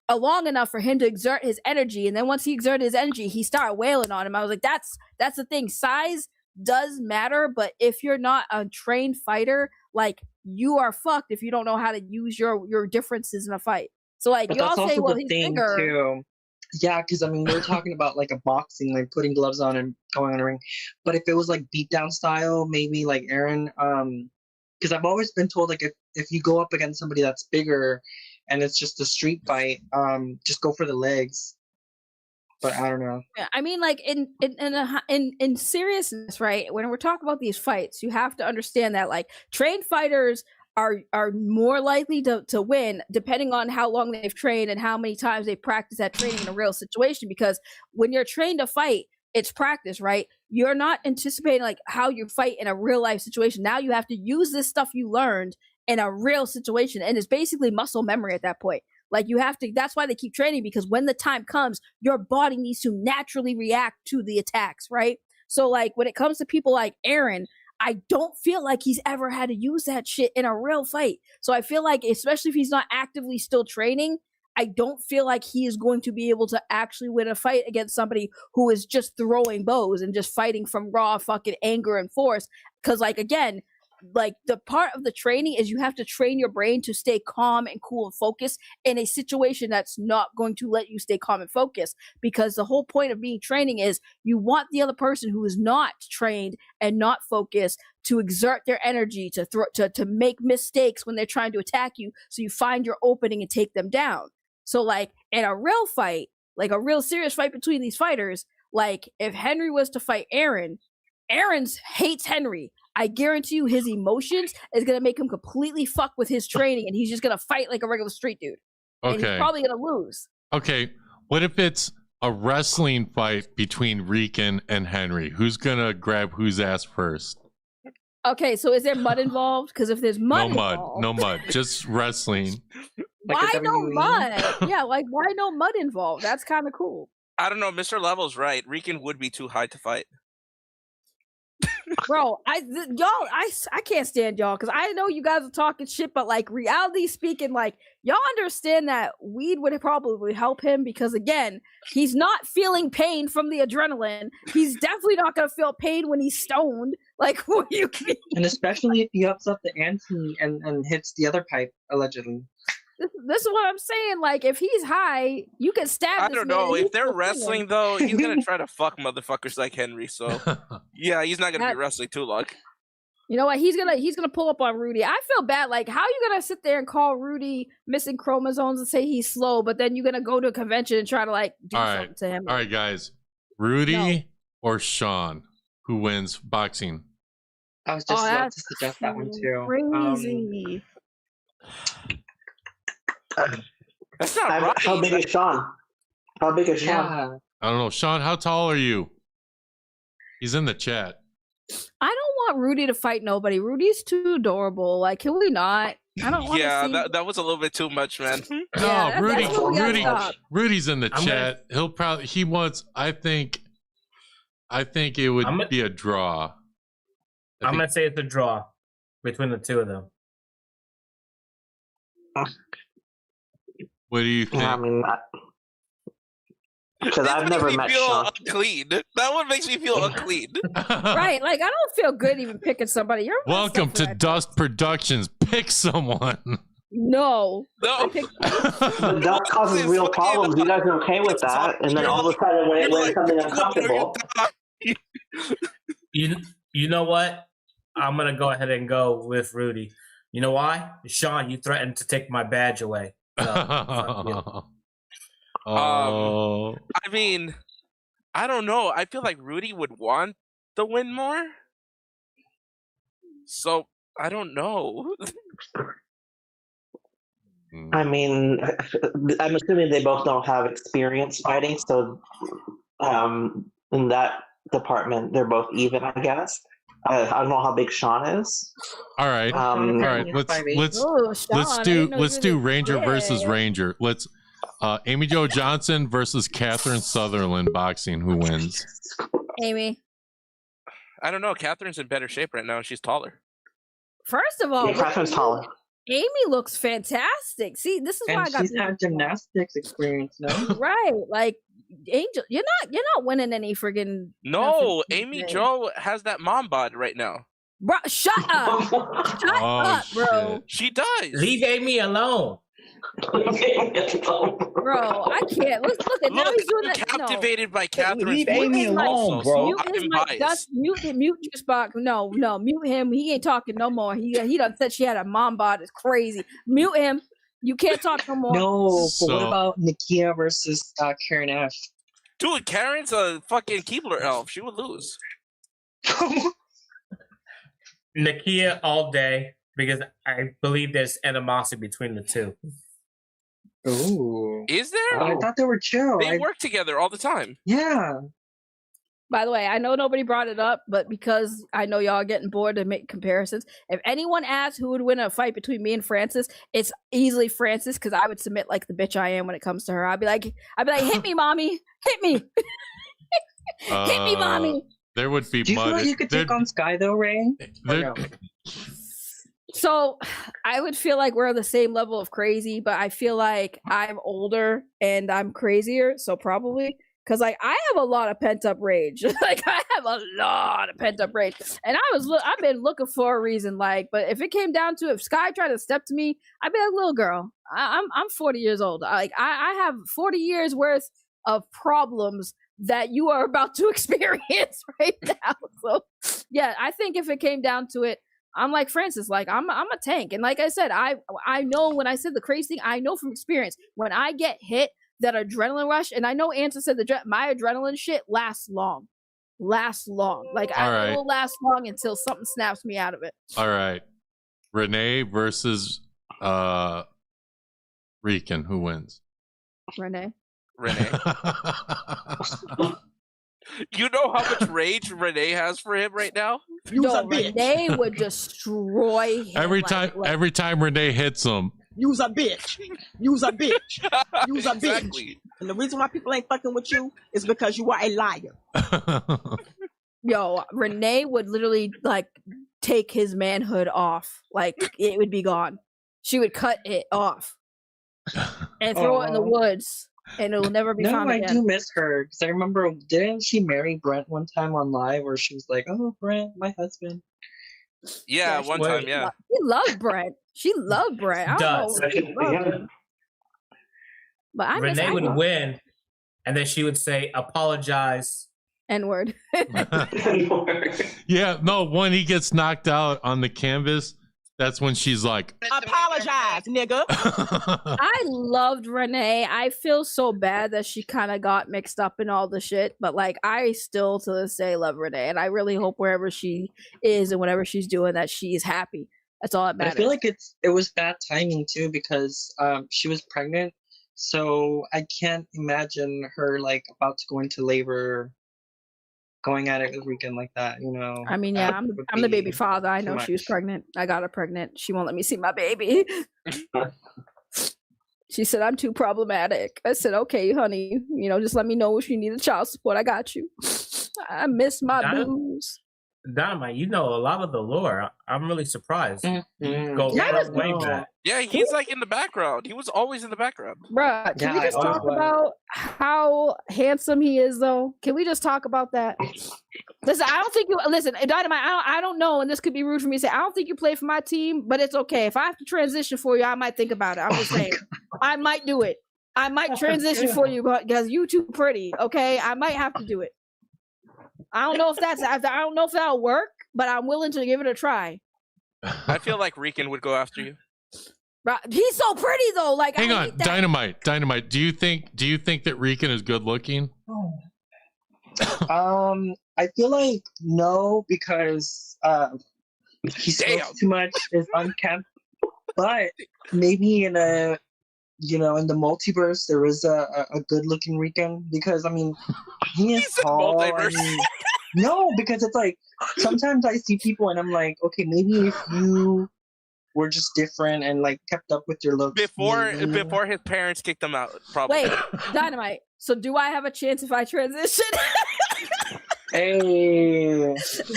S10: long enough for him to exert his energy. And then once he exerted his energy, he started wailing on him. I was like, that's the thing. Size does matter, but if you're not a trained fighter, like you are fucked if you don't know how to use your differences in a fight. So like
S17: But
S10: y'all
S17: that's
S10: say,
S17: also
S10: well,
S17: the
S10: he's
S17: thing
S10: bigger.
S17: too. Yeah, because I mean we're talking about like a boxing, like putting gloves on and going on the ring. But if it was like beatdown style, maybe like Aaron, because I've always been told like if you go up against somebody that's bigger and it's just a street fight, just go for the legs. But I don't know.
S10: Yeah, I mean, like in seriousness, right? When we're talking about these fights, you have to understand that like trained fighters are more likely to win depending on how long they've trained and how many times they practice that training in a real situation. Because when you're trained to fight, it's practice, right? You're not anticipating like how you fight in a real life situation. Now you have to use this stuff you learned in a real situation, and it's basically muscle memory at that point. Like you have to, that's why they keep training, because when the time comes, your body needs to naturally react to the attacks, right? So like when it comes to people like Aaron, I don't feel like he's ever had to use that shit in a real fight. So I feel like, especially if he's not actively still training, I don't feel like he is going to be able to actually win a fight against somebody who is just throwing bows and just fighting from raw fucking anger and force. Because like, again, like the part of the training is you have to train your brain to stay calm and cool and focused in a situation that's not going to let you stay calm and focused, because the whole point of being training is you want the other person who is not trained and not focused to exert their energy to make mistakes when they're trying to attack you, so you find your opening and take them down. So like in a real fight, like a real serious fight between these fighters, like if Henry was to fight Aaron hates Henry. I guarantee you his emotions is going to make him completely fuck with his training, and he's just going to fight like a regular street dude. And he's probably going to lose.
S3: Okay. What if it's a wrestling fight between Rican and Henry? Who's going to grab whose ass first?
S10: Okay, so is there mud involved? Because if there's mud
S3: No mud. Just wrestling.
S10: Why no mud? Yeah, like why no mud involved? That's kind of cool.
S14: I don't know. Mr. Level's right. Rican would be too high to fight.
S10: Bro, I can't stand y'all, because I know you guys are talking shit, but like reality speaking, like y'all understand that weed would probably help him, because again, he's not feeling pain from the adrenaline. He's definitely not gonna feel pain when he's stoned. Like, what do you mean?
S17: And especially if he ups up the ante and hits the other pipe, allegedly.
S10: This is what I'm saying. Like, if he's high, you can stab.
S14: I don't know. If they're wrestling, though, he's gonna try to fuck motherfuckers like Henry. So, yeah, he's not gonna be wrestling too long.
S10: You know what? He's gonna pull up on Rudy. I feel bad. Like, how you gonna sit there and call Rudy missing chromosomes and say he's slow, but then you're gonna go to a convention and try to like do something to him?
S3: All right, guys. Rudy or Sean, who wins boxing?
S17: I was just about to suggest that one too.
S10: Crazy.
S14: That's not right.
S9: How big is Sean? How big is Sean?
S17: Yeah.
S3: I don't know. Sean, how tall are you? He's in the chat.
S10: I don't want Rudy to fight nobody. Rudy's too adorable. Like, can we not? I don't want to see...
S14: that was a little bit too much, man.
S3: No, Rudy's in the chat. He wants. I think it would be a draw.
S19: I'm gonna say it's a draw between the two of them.
S3: What do you think?
S9: I mean, because I've never met Sean.
S14: Unclean. That one makes me feel unclean.
S10: Right, like I don't feel good even picking somebody. You're
S3: welcome to Dust Productions. Pick someone.
S10: No.
S9: But that causes real problems. You guys are okay with that, and then all of a sudden, when it's something uncomfortable.
S19: You know what? I'm gonna go ahead and go with Rudy. You know why? Sean, you threatened to take my badge away. So,
S3: Oh.
S14: I mean, I don't know. I feel like Rudy would want the win more. So, I don't know.
S9: I mean, I'm assuming they both don't have experience fighting, so in that department, they're both even, I guess. I don't know how big Sean is.
S3: All right, all right. Let's do Ranger versus Ranger. Let's Amy Jo Johnson versus Catherine Sutherland boxing. Who wins?
S10: Amy.
S14: I don't know. Catherine's in better shape right now. She's taller.
S10: First of all,
S9: Catherine's taller.
S10: Amy looks fantastic. See, this is why I got.
S17: She's had gymnastics experience, no?
S10: Right, like Angel, you're not winning any friggin'.
S14: No, Amy Jo has that mom bod right now.
S10: Bro, shut up! Shut up, bro.
S14: She does.
S19: Leave Amy alone.
S10: Bro, I can't. Look at now he's doing that.
S14: Captivated by Catherine.
S19: Leave Amy alone, bro.
S10: Mute Juice Box. No, mute him. He ain't talking no more. He done said she had a mom bod. It's crazy. Mute him. You can't talk no more.
S17: No, but what about Nakia versus Karen F?
S14: Dude, Karen's a fucking Keebler elf. She would lose.
S19: Nakia all day, because I believe there's animosity between the two.
S17: Ooh.
S14: Is there?
S17: I thought they were chill.
S14: They work together all the time.
S17: Yeah.
S10: By the way, I know nobody brought it up, but because I know y'all are getting bored to make comparisons, if anyone asks who would win a fight between me and Francis, it's easily Francis, because I would submit like the bitch I am when it comes to her. I'd be like, hit me, mommy, hit me, hit me, mommy.
S3: There would be.
S17: Do you feel like you could take on Sky though, Ray? No?
S10: So I would feel like we're the same level of crazy, but I feel like I'm older and I'm crazier, so probably. Cause like I have a lot of pent up rage. Like I have a lot of pent up rage, and I've been looking for a reason. Like, but if it came down to if Sky tried to step to me, I'd be like, little girl, I'm 40 years old. Like I have 40 years worth of problems that you are about to experience right now. So yeah, I think if it came down to it, I'm like Francis. Like I'm a tank, and like I said, I know when I said the crazy thing, I know from experience when I get hit. That adrenaline rush, and I know Answer said my adrenaline shit lasts long. Like it will last long until something snaps me out of it.
S3: All right, Renee versus Rican. Who wins?
S10: Renee.
S14: You know how much rage Renee has for him right now?
S10: No, Renee would destroy him.
S3: Every time Renee hits him.
S21: You's a bitch. You's a bitch. You's a bitch.
S14: Exactly.
S21: And the reason why people ain't fucking with you is because you are a liar.
S10: Yo, Renee would literally like take his manhood off. Like it would be gone. She would cut it off and throw it in the woods, and it will never be found again.
S17: I do miss her because I remember, didn't she marry Brent one time on live where she was like, "Oh, Brent, my husband."
S14: Yeah, one time, yeah.
S10: She loved Brent. She loved Brent. I don't know. She loved him. But I
S19: Renee would win, and then she would say, "Apologize."
S10: N-word.
S3: Yeah, no. When he gets knocked out on the canvas, that's when she's like,
S21: "Apologize, nigga."
S10: I loved Renee. I feel so bad that she kind of got mixed up in all the shit, but like I still to this day love Renee, and I really hope wherever she is and whatever she's doing that she's happy. That's all that matters.
S17: I feel like it was bad timing too because she was pregnant, so I can't imagine her like about to go into labor, going at it the weekend like that. You know.
S10: I mean, yeah, I'm the baby father. I know she was pregnant. I got her pregnant. She won't let me see my baby. She said I'm too problematic. I said, okay, honey, just let me know if you need a child support. I got you. I miss my booze.
S19: Dynamite, you know a lot of the lore. I'm really surprised. Go way back.
S14: Yeah, he's like in the background. He was always in the background.
S10: Bruh, can we just talk about how handsome he is, though? Can we just talk about that? Listen, I don't think you listen, Dynamite. I don't know, and this could be rude for me to say. I don't think you play for my team, but it's okay. If I have to transition for you, I might think about it. I'm just saying, I might do it. I might transition for you because you too pretty. Okay, I might have to do it. I don't know if that'll work, but I'm willing to give it a try.
S14: I feel like Rican would go after you.
S10: He's so pretty though. Like,
S3: hang on, Dynamite. Do you think that Rican is good looking?
S17: I feel like no, because he smokes too much, is unkempt. But maybe in a in the multiverse there is a good looking Rican, because I mean he is tall. No, because it's like sometimes I see people and I'm like, okay, maybe if you were just different and like kept up with your looks
S14: before his parents kicked him out. Probably.
S10: Wait, Dynamite. So do I have a chance if I transition?
S17: Hey.
S10: Is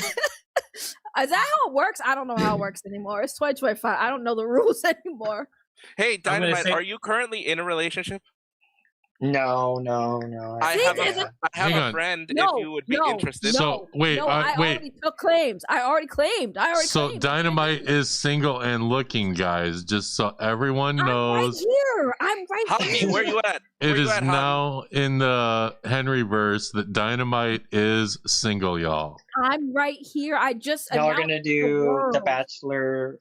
S10: that how it works? I don't know how it works anymore. It's 2025. I don't know the rules anymore.
S14: Hey, Dynamite, are you currently in a relationship?
S17: No.
S14: I have a friend if you would be interested.
S3: So wait.
S10: I already took claims. I already claimed.
S3: So Dynamite is single and looking, guys. Just so everyone knows.
S10: I'm right here.
S14: Where you at?
S3: It is now in the Henry verse that Dynamite is single, y'all.
S10: I'm right here. I just
S17: y'all are gonna do The Bachelor.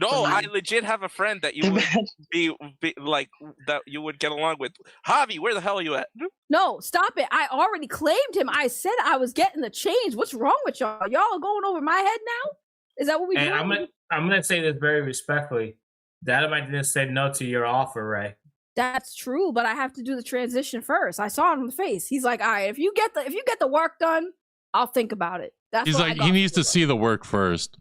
S14: No, I legit have a friend that you would be like that you would get along with. Javi, where the hell are you at?
S10: No, stop it. I already claimed him. I said I was getting the change. What's wrong with y'all? Y'all are going over my head now? Is that what we doing?
S19: I'm gonna say this very respectfully. Dynamite didn't say no to your offer, Ray.
S10: That's true, but I have to do the transition first. I saw it on the face. He's like, all right, if you get the work done, I'll think about it.
S3: He's like, he needs to see the work first.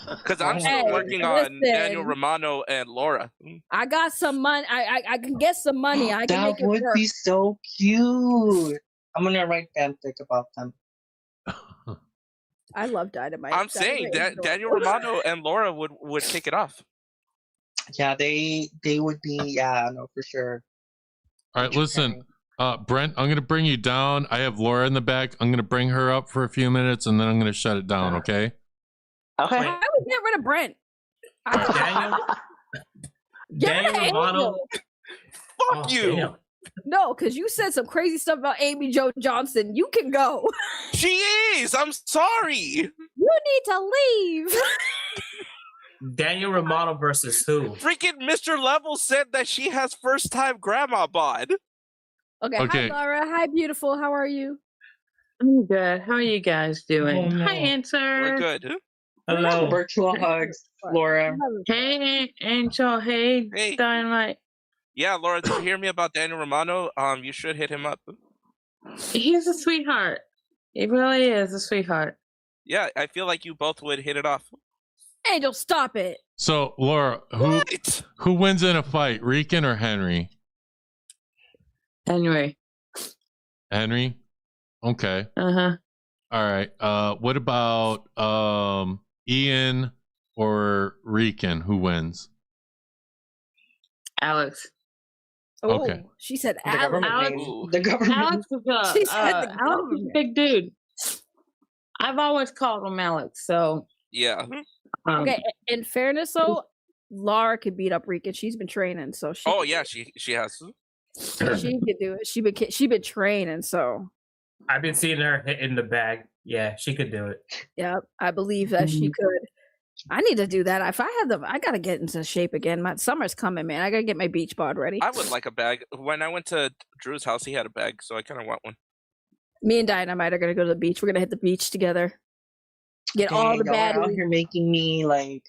S14: Because I'm still working on Daniel Romano and Laura.
S10: I got some money. I can get some money. I can make it work.
S17: That would be so cute. I'm gonna write fanfic about them.
S10: I love Dynamite.
S14: I'm saying that Daniel Romano and Laura would kick it off.
S17: Yeah, they would be. Yeah, no, for sure.
S3: All right, listen. Brent, I'm gonna bring you down. I have Laura in the back. I'm gonna bring her up for a few minutes, and then I'm gonna shut it down. Okay?
S9: Okay.
S10: I would get rid of Brent.
S19: Daniel Romano.
S14: Fuck you.
S19: Damn.
S10: No, because you said some crazy stuff about Amy Jo Johnson. You can go.
S14: She is. I'm sorry.
S10: You need to leave.
S19: Daniel Romano versus who?
S14: Freaking Mr. Level said that she has first time grandma bod.
S10: Okay. Hi, Laura. Hi, beautiful. How are you?
S6: I'm good. How are you guys doing?
S19: Oh, no.
S6: Hi, Answer.
S14: We're good.
S19: Hello.
S17: Virtual hugs, Laura.
S6: Hey, Angel. Hey,
S14: Hey.
S6: Dynamite.
S14: Yeah, Laura, did you hear me about Daniel Romano? You should hit him up.
S6: He's a sweetheart. He really is a sweetheart.
S14: Yeah, I feel like you both would hit it off.
S10: Angel, stop it.
S3: So, Laura, who wins in a fight, Rican or Henry?
S6: Anyway.
S3: Henry? Okay.
S6: Uh-huh.
S3: All right. What about Ian or Rican? Who wins?
S6: Alex.
S10: Oh,
S3: Okay.
S10: she said
S17: The government
S10: Alex.
S17: name. The government.
S6: Alex is
S10: She said the
S6: Alex is a big dude. I've always called him Alex, so
S14: Yeah.
S10: Okay, in fairness, though, Laura could beat up Rican. She's been training, so she.
S14: Oh yeah, she has.
S10: She could do it. She been training, so.
S19: I've been seeing her hitting the bag. Yeah, she could do it.
S10: Yep, I believe that she could. I need to do that. If I had I gotta get into shape again. My summer's coming, man. I gotta get my beach bod ready.
S14: I would like a bag. When I went to Drew's house, he had a bag, so I kind of want one.
S10: Me and Dynamite are gonna go to the beach. We're gonna hit the beach together. Get all the
S17: Y'all are out
S10: batteries.
S17: here making me like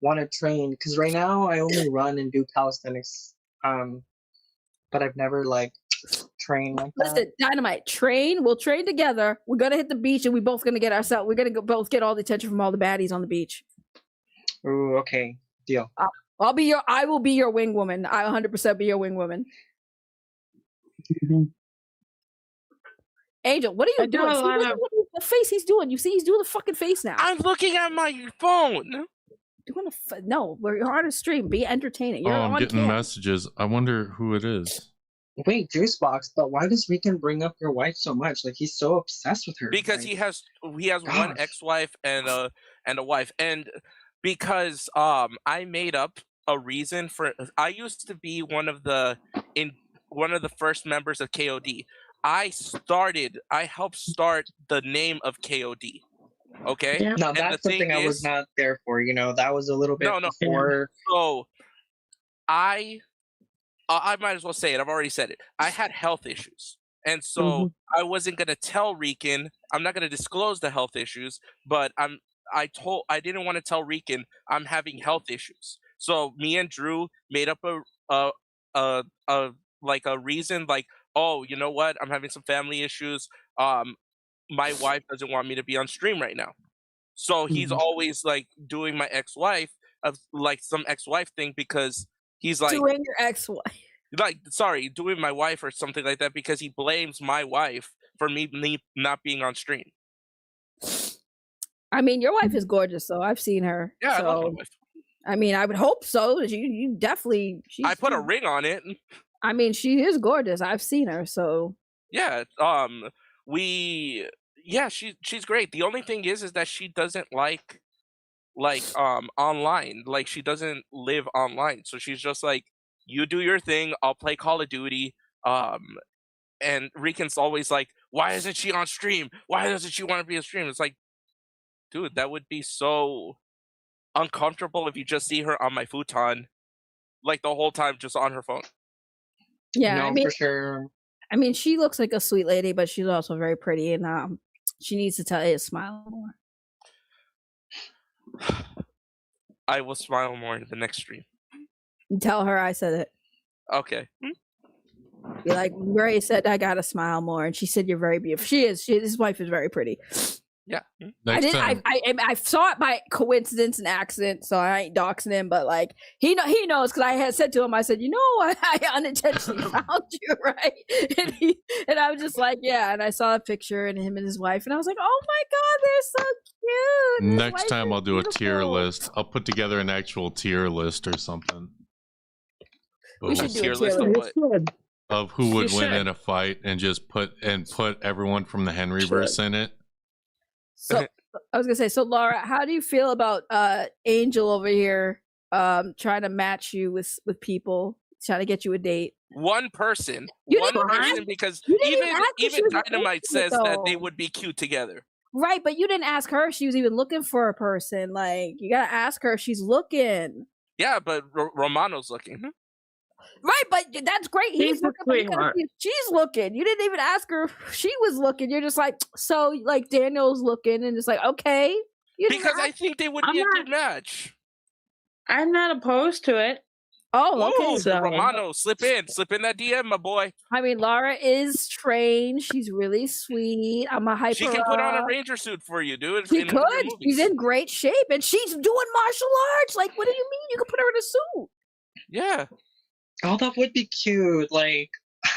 S17: want to train because right now I only run and do calisthenics. But I've never like trained like that.
S10: Listen, Dynamite, train. We'll train together. We're gonna hit the beach, and we both gonna get ourselves. We're gonna both get all the attention from all the baddies on the beach.
S17: Ooh, okay, deal.
S10: I will be your wing woman. I 100% be your wing woman. Angel, what are you doing? See, look at the face he's doing. You see, he's doing the fucking face now.
S14: I'm looking at my phone.
S10: Doing no, we're on a stream. Be entertaining. You're
S3: I'm
S10: on
S3: getting
S10: cam.
S3: messages. I wonder who it is.
S17: Wait, Juice Box, but why does Rican bring up your wife so much? Like he's so obsessed with her.
S14: Because
S17: like,
S14: he has one ex-wife and a wife, and because I made up a reason for. I used to be one of the first members of KOD. I helped start the name of KOD. Okay.
S17: Yeah. No,
S14: and
S17: that's
S14: the
S17: something
S14: thing
S17: I was not there for. You know, that was a little bit before.
S14: So I might as well say it. I've already said it. I had health issues. And so I wasn't going to tell Rican. I'm not going to disclose the health issues, but I didn't want to tell Rican I'm having health issues. So me and Drew made up a reason, like, oh, you know what? I'm having some family issues. My wife doesn't want me to be on stream right now. So he's always like doing my ex-wife of like some ex-wife thing because he's like
S10: doing your ex-wife.
S14: Like, sorry, doing my wife or something like that because he blames my wife for me not being on stream.
S10: I mean, your wife is gorgeous, so I've seen her.
S14: Yeah,
S10: so,
S14: I love my wife.
S10: I mean, I would hope so. You definitely.
S14: I put a ring on it.
S10: I mean, she is gorgeous. I've seen her, so.
S14: Yeah. She's great. The only thing is that she doesn't like online. Like she doesn't live online. So she's just like, you do your thing, I'll play Call of Duty. And Rican's always like, why isn't she on stream? Why doesn't she want to be on stream? It's like, dude, that would be so uncomfortable if you just see her on my futon like the whole time just on her phone.
S10: Yeah,
S17: no,
S10: I mean,
S17: for sure.
S10: I mean, she looks like a sweet lady, but she's also very pretty, and she needs to tell you to smile more.
S14: I will smile more in the next stream.
S10: You tell her I said it.
S14: Okay.
S10: Be like, Ray said I gotta smile more, and she said you're very beautiful. She is. His wife is very pretty.
S14: Yeah.
S10: I saw it by coincidence and accident, so I ain't doxing him. But like he knows because I had said to him, I said, you know, I unintentionally found you, right? And I was just like, yeah. And I saw a picture and him and his wife, and I was like, oh my god, they're so cute. His
S3: Next time I'll do a tier list. I'll put together an actual tier list or something.
S10: We should do a tier list.
S3: of who would
S6: You
S3: win
S6: should.
S3: in a fight and just put everyone from the Henryverse in it.
S10: So I was gonna say, so Laura, how do you feel about Angel over here trying to match you with people, trying to get you a date?
S14: One person,
S10: You
S14: one
S10: didn't
S14: person,
S10: ask-
S14: because
S10: you didn't
S14: even
S10: even ask if she was
S14: Dynamite
S10: into it,
S14: says that they
S10: though.
S14: would be cute together.
S10: Right, but you didn't ask her if she was even looking for a person. Like, you gotta ask her if she's looking.
S14: Yeah, but Romano's looking.
S10: Right, but that's great. He's
S6: He's a
S10: looking, but you gotta
S6: sweetheart.
S10: see if she's looking. You didn't even ask her if she was looking. You're just like, so like Daniel's looking, and it's like, okay. You didn't
S14: Because I
S10: ask-
S14: think they would be a good match.
S6: I'm not opposed to it.
S10: Oh, okay.
S14: Ooh,
S6: So-
S14: Romano, slip in that DM, my boy.
S10: I mean, Laura is trained. She's really sweet. I'm a hyper.
S14: She can put on a ranger suit for you, dude.
S10: She
S14: in one of your
S10: could.
S14: movies.
S10: She's in great shape, and she's doing martial arts. Like, what do you mean? You could put her in a suit.
S14: Yeah.
S17: Oh, that would be cute. Like,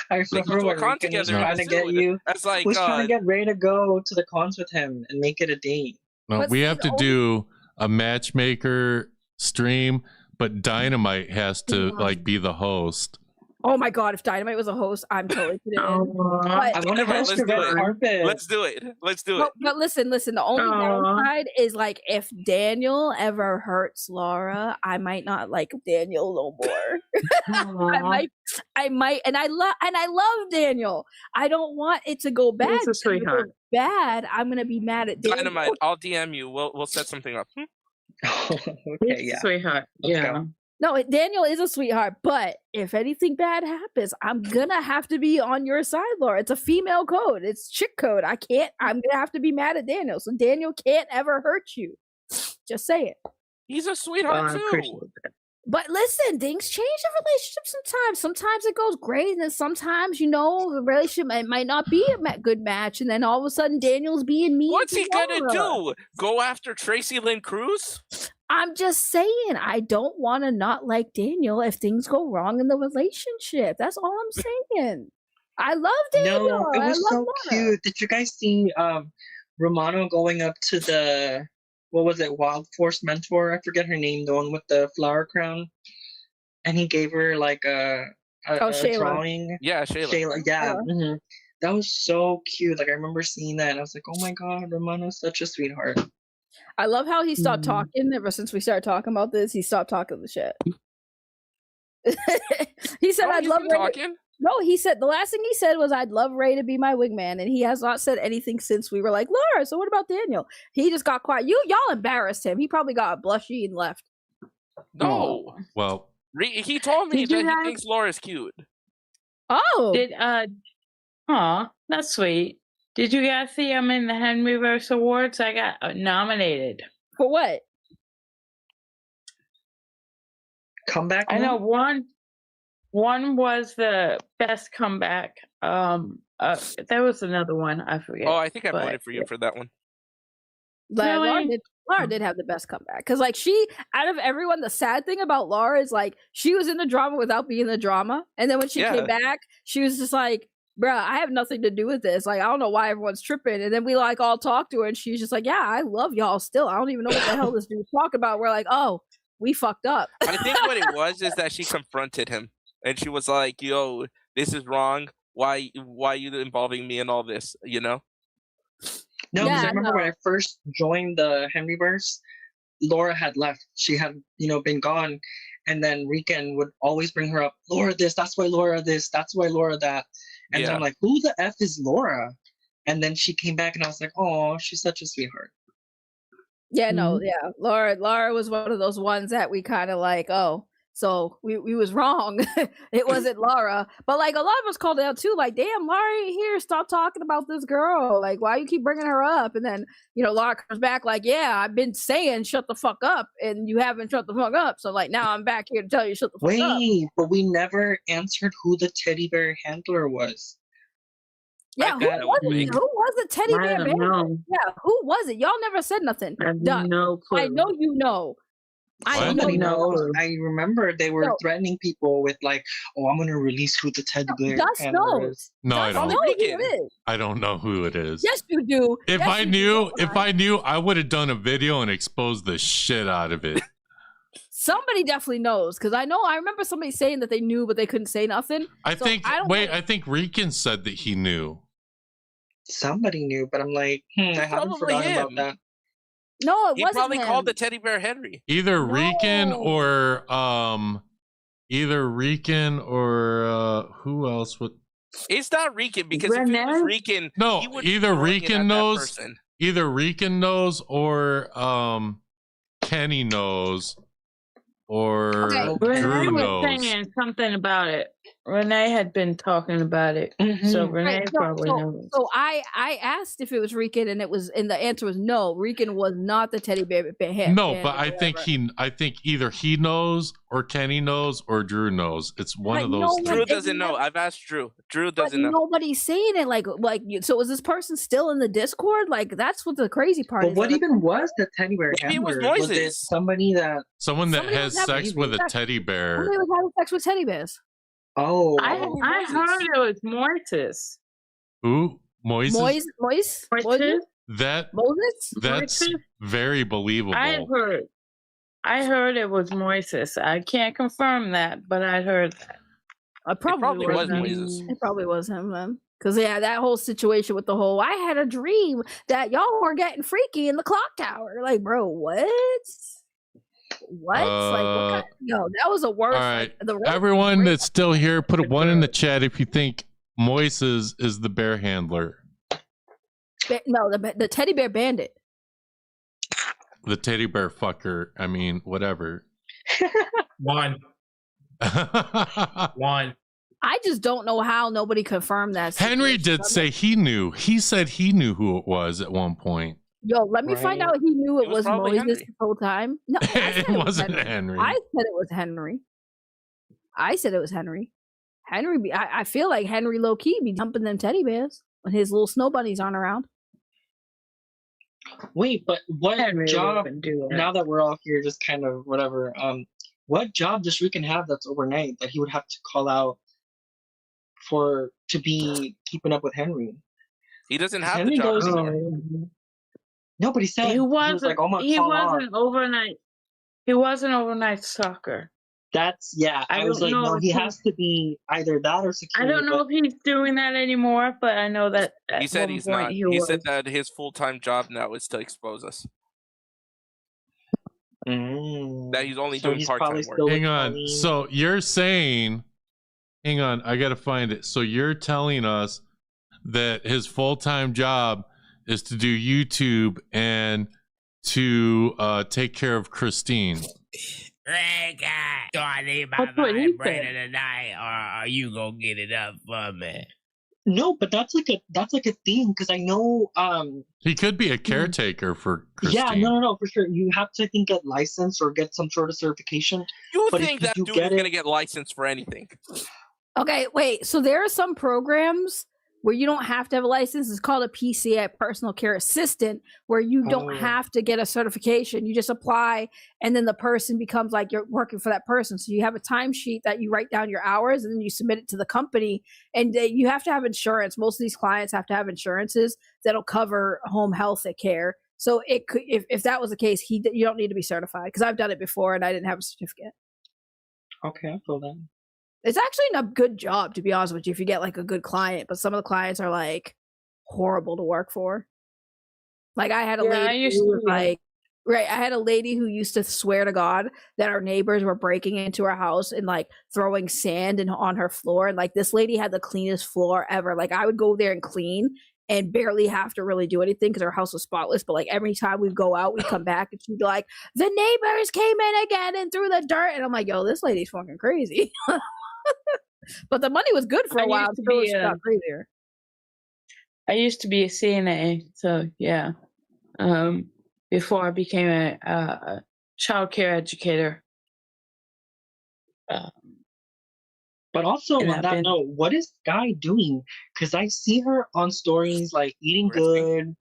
S17: I
S14: They go
S17: remember
S14: to a
S17: when
S14: con
S17: Rican was
S14: together in
S17: trying
S14: a
S17: to get
S14: suit.
S17: you.
S14: That's like,
S17: was trying to get Ray to go to the cons with him and make it a date.
S3: No,
S10: But
S3: we
S10: see,
S3: have to
S10: the
S3: do a matchmaker stream, but Dynamite has to like be the host.
S10: Oh my god! If Dynamite was a host, I'm totally put in.
S17: I
S10: But,
S17: want to
S14: Let's
S17: host
S14: do
S17: the red
S14: it.
S17: carpet.
S14: Let's do it. Let's do it.
S10: but listen. The only downside is like if Daniel ever hurts Laura, I might not like Daniel no more. I might, and I love Daniel. I don't want it to go bad.
S6: He's a
S10: because if it goes
S6: sweetheart.
S10: Bad. I'm gonna be mad at Daniel.
S14: Dynamite, I'll DM you. We'll set something up.
S17: Okay,
S6: He's a sweetheart. Yeah.
S10: No, Daniel is a sweetheart, but if anything bad happens, I'm gonna have to be on your side, Laura. It's a female code. It's chick code. I'm gonna have to be mad at Daniel. So Daniel can't ever hurt you. Just say it.
S14: He's a sweetheart too.
S10: But listen, things change in relationships sometimes. Sometimes it goes great, and then sometimes, the relationship might not be a good match, and then all of a sudden Daniel's being mean.
S14: What's
S10: to
S14: he gonna
S10: Laura.
S14: do? Go after Tracy Lynn Cruz?
S10: I'm just saying, I don't want to not like Daniel if things go wrong in the relationship. That's all I'm saying. I love Daniel.
S17: No, it
S10: I
S17: was
S10: love
S17: so
S10: Laura.
S17: cute. Did you guys see Romano going up to the what was it, Wild Force mentor? I forget her name, the one with the flower crown. And he gave her like a
S10: Shayla.
S17: drawing.
S14: Yeah, Shayla.
S17: Yeah.
S10: Yeah.
S17: mhm. That was so cute. Like I remember seeing that and I was like, oh my god, Romano's such a sweetheart.
S10: I love how he stopped
S17: Mhm.
S10: talking ever since we started talking about this. He stopped talking the shit. He said,
S14: Oh,
S10: I'd
S14: he's
S10: love
S14: been
S10: Ray.
S14: talking?
S10: No, he said the last thing he said was, I'd love Ray to be my wingman. And he has not said anything since we were like, Laura, so what about Daniel? He just got quiet. Y'all embarrassed him. He probably got blushy and left.
S14: No.
S3: Well,
S14: He told me
S6: Did you
S14: that
S6: guys-
S14: he thinks Laura's cute.
S10: Oh.
S6: Aw, that's sweet. Did you guys see I'm in the Henryverse Awards? I got nominated.
S10: For what?
S17: Comeback?
S6: I know one was the best comeback. There was another one, I forget.
S14: Oh, I think I
S6: but-
S14: voted for you for that one.
S10: Laura
S6: Really?
S10: did have the best comeback because, like, out of everyone, the sad thing about Laura is like she was in the drama without being in the drama, and then when she
S14: Yeah.
S10: came back, she was just like, "Bruh, I have nothing to do with this. Like, I don't know why everyone's tripping." And then we like all talked to her, and she's just like, "Yeah, I love y'all still. I don't even know what the hell this dude's talking about." We're like, "Oh, we fucked up."
S14: I think what it was is that she confronted him, and she was like, "Yo, this is wrong. Why you involving me in all this? You know?"
S17: No, because
S10: Yeah,
S17: I remember when I first joined the Henryverse, Laura had left. She had, been gone. And then Rican would always bring her up, Laura this, that's why Laura this, that's why Laura that. And then
S14: Yeah.
S17: I'm like, who the F is Laura? And then she came back and I was like, oh, she's such a sweetheart.
S10: Yeah, no, yeah. Laura was one of those ones that we kind of like, oh, so we was wrong. It wasn't Laura. But like a lot of us called it out too, like, damn, Laura ain't here. Stop talking about this girl. Like, why you keep bringing her up? And then, Laura comes back like, yeah, I've been saying shut the fuck up and you haven't shut the fuck up. So like now I'm back here to tell you shut the fuck up.
S17: Wait, but we never answered who the teddy bear handler was.
S10: Yeah, who was it? Who was the teddy
S6: I
S10: bear?
S6: don't
S10: bandit?
S6: know.
S10: Yeah, who was it? Y'all never said nothing.
S6: I have
S10: Done.
S6: no clue.
S10: I know you know. I know
S17: Somebody
S10: you know.
S17: knows. I remember they were
S10: No.
S17: threatening people with like, "Oh, I'm gonna release who the teddy bear
S10: Dust
S17: handler
S10: knows.
S17: is."
S3: no, I
S10: Dust
S3: don't.
S10: knows who it is.
S3: I don't know who it is.
S10: Yes, you do.
S3: If
S10: Yes,
S3: I
S10: you
S3: knew,
S10: do.
S3: I would have done a video and exposed the shit out of it.
S10: somebody definitely knows because I remember somebody saying that they knew, but they couldn't say nothing.
S3: I think Rican said that he knew.
S17: Somebody knew, but I'm like, I haven't
S14: Probably
S17: forgotten about
S14: him.
S17: that.
S10: No, it
S14: He
S10: wasn't
S14: probably
S10: him.
S14: called the teddy bear Henry.
S3: Either Rican or who else would?
S14: It's not Rican because if it was Rican,
S3: No,
S14: he would be
S3: either
S14: throwing it
S3: Rican
S14: at that
S3: knows,
S14: person.
S3: either Rican knows, or Kenny knows, or Drew
S6: Renee was
S3: knows.
S6: saying something about it. Renee had been talking about it, so Renee probably knows.
S10: So I asked if it was Rican, and the answer was no. Rican was not the teddy bear.
S3: No, but I think either he knows, or Kenny knows, or Drew knows. It's one of those.
S14: Drew doesn't know. I've asked Drew. Drew doesn't know.
S10: Nobody's saying it. So is this person still in the Discord? Like that's what the crazy part
S17: But
S10: is.
S17: what even was the teddy bear?
S14: Maybe it was
S17: handler? Was it
S14: Moises.
S17: somebody that
S3: has sex with a teddy bear?
S10: Somebody was having sex with teddy bears.
S17: Oh,
S6: I heard it was Moises.
S3: Who? Moises?
S10: Moises?
S3: That's very believable.
S6: I heard it was Moises. I can't confirm that, but I heard that.
S10: It probably was
S14: Moises.
S10: It probably was him then. Because that whole situation with the whole, I had a dream that y'all were getting freaky in the clock tower. Like, bro, what? What? That was the worst.
S3: All right, everyone that's still here, put a 1 in the chat if you think Moises is the bear handler.
S10: No, the teddy bear bandit.
S3: The teddy bear fucker. I mean, whatever.
S19: 1. 1.
S10: I just don't know how nobody confirmed that.
S3: Henry did say he knew. He said he knew who it was at one point.
S10: Yo, let me find out he knew it was Moises
S14: Henry.
S10: this whole time. No,
S3: It wasn't Henry.
S10: I said it was Henry. Henry, I feel like Henry low key be dumping them teddy bears when his little snow bunnies aren't around.
S17: Wait, but what job?
S6: wouldn't do it.
S17: Now that we're all here, just kind of whatever. What job does Rican have that's overnight that he would have to call out to be keeping up with Henry?
S14: He doesn't have
S17: Henry
S14: the job
S17: goes.
S14: anymore.
S17: No, but he said
S6: He
S17: was like, "Oh my
S6: he wasn't overnight. He wasn't overnight stalker.
S17: That's I was like, no, he has to be either that or security.
S6: I don't know if he's doing that anymore, but I know that
S14: He
S6: at
S14: said
S6: one
S14: he's
S6: point
S14: not.
S6: he
S14: Said
S6: was.
S14: that his full-time job now is to expose us. That he's only doing part-time work.
S3: Hang on. So you're saying, hang on, I got to find it. So you're telling us that his full-time job is to do YouTube and to take care of Christine.
S13: Do I need my
S6: That's what he
S13: vibrator tonight, or are you gonna get it up for me?
S17: No, but that's like a thing because I know
S3: He could be a caretaker for Christine.
S17: Yeah, no, for sure. You have to, I think, get licensed or get some sort of certification.
S14: You
S17: But if
S14: think
S17: you
S14: that
S17: do
S14: dude
S17: get
S14: is gonna get licensed for anything?
S10: Okay, wait. So there are some programs where you don't have to have a license. It's called a PCA, personal care assistant, where you don't have to get a certification. You just apply, and then the person becomes like you're working for that person. So you have a timesheet that you write down your hours, and then you submit it to the company. And you have to have insurance. Most of these clients have to have insurances that'll cover home health care. So it could, if that was the case, you don't need to be certified, because I've done it before and I didn't have a certificate.
S17: Okay, I feel that.
S10: It's actually a good job, to be honest with you, if you get like a good client, but some of the clients are like horrible to work for. Like I had a lady who was like, I had a lady who used to swear to God that our neighbors were breaking into her house and like throwing sand on her floor. And like this lady had the cleanest floor ever. Like I would go there and clean and barely have to really do anything because her house was spotless. But like every time we go out, we come back and she'd be like, the neighbors came in again and threw the dirt. And I'm like, yo, this lady's fucking crazy. But the money was good for a while until it got crazier.
S6: I used to be a CNA, so yeah. Before I became a child care educator.
S17: But also on that note, what is Sky doing? Because I see her on stories like eating good,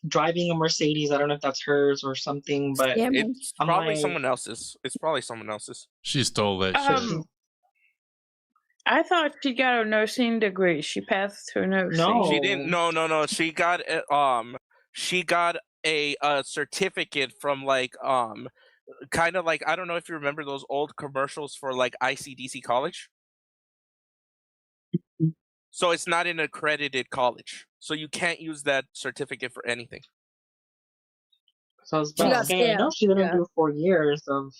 S17: driving a Mercedes. I don't know if that's hers or something, but
S14: it's probably someone else's. It's probably someone else's.
S3: She stole that shit.
S6: I thought she got a nursing degree. She passed her nursing.
S14: No, she didn't. No. She got a certificate from like kind of like, I don't know if you remember those old commercials for like ICDC college. So it's not an accredited college, so you can't use that certificate for anything.
S17: So I was
S10: She
S17: about to
S10: got
S17: say, I know
S10: scammed.
S17: she didn't
S10: Yeah.
S17: do 4 years of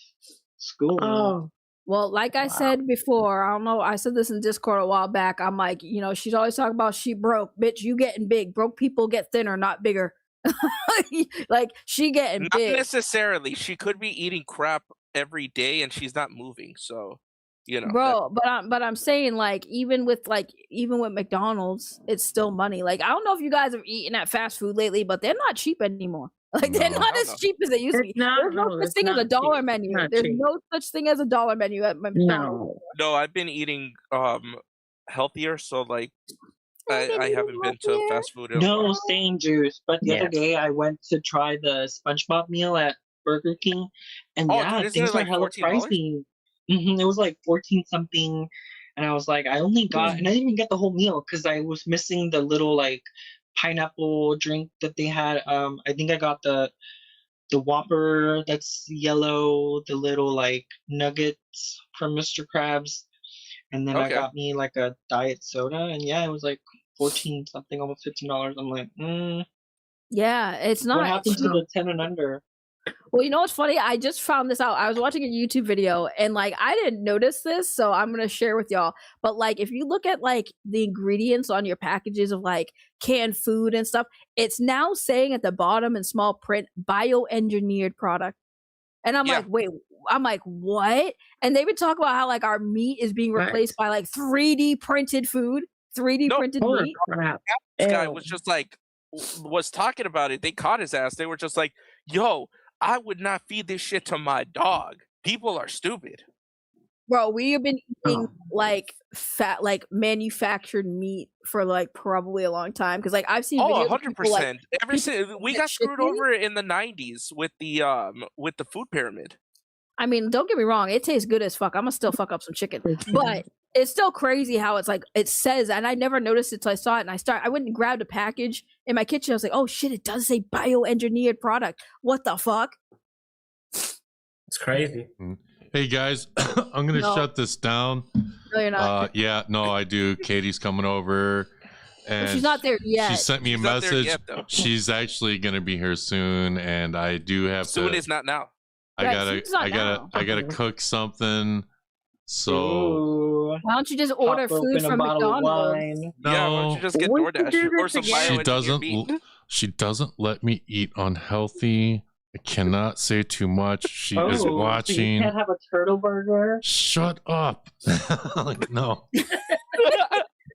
S17: schooling.
S10: Oh. Well, like I said before, I don't know. I said this in Discord a while back. I'm like, you know, she's always talking about she broke. Bitch, you getting big. Broke people get thinner, not bigger. Like she getting
S14: Not
S10: big.
S14: necessarily. She could be eating crap every day and she's not moving. So, you know.
S10: Bro, but I'm saying like even with McDonald's, it's still money. Like I don't know if you guys have eaten at fast food lately, but they're not cheap anymore. Like they're
S3: No.
S10: not as cheap as they used to be. There's no such thing as a dollar menu. There's no such thing as a dollar menu at McDonald's.
S14: No, I've been eating healthier, so like I haven't been to fast food in a
S17: No,
S14: while.
S17: same juice. But the
S14: Yeah.
S17: other day I went to try the SpongeBob meal at Burger King, and
S14: Oh,
S17: yeah,
S14: dude, isn't
S17: things
S14: it
S17: are
S14: like
S17: hella
S14: $14?
S17: pricey. It was like 14 something, and I was like, I only got, and I didn't even get the whole meal because I was missing the little like pineapple drink that they had. I think I got the Whopper that's yellow, the little like nuggets from Mr. Krabs, and then I
S14: Okay.
S17: got me like a diet soda, and yeah, it was like 14 something, almost $15. I'm like,
S10: Yeah, it's not.
S17: what happened to the 10 and under?
S10: Well, you know what's funny? I just found this out. I was watching a YouTube video and like I didn't notice this, so I'm gonna share with y'all. But like if you look at like the ingredients on your packages of like canned food and stuff, it's now saying at the bottom in small print bioengineered product. And I'm like, wait, I'm like, what? And they've been talking about how like our meat is being replaced by like 3D printed food, 3D printed meat.
S14: This guy was just like was talking about it. They caught his ass. They were just like, "Yo, I would not feed this shit to my dog. People are stupid."
S10: Bro, we have been eating like manufactured meat for like probably a long time because like I've seen
S14: Oh,
S10: videos of people, like,
S14: 100%. Ever since we got screwed over in the 90s with the food pyramid.
S10: I mean, don't get me wrong, it tastes good as fuck. I'm gonna still fuck up some chicken, but it's still crazy how it's like it says, and I never noticed it till I saw it. And I went and grabbed a package in my kitchen. I was like, oh shit, it does say bioengineered product. What the fuck?
S19: It's crazy.
S3: Hey guys, I'm gonna
S10: No.
S3: shut this down.
S10: No, you're not.
S3: Yeah, no, I do. Katie's coming over, and
S10: she's not there yet.
S3: She sent me a
S14: She's not there
S3: message.
S14: yet, though.
S3: She's actually gonna be here soon, and I do have
S14: Soon
S3: to.
S14: is not now.
S10: Right, soon's not now.
S3: I gotta cook something. So
S10: Why don't you just order
S17: Pop
S10: food
S17: open a
S10: from
S17: bottle of
S10: McDonald's?
S17: wine.
S14: Yeah, why don't you just get DoorDash or some
S3: she
S14: bioengineered
S3: doesn't.
S14: meat?
S3: She doesn't let me eat unhealthy. I cannot say too much. She is
S17: So you
S3: watching.
S17: can't have a turtle burger.
S3: Shut up. Like, no.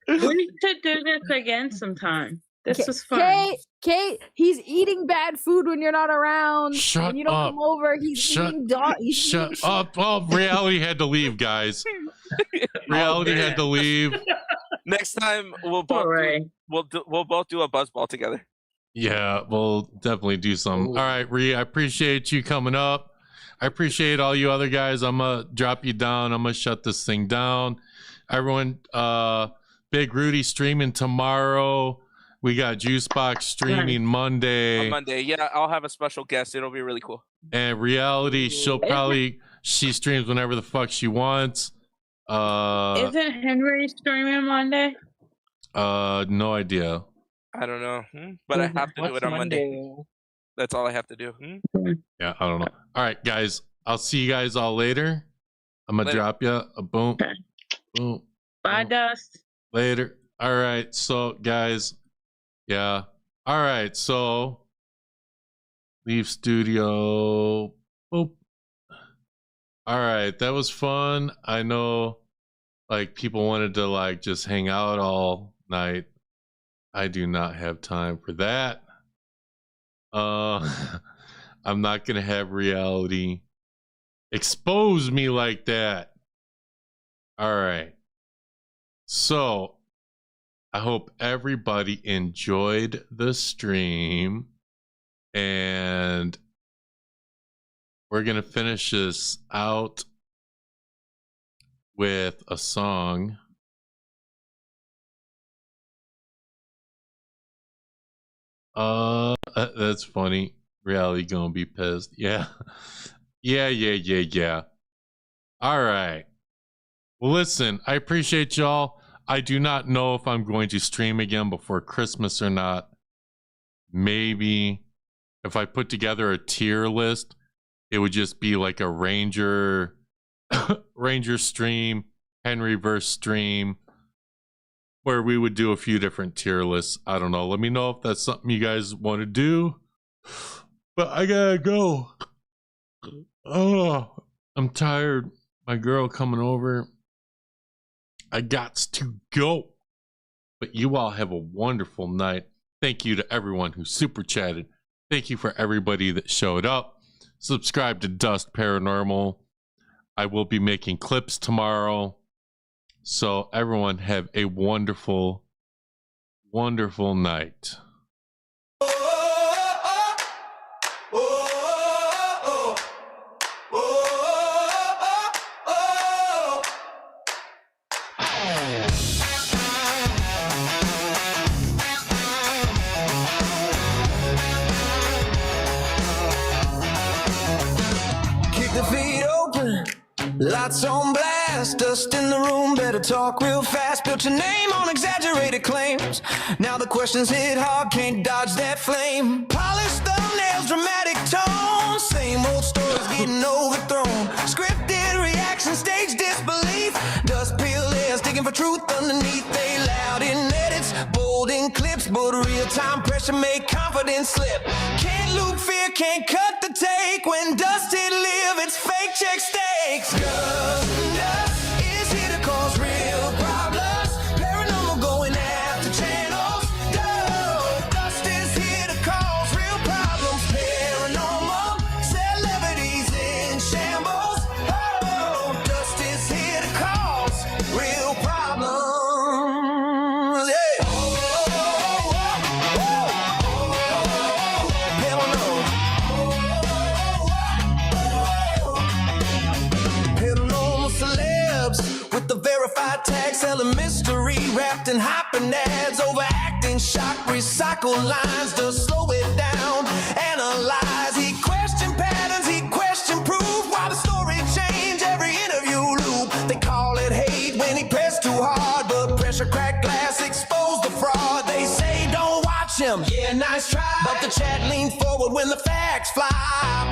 S6: We should do this again sometime. This is fun.
S10: Kate, he's eating bad food when you're not around.
S3: Shut
S10: when you don't
S3: up.
S10: come over, he's eating dog.
S3: Shut up. Oh, reality had to leave, guys. Reality had to leave.
S14: Next time we'll both we'll both do a buzzball together.
S3: Yeah, we'll definitely do some. All right, Rhea, I appreciate you coming up. I appreciate all you other guys. I'm gonna drop you down. I'm gonna shut this thing down. Everyone, Big Rudy streaming tomorrow. We got Juicebox streaming Monday.
S14: On Monday, yeah, I'll have a special guest. It'll be really cool.
S3: And Reality, she streams whenever the fuck she wants.
S6: Isn't Henry streaming Monday?
S3: No idea.
S14: I don't know, but I have to do it on Monday. That's all I have to do.
S3: Yeah, I don't know. All right, guys. I'll see you guys all later. I'm gonna
S14: Later.
S3: drop you a boom. Boom.
S6: Bye, Dust.
S3: Later. All right. So, guys. Yeah. All right. So, leave studio. Boop. All right. That was fun. I know, like, people wanted to, like, just hang out all night. I do not have time for that. I'm not going to have Reality expose me like that. All right. So, I hope everybody enjoyed the stream. And we're going to finish this out with a song. That's funny. Reality gonna be pissed. Yeah. Yeah. All right. Well, listen, I appreciate y'all. I do not know if I'm going to stream again before Christmas or not. Maybe if I put together a tier list, it would just be like a Ranger stream, Henry verse stream, where we would do a few different tier lists. I don't know. Let me know if that's something you guys want to do. But I gotta go. Oh, I'm tired. My girl coming over. I gots to go. But you all have a wonderful night. Thank you to everyone who super chatted. Thank you for everybody that showed up. Subscribe to Dust Paranormal. I will be making clips tomorrow. So everyone have a wonderful, wonderful night.
S2: Kick the feet open, lights on blast, dust in the room, better talk real fast. Built your name on exaggerated claims. Now the questions hit hard, can't dodge that flame. Polished thumbnails, dramatic tone, same old stories getting overthrown. Scripted reaction, stage disbelief. Dust peel layers, digging for truth underneath. They loud in edits, bold in clips, but real-time pressure make confidence slip. Can't loop fear, can't cut the take. When dust hit live, it's fake check stakes. Dust is here to cause real problems. Paranormal going after channels. Dust is here to cause real problems. Paranormal celebrities in shambles. Oh, dust is here to cause real problems. Yeah. Paranormal celebs with the verified tag, selling mystery wrapped in hopping ads, overacting shock, recycle lines to slow it down, analyze. He questioned patterns, he questioned proof. Why the story change every interview loop? They call it hate when he pressed too hard, but pressure cracked glass exposed the fraud. They say don't watch him, yeah, nice try, but the chat leaned forward when the facts fly.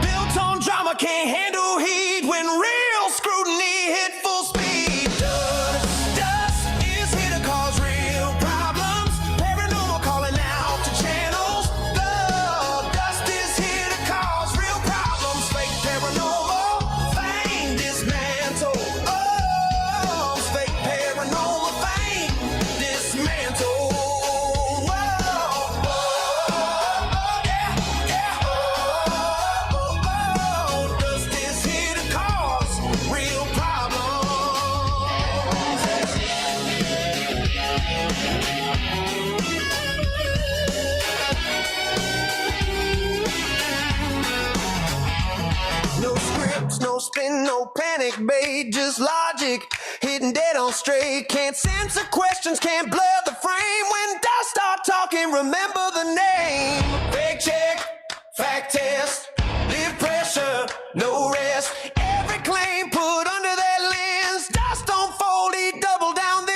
S2: Built on drama, can't handle heat when real scrutiny hit full speed. Dust is here to cause real problems. Paranormal calling out to channels. Dust is here to cause real problems. Fake paranormal, fame dismantle. Oh, fake paranormal, fame dismantle. Dust is here to cause real problems. No scripts, no spin, no panic bait, just logic hitting dead on straight. Can't censor questions, can't blur the frame. When dust start talking, remember the name. Fake check, fact test, live pressure, no rest. Every claim put under that lens. Dust don't fold, he double down the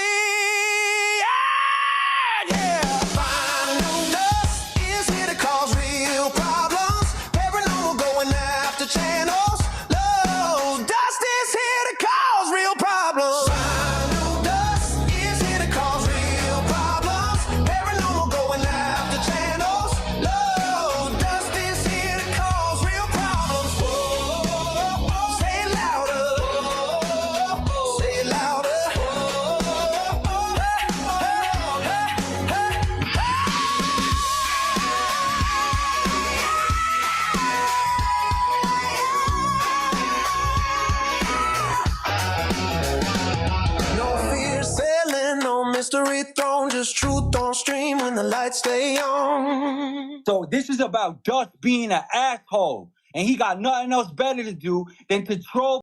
S2: yeah. Final dust is here to cause real problems. Paranormal going after channels. Low dust is here to cause real problems. Final dust is here to cause real problems. Paranormal going after channels. Low dust is here to cause real problems. Whoa, say it louder. Say it louder. No fear selling, no mystery thrown, just truth on stream when the lights stay on.
S8: So this is about Dust being an asshole, and he got nothing else better to do than to troll